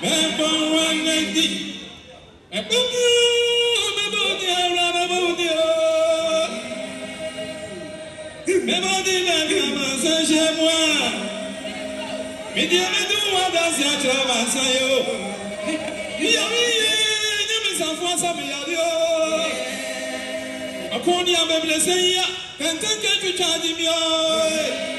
me bon one ninety, me body, baby, I'm chez moi. Me dis, me do what does your trouble say, oh? You me Safo, Safo, upon your baby, say, Kantanka to charge me, oh.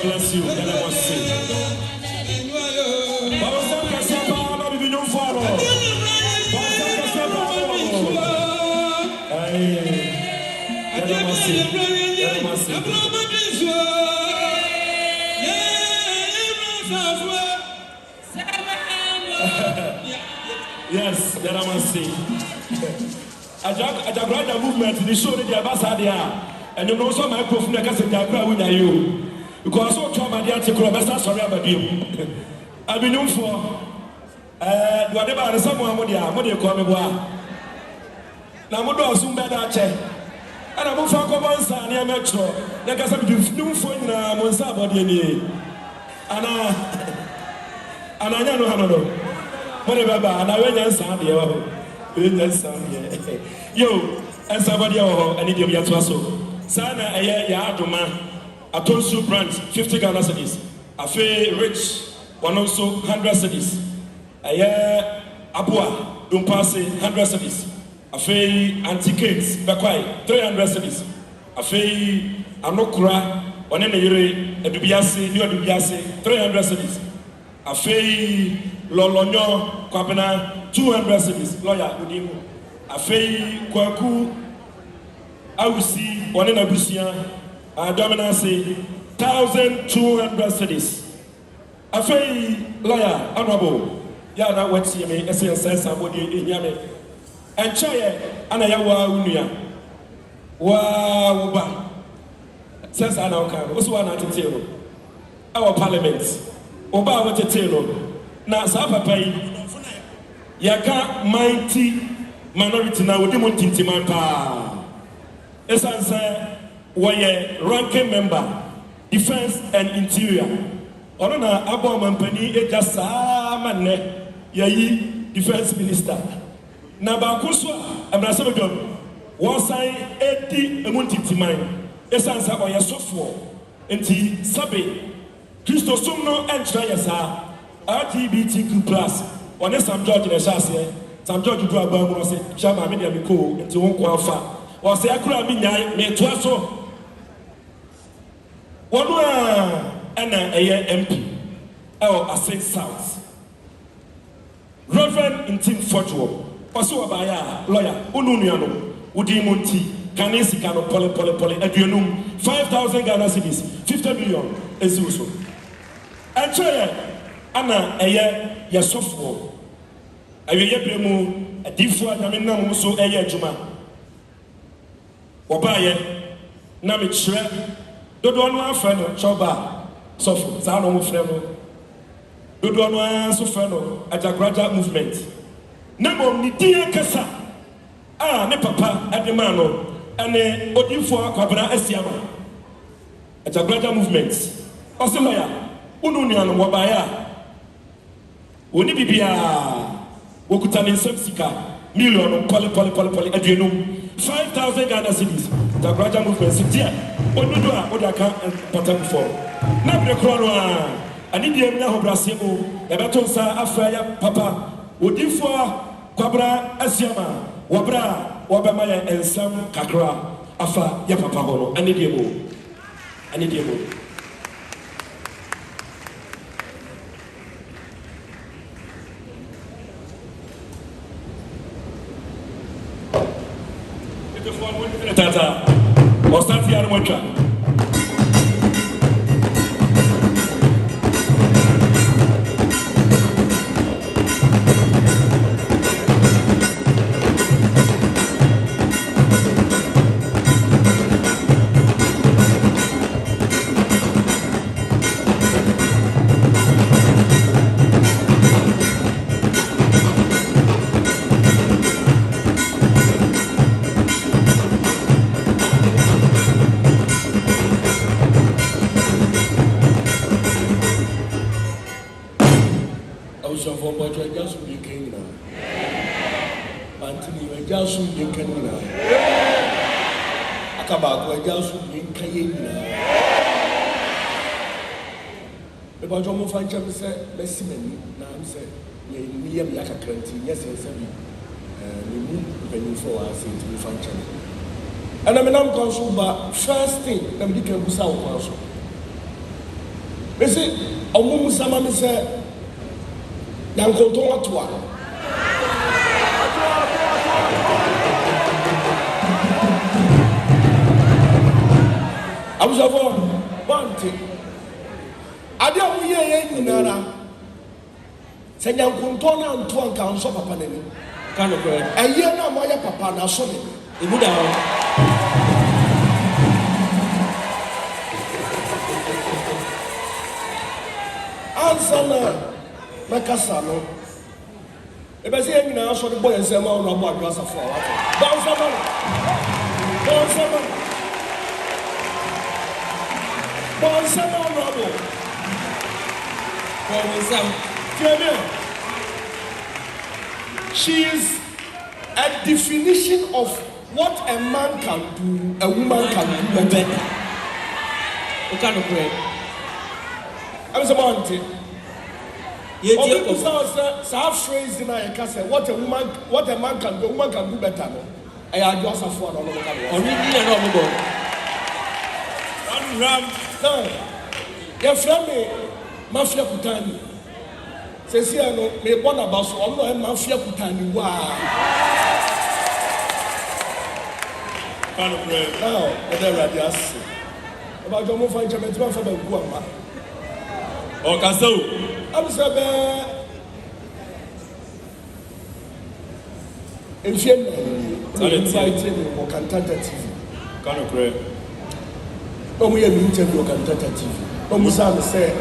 Bless you. Yes, that I must see. I brought the movement in the show the ambassador, and you know some my Prof never said that crowd with you. Because so come and the article of sorry about you. I've been known for whatever someone would you call me. Now, I'm going to assume better check. And I'm going to go on San near Metro. Like I said, you for Monsa body. And I know how to know. Whatever, and I went and sound here. Yo, and somebody and idiom Yatwaso. Sana, a Yadoma, a Tonsu branch, 50 Ghana cities. A Fay Rich, one also 100 cities. A year Abua, Dumpase, 100 cities. A Fay Antiques, Bakwai, 300 cities. A Fay Anokura, one in a year, a Dubiase, New Dubiase, 300 cities. A Fay Lolonyo, Kwapena, 200 cities. Lawyer, Udimu. A Fay Kwaku, Ausi, one in Abusia, a dominance, 1,200 cities. A Fay Lawyer, Honorable, Yana Wetsi, SNSS, somebody in Yame. And Chaya, Anayawa Unia. Wa says Anaka, what's one at the table? Our parliament. Oba what a table. Now, Sapa Yaka mighty minority now with the Montintiman. Esansa, why ranking member, defense and interior. Onona Abba Mampani, Ejasa Mane, Yayi, defense minister. Nabakuswa, Abrasamadon, was I 80 Montintiman. Esansa or Safo, Enti Sabe, Christo Sumno and Triasa. LGBTQ plus. On some George in a chassis, some George to a bamboo was a Shama Media Miko into one quafa. Was the Akura Minya made to us so. One and a MP. Oh, I say South. Reverend in Team Kwadwo. Also by a lawyer, Ununiano, Udimunti, Kanesikano, Pole, Adrianum, 5,000 Ghana cities, 50 million, as usual. And try. Ana eye ya sofo awie bremu adifo na me nam so eye adwuma obaye na me kire dodo no afa no choba sofo za no mo frɛ no dodo no anso frɛ no ajagraja movement na mom ni die kasa ne papa adema no ene odifo akwabra asiama ajagraja movement osemaya unu ni anu obaye Oni bibia wokutani nsɛmsika million pole aduenum 5,000 Ghana cedis the graduate movement sitia onudo a odaka patam for na brekro no a ani biem na hobrase mo ebeto nsa afa ya papa odifo kwabra asiama wabama ya ensam kakra afa ya papa ho no ani diemo Tata, Ostati Armocha. Akaba ko eja so ni nka ye nyina. E ba jo mo fa nche se besi mani na am se ye ni yam ya kakranti nye se bi. Me mu bani fo wa se ti fa nche. Ana me nam kon so ba first thing na me di kan busa wo kon so. Me se omo musama me se yankonton atoa. Abusafo banti ade a wo ye nyinara se yankonton na nto anka nso papa nani ka no kore eye na mo ya papa na so ne ibuda ho ansana makasa no ebe se yen nyina so de boy nsema ono abo adwa Safo a wato bansama ono abo she is a definition of what a man can do, a woman can do better. You can't pray. I'm saying, phrase in our case, what a man can do, a woman can do better. I had just a phone on the no, your friend me, Mafia Kutani. Says here, no, me born about so I'm not Mafia Kutani. Wow. Now, whatever I just about your move, I can make for the Guama. Oh, Caso, I'm sorry. If you're invited or Kantanka TV, can't pray. Oh, we have interview or Kantanka TV. Oh, Musa say,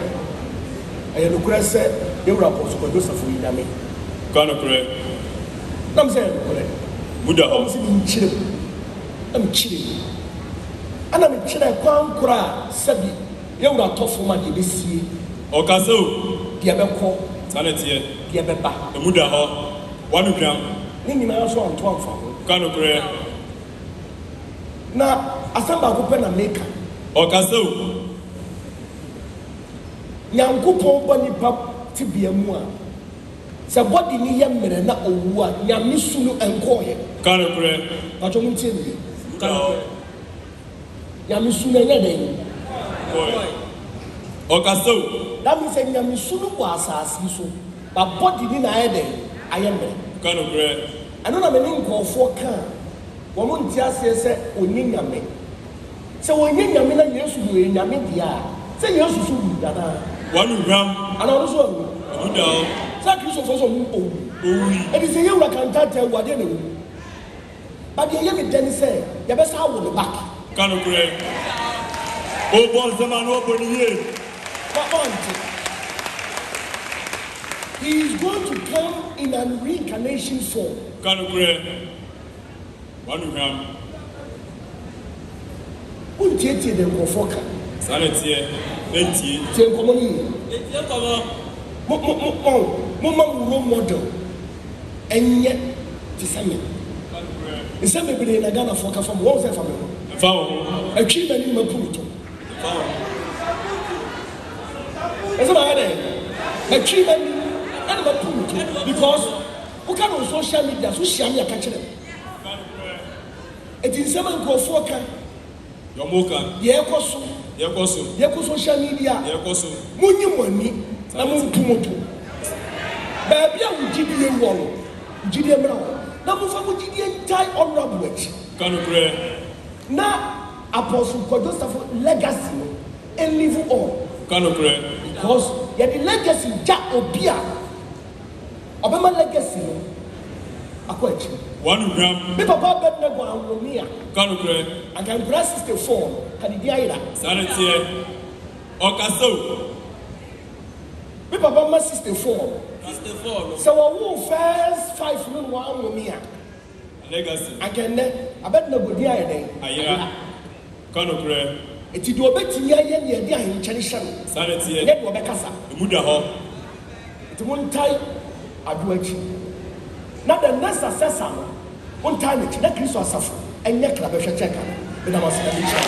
I am the crest, you were supposed to do something for me. Can't pray. I'm saying, Buddha, I'm chilling. I'm chilling. And I'm chilling. Quan cry, Sabi, you were a tough woman, you see. Oh, Caso, Diabeco, Sanity, Diabeba, the Buddha, 1 gram. Nini na so on 12 for. Can't pray. Now, asamba open and make. Oh, Caso. Nyankopon bani pap tibia mu a se body ni ye mere na owu a nyame sunu enko ye kan pray pato mu tie ni kan nyame sunu enya den okaso that means nyame sunu kwa asasi so ba body ni na ye den aye mere kan pray ano na me ni nkofo kan wo mo ntia se onyi nyame se onyi nyame na Yesu wo nyame dia se Yesu su wu dada 1 gram and also good down sacrifice for some and is a year can tell what they know but the year then say you best how will back can pray oh boss the man open here he is going to come in a reincarnation form can pray 1 gram who take the confoca sanity enti komo ni mo role model enye tisame isame bi na Ghana for ka fam wo say fam atwi mani ma puruto ese ba ade atwi mani and ma puruto because who can on social media so share me aka kire eti nsema nkofo ka yomoka yekoso social media munyi mani na muntumoto baby a wujidie wolo wujidie mra na mufa wujidie tai honorable can pray na apostle Kwadwo Safo legacy and live on can pray because ya the legacy ja obia obema legacy akwachi 1 gram me papa bet na go anwomia can pray I can press 64 can dia ira sanity okaso me papa ma 64 so wo first 5 no wa anwomia legacy I can I bet na go dia ira aya can pray eti do betimi aye ne dia hin kyere hyɛ sanity ne do bekasa muda ho eti montai adoachi na the next successor one time na Kristo asafo enye kra be hwe check Meda was in the picture.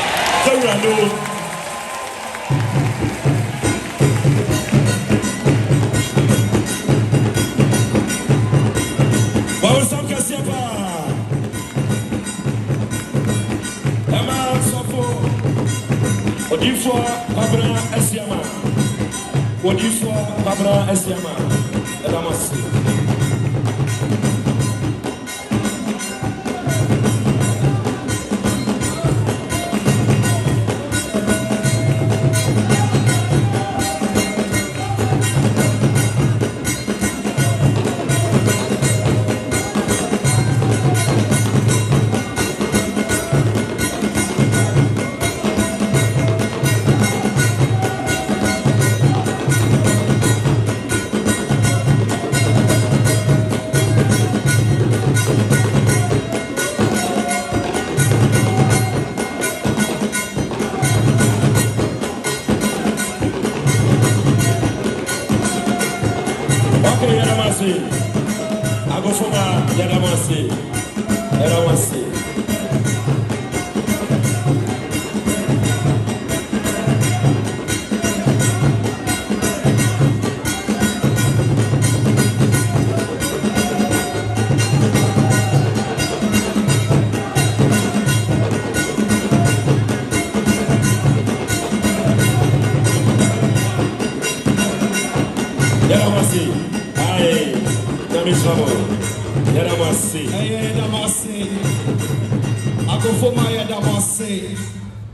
Odifo Babra Esiama, Edamasi.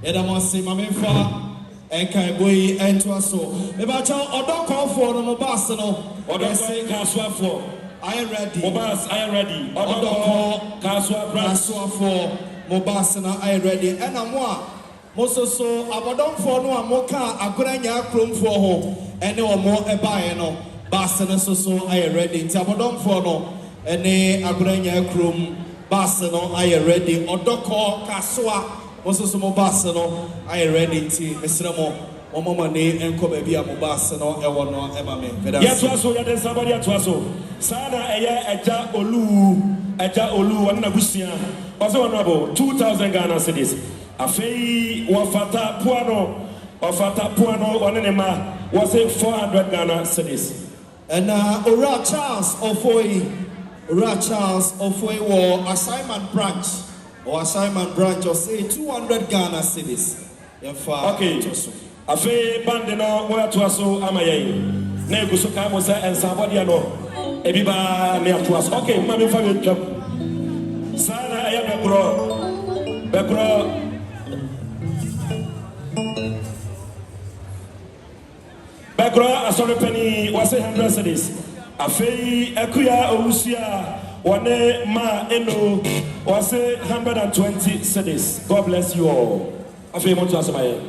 Edamasi Mamifa and Kaibui and Twaso. Ebacha Odoko for no Basano, Odesse Kaswa. I am ready. Mobas, I am ready. Odoko Kaswa for Mobasana, I am ready. And I'm one. Mososo, Abadon for no Moka, Agrania Crum for home, and no more a bayano. Basana so I am ready. Tabadon for no, and a Agrania Crum, Basano, I am ready. Odoko Kaswa. Also, some Mobasano, I ready to Mr. Momani and Kobebia Mobasano, Ewana, Emame. Yes, also, there is somebody at Waso. Sana Eja Olu, and Nabusia. Also, honorable 2,000 Ghana cities. A fee, Wafata Puano, one enema was a 400 Ghana cities. And Ora Charles Ofoi war assignment branch. Or assignment branch or say 200 Ghana cities. Okay. A fee bandino where to us so amaye. Negusuka Mosa and somebody I know. Ebiba near to us. Okay, Mammy Fabian Club. Sana I am Becro. Becro, a sorry penny was 100 cities. A fee, Akuya, Orusia. One ma eno was 120 cities. God bless you all. I feel more to ask my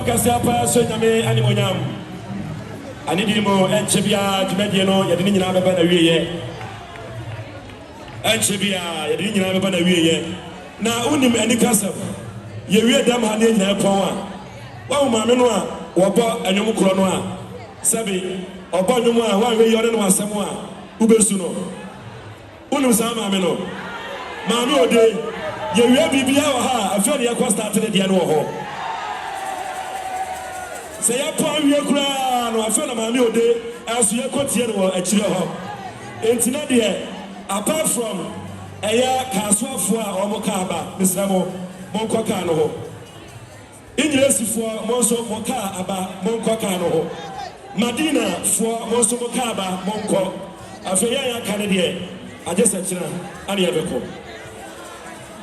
Asam Kasiapa, Soname, Animoniam. Anidimo, and Chibia, Jimediano, Yadina Banawi. And Chibia, Yadina Banawi. Now, Unim and the Castle. You read them her name, their power. Well, Mamma, Wapa, and Yomukrona. Sabi, or Bonuma, one way or another, someone. Ubesuno. Unum Sama Meno. Mamma, day. You will be I feel you are starting at the end of the say, I point your crown, I feel a mammy day as you continue at your Internet, apart from a year Casua for or Mokaba, Miss Ramo, Moncocano. English for Monso Moka about Moncocano. Madina for Monso Mokaba, Monco. I feel I Canadian. I just said, I never go.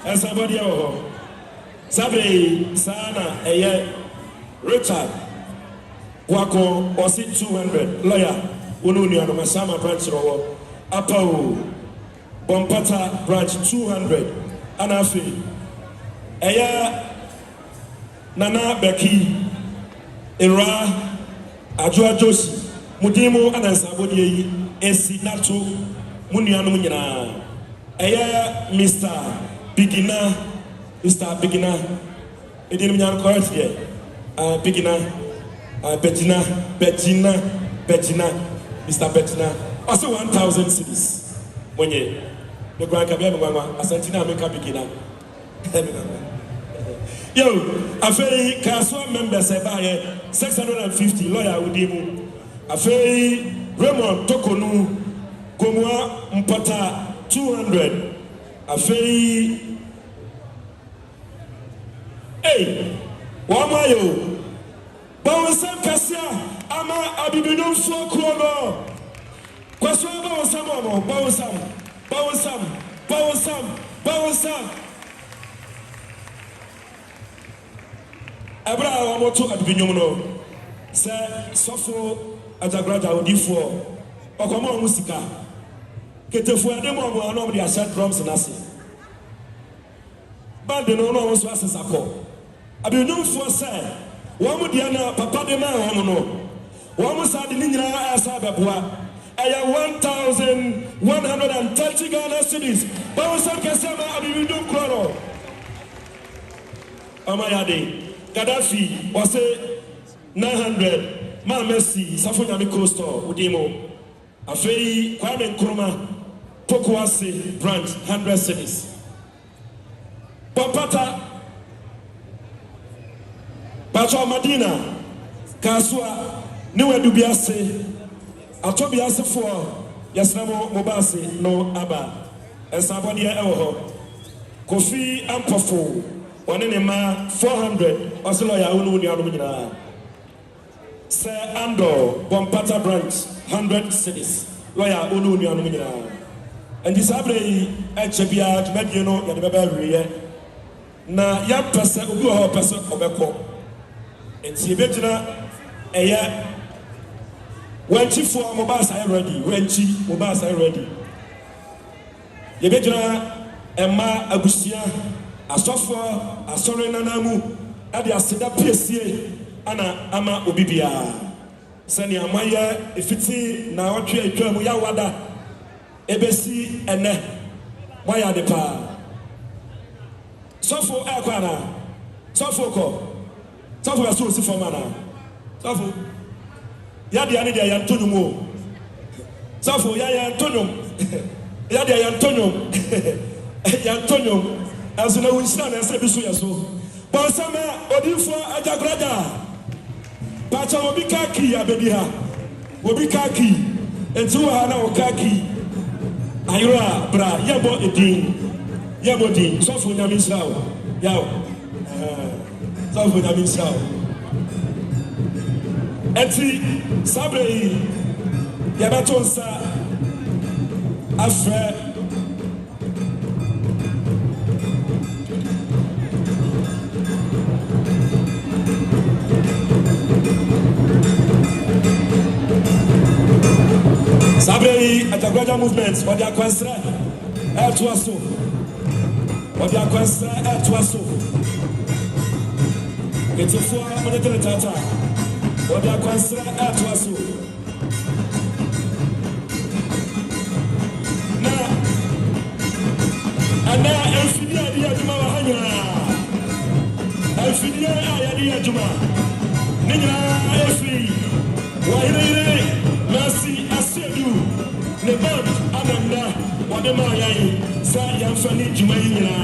And somebody else, Sabre, Sana, Richard, Wako, was it 200, lawyer, Ununian, Masama branch, Apo, Bompata branch 200, Anafi, Nana Becky, Ira, Ajua Joshi, Mudimu, and Sabodi, Esi Natu, Munianumina, Mr. Mr. Beginner, it didn't mean correct here. Beginner, Bettina, Mr. Bettina. Also 1,000 cities. When you the Grand Cabana, Asantina, make a beginner. Yo, a very Castle member said by 650 lawyer with him. A very Raymond Tokonu, Gomwa Mpata 200. A very hey, Wamayo Bawasam Kasia, Ama Abibino for Krono. Kwaswa Bawasam. Abra Wamoto Abibino. Sir Safo Ajagraja Odifo. Okoma Musika. Ketefu Ademo no the asset drums and acid. But the no was Sako. I be known for say, one would Diana Papa de Man, one was at the Nina Asababua. I have 1,130 Ghana cities. Bawasam Kasama, I be known Koro. Amayade, Gaddafi was a 900. Ma Messi, Safo Yami Coastal, Udemo. Afei, Kwame Nkrumah, Pokuase branch, 100 cities. Papata, Pacho Madina, Kasua, Niwe Dubiase, Atobiase for Yasnamo Mobase, no Abba, and Sabodia Elho, Kofi Ampafo, one in a ma 400, Osloya Ununia, Sir Andor, Bompata branch, 100 cities, Lawyer Ununia, and this Abbey at Chebia, Medino, Yadababa. Na ya pesa obi ho pesa obeko enti ebetuna eya wanchi for mobile side ready wanchi mobile side ready yebetuna emma agusia asofo asore nanamu ade aseda piesie ana ama obibia sani amaya efiti na otwe atwa mu ya wada ebesi ene waya de pa Safo Aquana, Safo Asu Sifomana, Safo Yadi Antonio, Safo Yaya Antonio, Yadi Antonio, as you know, we stand and say, Bisuyaso. Bonsama, Odifo Ajagrada, Pacha Obikaki, Abedia, Obikaki, and Tuana Okaki, Ira, Bra, Yabo Edin. Yabodi, Safo Namisao, Yao, Safo Namisao. Eti Sabre Yabatonsa Afre Sabre Atagraja movements for their concern. Eltuaso. What you are concerned at Wasso. Ketefua Monetary Tata, or the Consular Atwasu. Now, and now Elfidia Jumahanya. Elfidia Ayadia Juma. Nina Elfi. Wahine, Mercy Asedu. Nebam Ananda. Wademaya. Sayam Fani Jumahina.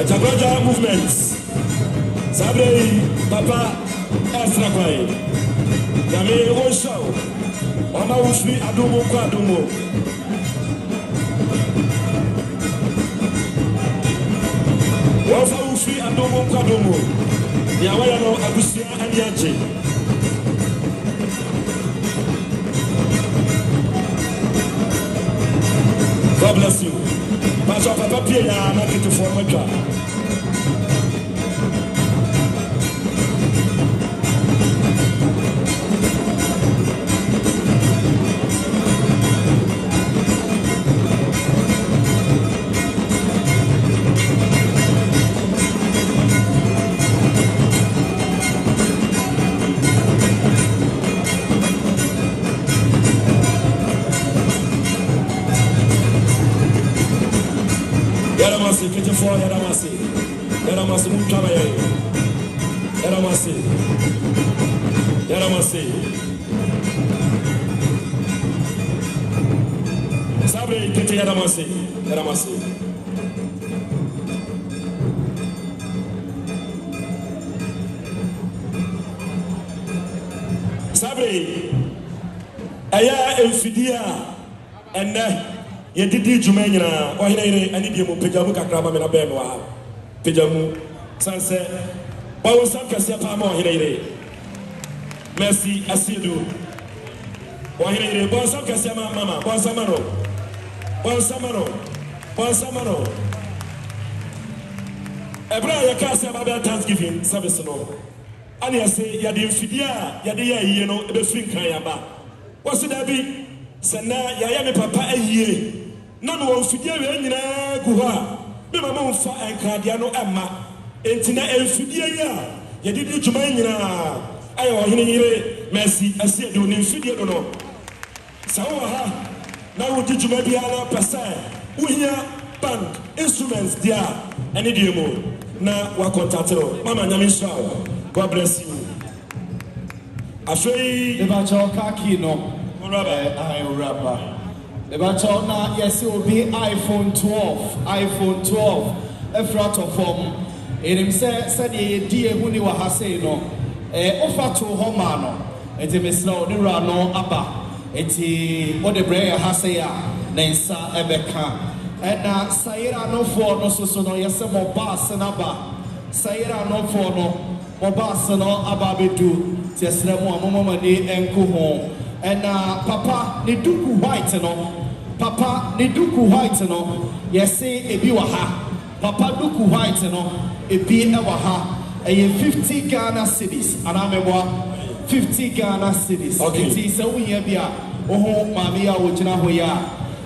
Jabraja movements. Sabre Papa Esrakwai. Yame Wosho. Oma Ufi Adumo Kwadumo. Wafa Ufi Adumo Kwadumo. Yawayano Abusia Anyaje. God bless you. Pastor Papa Pierre, I'm happy to form a job. Yaramasi Mukamaye. Yaramasi. Sabre Kete Yaramasi. Sabre Aya Elfidia and Yedidi Jumena, or here, and Idimu Pijamu Kakrama and Abenwa. Pijamu, Sunset, Bawasam Kasiapamo here. Mercy Asidu. Or here, Bawasam Kasiama Mama, Bonsamano. Ebra Yakasa Baba Thanksgiving service. And I say, Yadim Fidia, Yadia, you know, the Fink Kayaba. What's it that be? Sana Yayame Papa a year. None of Fidia Guha. Me mama fa enkradiano amma entina elfidia ya didi jumanyina ayo hinire merci asiedo ne mfidie do no sawo ha na wodi juma bia na pesa uhia band instruments dia ene diemo na wa contact mama nyame shawo. God bless you. Afei Ebacho kaki no Uraba. Ebacho na yes will be iPhone 12 efrato form enim said ye die huni wa ha sei no ofa to homa no enti mesna oni ra no aba enti o de bre ha sei a na nsa ebeka na sayira no for no so no yes mo bass na ba sayira no for no mo bass no aba bedu tiesna mo amoma ni enko ho na papa ni duku white no yes say ebi wa ha papa duku white no ebi e wa ha 50 Ghana cedis anamebwa 50 Ghana cedis enti se wo ye bia wo ho maami a wo gina ho ya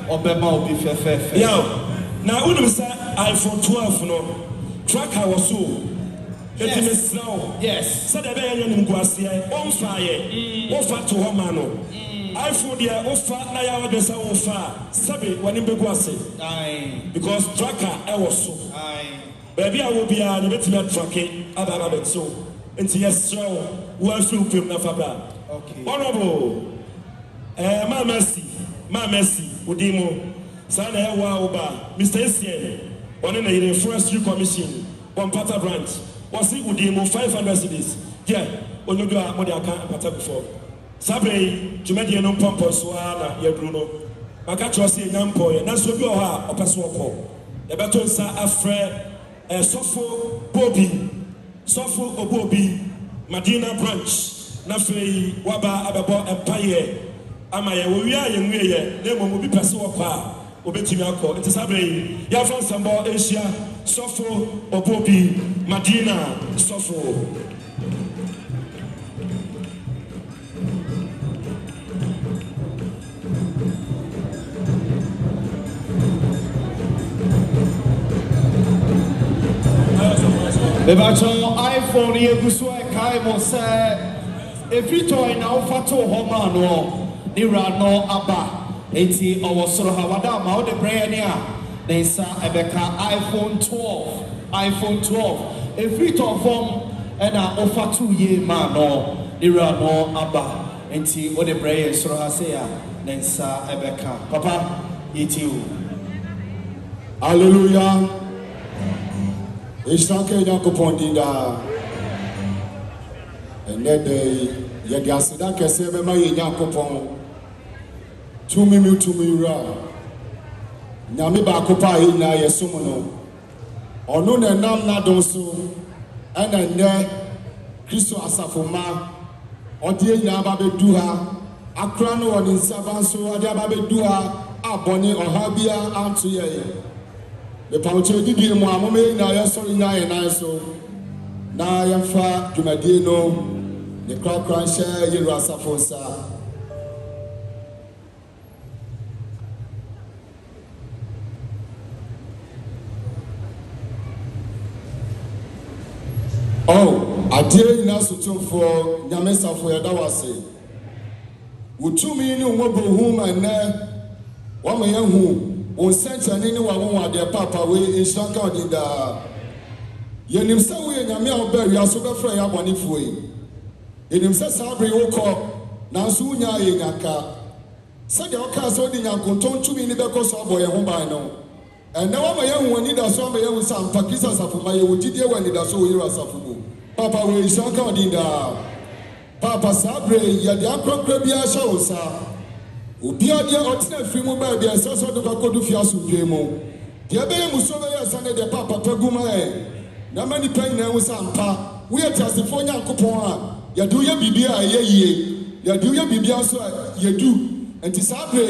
obema obi fefefe yo na unum sa iPhone 12 no tracker was so yes so the be yen nguase on fire wo fa to ho ma no iPhone dia ofa na ya wadesa ofa sabe wani mbegu ase because tracker e was so baby a wo bia ne betime tracking ababa bet so enti yes so wo afi film na fabra okay honorable ma mercy udimo sana e wa oba Mr. Esien one na ire forestry commission on Pata branch was it udimo 500 cedis yeah onyodo a mo de aka Pata before sabre jumedi no pompo so na ya bruno maka trust nyampo na so bi o ha opeso okọ e beto nsa afre Safo Obobi Madina branch na fei waba abebo empire ama ye wo wia ye nwie ye na mo bi pese wo kwa obetimi akọ nti sabre ya fa sambo Asia Safo Obobi Madina Safo. Bebacho iPhone yeguso kai mo se every toy na ofato homa no ni rano aba enti owosoro hawada ma o de prayer ni a densa ebeka iPhone 12 every toy form na ofato ye ma no ni rano aba enti o de prayer soro ha se ya densa ebeka papa yitiu hallelujah. Ishaka Yakupon Dinda and that day Yagasida Casema Yakupon 2 minutes to me ra Namiba Kupa in Yasumono or no Nam Nadonso and then Christo Asafoma or dear Nababe Duha Akrano and in Savanso Adababe Duha Aboni or Habia Antuye. The Paucho did you Mamma, now you're sorry, now and so. Now I am far to Madino, the crowd cruncher, you Rasafosa. Oh, I dare you now to for Yamesa for your Dawasi. Would 2 million mobile home and there 1 million home. On sent an anyone their papa way in Shanka in the Yenimsa way and Yamia Berry are super free up on if way. In himself, Sabri Oko, Nansunya Yaka. Said your castle in Yankonton to me in the course of boy home by now. And now my young one need a summer with some Pakistan of my Ujidia when it does so here as Safu. Papa way Shanka in the Papa Sabri, Yadiakro Krabia Shawsa. Ubia dia otina fimu ba bia saso do ba kodu fi asudwe mu dia be muso be yasane de papa paguma na mani pen na wusa ampa we atasefo nyankopon a ya du ya bibia ayeye ya du ya bibia so ya du enti sabre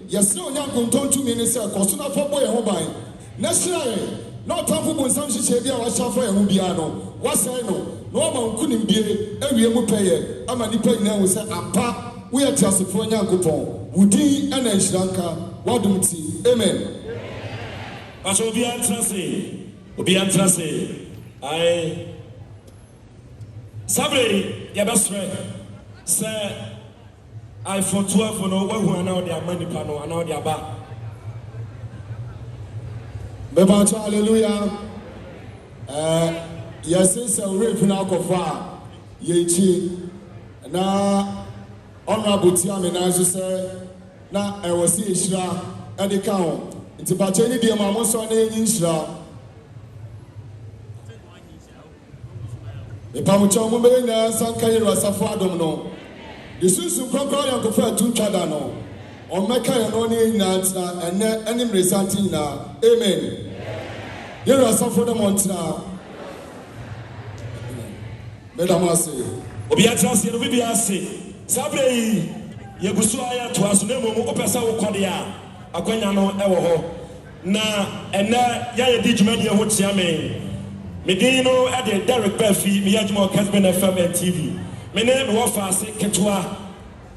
ya se onyankonton tumi ne se koso na fo boy ho ban na sirae na otamfo bonsam hyehyɛ bia wa shafo ya ho bia no wasai no no ma nkunim bie awie mu pɛyɛ ama nipa nyina wusa ampa we atasefo nyankopon Wudi and Shranka, Wadumti, amen. But Obi Antrase, I Sabre, your best friend, sir. I for 12 for no one who are now their money panel and now their back. Bebato, hallelujah. Yes, it's a rape in Alcofa, Yechi, na. Honorable Tiamin, as you say, now I was see Ishra at the count. It's about any dear mamma son in Ishra. The Pamucha Mumbai, San Kaira Safado, the Susu Concord and prefer to Chadano, or Mecca and only Nanta and any Resantina. Amen. Here are Safado Montana. Madame say, Obiatas, you will be asked. Sabre yegusu aya to asunemo mo opesa wo kodea akwanya no ewo ho na ena ya ye di djuma de ho tia me din no e de Derek Bafi me yajuma Kasben FM TV me ne me wo faase ketwa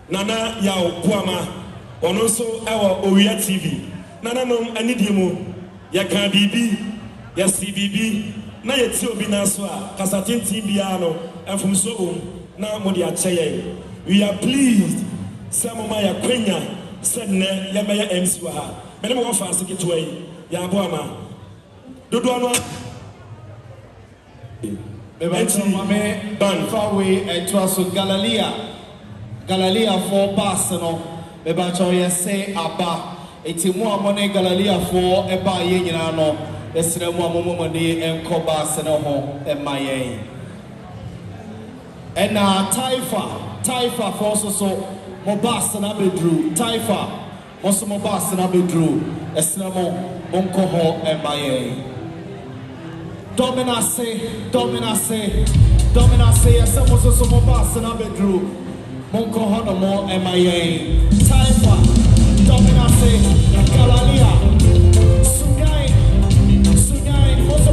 nana ya opuama ono so ewo Owia TV nana no anidie mu ya kan bibi ya CBB na ye ti obi na so a kasatin TV ya no enfum so na mo de acheye. We are pleased. Samoma ya Kenya said ne yamaya MC wa. Mene mo fa asike to yi. Ya bo ama. Dodo ano. Bebanti mame ban far way to so Galilea for pass no. Bebanti ye say aba. Eti mo amone Galilea for eba ye nyina no. Esre mo amomo de enko ba se no ho emaye. Ena Taifa for so Mobas and Abedru, Taifa, also Mobas and Abedru, Esnamo, Moncoho, and Maye. Dominace, Esamos Mobas and Abedru, Moncoho, no more, and Maye. Taifa, Dominace, Galalia, Sungai, also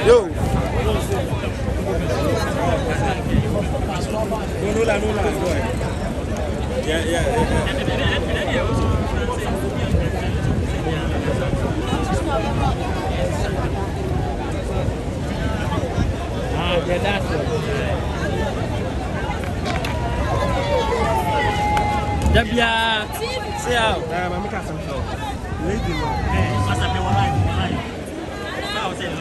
Yo. Dabia, see how? I'm a custom show. Lady, must have been one. I was saying,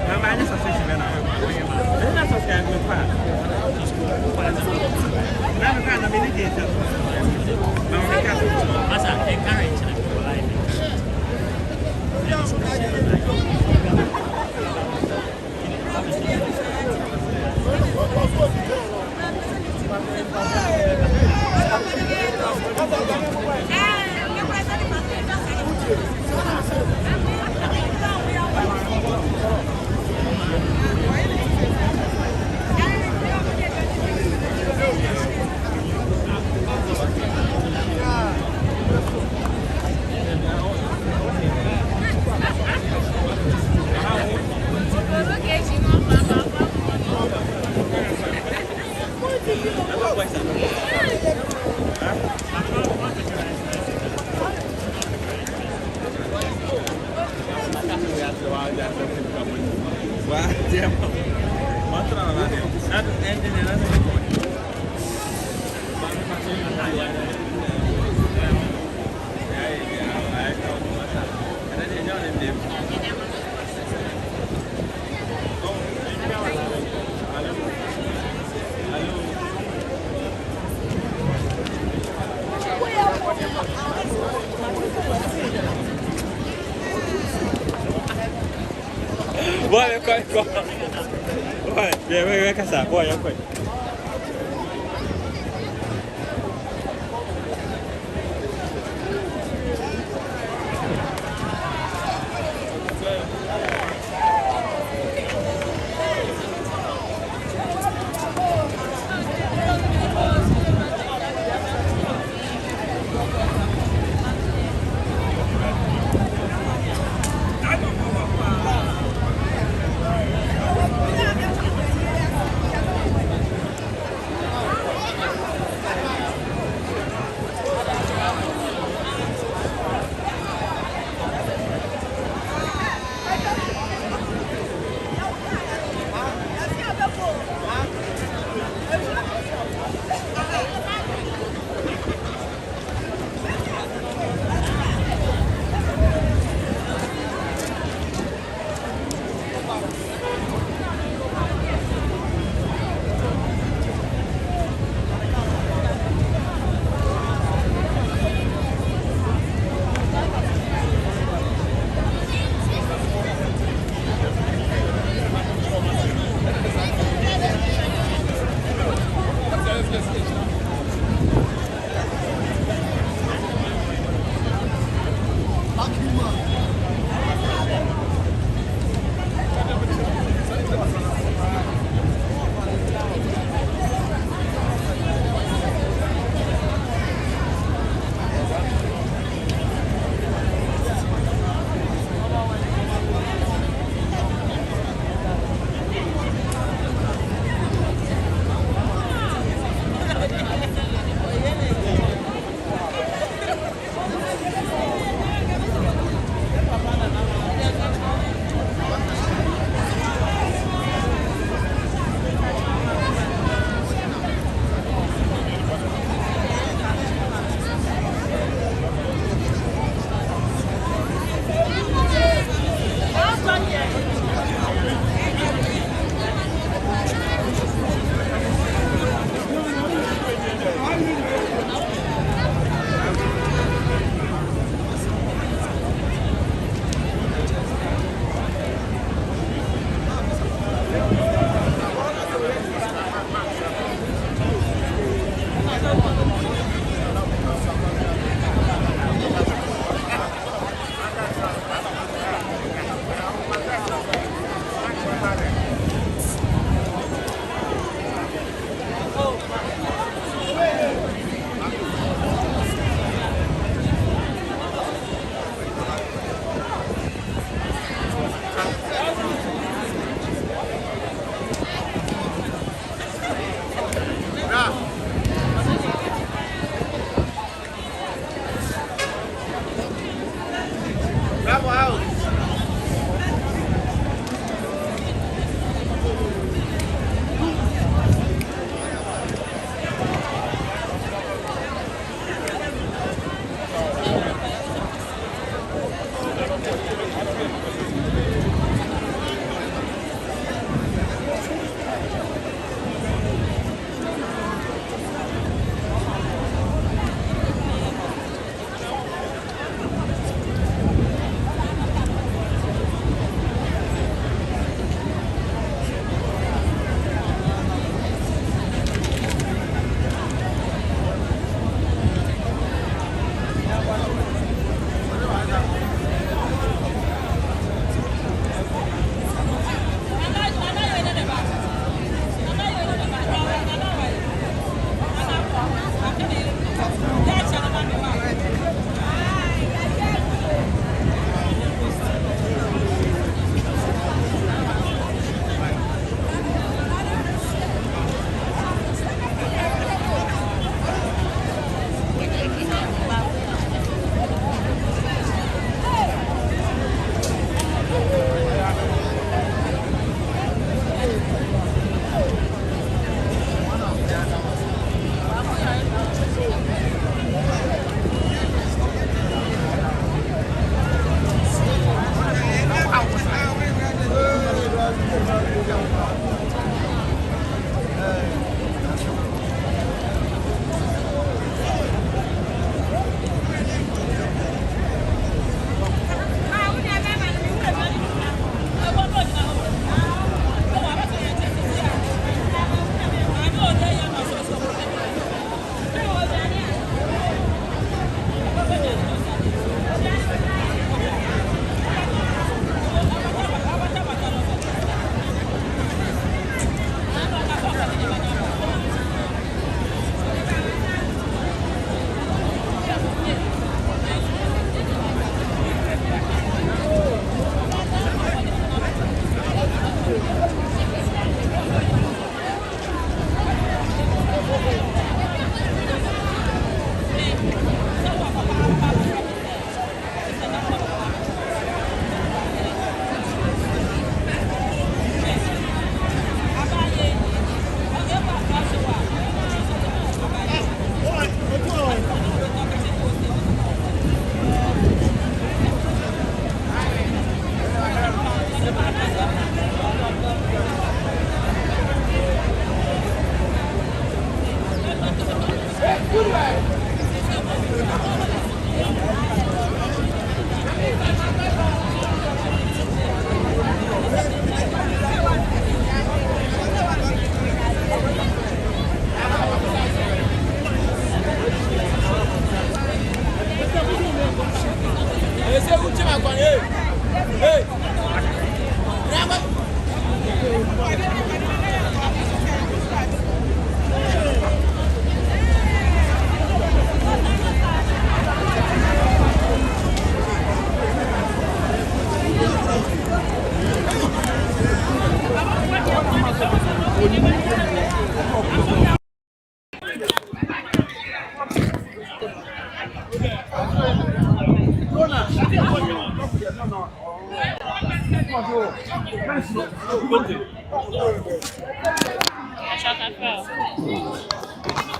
I'm a suspicion. I'm not so scared with her. I'm a kind of medicator. I'm a custom. Must have encouraged her. Boy, yeah, casa, boy, okay.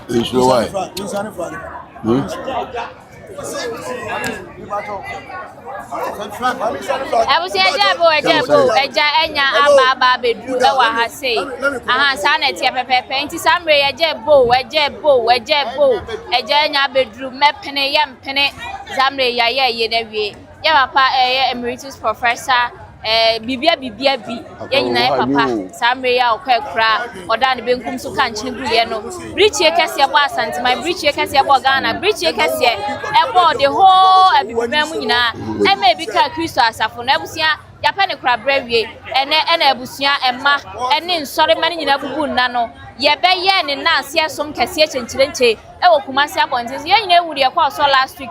It's no way. Eja enya aba bedru e wa ha sei aha sa na tie pepepe nti samre eja eja enya bedru mepene ye mpene samre ya ye na wie ye papa Emeritus professor bibia bi ye nyina ye papa samre ya okwa oda ne benkum so kan chine gu ye no brichie kese bo asantima brichie kese bo Ghana brichie kese e bo the whole abibia mu nyina e ma bi ka Kristo asafo na abusia ya pa ne kura brewie ene abusia emma ene nsore mane nyina bubu nna no ye be ye ne na ase asom kese chenchirenche e wokumase abonte ye nyina ewuri e kwa so last week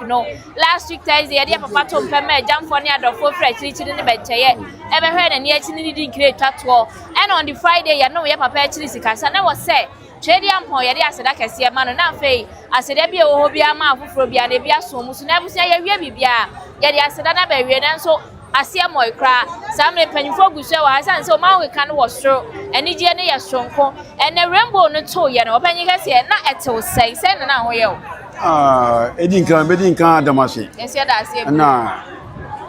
Thursday ye papa to mpema jamfo ne adofo fresh chiri ne bencheye e be hwe ne ne achi ne di nkire twato and on the Friday ye no ye papa achiri sikasa na wo se Trade ampo ye de aseda kese ma no na afei aseda bia wo bia ma afoforo bia na bia so mu so na abusia ye wie bibia ye de aseda na ba wie na so asia moy kra samre panyifo gusu wa hasan se o ma we kan wo soro enije ne ye sonko ene rainbow no to ye no panyi kese na etew sei na ho ye Edin kan bedin kan damase. Ense da ase. Na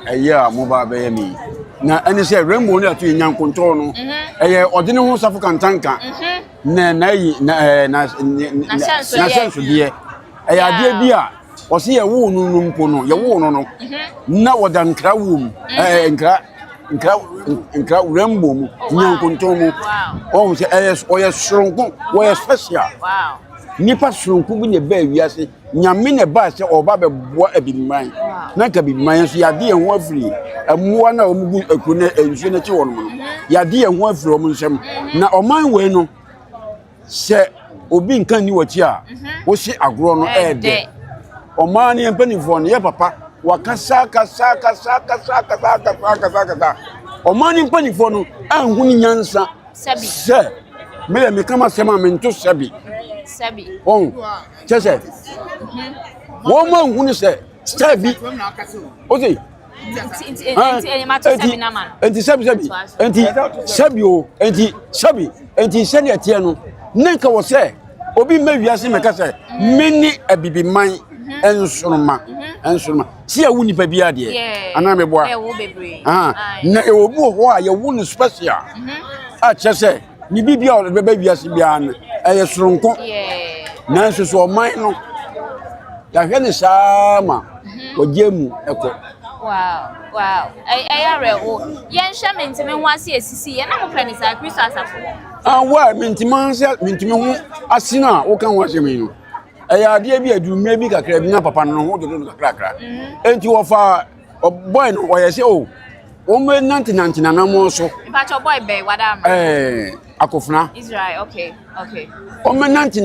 eya mo ba be mi. Na eni se rainbow na to nyankonto no. Eye odine ho Safo Kantanka. Na yi na senso die. Eya die bi a o se ye wo nu mpo no ye wo no na woda nkra wo mu nkra rainbow mu nyankonto mu. O se o ye soronko wo ye special. Wow. Nipa soronko bi ne ba wiase nyame ne ba se oba be boa abiman na ka biman so yade en ho afiri amuwa na omugu akune ensu na chi wono yade en ho afiri om nsem na oman we no se obi nkan ni wachi a wo se agro no ede oman ne empanifo no ye papa wakasa kasa oman ne empanifo no anhu ni nyansa se me kama sema me nto sabi oh chese woman hunu se sabi oti enti sabi etie no nenka wo se obi mawiase meka se meni abibiman ensoroma si awu nipa bia de ana meboa na e obu ho a ye wu no special a chese ni bibia o beba wiase bia na eye soronko na so man no ya hwe ni sama ogemu eko wow ayare o yen hwe mentime ho ase esisi ye na mo pɛ ni sa Kristo asafo wa mentime ho asina wo kan ho ase me no eya ade bi adwuma bi kakra bi na papa no ho dodo kakra enti wo fa boy no wo ye se o me nanti na mo so ba cho boy be wada akofuna Israel okay o me nanti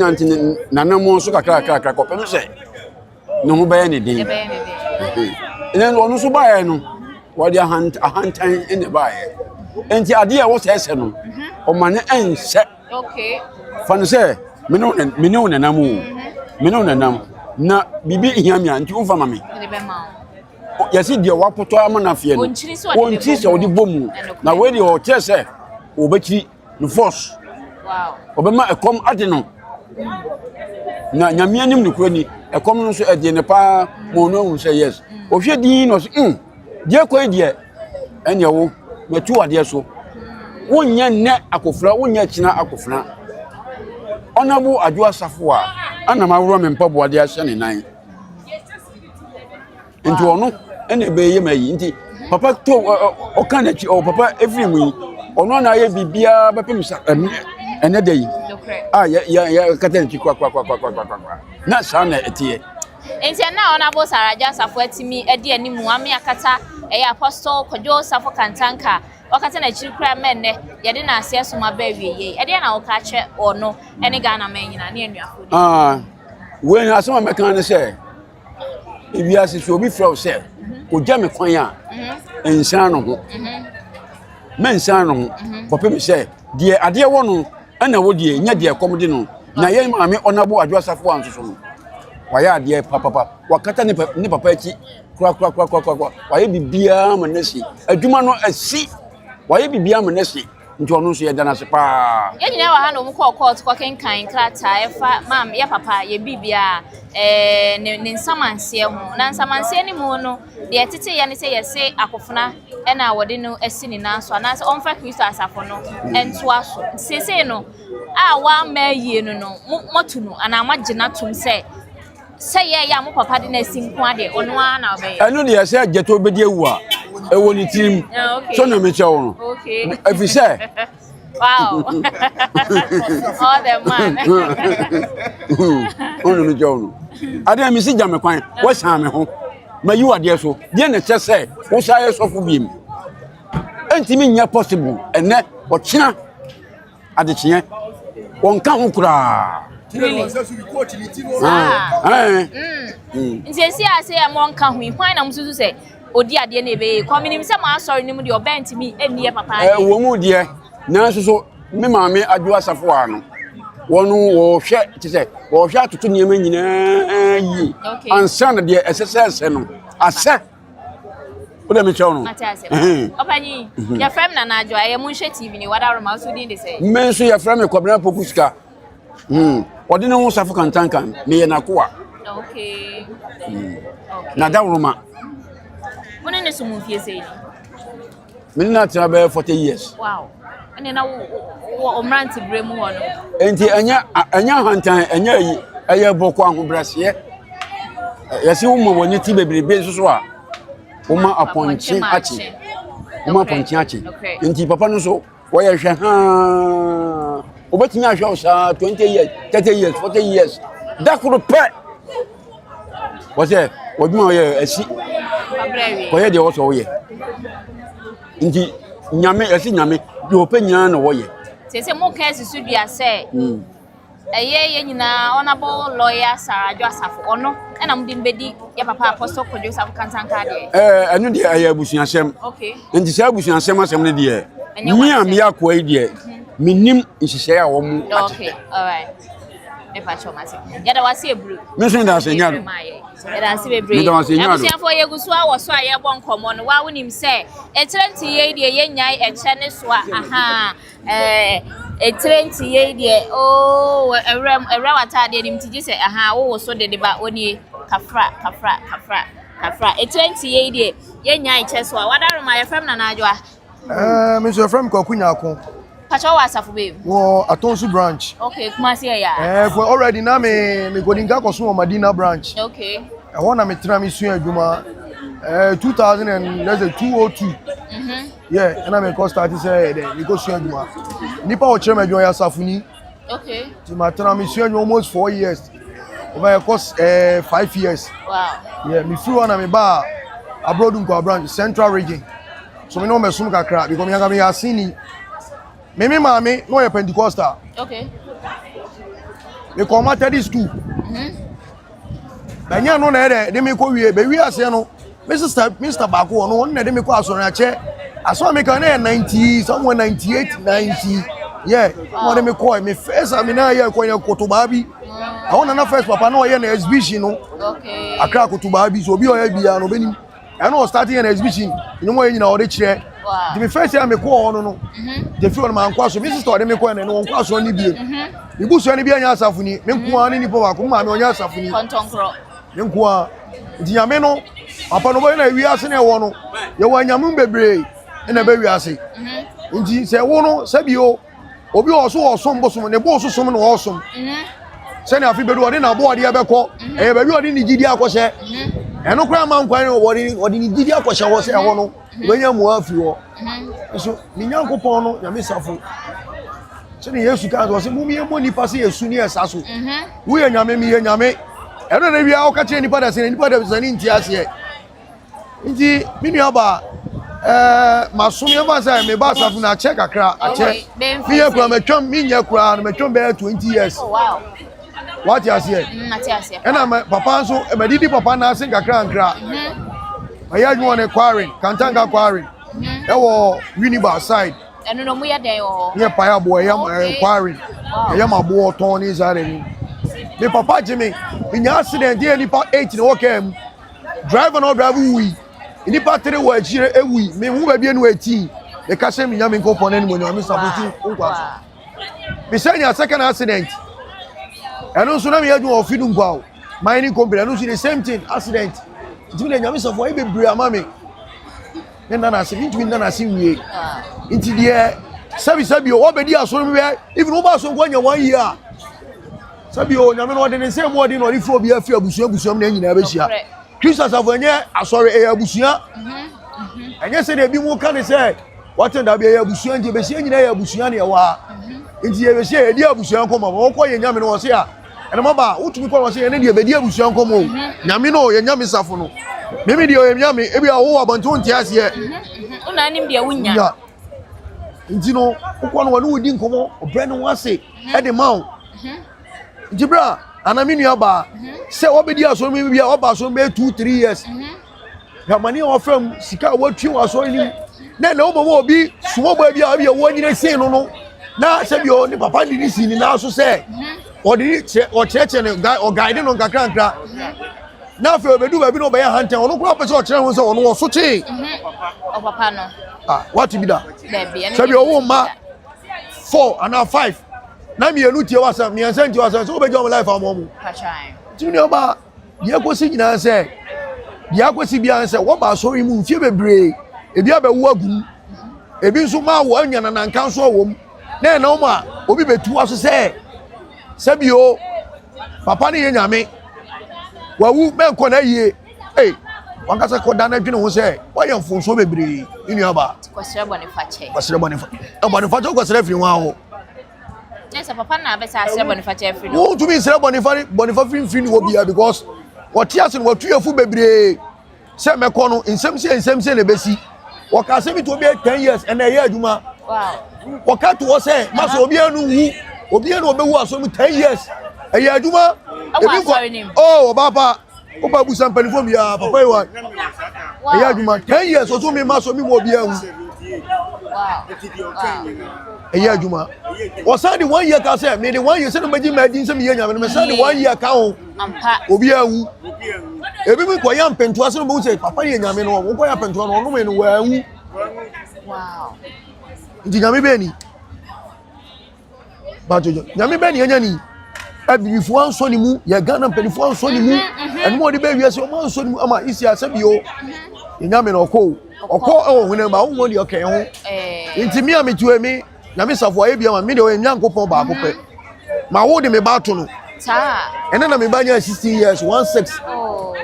na mo so kakra ko pe se no ho be ne din ene no so ba ye no wo dia hantan ene ba ye enti ade a wo se no o mane ense okay fan se me no nanam na bibi hiamia nti wo fa mame yesi dia wapoto amana fie no onchi se odi bomu na we di o chese obeki no force obema ekom ade no na nyame anim no kurani ekom no so ade ne pa mo no hu say yes o hwe din no so die koi die enya wo metu ade so wonya ne akofra wonya kina akofra onabu adwa safo a ana mawro me mpabo ade ahye ne nan enti ono ene be ye mayi nti papa to o kan achi o papa every mu ono na ye bibia bepem sa ene dey ya katan chi kwa na sa na etie enti na ona bo saraja safo atimi ede animu ame akata apostle Kwadwo Safo Kantanka wakati na chirikra menne yede na ase soma ba wieye ede na wo ka che ono ene Ghana man nyina ne anuafo when asoma mekan ne se ibiase so obi fra se o jame kwan a ensan no ho mensan no ho popem se de ade wo no ana wo de nya de komde no na ye maame onabo adwo asafo anso no waya ade papa wakata ne papa echi kra waye bibia manasi adwuma no asi waye bibia manasi nti ono so ye dana se pa ye nyina wa ha no mko court ko kenkan krata efa mam ya papa ye bibia ne nsamanse ho na nsamanse ni mu no de tete ye ne se ye se akofuna na wode no asi ni nanso anase onfa Kristo asafo no ento aso sese no a wa ma yie no motu no ana magina tum se ye ya mo papa de na simpo ade ono na obey enu de se ajeto obedi ewu a ewo ni tim so na me chewo no if say wow all the man ono me chewo no ade mi si jame kwan wo san me ho ma yi wade so de na che se wo sa ye sofo biem entimi nya possible ene o china ade chie won ka ho kura nti ase ya mo nka hu hwan na mususu se odi ade na ebe kominim se ma asori nim de obentimi eniye papa wo mu de na so me maame adwo asafo ano wonu wo hwe ti se wo hwe atoto niam nyina yi ansa na de esese no ase o de me chew no opanyi ya frame na na adwo aye mu hwe tv ni wada roma so din de se me so ya frame kwabena pokusika odi ne ho Safo Kantanka me ye na koa Okay. Na da roma. When in the sumu fie say. Me na tena be 40 years. Wow. And na wo omranti bremu ho no. Enti anya hantan anya yi eye boko ahobrase. Yesi wo mo woni ti bebrebe so a wo ma aponche achi. Wo ma aponche achi. Enti papa no so wo ye hwe ha. Obetimi ahwe osa 20 years, 30 years, 40 years. Da kuro pe. Wo se wo duma ye asi. Ko ye de wo so wo ye. Nti nyame esi nyame de ope nyana na wo ye. Se mo case su bia se. Ye nyina honorable lawyer Sarah Joseph ono na mo dim bedi ya papa Apostle Kwadwo Safo Kantanka de. Anu de aye abusuasem. Okay. Nti se abusuasem asem ne de. Mi am ya kwa de. Minim nhihye a wo mu. Okay. All right. Efa chomase. Ya da wase ebru. Me so da senya do. Ya da se bebre. Abusuafo ye gusu a wo so a ye bon komo no wa wonim se etrenti ye de ye nyai eche ne so a aha etrenti ye de oh ewra wata de nim tiji se aha wo so de ba oni kafra etrenti ye de ye nyai eche so a wada roma ye fam na na adwa me so fam ko kunya ko Pacho wa Safo be. Wo Atonsu branch. Okay, kuma se ya. For already na me godinga ko so Madina branch. Okay. I want me try me sua adwuma 2000 and let's say 202. Yeah, and I me ko start say we go sua adwuma. Nipa o chere me adwuma ya Safuni. Okay. Ti ma try me sua almost 4 years. Over a course 5 years. Wow. Yeah, me free one me ba abroad nko branch Central region. So me no me sum kakra because me anga me asini. Me mama no ye Pentecostal. Okay. Me come at this school. Banya no na de me ko wie be wi ase no. Mr. Bako no na de me ko asoro na che. Aso me kan na 90 somewhere 98 90. Yeah, mo de me ko me first am na ye ko ye kotoba bi. I want na first papa no ye na exhibition no. Okay. Akra kotoba bi so obi o ye bia no benim. I know starting an exhibition. You know mo ye nyina o de kire. Wow. The first time me ko ono no. The few man kwa so Mrs. Store me ko na no kwa so ni bie. Ibusu ani bia nya asafuni. Me nko ani ni powa ko ma me onya asafuni. Kontonkro. Me nko a. Nti nyame no apa no boy na wi ase na wo no. Ye wa nyame bebre na be wi ase. Nti se wo no se bio obi o so mbosom ne bo so som no wo som. Se na afi bedu odi na bo odi e be ko. E be wi odi ni gidi akose. Eno kra man kwan odi ni gidi akose wo se wo no. Wenya mu afi wo. So ni nyankopon no nyame Safo. Se ni Yesu ka so se mu mi emo ni pase Yesu ni esa so. Wo ye nyame mi ye nyame. Eno na bia o ka che ni pada se ni pada se ni nti ase. Nti mi nu aba masumi aba say me ba Safo na check akra a check. Mi ye kura me twam mi nya kura na me twam be 20 years. Oh wow. What you say? Ati ase. Ena papa so me didi papa na asin kakra nkra. Aya you want acquiring, Kantanka acquiring. Ewo Unibar side. Eno no mu ya den o. Nye pa boy yam acquiring. Yam abo ton is are ni. Me papa Jimmy, in accident dey nipa 8 na work driver no drive we. Nipa 3 wo achire ewi. Me hu ba bia no 18. E ka se me nyame nkopon na ni mo nyame support nkwa. Me say nya second accident. Eno so na me adu ofidu nkwa. Mining company eno so the same thing accident. Ntimi nyame Safo e bebre amame. Nna na se ntimi nna na se wie. Nti de sabi o obedi aso me even o ba so nkwa nya 1 year. Sabi o nyame no de ne se mo de no rifo obi afi abusuam na nyina be hia. Christ Safo enye asore e abusua. Enye se de bi mu ka ne se what da be e abusua nti be hia nyina e abusua ne e wa. Nti e be hia e di abusua nkoma mo ko ye nyame no wo se a ene maba utumi ko wo se ene de be di abusua nkoma o. Nyame no ye nyame Safo no. Mimi de o ye nyame e bi a wo abanto nti ase e. Una nim de wunya. Nti no ukwa no wonu wodi nkomo obre no wase e de mawo. Nti bra anami nu aba se obedi aso mi bia oba so be 2-3 years. Ya mani o fam sika watwi waso ni na obo obi sumo ba bia bia wo nyina sei no na se bi o ni papa ni si ni na so se odi o cheche ne o guide no nkakra nkra na fe obedu ba bi no be ya hanten ono kura pese o kire ho se ono wo so che o papa no what be that there se bi o wo ma 4 and 5 na mi enu tie wasa mi ansa ntie wasa so be jom life amomu pachai tuni oba dia kosi nyina se dia kosi bia se wo ba sori mu mfie bebre ebi abewu agum ebi nso ma wo anya na nanka so wo mu na na wo obi betu aso se sabio papa ne ye nyame wawu menko na yie wankasa ko dana dwene ho se woyɛ mfonso bebre inu aba kwasere boniface boniface kwasere firi ho aho yes papa na be sa asere boniface firi no to me sere boniface firi wo bia because what ase no watu yafu bebre se meko no nsem se na besi waka se mi to be 10 years and na ye adwuma wow waka to wo se maso obi anu wu obi anu obewu aso mi 10 years eye adwuma ebi ko oh baba o ba busan pelifo mi ya papa yi wa eye adwuma 10 years o so mi maso mi mo obi anu eye adwuma o sa di 1 year ka se me di 1 year se no beji ma din se mi ye nya me se di 1 year ka ho ampa obi anu ebi mi ko ya mpentu ase no bo se papa ye nya me no wo ko ya mpentu no no me no wa anu wow ndi nya me be ni ba jojo nya me be ni nya ni abirifo anso ni mu ye Ghana mpelifo anso ni mu enu mo de be wiase o mo anso ni mu ama isi asabio nya me no ko hune ba wo de okay ho ntimi a metu mi na me Safo aye bia ma me de o nyankopon ba akopɛ ma wo de me ba to no ta ene na me ba nya 16 years 16 oh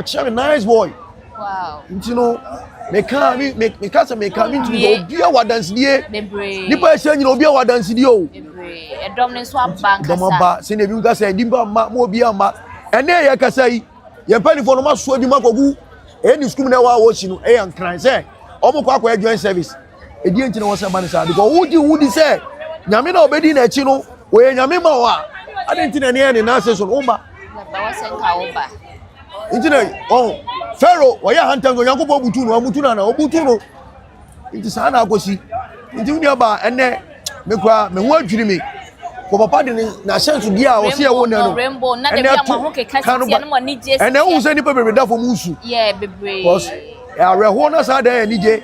chama nice boy wow ntino me ka me ka mi ntu obi a wadanse die nipa ehia nyina obi a wadanse die o edom ne so abanka dom ba se na bi nka se dimba ma mo obi ama ene ye kasa yi ye panifo no maso adi makogu eni school na wa wo chi no e yankran se omo kwa kwa join service edi enti na wo se ban sa because wudi se nyame na obedi na chi no wo ye nyame ma wa adenti na ne na se so no ba wa se nka wo ba enti na Pharaoh wo ya hantango Yankopon butu no amutu na obutu no enti sa na akosi enti uni aba ene me kwa me ho adwiri me ko papa de na chance dia wo se e wo na no rainbow na de bia ma ho keka tie no mo ni je ene hu se ni pe bebre da fo musu yeah bebre because areho na sa da ni je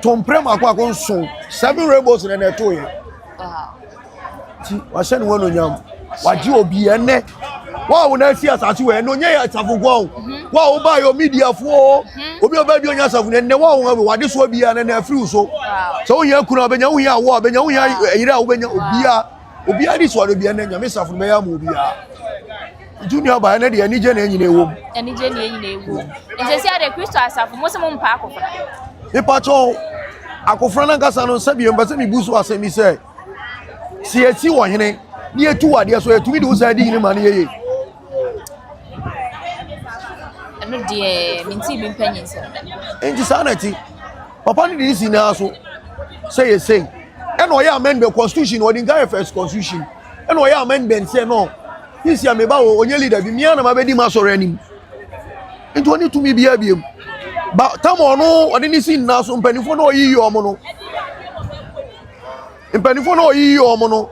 tomprem akwa nso 7 rainbows na na to ye ti wa se ni wono nyam wa ji obi ene wa wo na si asase we no nye ya Safo gwo wa wo ba yo media fo obi oba bi onya Safo ne wa wo wa de so bia na free so so wo ya kunu obenya wo ya wo obenya wo ya eyira wo benya obia di so do bia na nyame Safo me ya mo obia junior ba na de ani je na enyina ewo ani je na enyina ewo nje si ade Kristo Asafo mo se mo mpa akofra ipa cho akofra na nkasa no sabi mbase mi busu asemi se si eti wo hene ni etu wade so etu mi de wo sa di hene ma na yeye no de minti bi mpanyin se enti sanati papa ni di na so say and we amend the constitution or the guy first constitution and we amendment say no this year me ba wo onye leader bi mia na ma be di ma soro anim enti oni to me bia biem ba tamo no odi ni sin na so mpanifo na oyiyi omo no mpanifo na oyiyi omo no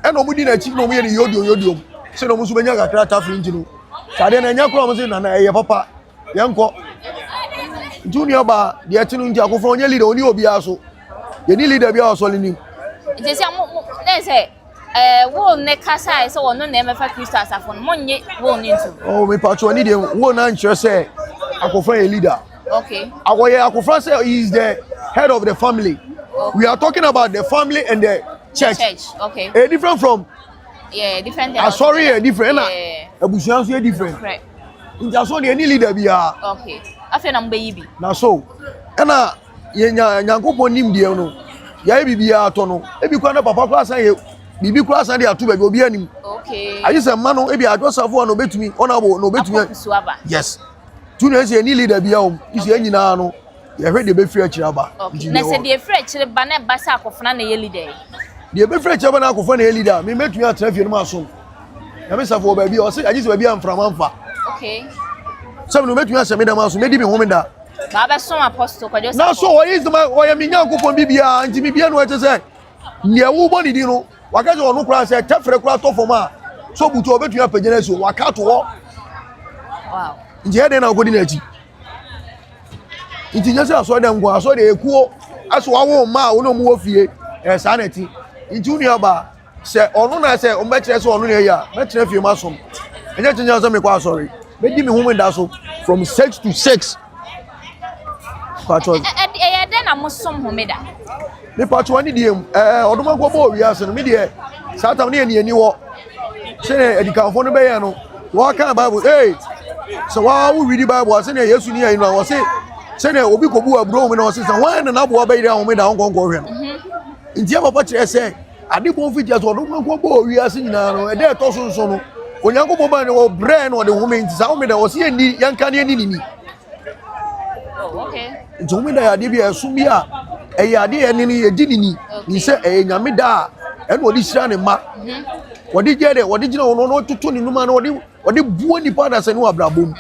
e no mu di na chi no mu ye ni yodio se no mu so benya kakra ta fri ngino sade na nya kro mo se na eye papa yanko junior ba de ati no nti akofo onye leader oni obi aso ye ni leader bia aso ni nti se na se wo ne kasa se wo no na emefa Kristo Asafo no monye wo ni ntu oh me patro ni de wo na nchire se akofo ye leader okay awoye akofo say he is the head of the family okay. We are talking about the family and the church okay different from different sorry different na abusuan so different correct nja so de ni leader bia okay afi na mbe yibi na so na ye nyankopon nim de no ya bibia to no ebi kwa na papa kwa san ye bibi kwa san de ato ba bi obi anim okay ayi se ma no ebi adwo Safo no betumi onabo no betumi yes tu na se ni leader bia o isi anyina no ye hwe de be free akira ba na se de free akira ba na ba sa akofna na ye leader de be free akira ba na akofna na ye leader me metumi atra fie no ma so na me Safo ba bi o se ayi se ba bi amframanfa okay so no metumi aseme da ma so me di me homeda ba ba so apostle Kwadwo na so o is my o ya me nyankopon bibia nti me bia no ete se ne wu boni di no waka je onu kura se tefre kura to foma so butu obetumi apagina so waka to ho wow nje de na ogodi na achi nti nyese aso de ngwa aso de ekuo aso wawo ma wo no mu ofie sanati nti uni aba se onu na se o me kire se onu na ya me kire fie ma som Enye chenja so me kwa sorry. Me di me home da so from 6 to 6. Patro. Den na mosom homeda. Me patro ani diem odoma ko bo wi ase no me de Satan ne ani wo. Se edikanfo no be ye no. Wa kan Bible so wa we read Bible ase ne Yesu ni ayi no wo se ne obi ko bu aburo me no se wan na bo ba ire homeda onko hwe no. Ntia papa kire se ade bo fi dia so odoma ko bo wi ase nyina no e de to so no. Onyanko bo ba ne wo brain no de home nti sa homeda wo se ni yanka ne ni. Okay. Nti da ya de bi esu bi a ya de ye ni ye di ni ni se nyame da e no di sira ne ma wodi gere wodi gina wono no tutu ni numa no wodi buo ni pada se ni abrabom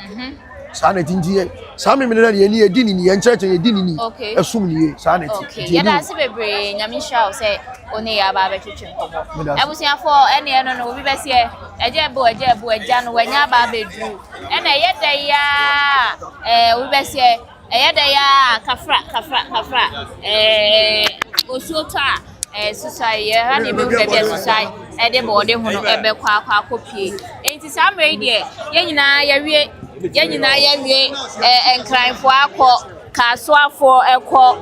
sa na tinji sa me na ye ni ye di ni ye ncheche ye di ni esum ni ye sa na ti okay ye da se bebre nyame sha se oni ya ba be twetwe nkomo abusia fo ene no no obi be se eje bo eja no wanya ba be dru ene ye da ya obi be se eyada ya kafra osota society ha ne be be society e de bo de hu no ebe kwa kopie enti sa mre de ye nyina ya wie enkranfo akọ kasoafo ekọ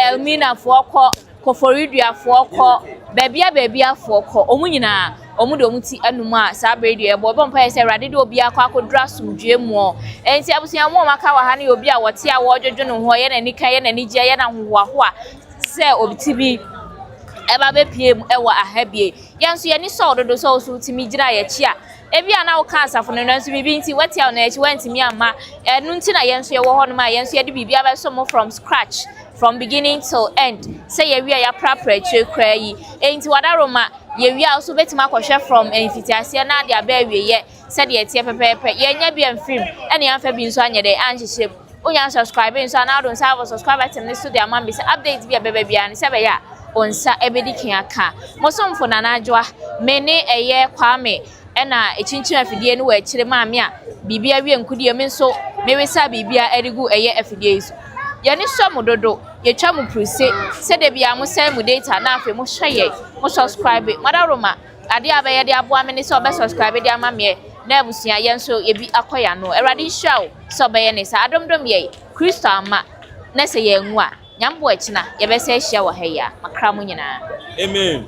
elminafo akọ koforiduafo akọ bebia afo omu nyina omude omuti anum a sa bredu e bo mpa ye se rade de obi akọ sumdwe mu enti abusia mu maka wa ha ne obi a wote a wodwodwo no ho ye na nika ye na nigye ye na hoho a se obiti bi eba be piem e wa ahabie yenso ye ni so dodo so timi gira ye chi a ebi ana wo ka asafo no nso bibi nti wati a na echi wantimi ama enu nti na yenso ye wo ho no ma yenso ye de bibi abeso mo from scratch from beginning till end say ye wi ya prapra chi kra yi enti wadaroma ye wi also betima kwhwe from enfitiase na de aba wi ye said ye tie pepepe ye nya bi amfim ene amfa bi nso anye de anhyehyem onya subscribe nso na do nsa subscribe to this studio amambi say update bi abebe bia ne se be ya onsa ebedi kiaka mosomfo na najwa mene eye kwame ena echinchi afidie no wa kire maame a bibia wi enkudie me nso mewesa bibia erigu eye afidie iso ye ni so mododo ye twa mu pruse se de bia mo send mu data na afi mo hweye mo subscribe madaroma ade abaye de aboa me ni so be subscribe de amame na abusua ye nso ye bi akoya no erade show so be ye ni sa adomdom ye Kristo ama na se ye nwa nyambo akina ye be se hia wo ha ya makra mu nyina amen.